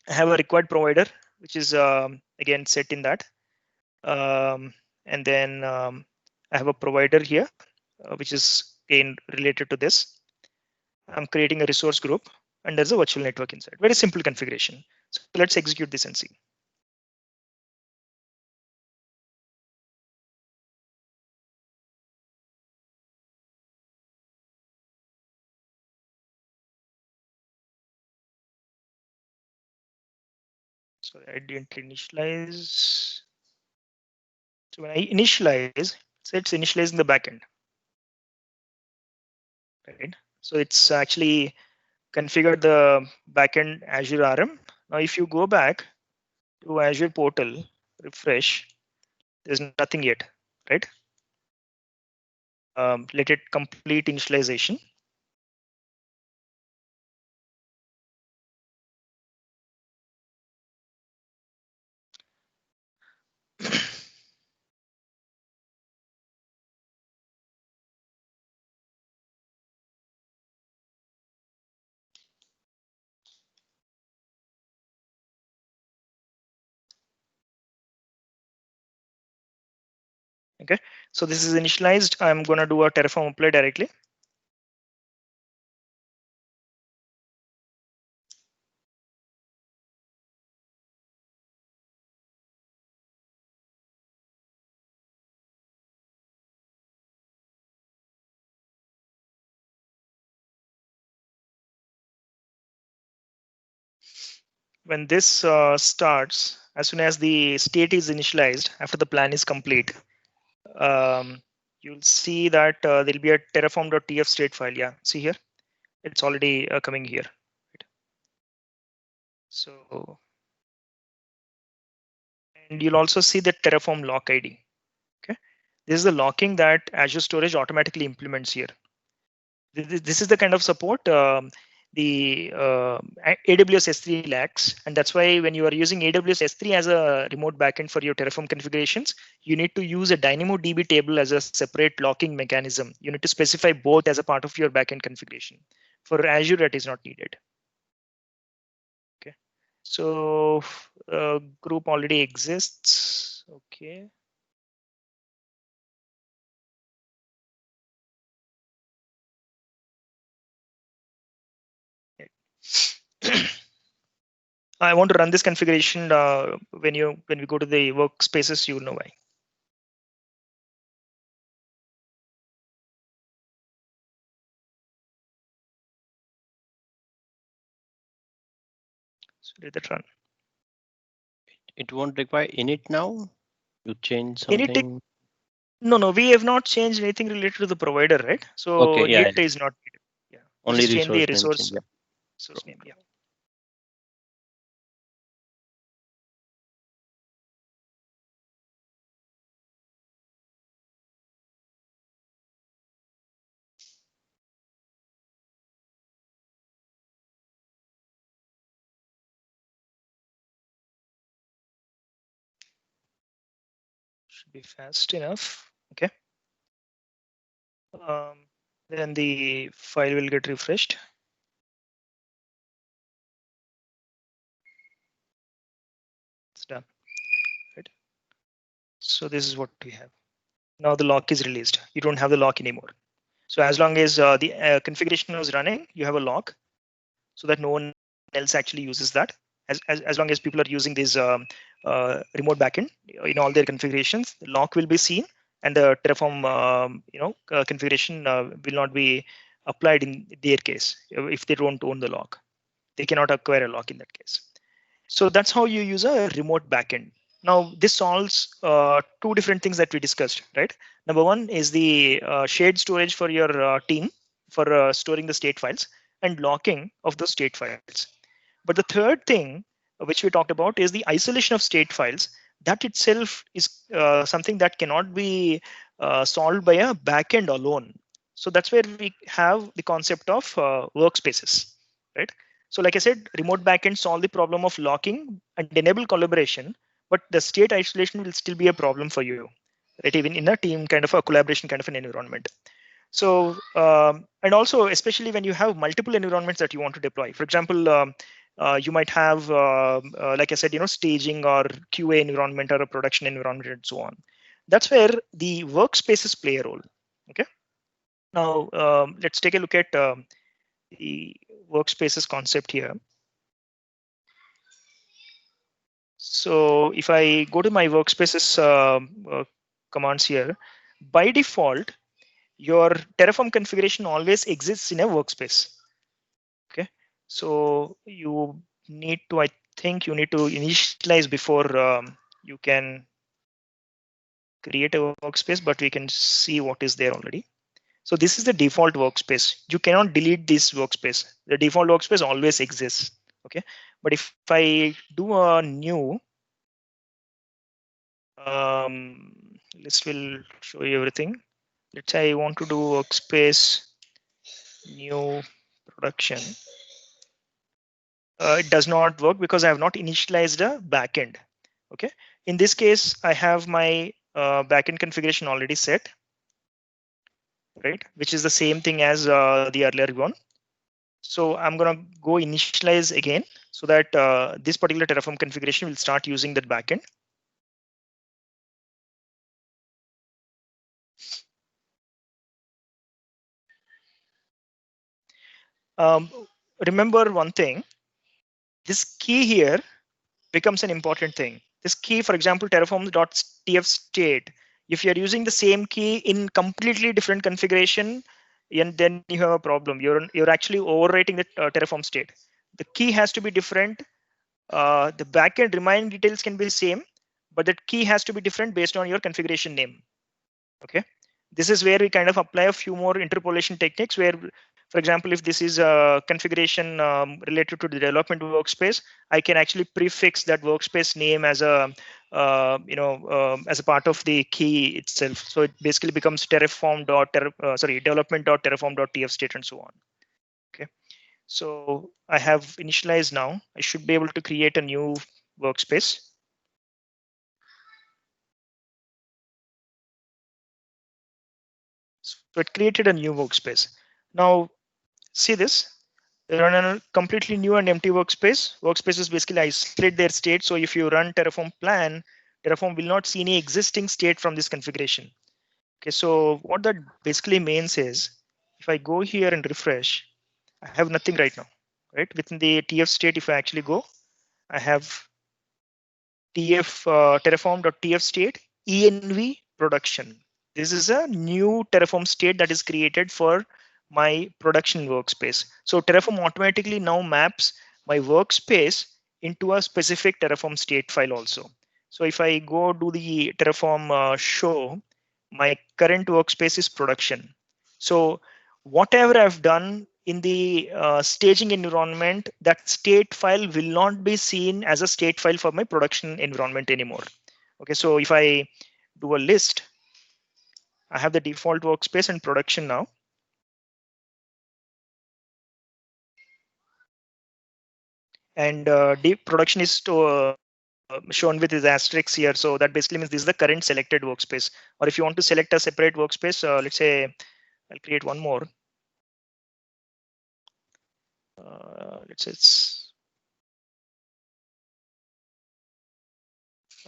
I have a required provider, which is again set in that. And then I have a provider here, which is again related to this. I'm creating a resource group, and there's a virtual network inside. Very simple configuration. So let's execute this and see. So I didn't initialize. So when I initialize, so it's initializing the backend. Right. So it's actually configured the backend Azure RM. Now, if you go back to Azure portal, refresh, there's nothing yet, right? Let it complete initialization. Okay, so this is initialized. I'm going to do a Terraform apply directly. When this starts, as soon as the state is initialized, after the plan is complete, you'll see that there'll be a terraform.tf state file. Yeah, see here, it's already coming here. Right. So, and you'll also see the Terraform lock ID. Okay, this is the locking that Azure Storage automatically implements here. This is the kind of support the AWS S3 lacks, and that's why when you are using AWS S3 as a remote backend for your Terraform configurations, you need to use a DynamoDB table as a separate locking mechanism. You need to specify both as a part of your backend configuration. For Azure, that is not needed. Okay, so group already exists. Okay. I want to run this configuration when we go to the workspaces, you will know why. So let that run. It won't require init now. You change something. No, we have not changed anything related to the provider, right? So okay, yeah, init is not needed. Yeah, only just change the resource. name, Resource name, yeah. Should be fast enough. Okay. Then the file will get refreshed. It's done. Right. So this is what we have. Now the lock is released. You don't have the lock anymore. So as long as the configuration was running, you have a lock, so that no one else actually uses that. As long as people are using this remote backend in all their configurations, the lock will be seen, and the Terraform configuration will not be applied in their case if they don't own the lock. They cannot acquire a lock in that case. So that's how you use a remote backend. Now this solves two different things that we discussed, right? Number one is the shared storage for your team for storing the state files and locking of those state files. But the third thing which we talked about is the isolation of state files. That itself is something that cannot be solved by a backend alone. So that's where we have the concept of workspaces, right? So like I said, remote backend solve the problem of locking and enable collaboration, but the state isolation will still be a problem for you. right? Even in a team kind of a collaboration kind of an environment. So, and also, especially when you have multiple environments that you want to deploy. For example, you might have, like I said, staging or QA environment or a production environment and so on. That's where the workspaces play a role. Okay. Now, let's take a look at the workspaces concept here. So if I go to my workspaces commands here, by default, your Terraform configuration always exists in a workspace. Okay, so you need to, I think you need to initialize before you can create a workspace, but we can see what is there already. So this is the default workspace. You cannot delete this workspace. The default workspace always exists. Okay, but if I do a new list, will show you everything. Let's say I want to do workspace new production. It does not work because I have not initialized a backend. Okay, in this case, I have my backend configuration already set, right? Which is the same thing as the earlier one. So I'm gonna go initialize again so that this particular Terraform configuration will start using that backend. Remember one thing, this key here becomes an important thing. This key, for example, terraform.tf state, if you're using the same key in completely different configuration, and then you have a problem. You're actually overwriting the Terraform state. The key has to be different. The backend remaining details can be the same, but that key has to be different based on your configuration name. Okay, this is where we kind of apply a few more interpolation techniques where, for example, if this is a configuration related to the development workspace, I can actually prefix that workspace name as a as a part of the key itself. So it basically becomes development.terraform.tf state and so on. Okay, so I have initialized now. I should be able to create a new workspace. So it created a new workspace. Now, see this. They run a completely new and empty workspace. Workspaces basically isolate their state. So if you run Terraform Plan, Terraform will not see any existing state from this configuration. Okay, so what that basically means is, if I go here and refresh, I have nothing right now, right? Within the TF state, if I actually go, I have Terraform.tf state, env production. This is a new Terraform state that is created for my production workspace. So Terraform automatically now maps my workspace into a specific Terraform state file also. So if I go do the Terraform show, my current workspace is production. So whatever I've done in the staging environment, that state file will not be seen as a state file for my production environment anymore. Okay, so if I do a list, I have the default workspace and production now. And deep production is shown with this asterisk here. So that basically means this is the current selected workspace. Or if you want to select a separate workspace, let's say I'll create one more. Let's say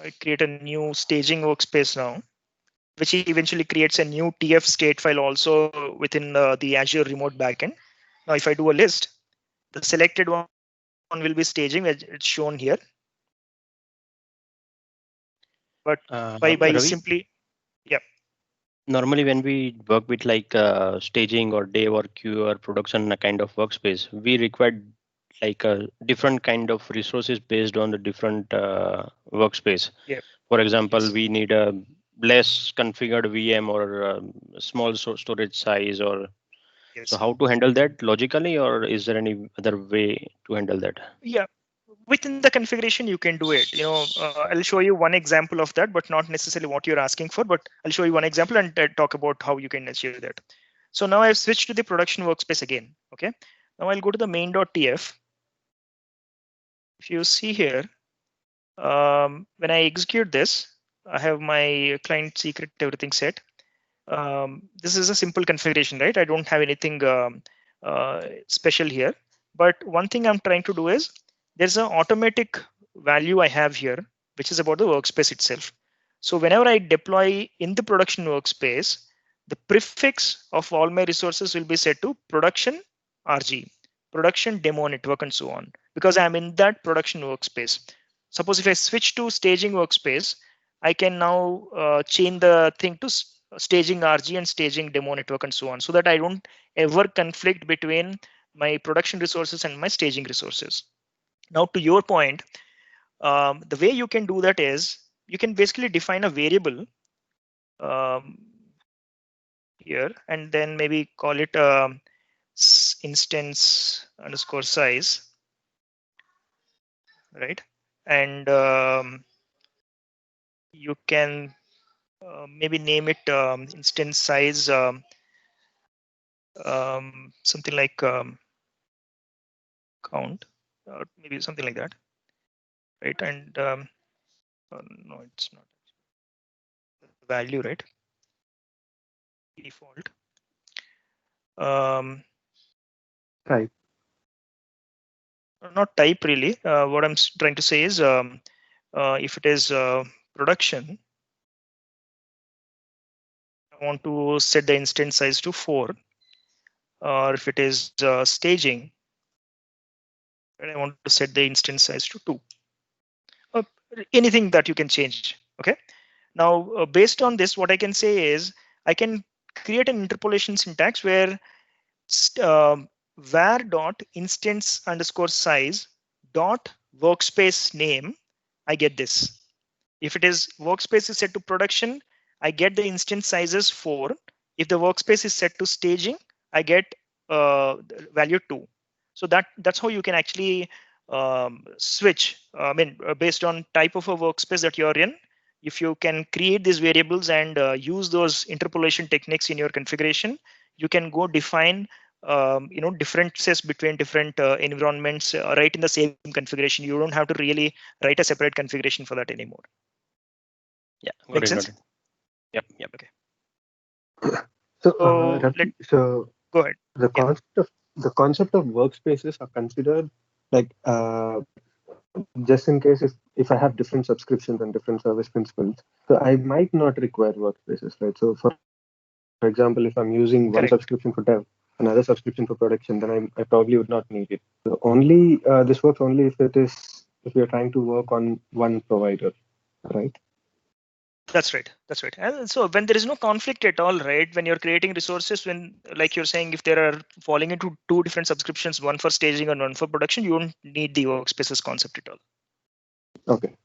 I create a new staging workspace now, which eventually creates a new TF state file also within the Azure remote backend. Now, if I do a list, the selected one will be staging, it's shown here. But by Ravi, simply, yeah. Normally, when we work with like staging or dev or queue or production kind of workspace, we require like a different kind of resources based on the different workspace. Yeah. For example, we need a less configured VM or small storage size, or so how to handle that logically, or is there any other way to handle that? Yeah, within the configuration you can do it. I'll show you one example of that, but not necessarily what you're asking for, but I'll show you one example and talk about how you can achieve that. So now I've switched to the production workspace again. Okay, now I'll go to the main.tf. If you see here, when I execute this, I have my client secret, everything set. This is a simple configuration, right? I don't have anything special here. But one thing I'm trying to do is there's an automatic value I have here, which is about the workspace itself. So whenever I deploy in the production workspace, the prefix of all my resources will be set to production RG, production demo network, and so on, because I'm in that production workspace. Suppose if I switch to staging workspace, I can now change the thing to staging RG and staging demo network and so on, so that I don't ever conflict between my production resources and my staging resources. Now, to your point, the way you can do that is you can basically define a variable here and then maybe call it instance underscore size, right? And you can maybe name it instance size something like count, or maybe something like that, right? And no, it's not the value, right? Default. Type. Not type really. What I'm trying to say is if it is production, I want to set the instance size to 4. Or if it is staging, and I want to set the instance size to 2. Anything that you can change. Okay. Now, based on this, what I can say is I can create an interpolation syntax where var dot instance underscore size dot workspace name, I get this. If it is workspace is set to production, I get the instance sizes 4. If the workspace is set to staging, I get value 2. So that's how you can actually switch. I mean, based on type of a workspace that you're in, if you can create these variables and use those interpolation techniques in your configuration, you can go define differences between different environments right in the same configuration. You don't have to really write a separate configuration for that anymore. Yeah, makes sense. Yep. Okay. So, Ravi, so go ahead. The concept of workspaces are considered like just in case if I have different subscriptions and different service principals, so I might not require workspaces, right? So for example, if I'm using one subscription for dev, another subscription for production, then I probably would not need it. So only this works only if you're trying to work on one provider, right? That's right. And so when there is no conflict at all, right? When you're creating resources, when like you're saying, if there are falling into 2 different subscriptions, one for staging and one for production, you don't need the workspaces concept at all. Okay.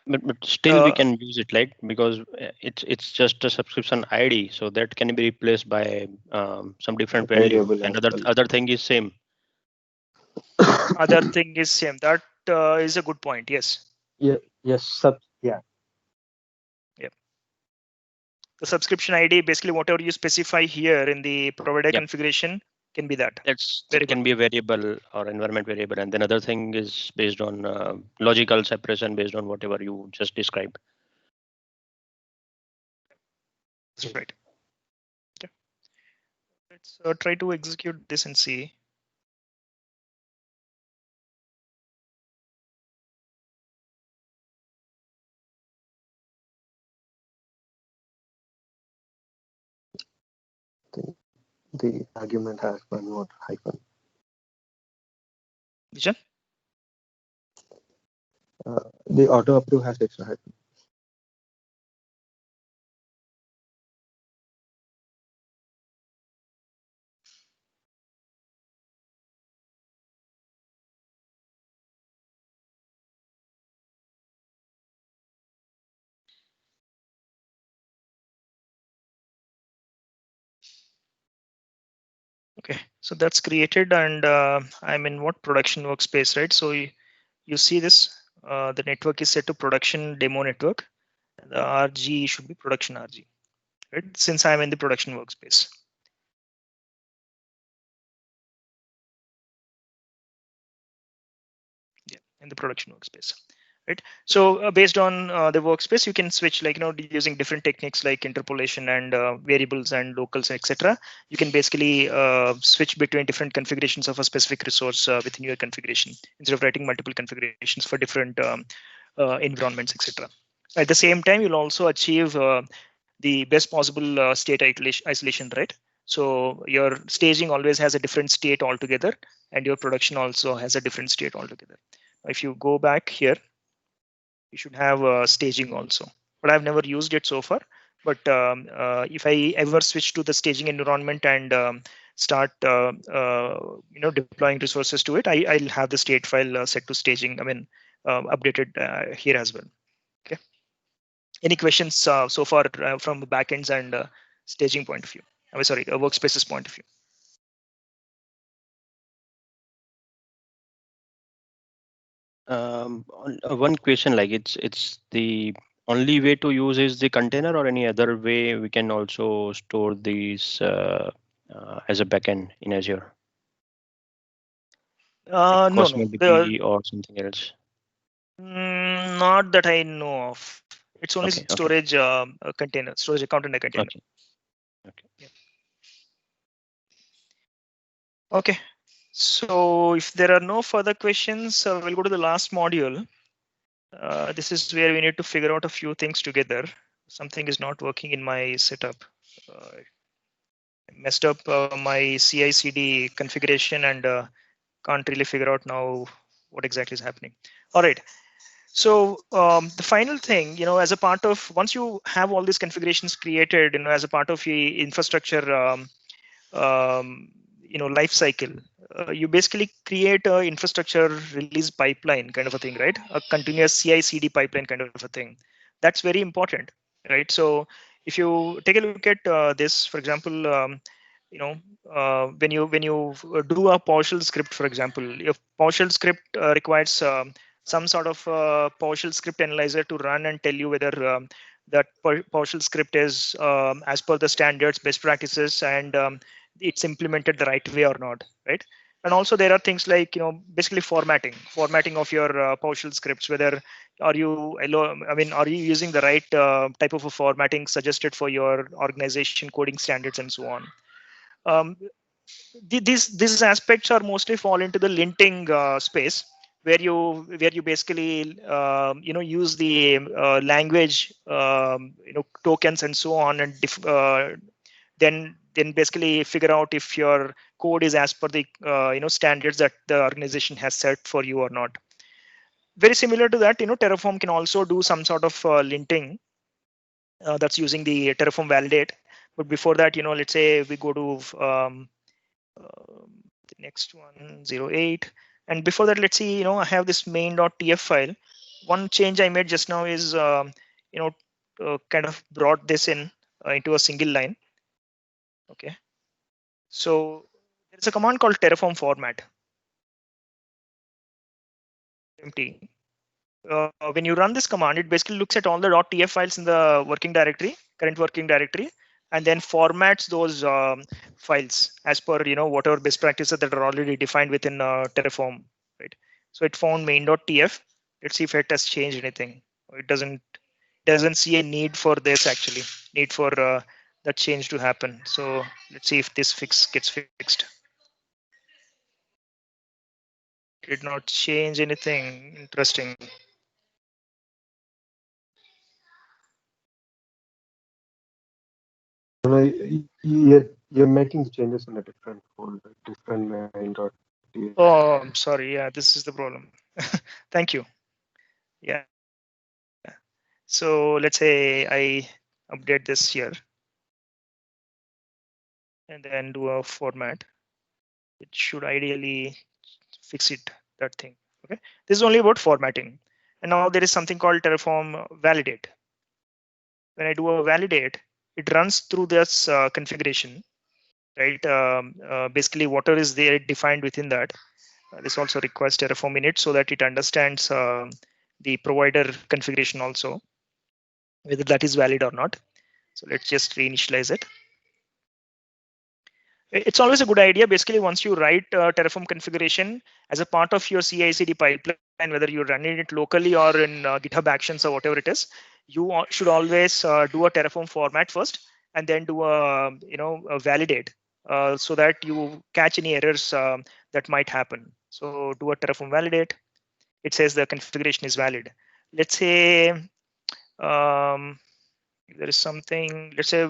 But still we can use it, right? Because it's just a subscription ID, so that can be replaced by some different value, and other thing is same. Other thing is same. That is a good point. Yes. Yeah. Yes. Yeah. Yep. The subscription ID, basically whatever you specify here in the provider configuration, can be that. It can be a variable or environment variable, and then other thing is based on logical separation based on whatever you just described. That's right. Okay. Let's try to execute this and see. The argument has one more hyphen. Vision? The auto approve has extra hyphen. Okay, so that's created, and I'm in what production workspace, right? So you see this, the network is set to production demo network. The RG should be production RG, right? Since I'm in the production workspace. Yeah, in the production workspace. right? So based on the workspace, you can switch, like, using different techniques like interpolation and variables and locals, etc. You can basically switch between different configurations of a specific resource within your configuration instead of writing multiple configurations for different environments, etc. At the same time, you'll also achieve the best possible state isolation, right? So your staging always has a different state altogether, and your production also has a different state altogether. If you go back here, you should have staging also, but I've never used it so far. But if I ever switch to the staging environment and start deploying resources to it, I'll have the state file set to staging, updated here as well. Okay. Any questions so far from the backends and staging point of view? Sorry, workspaces point of view. One question, like it's the only way to use is the container, or any other way we can also store these as a backend in Azure? Like No, DB or something else. Not that I know of. It's only storage container, storage account in a container. Okay. Yeah. Okay. So if there are no further questions, we'll go to the last module. This is where we need to figure out a few things together. Something is not working in my setup. I messed up my CI/CD configuration and can't really figure out now what exactly is happening. All right. So the final thing, as a part of, once you have all these configurations created, as a part of the infrastructure, life cycle, you basically create a infrastructure release pipeline kind of a thing, right? A continuous CI/CD pipeline kind of a thing. That's very important, right? So if you take a look at this, for example, when you do a PowerShell script, for example, your PowerShell script requires some sort of PowerShell script analyzer to run and tell you whether that PowerShell script is as per the standards, best practices, and it's implemented the right way or not, right? And also there are things like, basically formatting of your PowerShell scripts, whether are you using the right type of a formatting suggested for your organization coding standards and so on. These aspects are mostly fall into the linting space, where you basically use the language tokens and so on, and then basically figure out if your code is as per the standards that the organization has set for you or not. Very similar to that, Terraform can also do some sort of linting that's using the Terraform validate. But before that, let's say we go to the next one, 08. And before that, let's see, I have this main.tf file. One change I made just now is, kind of brought this in into a single line. Okay. So there's a command called Terraform format. Empty. When you run this command, it basically looks at all the .tf files in the current working directory, and then formats those files as per whatever best practices that are already defined within Terraform, right? So it found main.tf. Let's see if it has changed anything. It doesn't see a need for this, actually, need for that change to happen. So let's see if this gets fixed. Did not change anything. Interesting. You're making the changes in a different folder, different main.tf. Oh, I'm sorry. Yeah, this is the problem. Thank you. Yeah. So let's say I update this here and then do a format. It should ideally fix it, that thing. Okay. This is only about formatting. And now there is something called Terraform validate. When I do a validate, it runs through this configuration, right? Basically, whatever is there defined within that. This also requires Terraform init so that it understands the provider configuration also, whether that is valid or not. So let's just reinitialize it. It's always a good idea. Basically, once you write Terraform configuration as a part of your CI/CD pipeline, whether you're running it locally or in GitHub Actions or whatever it is, you should always do a Terraform format first, and then do a validate so that you catch any errors that might happen. So do a Terraform validate. It says the configuration is valid. Let's say there is something. Let's say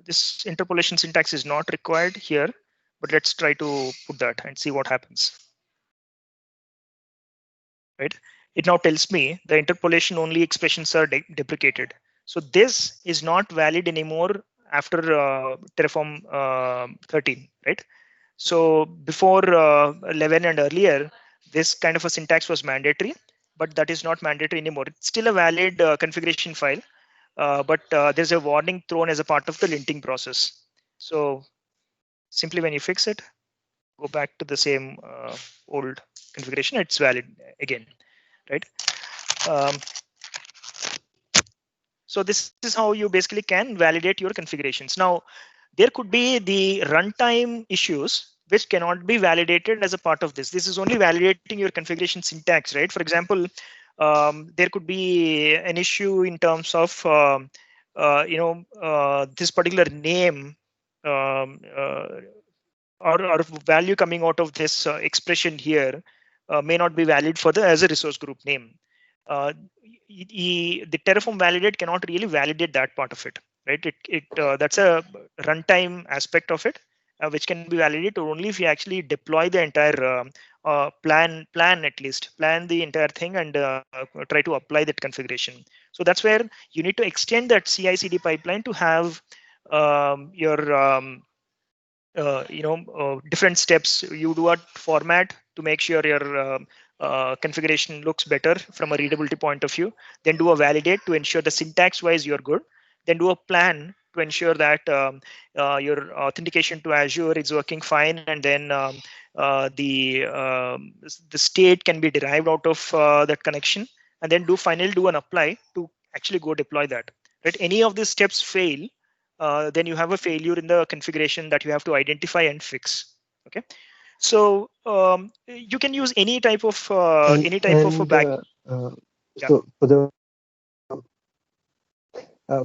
this interpolation syntax is not required here, but let's try to put that and see what happens. Right? It now tells me the interpolation only expressions are deprecated. So this is not valid anymore after Terraform 13, right? So before 11 and earlier, this kind of a syntax was mandatory, but that is not mandatory anymore. It's still a valid configuration file, but there's a warning thrown as a part of the linting process. So simply when you fix it, go back to the same old configuration, it's valid again, right? So this is how you basically can validate your configurations. Now, there could be the runtime issues which cannot be validated as a part of this. This is only validating your configuration syntax, right? For example, there could be an issue in terms of this particular name or value coming out of this expression here may not be valid for the as a resource group name. The Terraform validate cannot really validate that part of it, right? That's a runtime aspect of it, which can be validated only if you actually deploy the entire plan at least plan the entire thing and try to apply that configuration. So that's where you need to extend that CI/CD pipeline to have your different steps. You do a format to make sure your configuration looks better from a readability point of view. Then do a validate to ensure the syntax wise you're good. Then do a plan to ensure that your authentication to Azure is working fine, and then the state can be derived out of that connection. And then finally do an apply to actually go deploy that. Right? Any of these steps fail, then you have a failure in the configuration that you have to identify and fix. Okay, so you can use any type of a back. So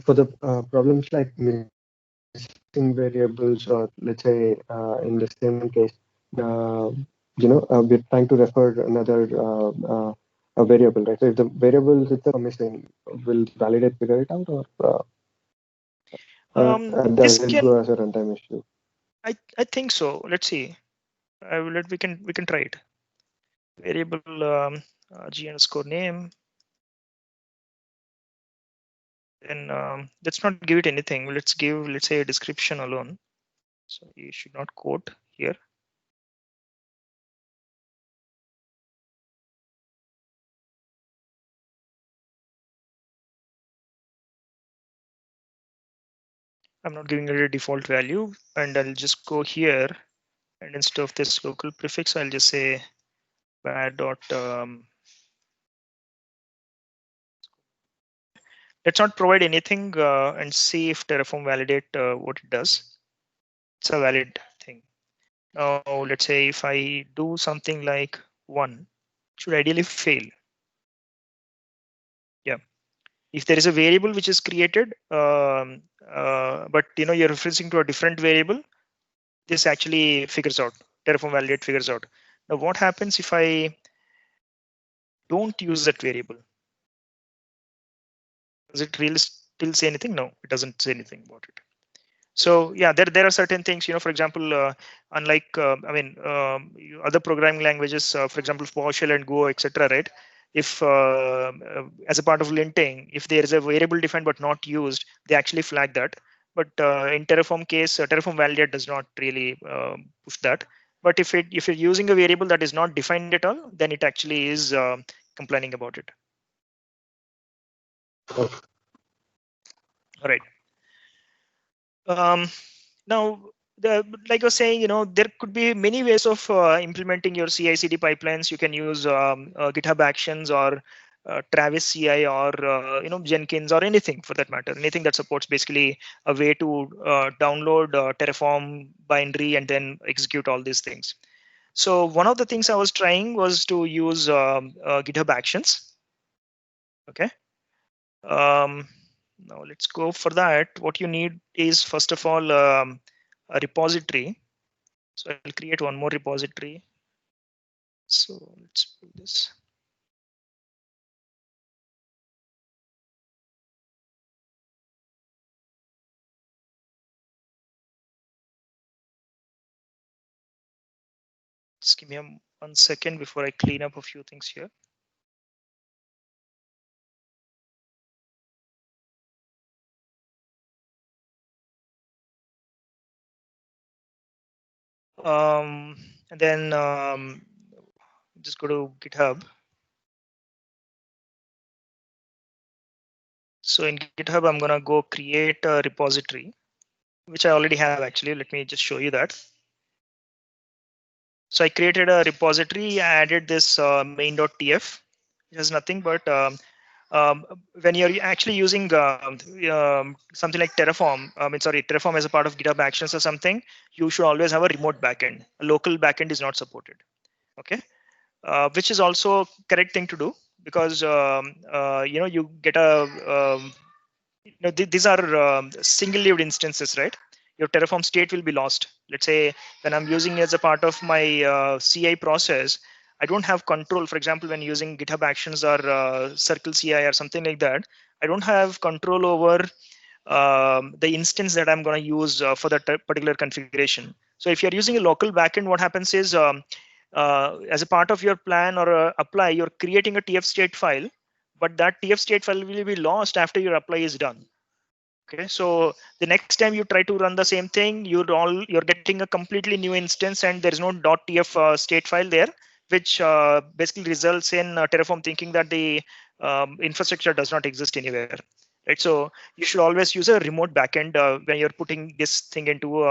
for the problems like missing variables, or let's say in the same case, we're trying to refer another a variable, right? So if the variables itself are missing, will validate figure it out, or does it go as a runtime issue? I think so. Let's see. We can try it. Variable g_name. Then let's not give it anything. Let's say a description alone. So you should not quote here. I'm not giving it a default value, and I'll just go here, and instead of this local prefix, I'll just say bad dot. Let's not provide anything and see if Terraform validate what it does. It's a valid thing. Now let's say if I do something like 1, it should ideally fail. Yeah. If there is a variable which is created, but you're referencing to a different variable, this actually figures out. Terraform validate figures out. Now what happens if I don't use that variable? Does it really still say anything? No, it doesn't say anything about it. So yeah, there are certain things, for example, unlike other programming languages, for example, PowerShell and Go, etc. Right? If as a part of linting, if there is a variable defined but not used, they actually flag that. But in Terraform case, Terraform validate does not really push that. But if you're using a variable that is not defined at all, then it actually is complaining about it. Okay. All right. Now, like I was saying, there could be many ways of implementing your CI/CD pipelines. You can use GitHub Actions, or Travis CI or Jenkins or anything for that matter, anything that supports basically a way to download Terraform binary and then execute all these things. So one of the things I was trying was to use GitHub Actions. Okay. Now let's go for that. What you need is first of all a repository. So I'll create one more repository. So let's do this. Just give me 1 second before I clean up a few things here. And then just go to GitHub. So in GitHub, I'm gonna go create a repository, which I already have actually. Let me just show you that. So I created a repository, I added this main.tf. It has nothing but when you're actually using something like Terraform, Terraform as a part of GitHub Actions or something, you should always have a remote backend. A local backend is not supported. Okay, which is also correct thing to do because you get a these are single-lived instances, right? Your Terraform state will be lost. Let's say when I'm using it as a part of my CI process, I don't have control. For example, when using GitHub Actions or Circle CI or something like that, I don't have control over the instance that I'm going to use for that particular configuration. So if you're using a local backend, what happens is as a part of your plan or apply, you're creating a TF state file, but that TF state file will be lost after your apply is done. Okay, so the next time you try to run the same thing, you're getting a completely new instance, and there is no .tf state file there, which basically results in Terraform thinking that the infrastructure does not exist anywhere. Right, so you should always use a remote backend when you're putting this thing into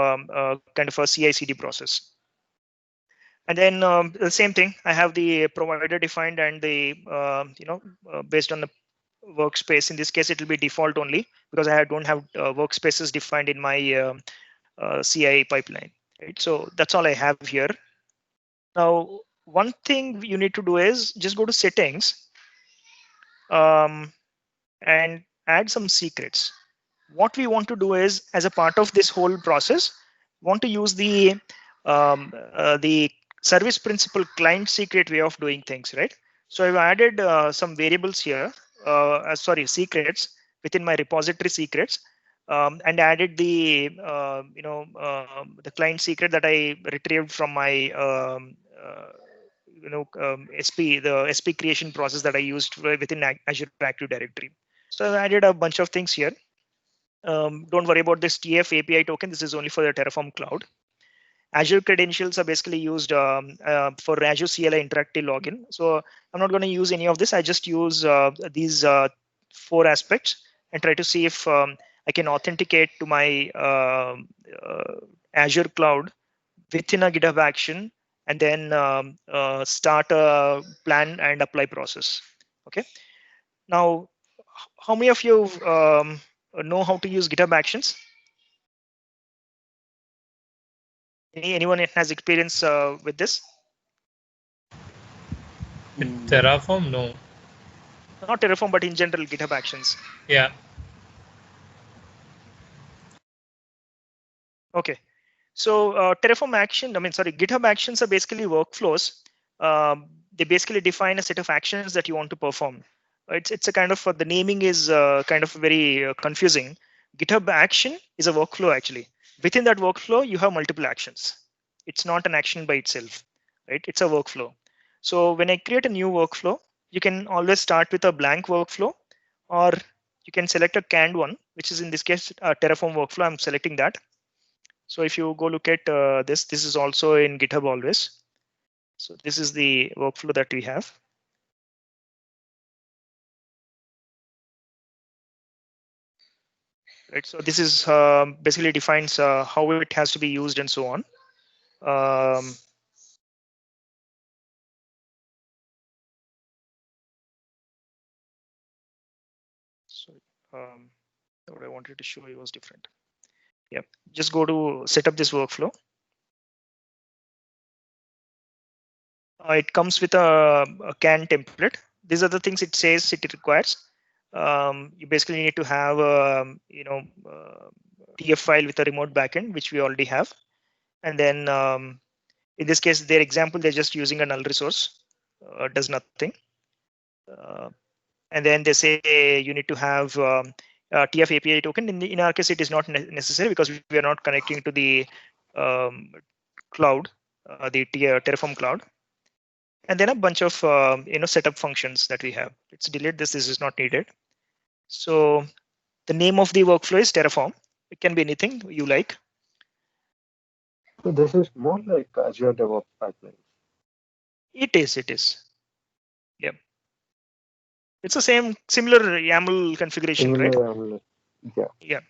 kind of a CI/CD process. And then the same thing, I have the provider defined and the based on the workspace. In this case, it will be default only because I don't have workspaces defined in my CI pipeline. Right, so that's all I have here. Now, one thing you need to do is just go to settings and add some secrets. What we want to do is, as a part of this whole process, want to use the service principal client secret way of doing things, right? So I've added some variables here, secrets within my repository secrets, and added the the client secret that I retrieved from my the SP creation process that I used within Azure Active Directory. So I added a bunch of things here. Don't worry about this TF API token. This is only for the Terraform cloud. Azure credentials are basically used for Azure CLI interactive login. So I'm not going to use any of this. I just use these 4 aspects and try to see if I can authenticate to my Azure cloud within a GitHub action and then start a plan and apply process. Okay. Now, how many of you know how to use GitHub Actions? Anyone has experience with this? With Terraform, no. Not Terraform, but in general, GitHub Actions. Yeah. Okay. So Terraform Action, GitHub Actions are basically workflows. They basically define a set of actions that you want to perform. It's a kind of the naming is kind of very confusing. GitHub Action is a workflow actually. Within that workflow, you have multiple actions. It's not an action by itself, right? It's a workflow. So when I create a new workflow, you can always start with a blank workflow, or you can select a canned one, which is in this case a Terraform workflow. I'm selecting that. So if you go look at this is also in GitHub always. So this is the workflow that we have. Right, so this is basically defines how it has to be used and so on. Sorry, what I wanted to show you was different. Yeah, just go to set up this workflow. It comes with a CAN template. These are the things it says it requires. You basically need to have TF file with a remote backend, which we already have. And then in this case, their example, they're just using a null resource, does nothing. And then they say you need to have TF API token. In our case, it is not necessary because we are not connecting to the cloud, the Terraform cloud. And then a bunch of setup functions that we have. Let's delete this. This is not needed. So the name of the workflow is Terraform. It can be anything you like. So this is more like Azure Devops pipeline. It is. Yeah. It's the similar YAML configuration, right? Yeah.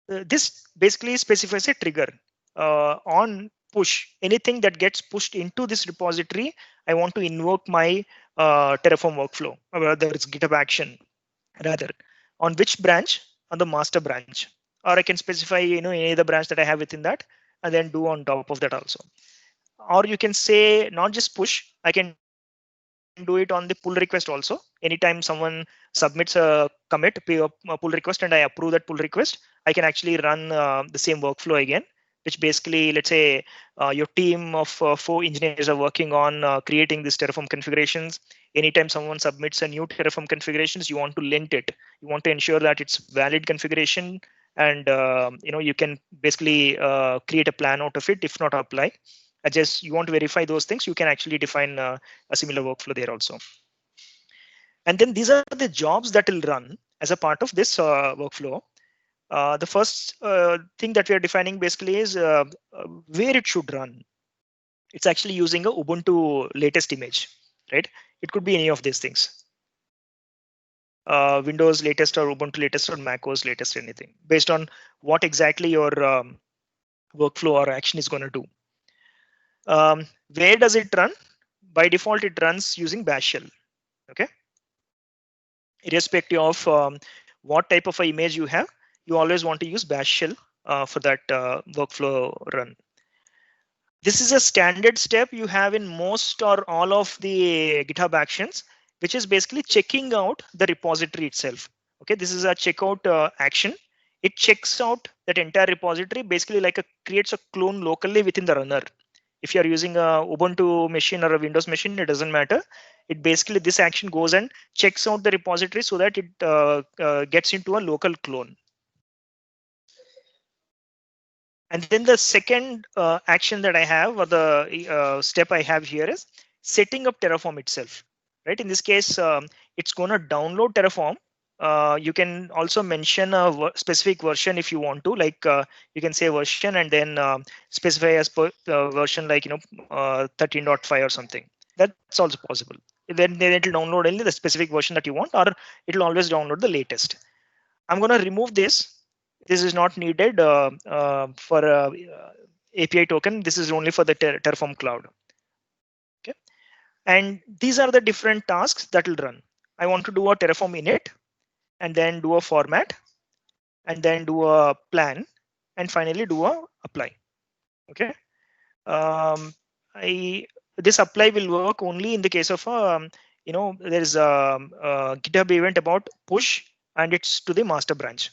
This basically specifies a trigger on push. Anything that gets pushed into this repository, I want to invoke my Terraform workflow, whether it's GitHub action, rather on which branch, on the master branch, or I can specify any other branch that I have within that, and then do on top of that also. Or you can say not just push, I can do it on the pull request also. Anytime someone submits a commit, a pull request, and I approve that pull request, I can actually run the same workflow again, which basically, let's say your team of 4 engineers are working on creating these Terraform configurations. Anytime someone submits a new Terraform configurations, you want to lint it. You want to ensure that it's valid configuration, and you can basically create a plan out of it, if not apply. You want to verify those things, you can actually define a similar workflow there also. And then these are the jobs that will run as a part of this workflow. The first thing that we are defining basically is where it should run. It's actually using a Ubuntu latest image, right? It could be any of these things. Windows latest or Ubuntu latest or macOS latest, anything, based on what exactly your workflow or action is going to do. Where does it run? By default, it runs using bash shell. Okay. Irrespective of what type of image you have, you always want to use bash shell for that workflow run. This is a standard step you have in most or all of the GitHub actions, which is basically checking out the repository itself. Okay, this is a checkout action. It checks out that entire repository, basically creates a clone locally within the runner. If you're using a Ubuntu machine or a Windows machine, it doesn't matter. It basically, this action goes and checks out the repository so that it gets into a local clone. And then the second action that I have, or the step I have here, is setting up Terraform itself. Right? In this case, it's going to download Terraform. You can also mention a specific version if you want to, you can say version and then specify as per version 13.5 or something. That's also possible. Then it will download only the specific version that you want, or it will always download the latest. I'm going to remove this. This is not needed for API token. This is only for the Terraform cloud. Okay, and these are the different tasks that will run. I want to do a Terraform init, and then do a format, and then do a plan, and finally do a apply. Okay, this apply will work only in the case of there is a GitHub event about push, and it's to the master branch.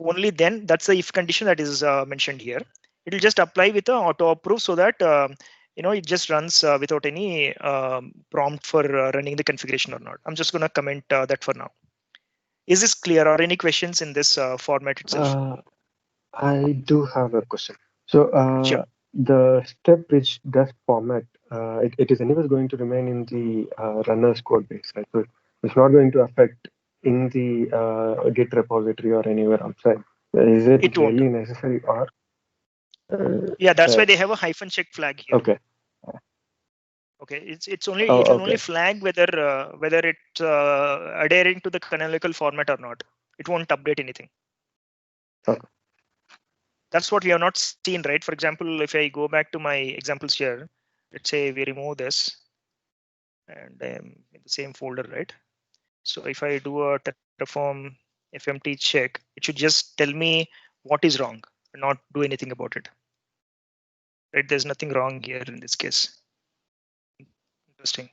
Only then, that's the if condition that is mentioned here. It will just apply with a auto approve so that it just runs without any prompt for running the configuration or not. I'm just going to comment that for now. Is this clear, or any questions in this format itself? I do have a question. So sure. The step which does format, it is anyways going to remain in the runner's code base, right? So it's not going to affect in the Git repository or anywhere outside. Is it really necessary, or? Yeah, that's why they have a hyphen check flag here. Okay. Okay, it's only it will only flag whether it's adhering to the canonical format or not. It won't update anything. Okay. That's what we have not seen, right? For example, if I go back to my examples here, let's say we remove this. and I'm in the same folder, right? So if I do a Terraform FMT check, it should just tell me what is wrong, and not do anything about it. Right? There's nothing wrong here in this case. Interesting.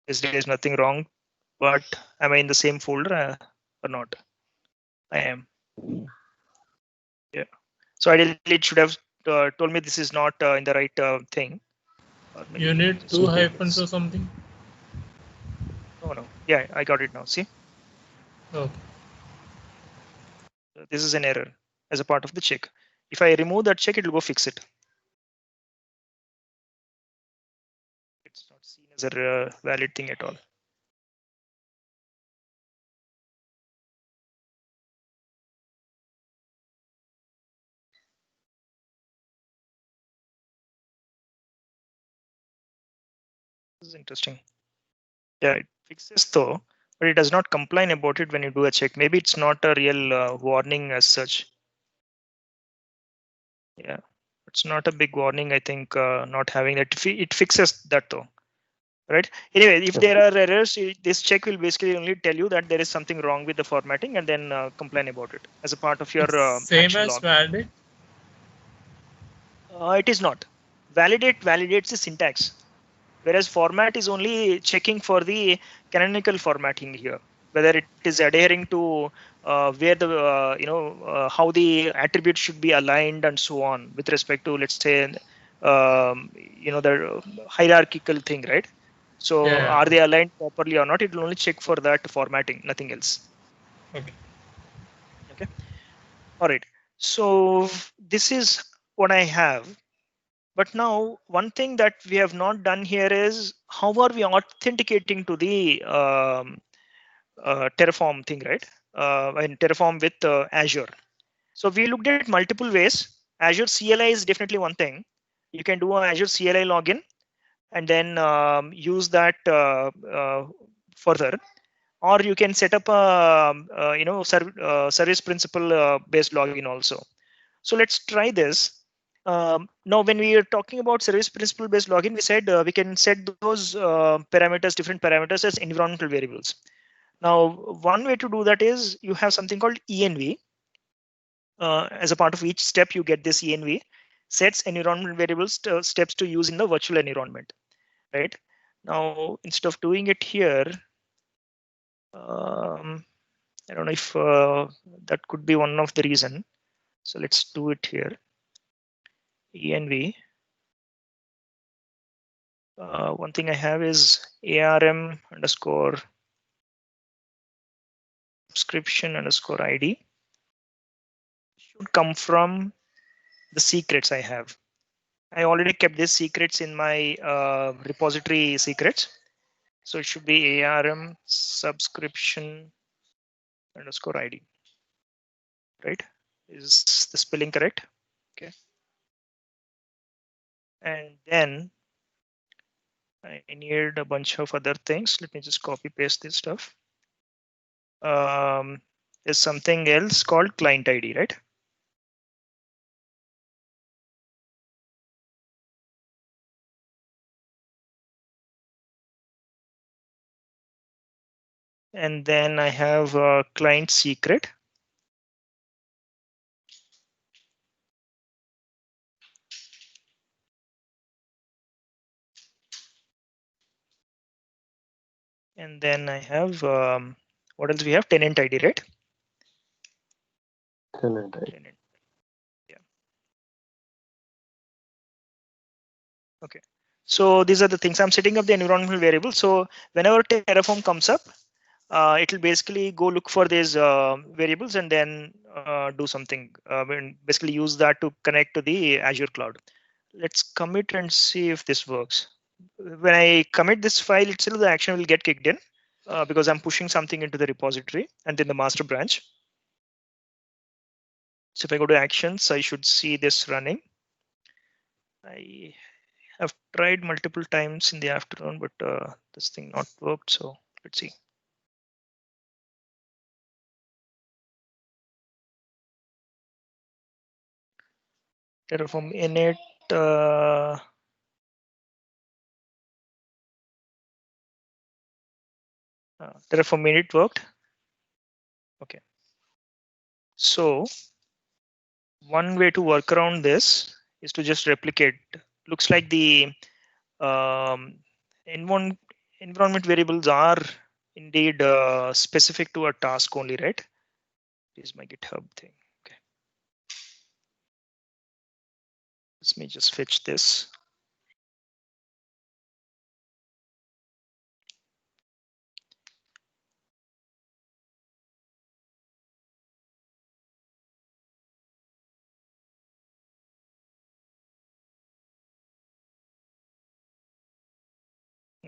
There's nothing wrong, but am I in the same folder or not? I am. Yeah. So ideally it should have told me this is not in the right thing. You need 2 hyphens or something? No. Yeah, I got it now. See? Okay. This is an error as a part of the check. If I remove that check, it will go fix it. It's not seen as a valid thing at all. This is interesting. Yeah, it fixes though, but it does not complain about it when you do a check. Maybe it's not a real warning as such. Yeah, it's not a big warning. I think not having that. It fixes that though. Right. Anyway, if there are errors, this check will basically only tell you that there is something wrong with the formatting, and then complain about it as a part of your Same action as log. validate? It is not. Validate validates the syntax, whereas format is only checking for the canonical formatting here, whether it is adhering to where the how the attributes should be aligned and so on with respect to, let's say, the hierarchical thing, right? So Yeah. are they aligned properly or not? It will only check for that formatting, nothing else. Okay. All right. So this is what I have. But now one thing that we have not done here is how are we authenticating to the Terraform thing, right? And Terraform with Azure. So we looked at multiple ways. Azure CLI is definitely one thing. You can do an Azure CLI login and then use that further, or you can set up a service principal based login also. So let's try this. Now, when we are talking about service principal based login, we said we can set those parameters, different parameters as environmental variables. Now, one way to do that is you have something called env. As a part of each step, you get this env sets environmental variables steps to use in the virtual environment, right? Now, instead of doing it here, I don't know if that could be one of the reason. So let's do it here. Env. One thing I have is ARM underscore subscription underscore ID. Should come from the secrets I have. I already kept these secrets in my repository secrets. So it should be ARM subscription underscore ID. Right? Is the spelling correct? Okay. And then I need a bunch of other things. Let me just copy paste this stuff. There's something else called client ID, right? And then I have a client secret. And then I have, what else we have? Tenant ID, right? Tenant ID. Yeah. Okay. So these are the things. I'm setting up the environmental variable. So whenever Terraform comes up, it will basically go look for these variables and then do something. Basically use that to connect to the Azure cloud. Let's commit and see if this works. When I commit this file itself, the action will get kicked in because I'm pushing something into the repository and then the master branch. So if I go to actions, I should see this running. I have tried multiple times in the afternoon, but this thing not worked. So let's see. Terraform init. Terraform minute worked. Okay. So one way to work around this is to just replicate. Looks like the environment variables are indeed specific to a task only, right? Here's my GitHub thing. Okay. Let me just fetch this.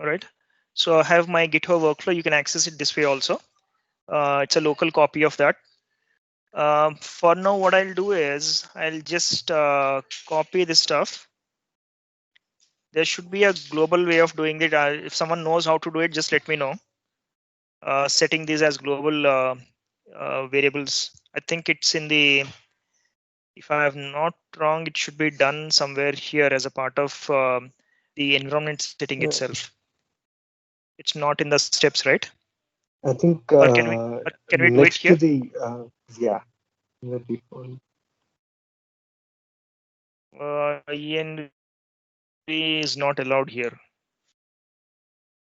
All right. So I have my GitHub workflow. You can access it this way also. It's a local copy of that. For now, what I'll do is I'll just copy this stuff. There should be a global way of doing it. If someone knows how to do it, just let me know. Setting these as global variables. I think it's in the, if I am not wrong, it should be done somewhere here as a part of the environment setting itself. It's not in the steps, right? I think Or can we do it next here? to the yeah, near the phone. ENV is not allowed here.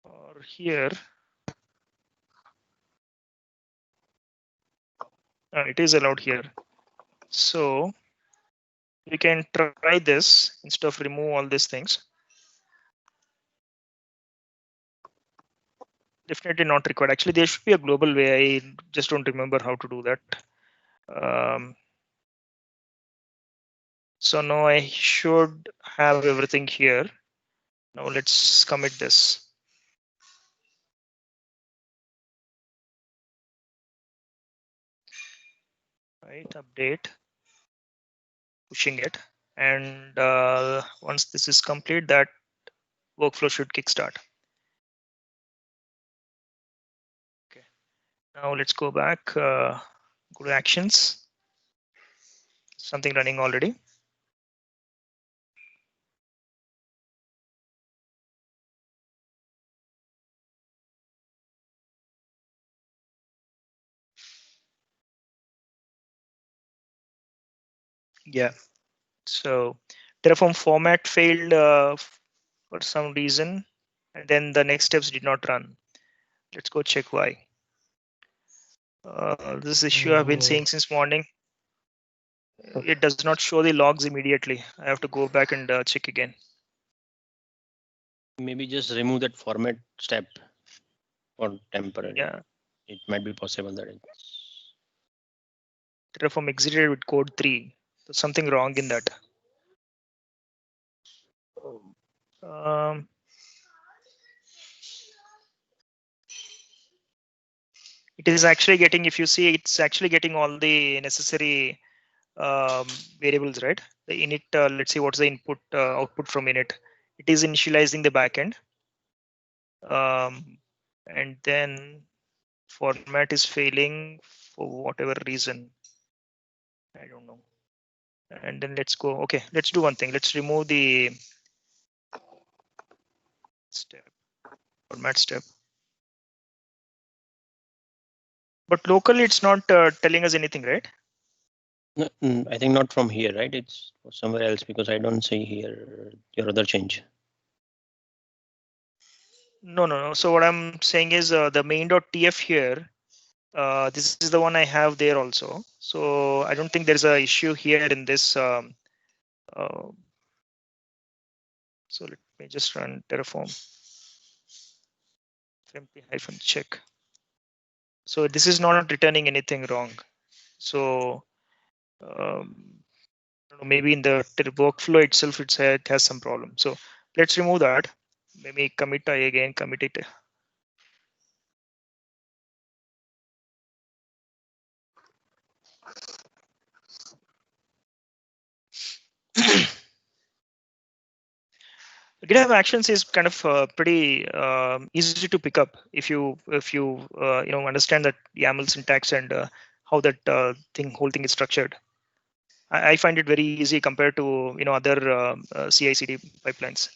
Or here. It is allowed here. So we can try this instead of remove all these things. Definitely not required. Actually, there should be a global way. I just don't remember how to do that. So now I should have everything here. Now let's commit this. Right, update, pushing it. And once this is complete, that workflow should kickstart. Okay. Now let's go back, go to actions. Something running already. Yeah. So Terraform format failed for some reason, and then the next steps did not run. Let's go check why. This issue I've been seeing since morning. It does not show the logs immediately. I have to go back and check again. Maybe just remove that format step for temporary. Yeah. It might be possible that Terraform exited with code 3. There's something wrong in that. It is actually getting, if you see, it's actually getting all the necessary variables, right? The init, let's see what's the input output from init. It is initializing the backend. And then format is failing for whatever reason. I don't know. And then let's go. Okay, let's do one thing. Let's remove the step, format step. But locally, it's not telling us anything, right? no, I think not from here, right? It's somewhere else because I don't see here your other change. No. So what I'm saying is the main.tf here. This is the one I have there also. So I don't think there's an issue here in this. So let me just run Terraform. -check. So this is not returning anything wrong. So maybe in the workflow itself, it has some problem. So let's remove that. Maybe commit again, commit it. GitHub Actions is kind of pretty easy to pick up if you understand that YAML syntax and how that whole thing is structured. I find it very easy compared to other CI/CD pipelines.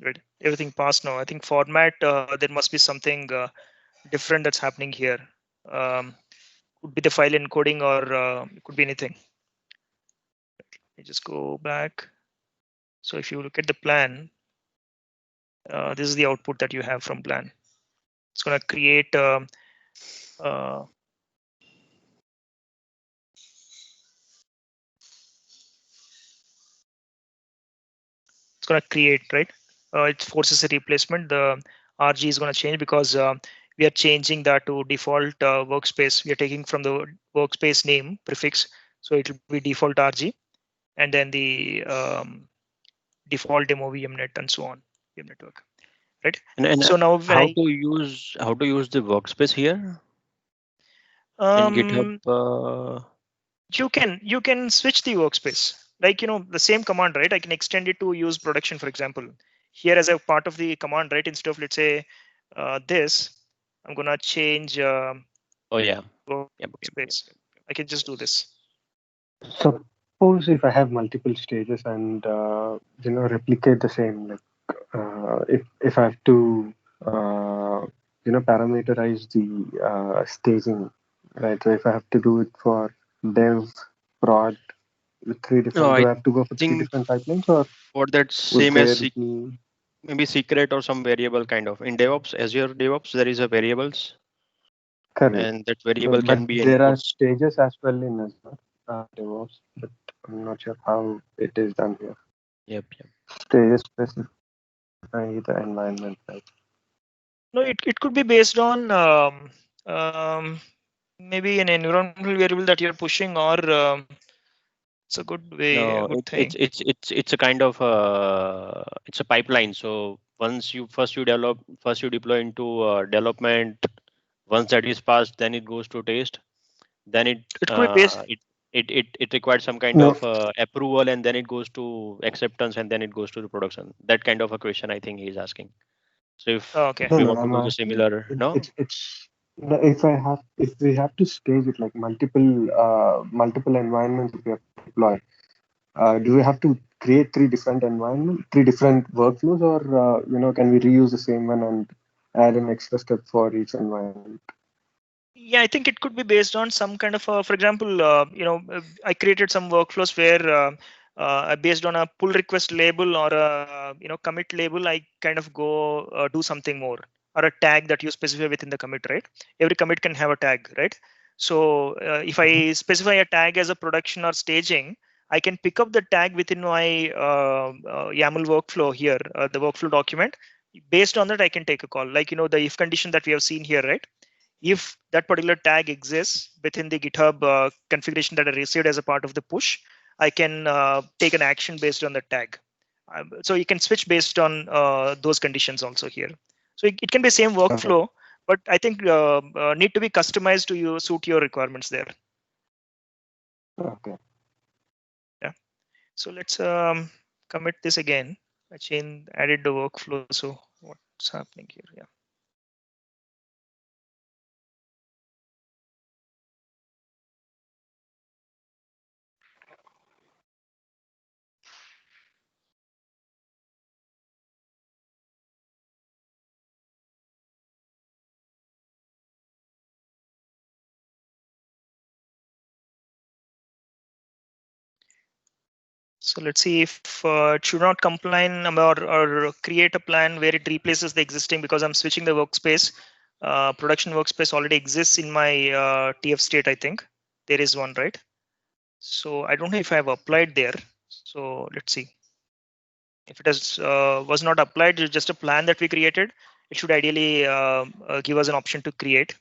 Right, everything passed now. I think format, there must be something different that's happening here. Could be the file encoding, or it could be anything. Let me just go back. So if you look at the plan, this is the output that you have from plan. It's going to create it's going to create, right? It forces a replacement. The RG is going to change because we are changing that to default workspace. We are taking from the workspace name prefix, so it will be default RG, and then the default demo VMnet and so on, VM network, right? And so now how to use the workspace here in GitHub? You can switch the workspace, like the same command, right? I can extend it to use production, for example. Here as a part of the command, right? Instead of, let's say, this, I'm gonna change Oh yeah. workspace. I can just do this. Suppose if I have multiple stages and replicate the same, like if I have to parameterize the staging, right? So if I have to do it for dev, prod with three different, do I have to go for three different pipelines, or for that would same there as be maybe secret or some variable kind of in DevOps, Azure DevOps, there is a variables, correct? and that variable But can be there are input. stages as well in Azure DevOps, but I'm not sure how it is done here. Yep. Stages specify the environment, right? No, it could be based on maybe an environmental variable that you're pushing, or it's a good way, No, a good thing. it's a kind of it's a pipeline. So once you deploy into development. Once that is passed, then it goes to test. Then it could be based. It requires some kind of approval, and then it goes to acceptance, and then it goes to the production. That kind of a question I think he is asking. So if we want to do the similar, if we have to stage it like multiple environments if we have to deploy, do we have to create three different workflows, or can we reuse the same one and add an extra step for each environment? Yeah, I think it could be based on some kind of, for example, I created some workflows where based on a pull request label or a commit label, I kind of go do something more, or a tag that you specify within the commit, right? Every commit can have a tag, right? So if I specify a tag as a production or staging, I can pick up the tag within my YAML workflow here, the workflow document. Based on that, I can take a call, like the if condition that we have seen here, right? If that particular tag exists within the GitHub configuration that I received as a part of the push, I can take an action based on the tag. So you can switch based on those conditions also here. So it can be same workflow, but I think need to be customized to suit your requirements there. Okay. Yeah. So let's commit this again. I added the workflow. So what's happening here? Yeah. So let's see if it should not complain or create a plan where it replaces the existing, because I'm switching the workspace. Production workspace already exists in my TF state. I think there is one, right? So I don't know if I have applied there. So let's see. If it was not applied, it's just a plan that we created. It should ideally give us an option to create.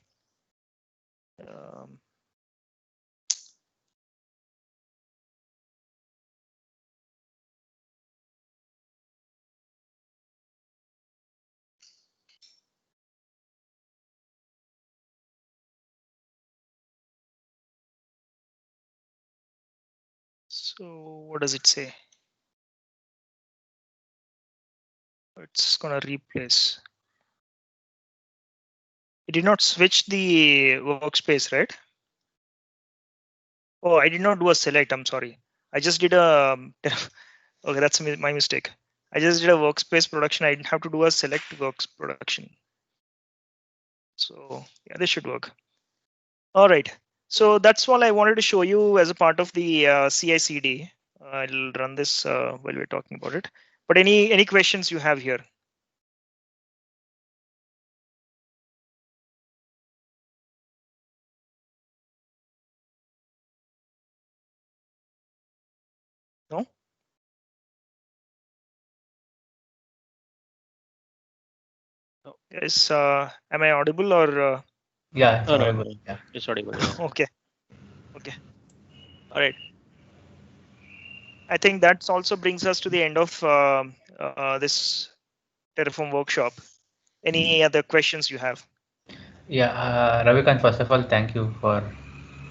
So what does it say? It's gonna replace. It did not switch the workspace, right? Oh, I did not do a select. I'm sorry. I just did a. Okay, that's my mistake. I just did a workspace production. I didn't have to do a select works production. So yeah, this should work. All right. So that's all I wanted to show you as a part of the CI/CD. I'll run this while we're talking about it. But any questions you have here? No? No. Yes. Am I audible or? Yeah, it's No, audible. no, Yeah. it's audible. Yeah. Okay. Okay. All right. I think that also brings us to the end of this Terraform workshop. Any other questions you have? Yeah, Ravikant, first of all, thank you for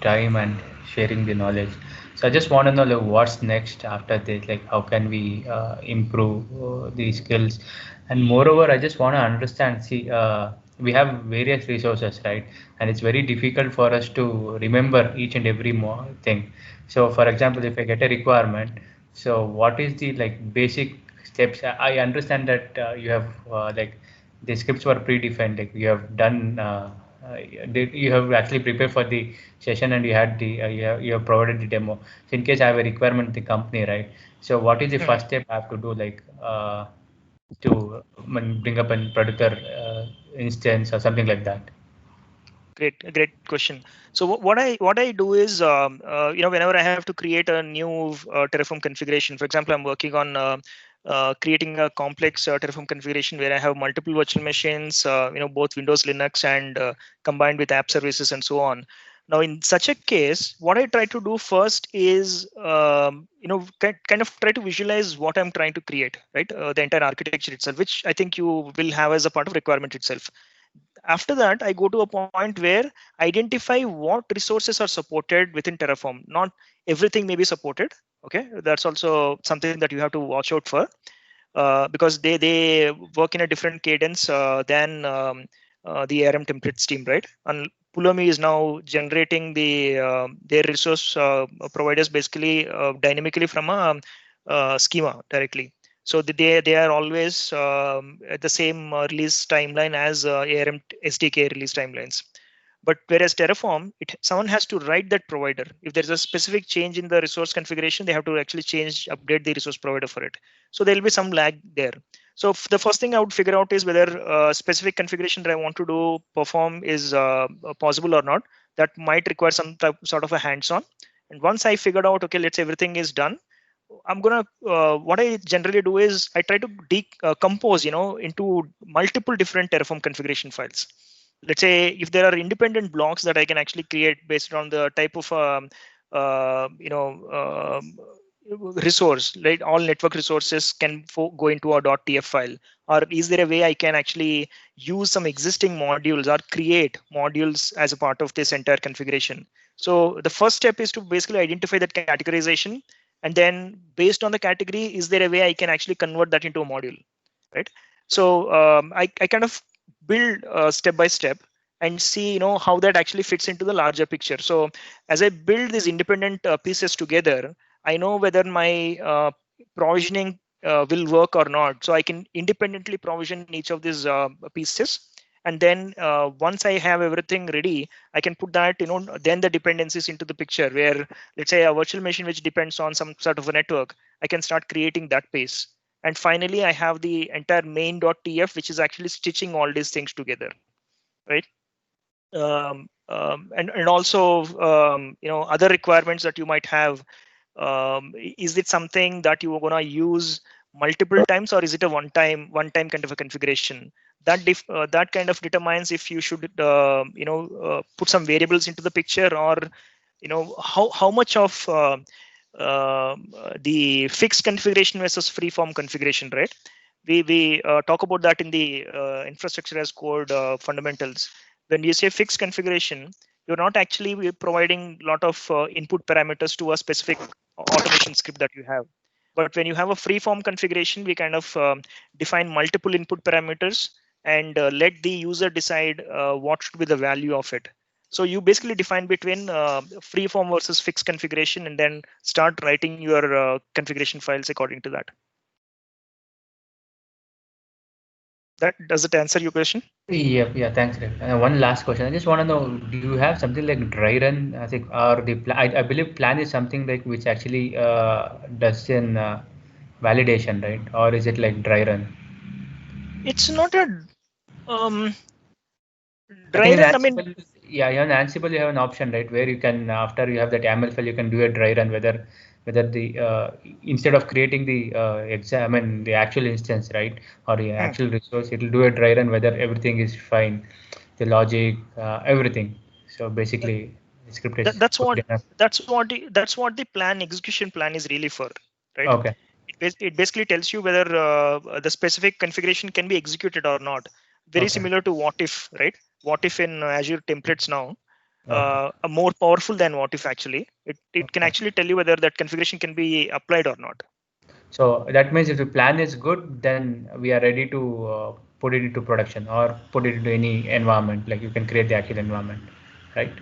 time and sharing the knowledge. So I just want to know like, what's next after this, like how can we improve the skills? And moreover, I just want to understand, see, we have various resources, right? And it's very difficult for us to remember each and every thing. So for example, if I get a requirement, so what is the like basic steps? I understand that you have like the scripts were predefined, like you have done you have actually prepared for the session and you had the you have provided the demo. So in case I have a requirement in the company, right? So what is the first step I have to do, like to bring up a producer instance or something like that? Great question. So what I do is, whenever I have to create a new Terraform configuration, for example, I'm working on creating a complex Terraform configuration where I have multiple virtual machines, both Windows, Linux, and combined with app services and so on. Now, in such a case, what I try to do first is, kind of try to visualize what I'm trying to create, right? The entire architecture itself, which I think you will have as a part of requirement itself. After that, I go to a point where identify what resources are supported within Terraform. Not everything may be supported. Okay, that's also something that you have to watch out for, because they work in a different cadence than the ARM templates team, right? And Pulumi is now generating their resource providers basically dynamically from a schema directly. So they are always at the same release timeline as ARM SDK release timelines. But whereas Terraform, someone has to write that provider. If there's a specific change in the resource configuration, they have to actually update the resource provider for it. So there'll be some lag there. So the first thing I would figure out is whether specific configuration that I want to do perform is possible or not. That might require some sort of a hands-on. And once I figured out, okay, let's say everything is done, I'm gonna what I generally do is I try to decompose, into multiple different Terraform configuration files. Let's say if there are independent blocks that I can actually create based on the type of resource, right? All network resources can go into a .tf file, or is there a way I can actually use some existing modules or create modules as a part of this entire configuration? So the first step is to basically identify that categorization, and then based on the category, is there a way I can actually convert that into a module, right? So I kind of build step by step and see how that actually fits into the larger picture. So as I build these independent pieces together, I know whether my provisioning will work or not. So I can independently provision each of these pieces. And then once I have everything ready, I can put that, then the dependencies into the picture where, let's say, a virtual machine which depends on some sort of a network, I can start creating that piece. And finally, I have the entire main.tf, which is actually stitching all these things together, right? And also, other requirements that you might have. Is it something that you are going to use multiple times, or is it a one-time kind of a configuration? That kind of determines if you should, put some variables into the picture, or how much of the fixed configuration versus free-form configuration, right? We talk about that in the infrastructure as code fundamentals. When you say fixed configuration, you're not actually providing a lot of input parameters to a specific automation script that you have. But when you have a free-form configuration, we kind of define multiple input parameters and let the user decide what should be the value of it. So you basically define between free-form versus fixed configuration, and then start writing your configuration files according to that. Does it answer your question? Yeah, thanks, Ravi. One last question. I just want to know, do you have something like dry run? I think, or the I believe plan is something like which actually does in validation, right? Or is it like dry run? It's not a I think dry in run. I Ansible, mean, yeah, in Ansible you have an option, right, where you can after you have that YAML file, you can do a dry run whether the instead of creating the exam, I mean the actual instance, right, or the actual resource, it will do a dry run whether everything is fine, the logic, everything. So basically, the script is that's good enough. that's what the plan execution plan is really for, right? Okay. It basically tells you whether the specific configuration can be executed or not. Very Okay. similar to what if, right? What if in Azure templates now, Okay. are more powerful than what if actually. It can actually tell you whether that configuration can be applied or not. So that means if the plan is good, then we are ready to put it into production or put it into any environment. Like you can create the actual environment, right?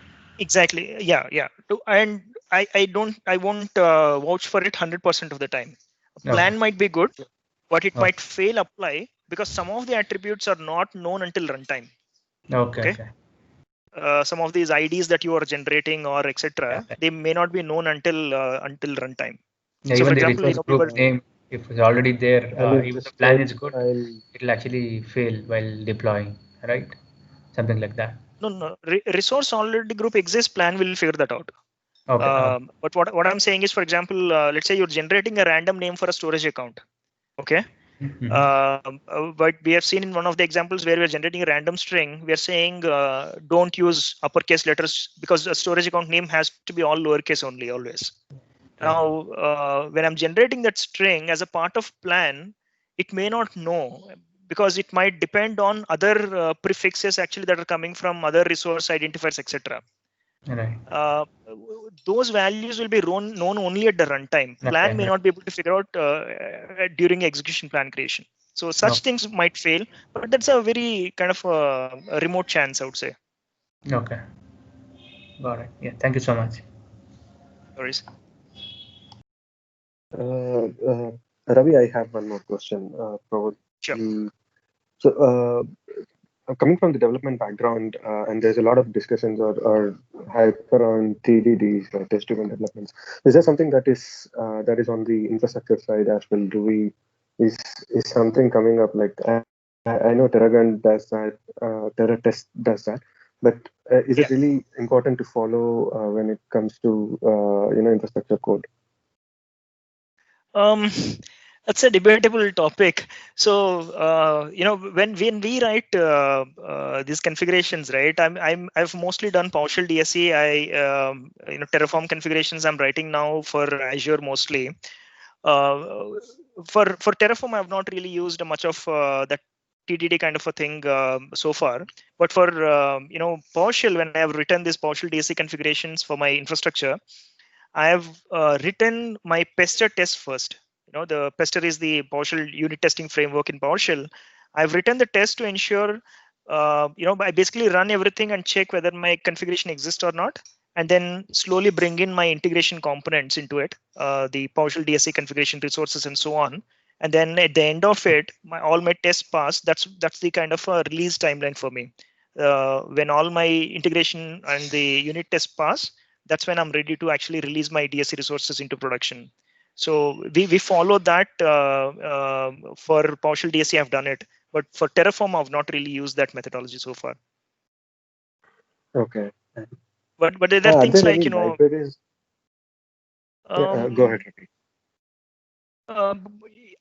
Exactly. Yeah. And I won't vouch for it 100% of the time. A Okay. plan might be good, but it Okay. might fail apply because some of the attributes are not known until runtime. Okay. Some of these IDs that you are generating or etc. They may not be known until runtime. Yeah, So, even for the example, resource group name, if it's already there, And if if the the plan is state good, file, it'll actually fail while deploying, right? Something like that. No. Resource already group exists. Plan will figure that out. Okay. But what I'm saying is, for example, let's say you're generating a random name for a storage account. Okay. But we have seen in one of the examples where we're generating a random string, we're saying don't use uppercase letters because a storage account name has to be all lowercase only, always. Now, when I'm generating that string as a part of plan, it may not know because it might depend on other prefixes actually that are coming from other resource identifiers, etc. Right. Those values will be known only at the runtime. Plan may not be able to figure out during execution plan creation. So such things might fail, but that's a very kind of a remote chance, I would say. Okay. Got it. Yeah. Thank you so much. No worries. Ravi, I have one more question. Probably. Sure. So, coming from the development background, and there's a lot of discussions or hype around TDDs, test-driven developments. Is there something that is on the infrastructure side as well? Is something coming up like I know Terragun does that, TerraTest does that, but is it really important to follow when it comes to infrastructure code? That's a debatable topic. So when we write these configurations, right? I've mostly done PowerShell DSC. Terraform configurations I'm writing now for Azure mostly. For Terraform, I've not really used much of that TDD kind of a thing so far. But for PowerShell, when I have written this PowerShell DSC configurations for my infrastructure, I have written my pester test first. The pester is the PowerShell unit testing framework in PowerShell. I've written the test to ensure, I basically run everything and check whether my configuration exists or not, and then slowly bring in my integration components into it, the PowerShell DSC configuration resources and so on. And then at the end of it, all my tests pass. That's the kind of a release timeline for me. When all my integration and the unit tests pass, that's when I'm ready to actually release my DSC resources into production. So we follow that for PowerShell DSC. I've done it, but for Terraform, I've not really used that methodology so far. Okay. But there are things like libraries? Go ahead, Ravi.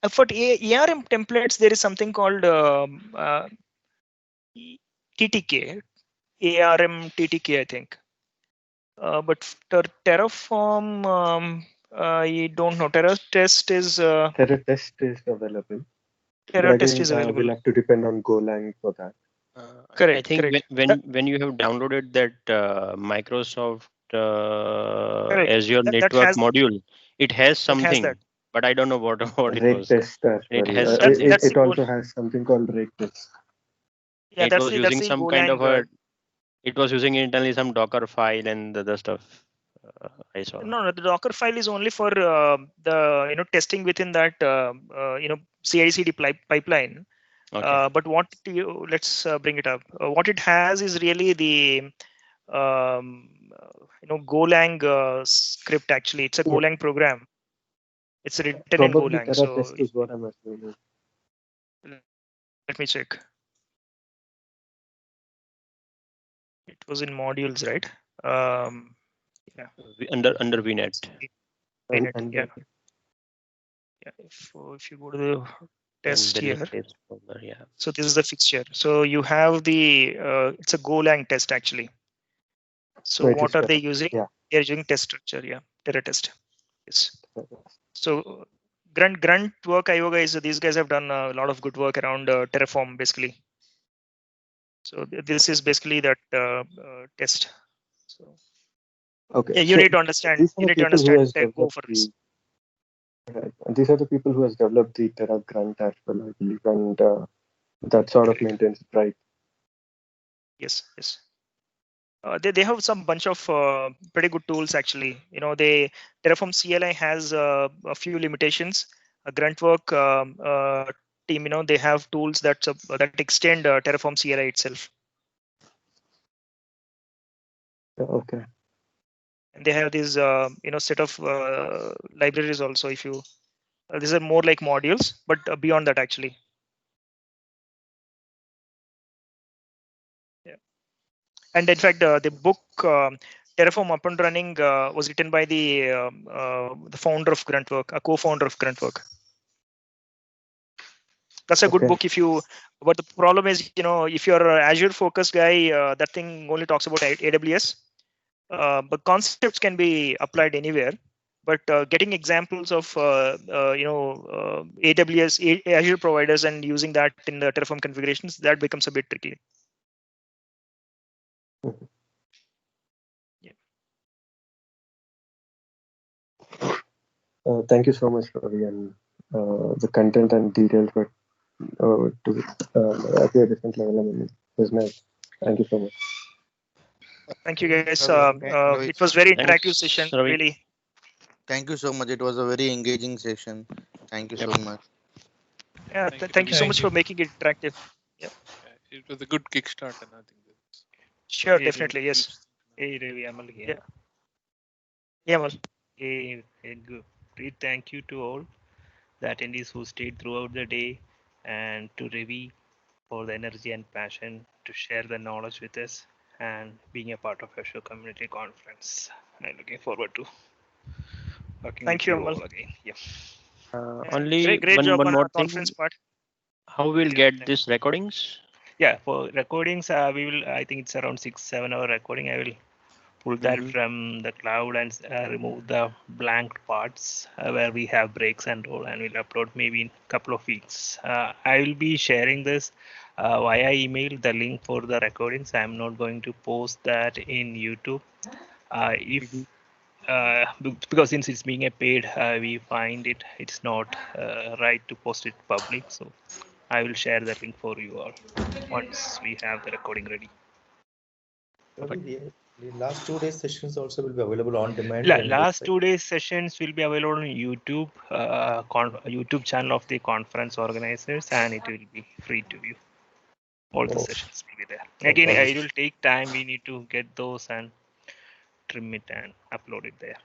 For ARM templates, there is something called TTK, ARM TTK, I think. But for Terraform, I don't know. TerraTest is available. TerraTest is available. We'll have to depend on Golang for that. I think when you have downloaded that Microsoft Azure Network module, it has something, but I don't know what it was. Test as well. It has something. It also has something called rake test. Yeah, it was using some kind of a. It was using internally some Docker file and the other stuff. I saw. No, the Docker file is only for the testing within that CI/CD pipeline. Okay. But what let's bring it up. What it has is really the Golang script. Actually, it's a Golang program. It's written in Probably Golang. Terra So test is what I'm assuming. let me check. It was in modules, right? Yeah. Under VNet. VNet, yeah. Yeah. If you go to the test here, yeah. so this is the fixture. So you have the it's a Golang test actually. So Right, what are they using? Yeah. They're using test structure, yeah, Terra test. Yes. So grunt work, IO guys, these guys have done a lot of good work around Terraform basically. So this is basically that test. So okay. yeah, you so need to understand. These are You the need to people who has understand. Go for developed this. Right. And these are the people who has developed the Terra Grunt as well, I believe, and that sort of maintains it, right? Yes, yes. They have some bunch of pretty good tools actually. Terraform CLI has a few limitations. A Gruntwork team, they have tools that extend Terraform CLI itself. Okay. And they have these set of libraries also. If you these are more like modules, but beyond that actually. Yeah. And in fact, the book Terraform Up and Running was written by the founder of Gruntwork, a co-founder of Gruntwork. That's a good book but the problem is, if you're an Azure focused guy, that thing only talks about AWS. But concepts can be applied anywhere. But getting examples of AWS, Azure providers, and using that in the Terraform configurations, that becomes a bit tricky. Thank you so much, Ravi, and the content and details were at a different level. I mean, it was nice. Thank you so much. Thank you, guys. It was very interactive session, really. Thank you so much. It was a very engaging session. Thank you so much. Yeah, thank you so much for making it interactive. Yeah. It was a good kickstart, and I think that's sure, definitely, yes. Hey, Ravi, Amal here. Yeah. Yeah, Amal. Hey, good. Great thank you to all the attendees who stayed throughout the day, and to Ravi for the energy and passion to share the knowledge with us and being a part of Azure Community Conference. I'm looking forward to working with you all again. Yeah. Only great one job on more the conference thing. part. How we'll get these recordings? Yeah, for recordings, we will. I think it's around 6-7 hour recording. I will pull that from the cloud and remove the blank parts where we have breaks and all, and we'll upload maybe in a couple of weeks. I will be sharing this via email, the link for the recordings. I'm not going to post that in YouTube. Because since it's being a paid, we find it's not right to post it public. So I will share the link for you all once we have the recording ready. The last 2 days sessions also will be available on demand. Last 2 days sessions will be available on YouTube, YouTube channel of the conference organizers, and it will be free to view. All the sessions will be there. Again, it will take time. We need to get those and trim it and upload it there.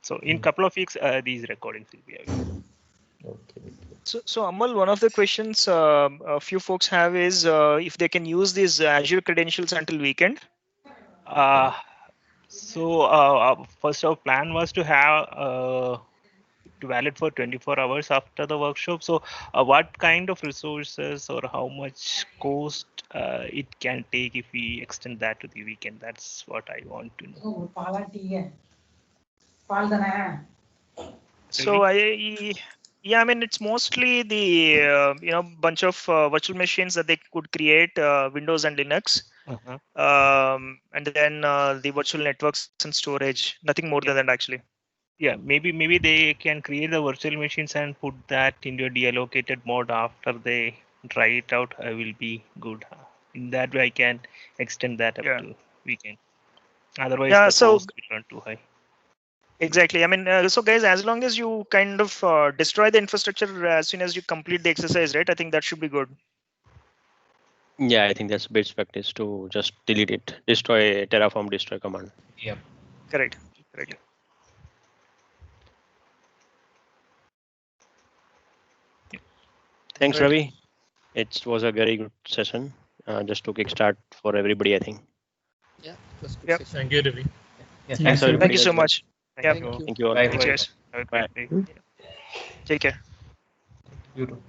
So in couple of weeks, these recordings will be available. So Amal, one of the questions a few folks have is if they can use these Azure credentials until weekend. First our plan was to have valid for 24 hours after the workshop. So what kind of resources or how much cost it can take if we extend that to the weekend? That's what I want to know. So I mean, it's mostly the bunch of virtual machines that they could create, Windows and Linux, and then the virtual networks and storage. Nothing more than that, actually. Yeah, maybe they can create the virtual machines and put that into a deallocated mode after they try it out. I will be good. In that way, I can extend that up to weekend. Otherwise, the cost will run too high. Exactly. I mean, so guys, as long as you kind of destroy the infrastructure as soon as you complete the exercise, right? I think that should be good. Yeah, I think that's best practice to just delete it, destroy Terraform destroy command. Yep. Correct. Correct. Thanks, Right. Ravi. It was a very good session. Just to kickstart for everybody, I think. Yeah, it was good Yep. session. Thank you, Ravi. Yeah, Thanks, thanks everybody. Thank you so much. Yeah. Thank you. Thank you all. Bye. Thanks, guys. Have a Bye. great day. Take care. You too.